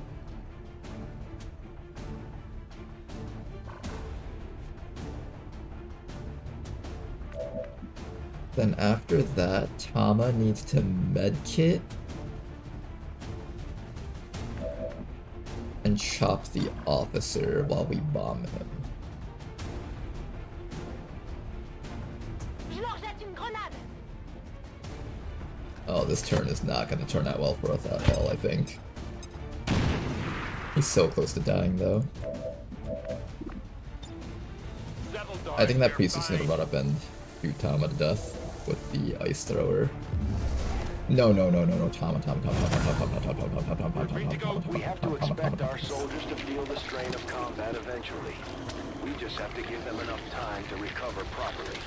Then after that, Tama needs to medkit and chop the officer while we bomb him. Oh, this turn is not going to turn out well for us at all, I think. He's so close to dying, though. I think that priest is going to run up and shoot Tama to death with the ice thrower. No, Tama. We have to expect our soldiers to feel the strain of combat eventually. We just have to give them enough time to recover properly.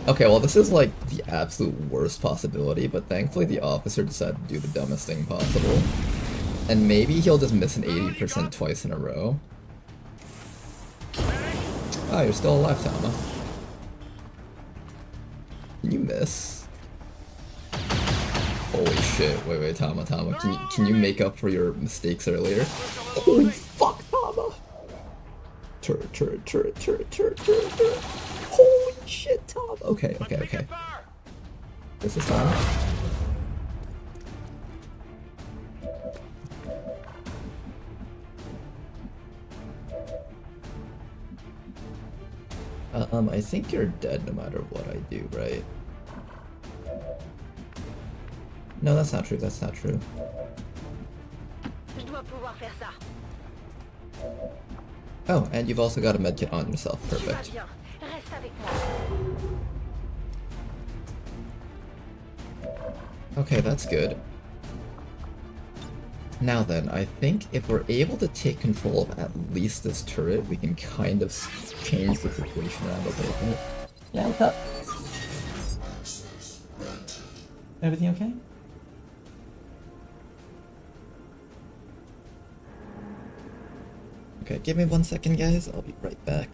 Okay, well this is like the absolute worst possibility, but thankfully the officer decided to do the dumbest thing possible. And maybe he'll just miss an 80% twice in a row. Ah, you're still alive, Tama. Can you miss? Holy shit, wait, Tama, can you make up for your mistakes earlier? Holy fuck, Tama! Turret. Holy shit, Tama! Okay. This is fine. I think you're dead no matter what I do, right? No, that's not true, Oh, and you've also got a medkit on yourself, perfect. Okay, that's good. Now then, I think if we're able to take control of at least this turret, we can kind of change the situation around a little bit. Yeah, what's up? Everything okay? Okay, give me 1 second, guys. I'll be right back.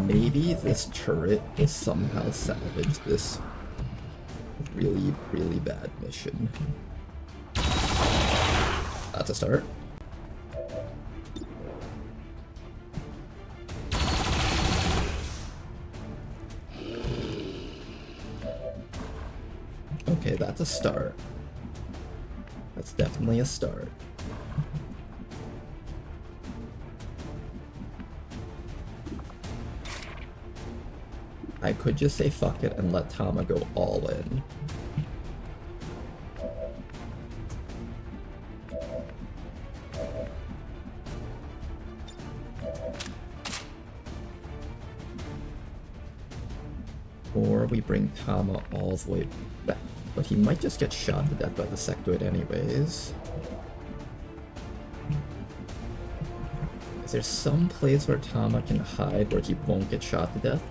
Maybe this turret will somehow salvage this really, really bad mission. That's a start. Okay, that's a start. That's definitely a start. I could just say fuck it and let Tama go all in. Or we bring Tama all the way back. But he might just get shot to death by the sectoid anyways. Is there some place where Tama can hide where he won't get shot to death?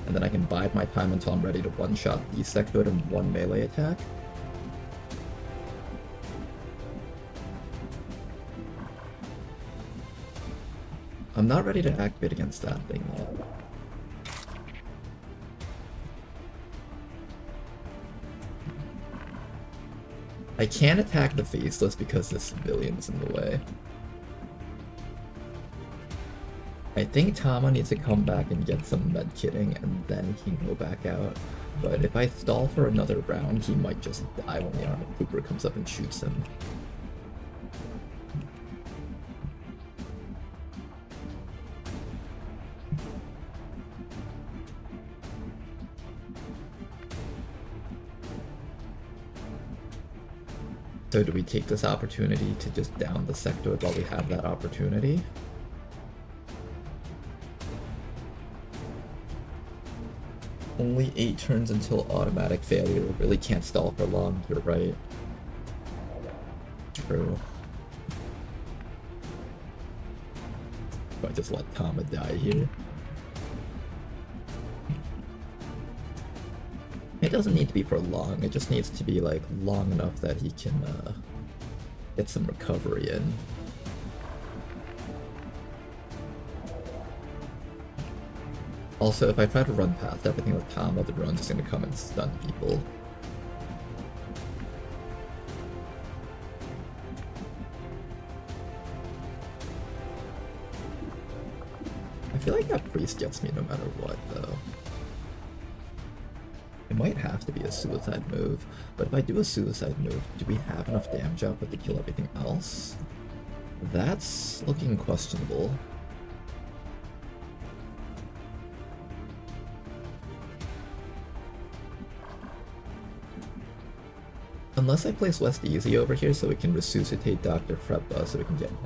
And then I can bide my time until I'm ready to one-shot the sectoid in one melee attack? I'm not ready to activate against that thing yet. I can't attack the faceless because the civilian's in the way. I think Tama needs to come back and get some medkitting and then he can go back out. But if I stall for another round, he might just die when the armored Cooper comes up and shoots him. So do we take this opportunity to just down the sectoid while we have that opportunity? Only 8 turns until automatic failure. Really can't stall for long, you're right. True. But I just let Tama die here. It doesn't need to be for long, it just needs to be like long enough that he can get some recovery in. Also, if I try to run past everything with Tama, the drone's just gonna come and stun people. I feel like that priest gets me no matter what, though. It might have to be a suicide move, but if I do a suicide move, do we have enough damage output to kill everything else? That's looking questionable. Unless I place West Easy over here so we can resuscitate Dr. Freppa so we can get him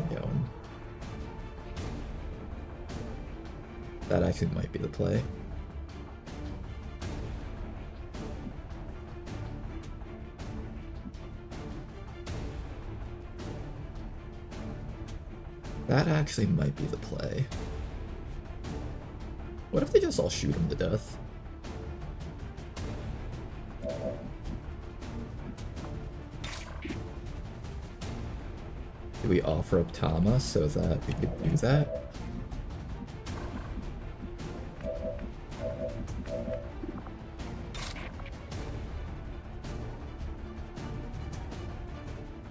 going. That actually might be the play. That actually might be the play. What if they just all shoot him to death? Do we offer up Tama so that we could do that?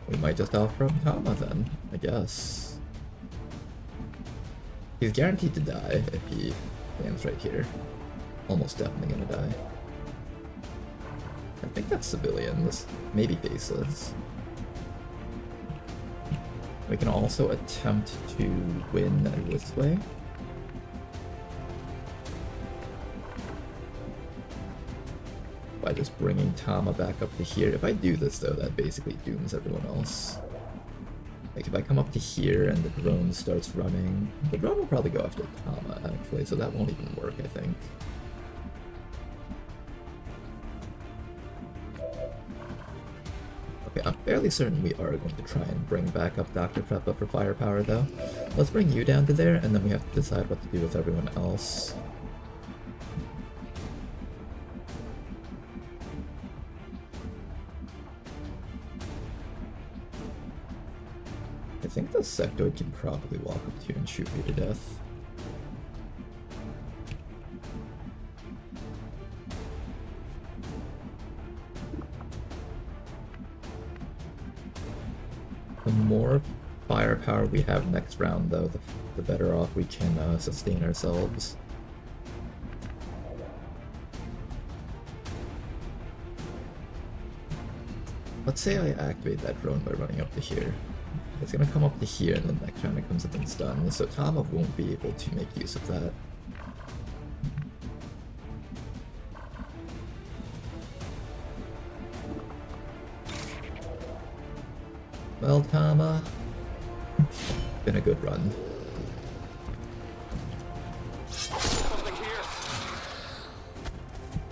We might just offer up Tama then, I guess. He's guaranteed to die if he lands right here. Almost definitely gonna die. I think that's civilians, maybe bases. We can also attempt to win this way. By just bringing Tama back up to here. If I do this though, that basically dooms everyone else. Like if I come up to here and the drone starts running, the drone will probably go after Tama actually, so that won't even work, I think. Okay, I'm fairly certain we are going to try and bring back up Dr. Preppa for firepower though. Let's bring you down to there, and then we have to decide what to do with everyone else. I think the sectoid can probably walk up to you and shoot you to death. The more firepower we have next round, though, the better off we can sustain ourselves. Let's say I activate that drone by running up to here. It's gonna come up to here, and then next round it comes up and stun, so Tama won't be able to make use of that. Well, Tama, been a good run. Something here.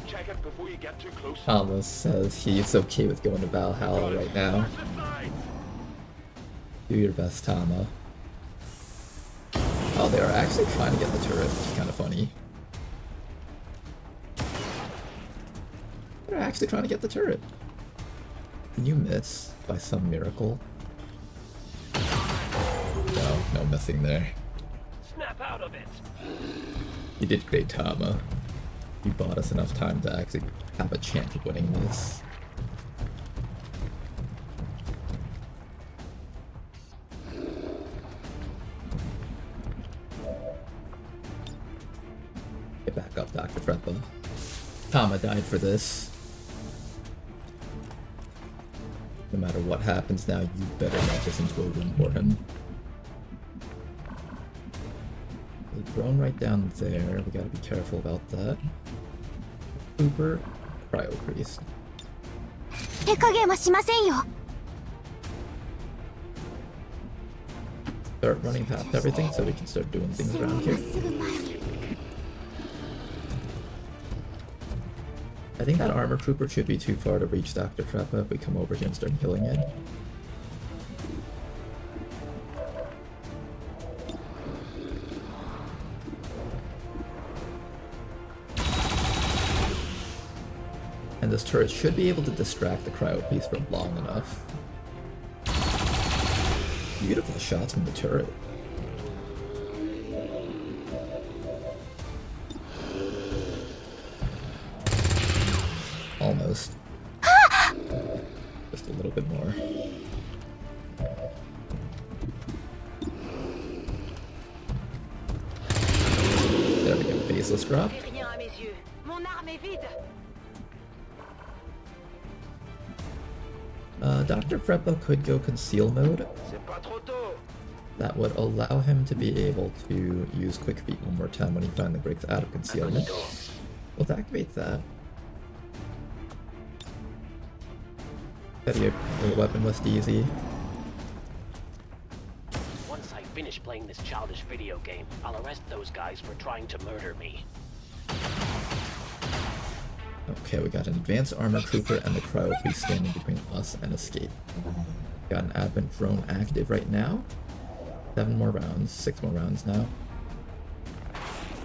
Check it before you get too close. Tama says he's okay with going to Valhalla right now. Do your best, Tama. Oh, they are actually trying to get the turret, which is kind of funny. They're actually trying to get the turret. Can you miss by some miracle? No missing there. Snap out of it. You did great, Tama. You bought us enough time to actually have a chance of winning this. Get back up, Dr. Preppa. Tama died for this. No matter what happens now, you better not this into a room for him. The drone right down there, we gotta be careful about that. Cooper, Cryo Priest. Start running past everything so we can start doing things around here. I think that armor trooper should be too far to reach Dr. Preppa if we come over here and start killing it. And this turret should be able to distract the cryo piece for long enough. Beautiful shots from the turret. Almost. Just a little bit more. There we go, faceless drop. Dr. Preppa could go conceal mode. That would allow him to be able to use quick feet one more time when he finally breaks out of concealment. We'll activate that. Your weapon list easy. Once I finish playing this childish video game, I'll arrest those guys for trying to murder me. Okay, we got an advanced armor trooper and the cryo priest standing between us and escape. Got an advent drone active right now. 7 more rounds, 6 more rounds now.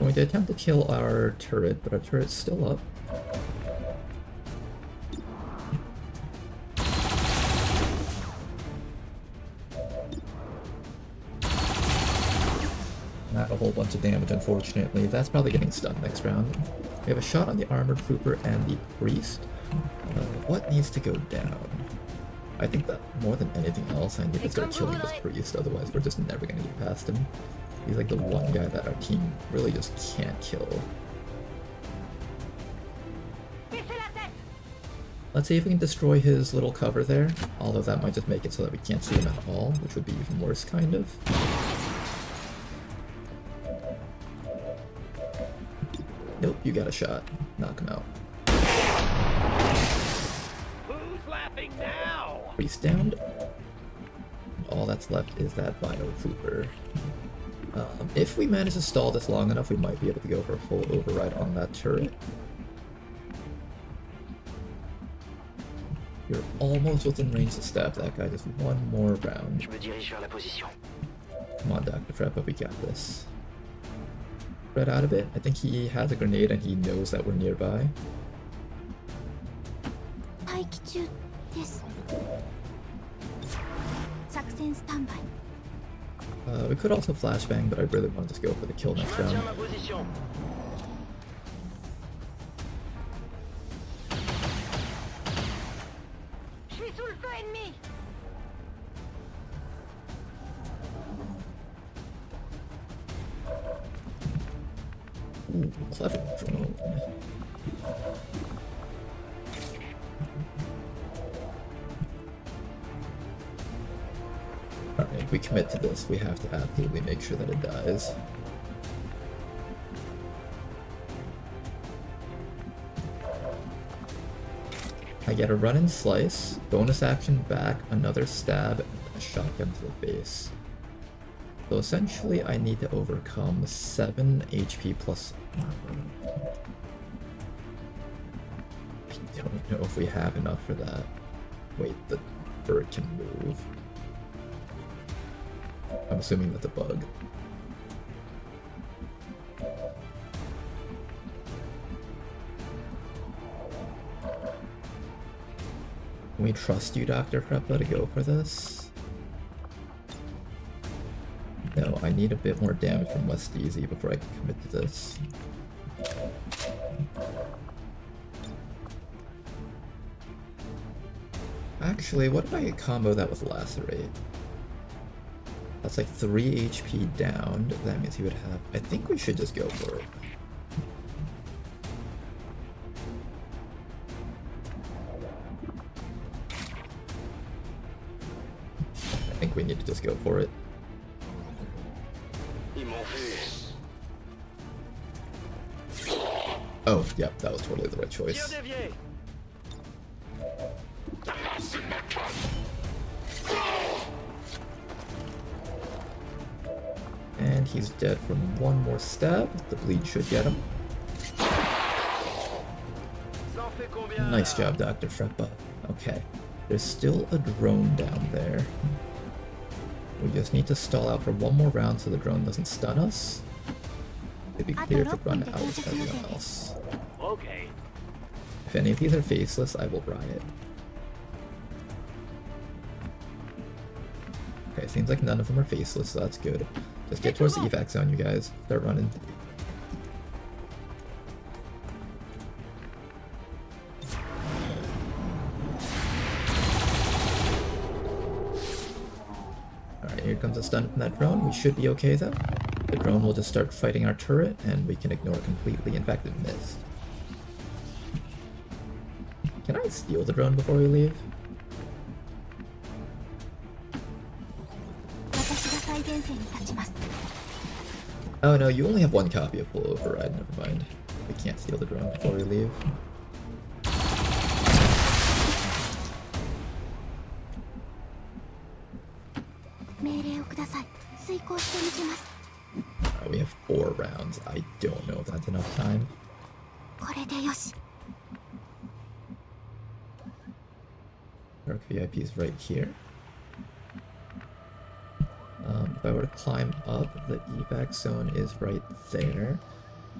Going to attempt to kill our turret, but our turret's still up. Not a whole bunch of damage, unfortunately. That's probably getting stunned next round. We have a shot on the armored trooper and the priest. What needs to go down? I think that more than anything else, I need to start killing this priest, otherwise we're just never gonna get past him. He's like the one guy that our team really just can't kill. Let's see if we can destroy his little cover there, although that might just make it so that we can't see him at all, which would be even worse, kind of. Nope, you got a shot. Knock him out. Who's laughing now? Priest downed. All that's left is that Vital Trooper. If we manage to stall this long enough, we might be able to go for a full override on that turret. You're almost within range to stab that guy, just one more round. Come on, Dr. Freppa, we got this. Spread out a bit. I think he has a grenade and he knows that we're nearby. We could also flashbang, but I really want to just go for the kill next round. Ooh, clever drone. Alright, if we commit to this, we have to absolutely make sure that it dies. I get a run and slice, bonus action back, another stab, and a shotgun to the face. So essentially I need to overcome 7 HP plus armor. I don't know if we have enough for that. Wait, the bird can move. I'm assuming that's a bug. Can we trust you, Dr. Freppa, to go for this? No, I need a bit more damage from West Easy before I can commit to this. Actually, what if I combo that with Lacerate? That's like 3 HP down. That means he would have... I think we should just go for it. I think we need to just go for it. Oh, yep, that was totally the right choice. And he's dead from one more stab. The bleed should get him. Nice job, Dr. Freppa. Okay, there's still a drone down there. We just need to stall out for one more round so the drone doesn't stun us. It'd be clear to run out of everyone else. Okay. If any of these are faceless, I will riot. Okay, seems like none of them are faceless, so that's good. Just get towards the evac zone, you guys. Start running. Alright, here comes a stun from that drone. We should be okay though. The drone will just start fighting our turret, and we can ignore it completely. In fact, it missed. Can I steal the drone before we leave? Oh no, you only have one copy of full override, never mind. We can't steal the drone before we leave. We have 4 rounds. I don't know if that's enough time. Dark VIP is right here. If I were to climb up, the evac zone is right there.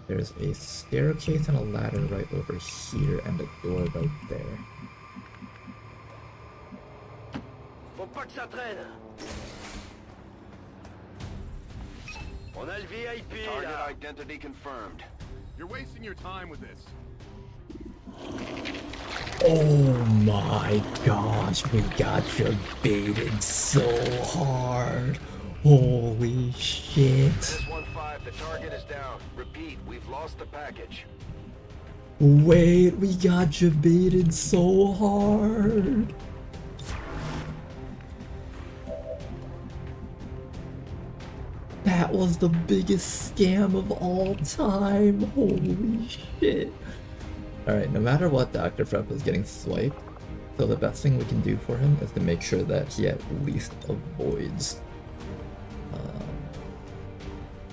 There's a staircase and a ladder right over here, and a door right there. Faut pas que ça traîne. On a le VIP. Target identity confirmed. You're wasting your time with this. Oh my gosh, we got your baited so hard. Holy shit. This 1-5, the target is down. Repeat, we've lost the package. Wait, we got debated so hard. That was the biggest scam of all time. Holy shit. Alright, no matter what, Dr. Frepp is getting swiped. So the best thing we can do for him is to make sure that he at least avoids.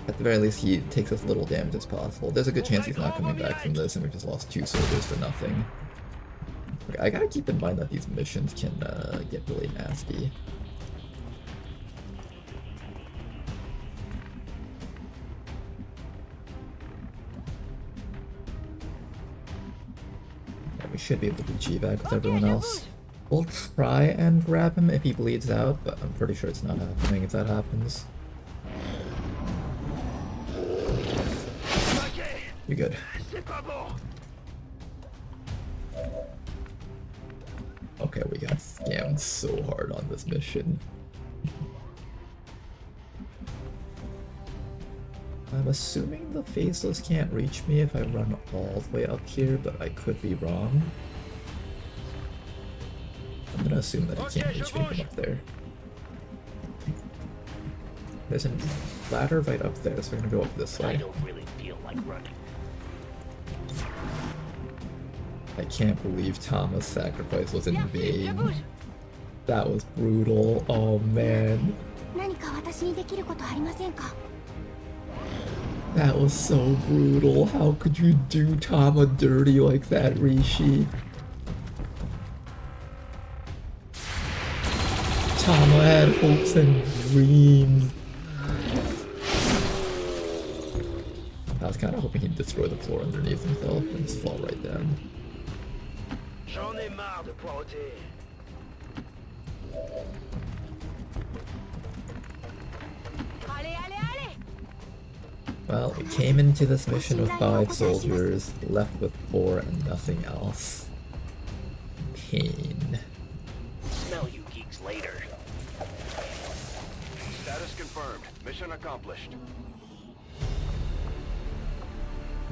At the very least, he takes as little damage as possible. There's a good chance he's not coming back from this, and we just lost 2 soldiers to nothing. Okay, I gotta keep in mind that these missions can get really nasty. Yeah, we should be able to reach evac with everyone else. We'll try and grab him if he bleeds out, but I'm pretty sure it's not happening if that happens. You're good. Okay, we got scammed so hard on this mission. I'm assuming the Faceless can't reach me if I run all the way up here, but I could be wrong. I'm gonna assume that he can't reach me from up there. There's a ladder right up there, so we're gonna go up this way. I don't really feel like running. I can't believe Tama's sacrifice was in vain. That was brutal. Oh man. That was so brutal. How could you do Tama dirty like that, Rishi? Tama had hopes and dreams. I was kind of hoping he'd destroy the floor underneath himself and just fall right down. J'en ai marre de poireauter. Well, we came into this mission with 5 soldiers, left with 4 and nothing else. Pain. Smell you geeks later. Status confirmed. Mission accomplished.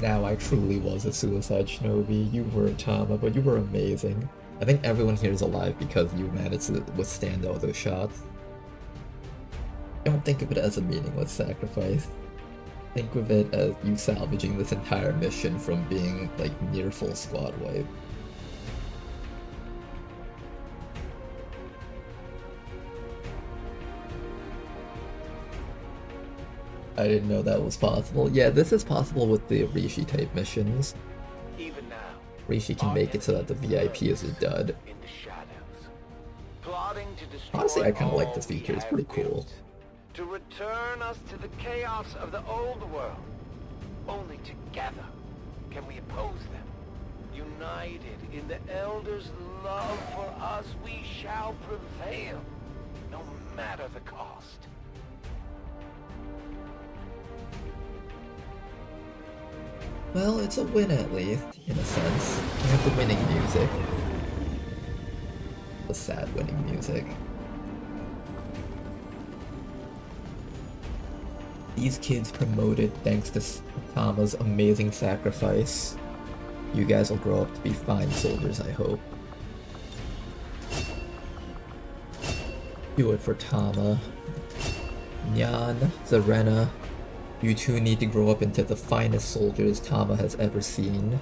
Now I truly was a suicide shinobi. You were Tama, but you were amazing. I think everyone here is alive because you managed to withstand all those shots. Don't think of it as a meaningless sacrifice. Think of it as you salvaging this entire mission from being like near full squad wipe. I didn't know that was possible. Yeah, this is possible with the Rishi type missions. Even now, Rishi can make it so that the VIP is a dud. in the shadows, plotting to destroy Honestly, I kind of like all this we feature. It's have pretty cool. built, to return us to the chaos of the old world. Only together can we oppose them. United in the Elder's love for us, we shall prevail, no matter the cost. Well, it's a win at least, in a sense. We have the winning music. The sad winning music. These kids promoted thanks to Tama's amazing sacrifice. You guys will grow up to be fine soldiers, I hope. Do it for Tama. Nyan, Zarena, you two need to grow up into the finest soldiers Tama has ever seen.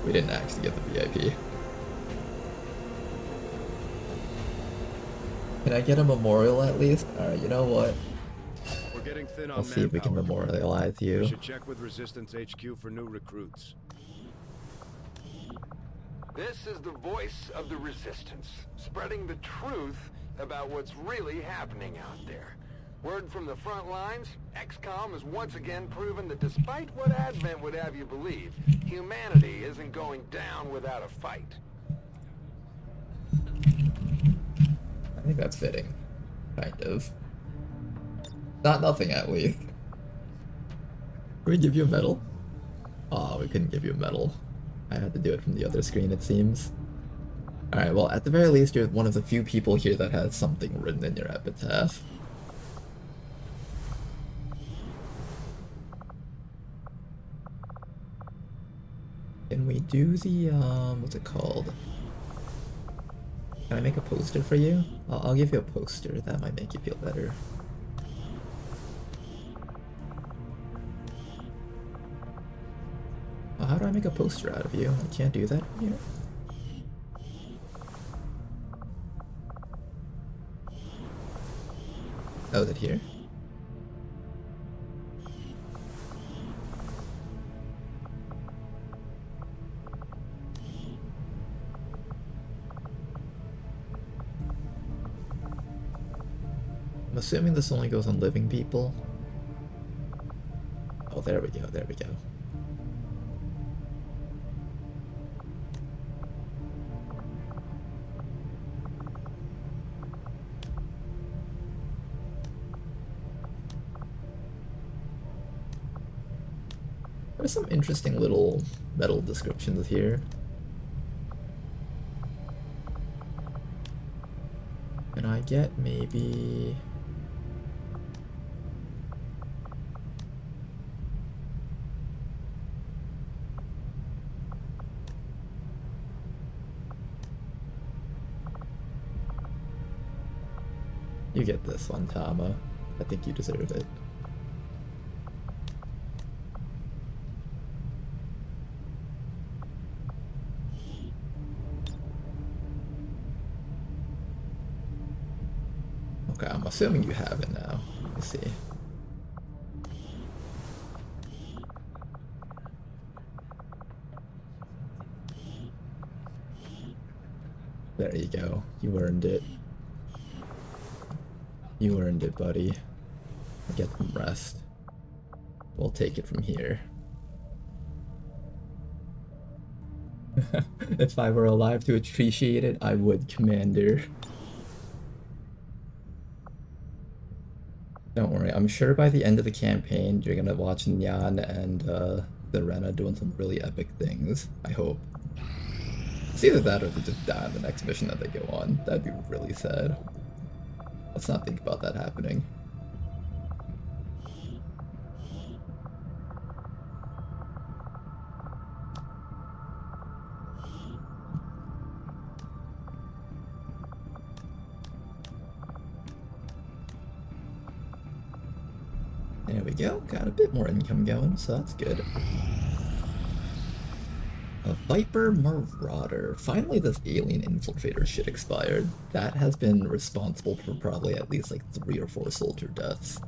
We didn't actually get the VIP. Can I get a memorial at least? Alright, you know what? We're getting thin on Let's see if we can manpower. memorialize We you. should check with Resistance HQ for new recruits. This is the voice of the Resistance, spreading the truth about what's really happening out there. Word from the front lines, XCOM has once again proven that despite what Advent would have you believe, humanity isn't going down without a fight. I think that's fitting. Kind of. Not nothing at least. Can we give you a medal? Oh, we couldn't give you a medal. I had to do it from the other screen, it seems. Alright, well, at the very least, you're one of the few people here that has something written in your epitaph. Can we do the, what's it called? Can I make a poster for you? I'll give you a poster. That might make you feel better. Oh, how do I make a poster out of you? I can't do that from here. Oh, is it here? I'm assuming this only goes on living people. Oh, there we go, there we go. There's some interesting little metal descriptions here. Can I get maybe... You get this one, Tama. I think you deserve it. Okay, I'm assuming you have it now. Let me see. There you go. You earned it. You earned it, buddy. Get some rest. We'll take it from here. If I were alive to appreciate it, I would, Commander. Don't worry, I'm sure by the end of the campaign, you're gonna watch Nyan and the Rena doing some really epic things. I hope. It's either that or they just die in the next mission that they go on. That'd be really sad. Let's not think about that happening. There we go, got a bit more income going, so that's good. A Viper Marauder. Finally this alien infiltrator shit expired. That has been responsible for probably at least like 3 or 4 soldier deaths.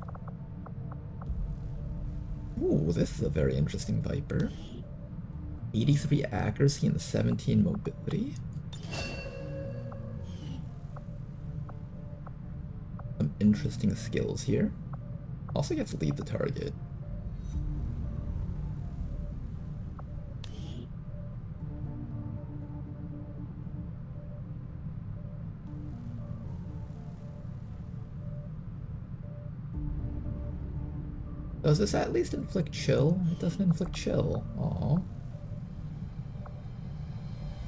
Ooh, this is a very interesting Viper. 83 accuracy and 17 mobility. Some interesting skills here. Also gets to lead the target. Does this at least inflict chill? It doesn't inflict chill. Aww.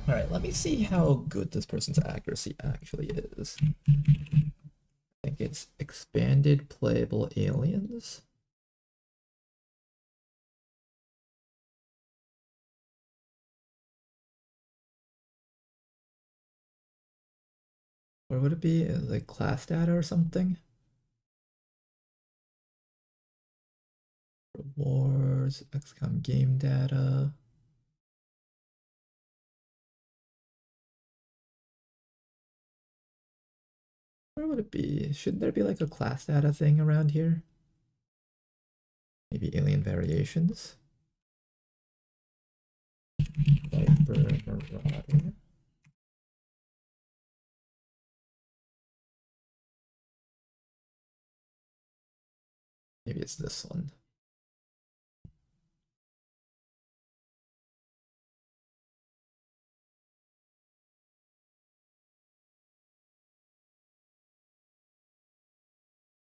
Alright, let me see how good this person's accuracy actually is. I think it's expanded playable aliens. Or would it be like class data or something? Rewards, XCOM game data. Where would it be? Should there be like a class data thing around here? Maybe alien variations? Viper Marauder. Maybe it's this one.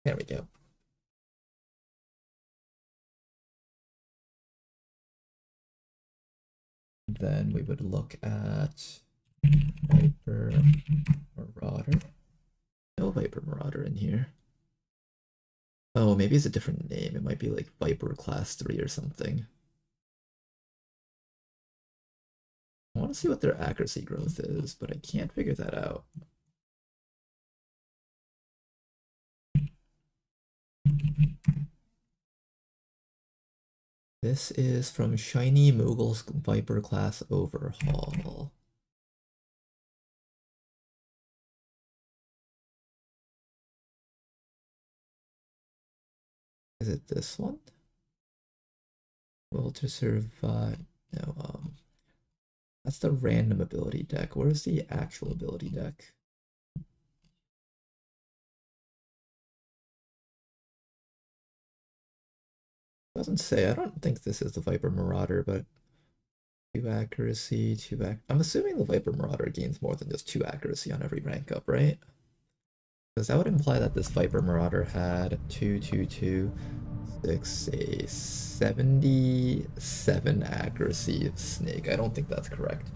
There we go. Then we would look at Viper Marauder. No Viper Marauder in here. Oh, maybe it's a different name. It might be like Viper Class 3 or something. want to see what their accuracy growth is, but I can't figure that out. This is from Shiny Mogul's Viper class overhaul. Is it this one? Will to survive. No, that's the random ability deck. Where's the actual ability deck? Doesn't say. I don't think this is the Viper Marauder, but 2 accuracy, 2 I'm assuming the Viper Marauder gains more than just 2 accuracy on every rank up, right? Because that would imply that this Viper Marauder had 2, 2, 2, 6, a 77 accuracy snake. I don't think that's correct.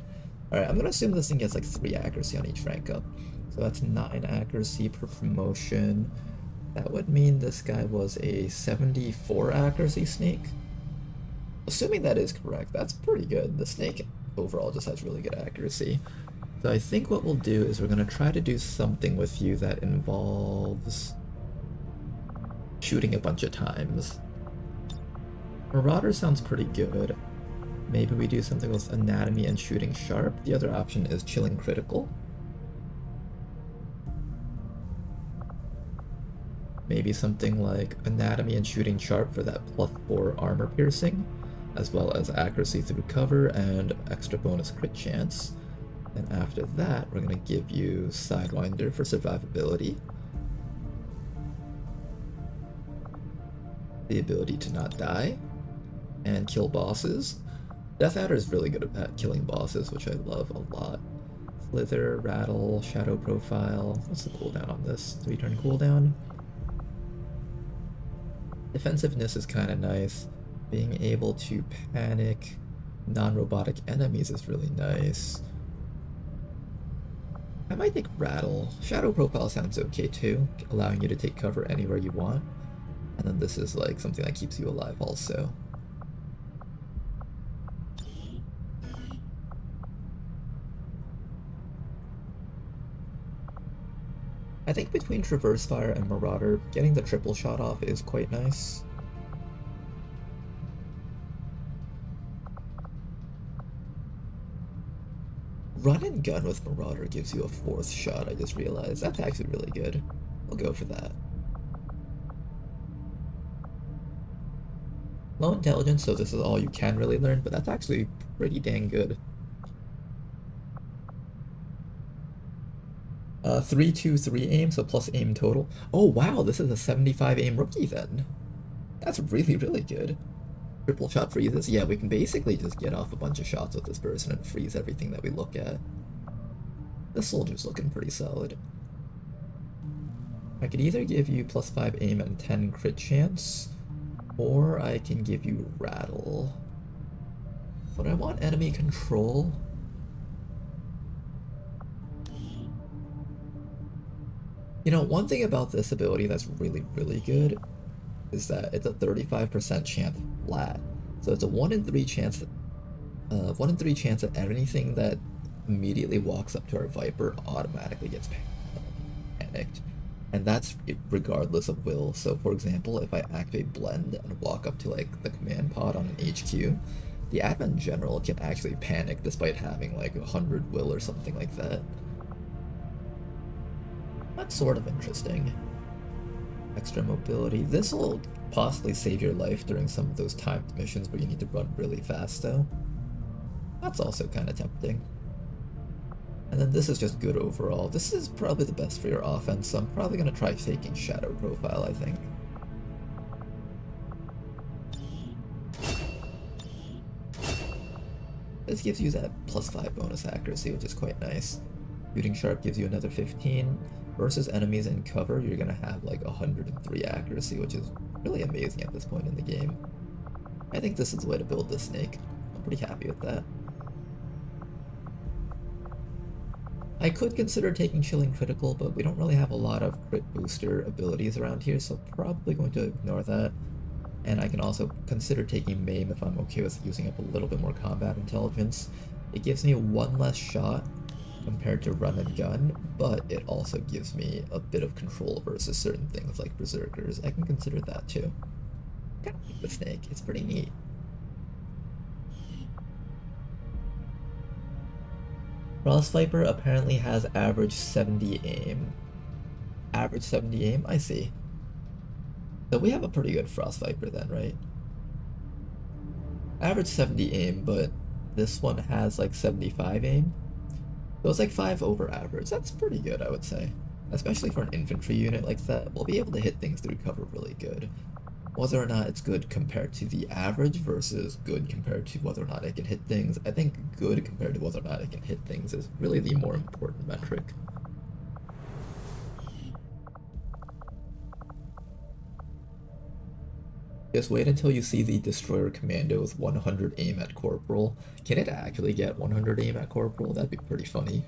Alright, I'm gonna assume this thing gets like 3 accuracy on each rank up. So that's 9 accuracy per promotion. That would mean this guy was a 74 accuracy snake. Assuming that is correct, that's pretty good. The snake overall just has really good accuracy. So I think what we'll do is we're going to try to do something with you that involves shooting a bunch of times. Marauder sounds pretty good. Maybe we do something with anatomy and shooting sharp. The other option is chilling critical. Maybe something like anatomy and shooting sharp for that +4 armor piercing, as well as accuracy through cover and extra bonus crit chance. And after that, we're going to give you Sidewinder for survivability, the ability to not die, and kill bosses. Death Adder is really good at killing bosses, which I love a lot. Slither, Rattle, Shadow Profile. What's the cooldown on this? 3-turn cooldown. Defensiveness is kind of nice. Being able to panic non-robotic enemies is really nice. I might take Rattle. Shadow Profile sounds okay too, allowing you to take cover anywhere you want. And then this is like something that keeps you alive also. I think between Traverse Fire and Marauder, getting the triple shot off is quite nice. Run and gun with Marauder gives you a 4th shot, I just realized. That's actually really good. I'll go for that. Low intelligence, so this is all you can really learn, but that's actually pretty dang good. 3-2-3 aim, so plus aim total. Oh wow, this is a 75 aim rookie then. That's really, really good. Triple shot freezes. Yeah, we can basically just get off a bunch of shots with this person and freeze everything that we look at. This soldier's looking pretty solid. I could either give you +5 aim and 10 crit chance, or I can give you Rattle. But I want enemy control. You know, one thing about this ability that's really, really good is that it's a 35% chance flat. So it's a 1 in 3 chance, 1 in 3 chance that anything that immediately walks up to our Viper automatically gets panicked. And that's regardless of will. So for example, if I activate Blend and walk up to like the command pod on an HQ, the admin general can actually panic despite having like 100 will or something like that. That's sort of interesting. Extra mobility. This will possibly save your life during some of those timed missions where you need to run really fast though. That's also kind of tempting. And then this is just good overall. This is probably the best for your offense, so I'm probably going to try taking Shadow Profile, I think. This gives you that +5 bonus accuracy, which is quite nice. Shooting Sharp gives you another 15. Versus enemies in cover, you're gonna have like 103 accuracy, which is really amazing at this point in the game. I think this is the way to build this snake. I'm pretty happy with that. I could consider taking Chilling Critical, but we don't really have a lot of crit booster abilities around here, so probably going to ignore that. And I can also consider taking Maim if I'm okay with using up a little bit more combat intelligence. It gives me one less shot compared to run and gun, but it also gives me a bit of control versus certain things like berserkers. I can consider that too. Kind of like the snake, it's pretty neat. Frost Viper apparently has average 70 aim. Average 70 aim? I see. So we have a pretty good Frost Viper then, right? Average 70 aim, but this one has like 75 aim. So it's like 5 over average. That's pretty good, I would say. Especially for an infantry unit like that, we'll be able to hit things through cover really good. Whether or not it's good compared to the average versus good compared to whether or not it can hit things, I think good compared to whether or not it can hit things is really the more important metric. Just wait until you see the Destroyer Commando with 100 aim at Corporal. Can it actually get 100 aim at Corporal? That'd be pretty funny.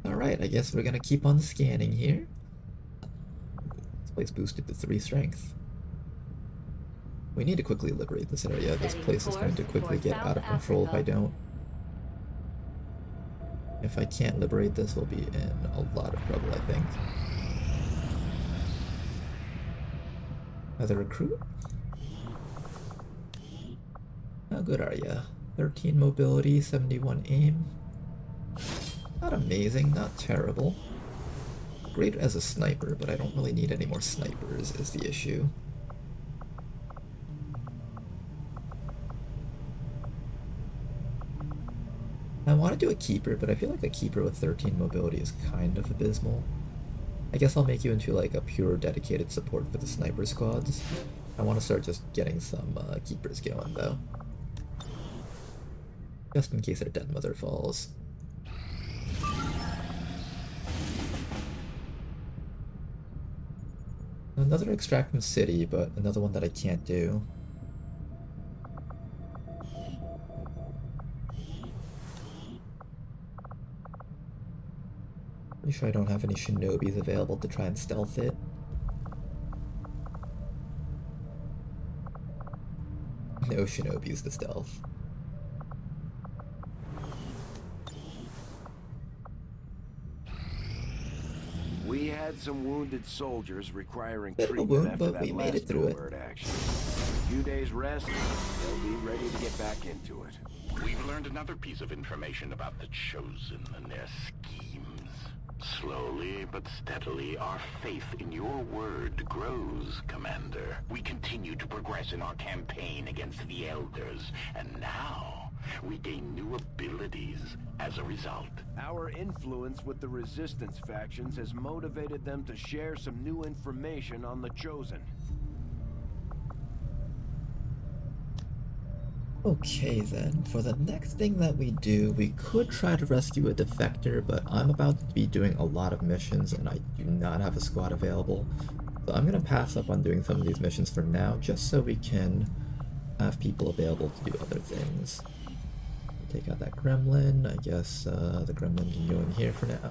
Alright, I guess we're gonna keep on scanning here. This place boosted to 3 strength. We need to quickly liberate this area. This place is going to quickly get out of control if I don't. If I can't liberate this, we'll be in a lot of trouble, I think. As a recruit? How good are ya? 13 mobility, 71 aim. Not amazing, not terrible. Great as a sniper, but I don't really need any more snipers is the issue. I want to do a keeper, but I feel like a keeper with 13 mobility is kind of abysmal. I guess I'll make you into like a pure dedicated support for the sniper squads. I want to start just getting some keepers going though. Just in case our dead mother falls. Another extract from city, but another one that I can't do. Pretty sure I don't have any shinobis available to try and stealth it. No shinobis to stealth. We had some wounded soldiers requiring Bit of a treatment wound, after but that we made it last through it. covert action. A few days rest, they'll be ready to get back into it. We've learned another piece of information about the Chosen and their schemes. Slowly but steadily, our faith in your word grows, Commander. We continue to progress in our campaign against the Elders, and now we gain new abilities as a result. Our influence with the Resistance factions has motivated them to share some new information on the Chosen. Okay then, for the next thing that we do, we could try to rescue a defector, but I'm about to be doing a lot of missions and I do not have a squad available. So I'm going to pass up on doing some of these missions for now, just so we can have people available to do other things. Take out that gremlin. I guess the gremlin can go in here for now.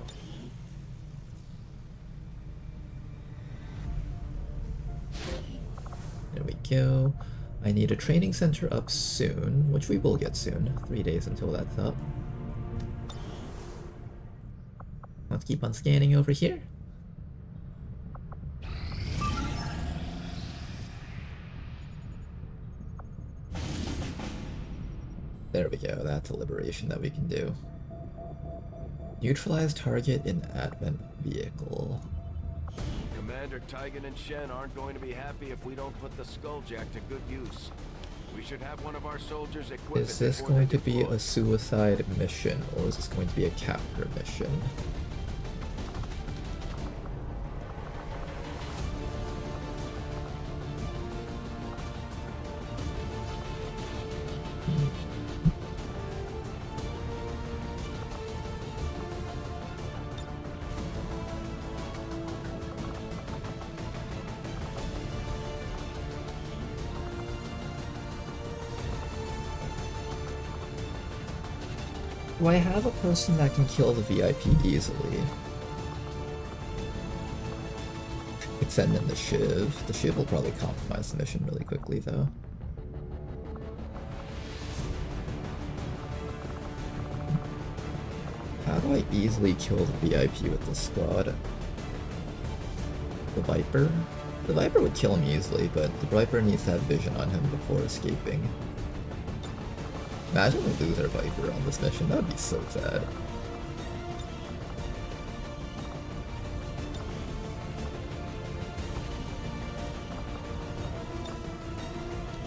There we go. I need a training center up soon, which we will get soon. 3 days until that's up. Let's keep on scanning over here. There we go, that's a liberation that we can do. Neutralize target in advent vehicle. Commander Tygan and Shen aren't going to be happy if we don't put the Skulljack to good use. We should have one of our soldiers equip Is this going to be a suicide mission, or is this going to be a capture mission? Do I have a person that can kill the VIP easily? I could send in the Shiv. The Shiv will probably compromise the mission really quickly, though. How do I easily kill the VIP with the squad? The Viper? The Viper would kill him easily, but the Viper needs to have vision on him before escaping. Imagine we lose our Viper on this mission, that would be so sad.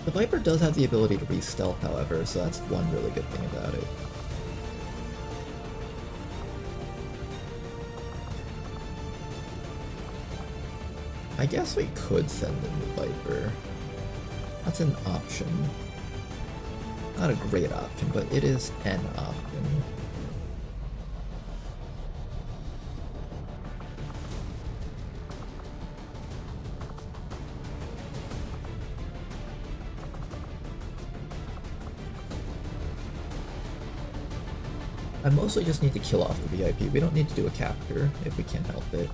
The Viper does have the ability to re-stealth, however, so that's one really good thing about it. I guess we could send in the Viper. That's an option. Not a great option, but it is an option. I mostly just need to kill off the VIP. We don't need to do a capture if we can help it.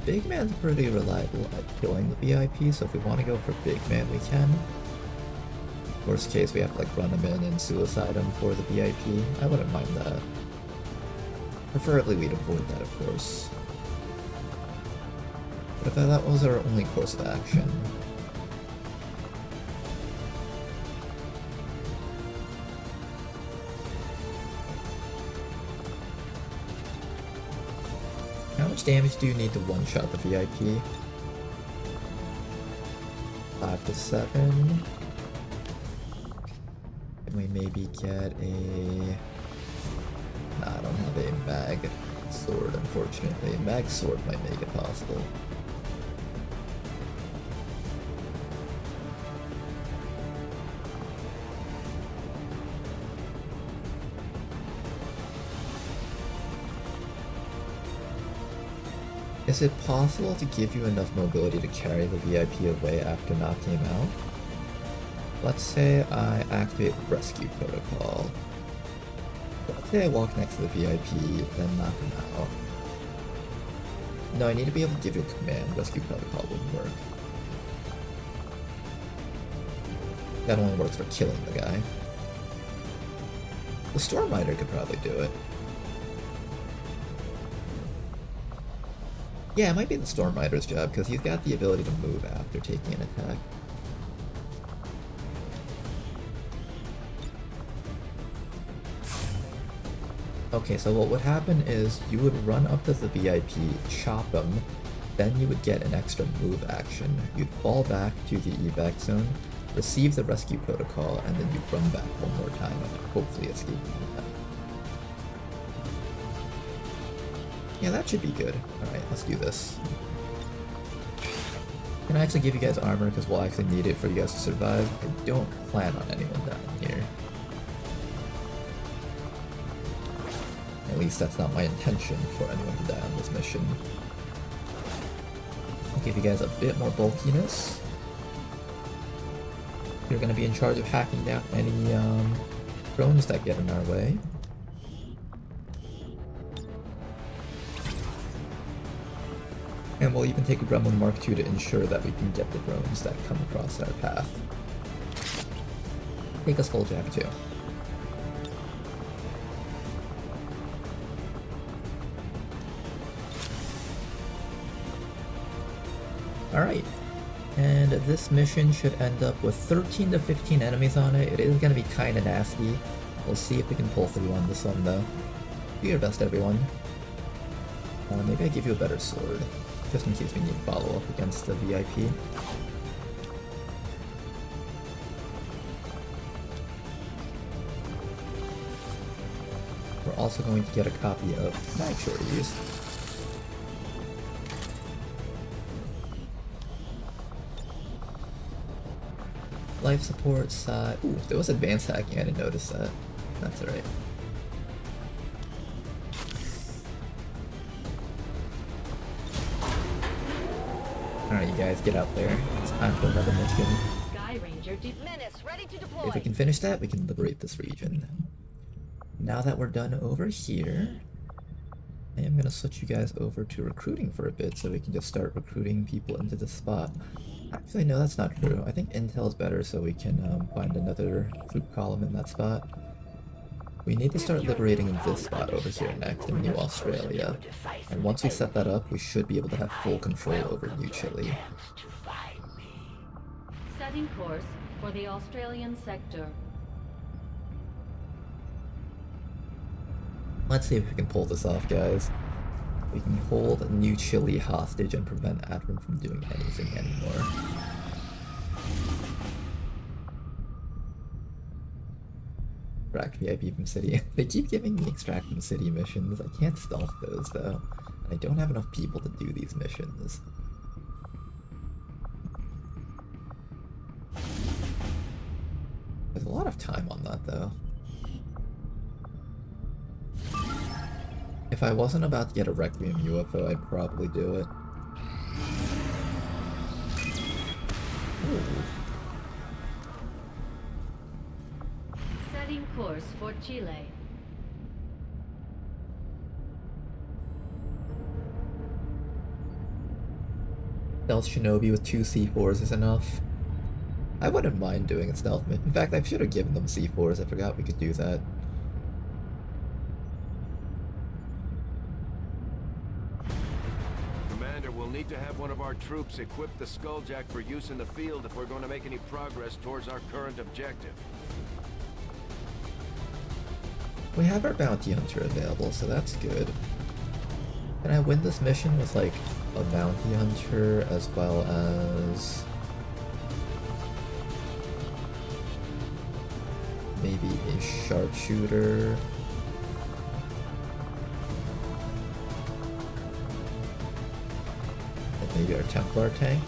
Big Man's pretty reliable at killing the VIP, so if we want to go for Big Man, we can. Worst case, we have to like run him in and suicide him for the VIP. I wouldn't mind that. Preferably we'd avoid that, of course. But if that was our only course of action. How much damage do you need to one-shot the VIP? 5 to 7. Can we maybe get a... Nah, I don't have a mag sword, unfortunately. A mag sword might make it possible. Is it possible to give you enough mobility to carry the VIP away after knocking him out? Let's say I activate Rescue Protocol. Let's say I walk next to the VIP, then knock him out. No, I need to be able to give you a command. Rescue Protocol wouldn't work. That only works for killing the guy. The Storm Rider could probably do it. Yeah, it might be the Storm Rider's job, because he's got the ability to move after taking an attack. Okay, so what would happen is you would run up to the VIP, chop him, then you would get an extra move action. You'd fall back to the evac zone, receive the rescue protocol, and then you'd run back one more time and hopefully escape the attack. Yeah, that should be good. Alright, let's do this. Can I actually give you guys armor because we'll actually need it for you guys to survive? I don't plan on anyone dying here. At least that's not my intention for anyone to die on this mission. I'll give you guys a bit more bulkiness. You're going to be in charge of hacking down any drones that get in our way. And we'll even take a Gremlin Mark II to ensure that we can get the drones that come across our path. Take a Skulljack too. Alright, and this mission should end up with 13 to 15 enemies on it. It is going to be kind of nasty. We'll see if we can pull through on this one though. Do your best, everyone. Maybe I give you a better sword, just in case we need to follow up against the VIP. We're also going to get a copy of Mag Shorties. Life support side. Ooh, there was advanced hacking, I didn't notice that. That's alright. Alright, you guys, get out there. It's time for another mission. Sky Ranger Menace ready to deploy. If we can finish that, we can liberate this region. now that we're done over here, I am gonna switch you guys over to recruiting for a bit so we can just start recruiting people into the spot. Actually, no, that's not true. I think intel is better so we can find another troop column in that spot. We need to start liberating this spot over here next in New Australia. And once we set that up, we should be able to have full control over New Chile. Setting course for the Australian sector. Let's see if we can pull this off, guys. We can hold New Chile hostage and prevent Advent from doing anything anymore. Extract VIP from city. They keep giving me extract from city missions. I can't stealth those though. And I don't have enough people to do these missions. There's a lot of time on that though. If I wasn't about to get a Requiem UFO, I'd probably do it. Ooh. Setting course for Chile. Stealth Shinobi with 2 C4s is enough. I wouldn't mind doing a stealth mission. In fact, I should have given them C4s. I forgot we could do that. Commander, we'll need to have one of our troops equip the Skulljack for use in the field if we're going to make any progress towards our current objective. We have our bounty hunter available, so that's good. Can I win this mission with like a bounty hunter as well as maybe a sharpshooter? And maybe our Templar tank?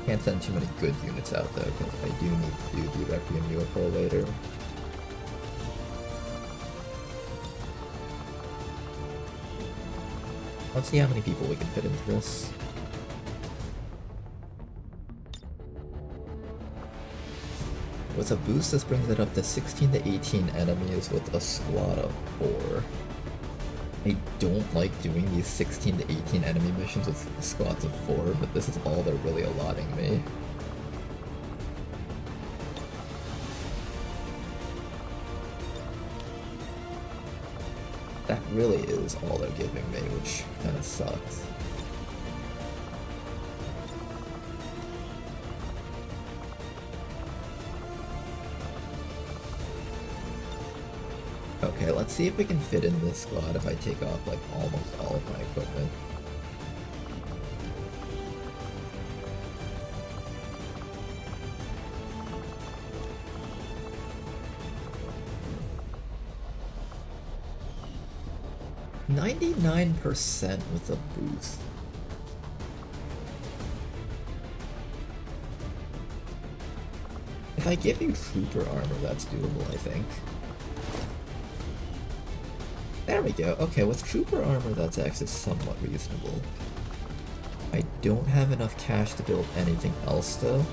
Can't send too many good units out though, because I do need to do the Requiem UFO later. Let's see how many people we can fit into this. With a boost, this brings it up to 16 to 18 enemies with a squad of 4. I don't like doing these 16 to 18 enemy missions with squads of 4, but this is all they're really allotting me. That really is all they're giving me, which kind of sucks. Okay, let's see if we can fit in this squad if I take off like almost all of my equipment. %99% with a boost. If I give you trooper armor, that's doable, I think. There we go. Okay, with trooper armor, that's actually somewhat reasonable. I don't have enough cash to build anything else, though.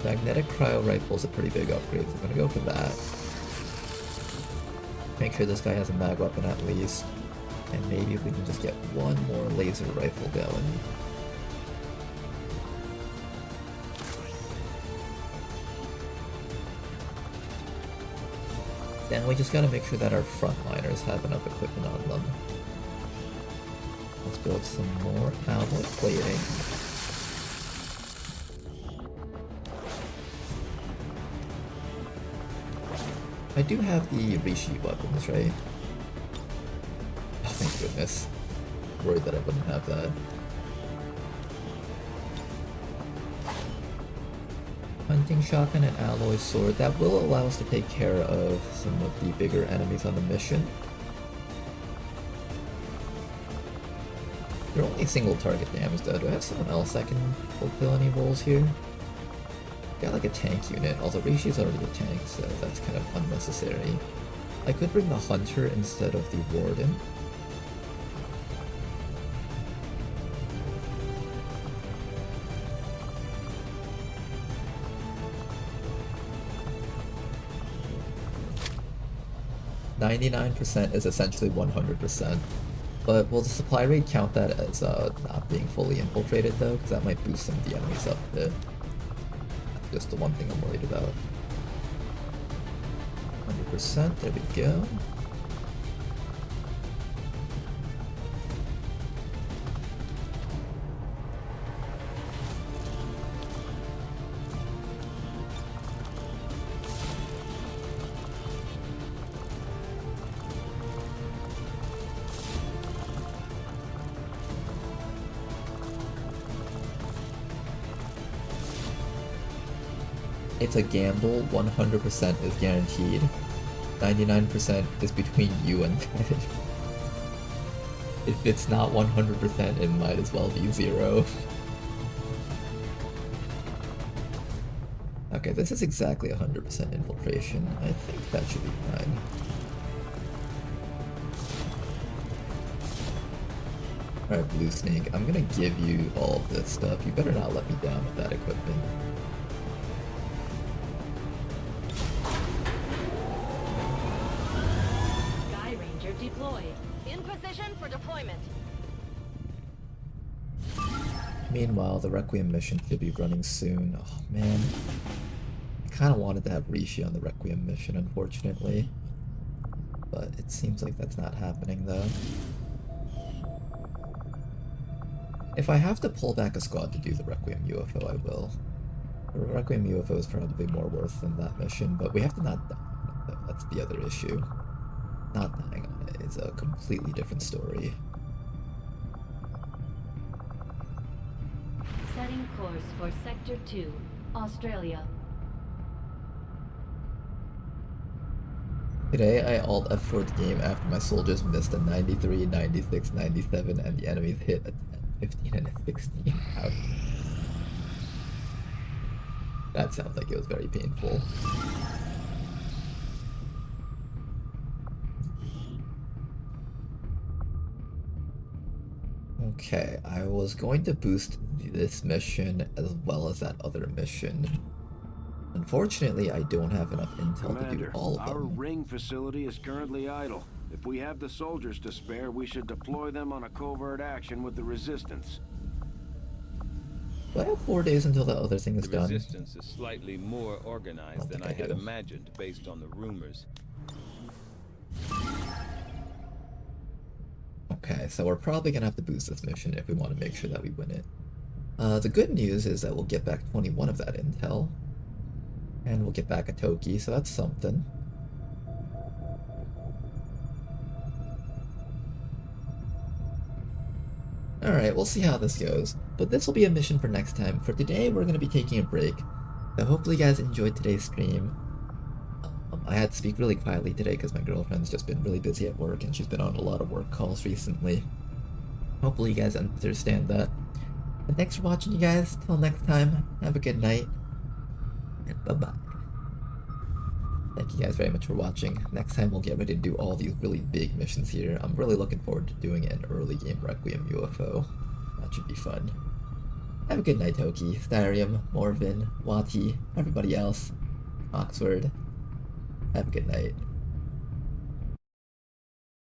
Magnetic cryo rifle is a pretty big upgrade, so I'm gonna go for that. Make sure this guy has a mag weapon at least. And maybe if we can just get one more laser rifle going. Then we just gotta make sure that our frontliners have enough equipment on them. Let's build some more alloy plating. I do have the Rishi weapons, right? Oh, thank goodness. Worried that I wouldn't have that. Hunting shotgun and alloy sword. That will allow us to take care of some of the bigger enemies on the mission. They're only single target damage though. Do I have someone else that can fulfill any roles here? Got like a tank unit, although Rishi's already a tank, so that's kind of unnecessary. I could bring the hunter instead of the warden. 99% is essentially 100%. But will the supply raid count that as not being fully infiltrated though? Because that might boost some of the enemies up a bit. That's just the one thing I'm worried about. 100%, there we go. It's a gamble, 100% is guaranteed. 99% is between you and Ted. If it's not 100%, it might as well be 0. Okay, this is exactly 100% infiltration. I think that should be fine. Alright, Blue Snake, I'm gonna give you all of this stuff. You better not let me down with that equipment. Deployed. In position for deployment. Meanwhile, the Requiem mission should be running soon. Oh man. I kind of wanted to have Rishi on the Requiem mission, unfortunately. But it seems like that's not happening, though. If I have to pull back a squad to do the Requiem UFO, I will. The Requiem UFO is probably more worth than that mission, but we have to not die on it, though. That's the other issue. Not dying on it is a completely different story. Setting course for Sector 2, Australia. Today I alt F4 the game after my soldiers missed a 93, 96, 97 and the enemies hit a 10, 15 and a 16. Ouch. That sounds like it was very painful. Okay, I was going to boost this mission as well as that other mission. Unfortunately, I don't have enough intel to do all of them. Our ring facility is currently idle. If we have the soldiers to spare, we should deploy them on a covert action with the resistance. Do I have 4 days until the other thing is done? The resistance is slightly more organized than I had imagined based on the rumors. Okay, so we're probably gonna have to boost this mission if we want to make sure that we win it. The good news is that we'll get back 21 of that intel. And we'll get back a Toki, so that's something. Alright, we'll see how this goes. But this will be a mission for next time. For today, we're going to be taking a break. So hopefully you guys enjoyed today's stream. I had to speak really quietly today because my girlfriend's just been really busy at work and she's been on a lot of work calls recently. Hopefully you guys understand that. And thanks for watching, you guys. Till next time, have a good night. And bye-bye. Thank you guys very much for watching. Next time we'll get ready to do all these really big missions here. I'm really looking forward to doing an early game Requiem UFO. That should be fun. Have a good night, Toki, Styrium, Morvin, Wati, everybody else, Oxford. Have a good night.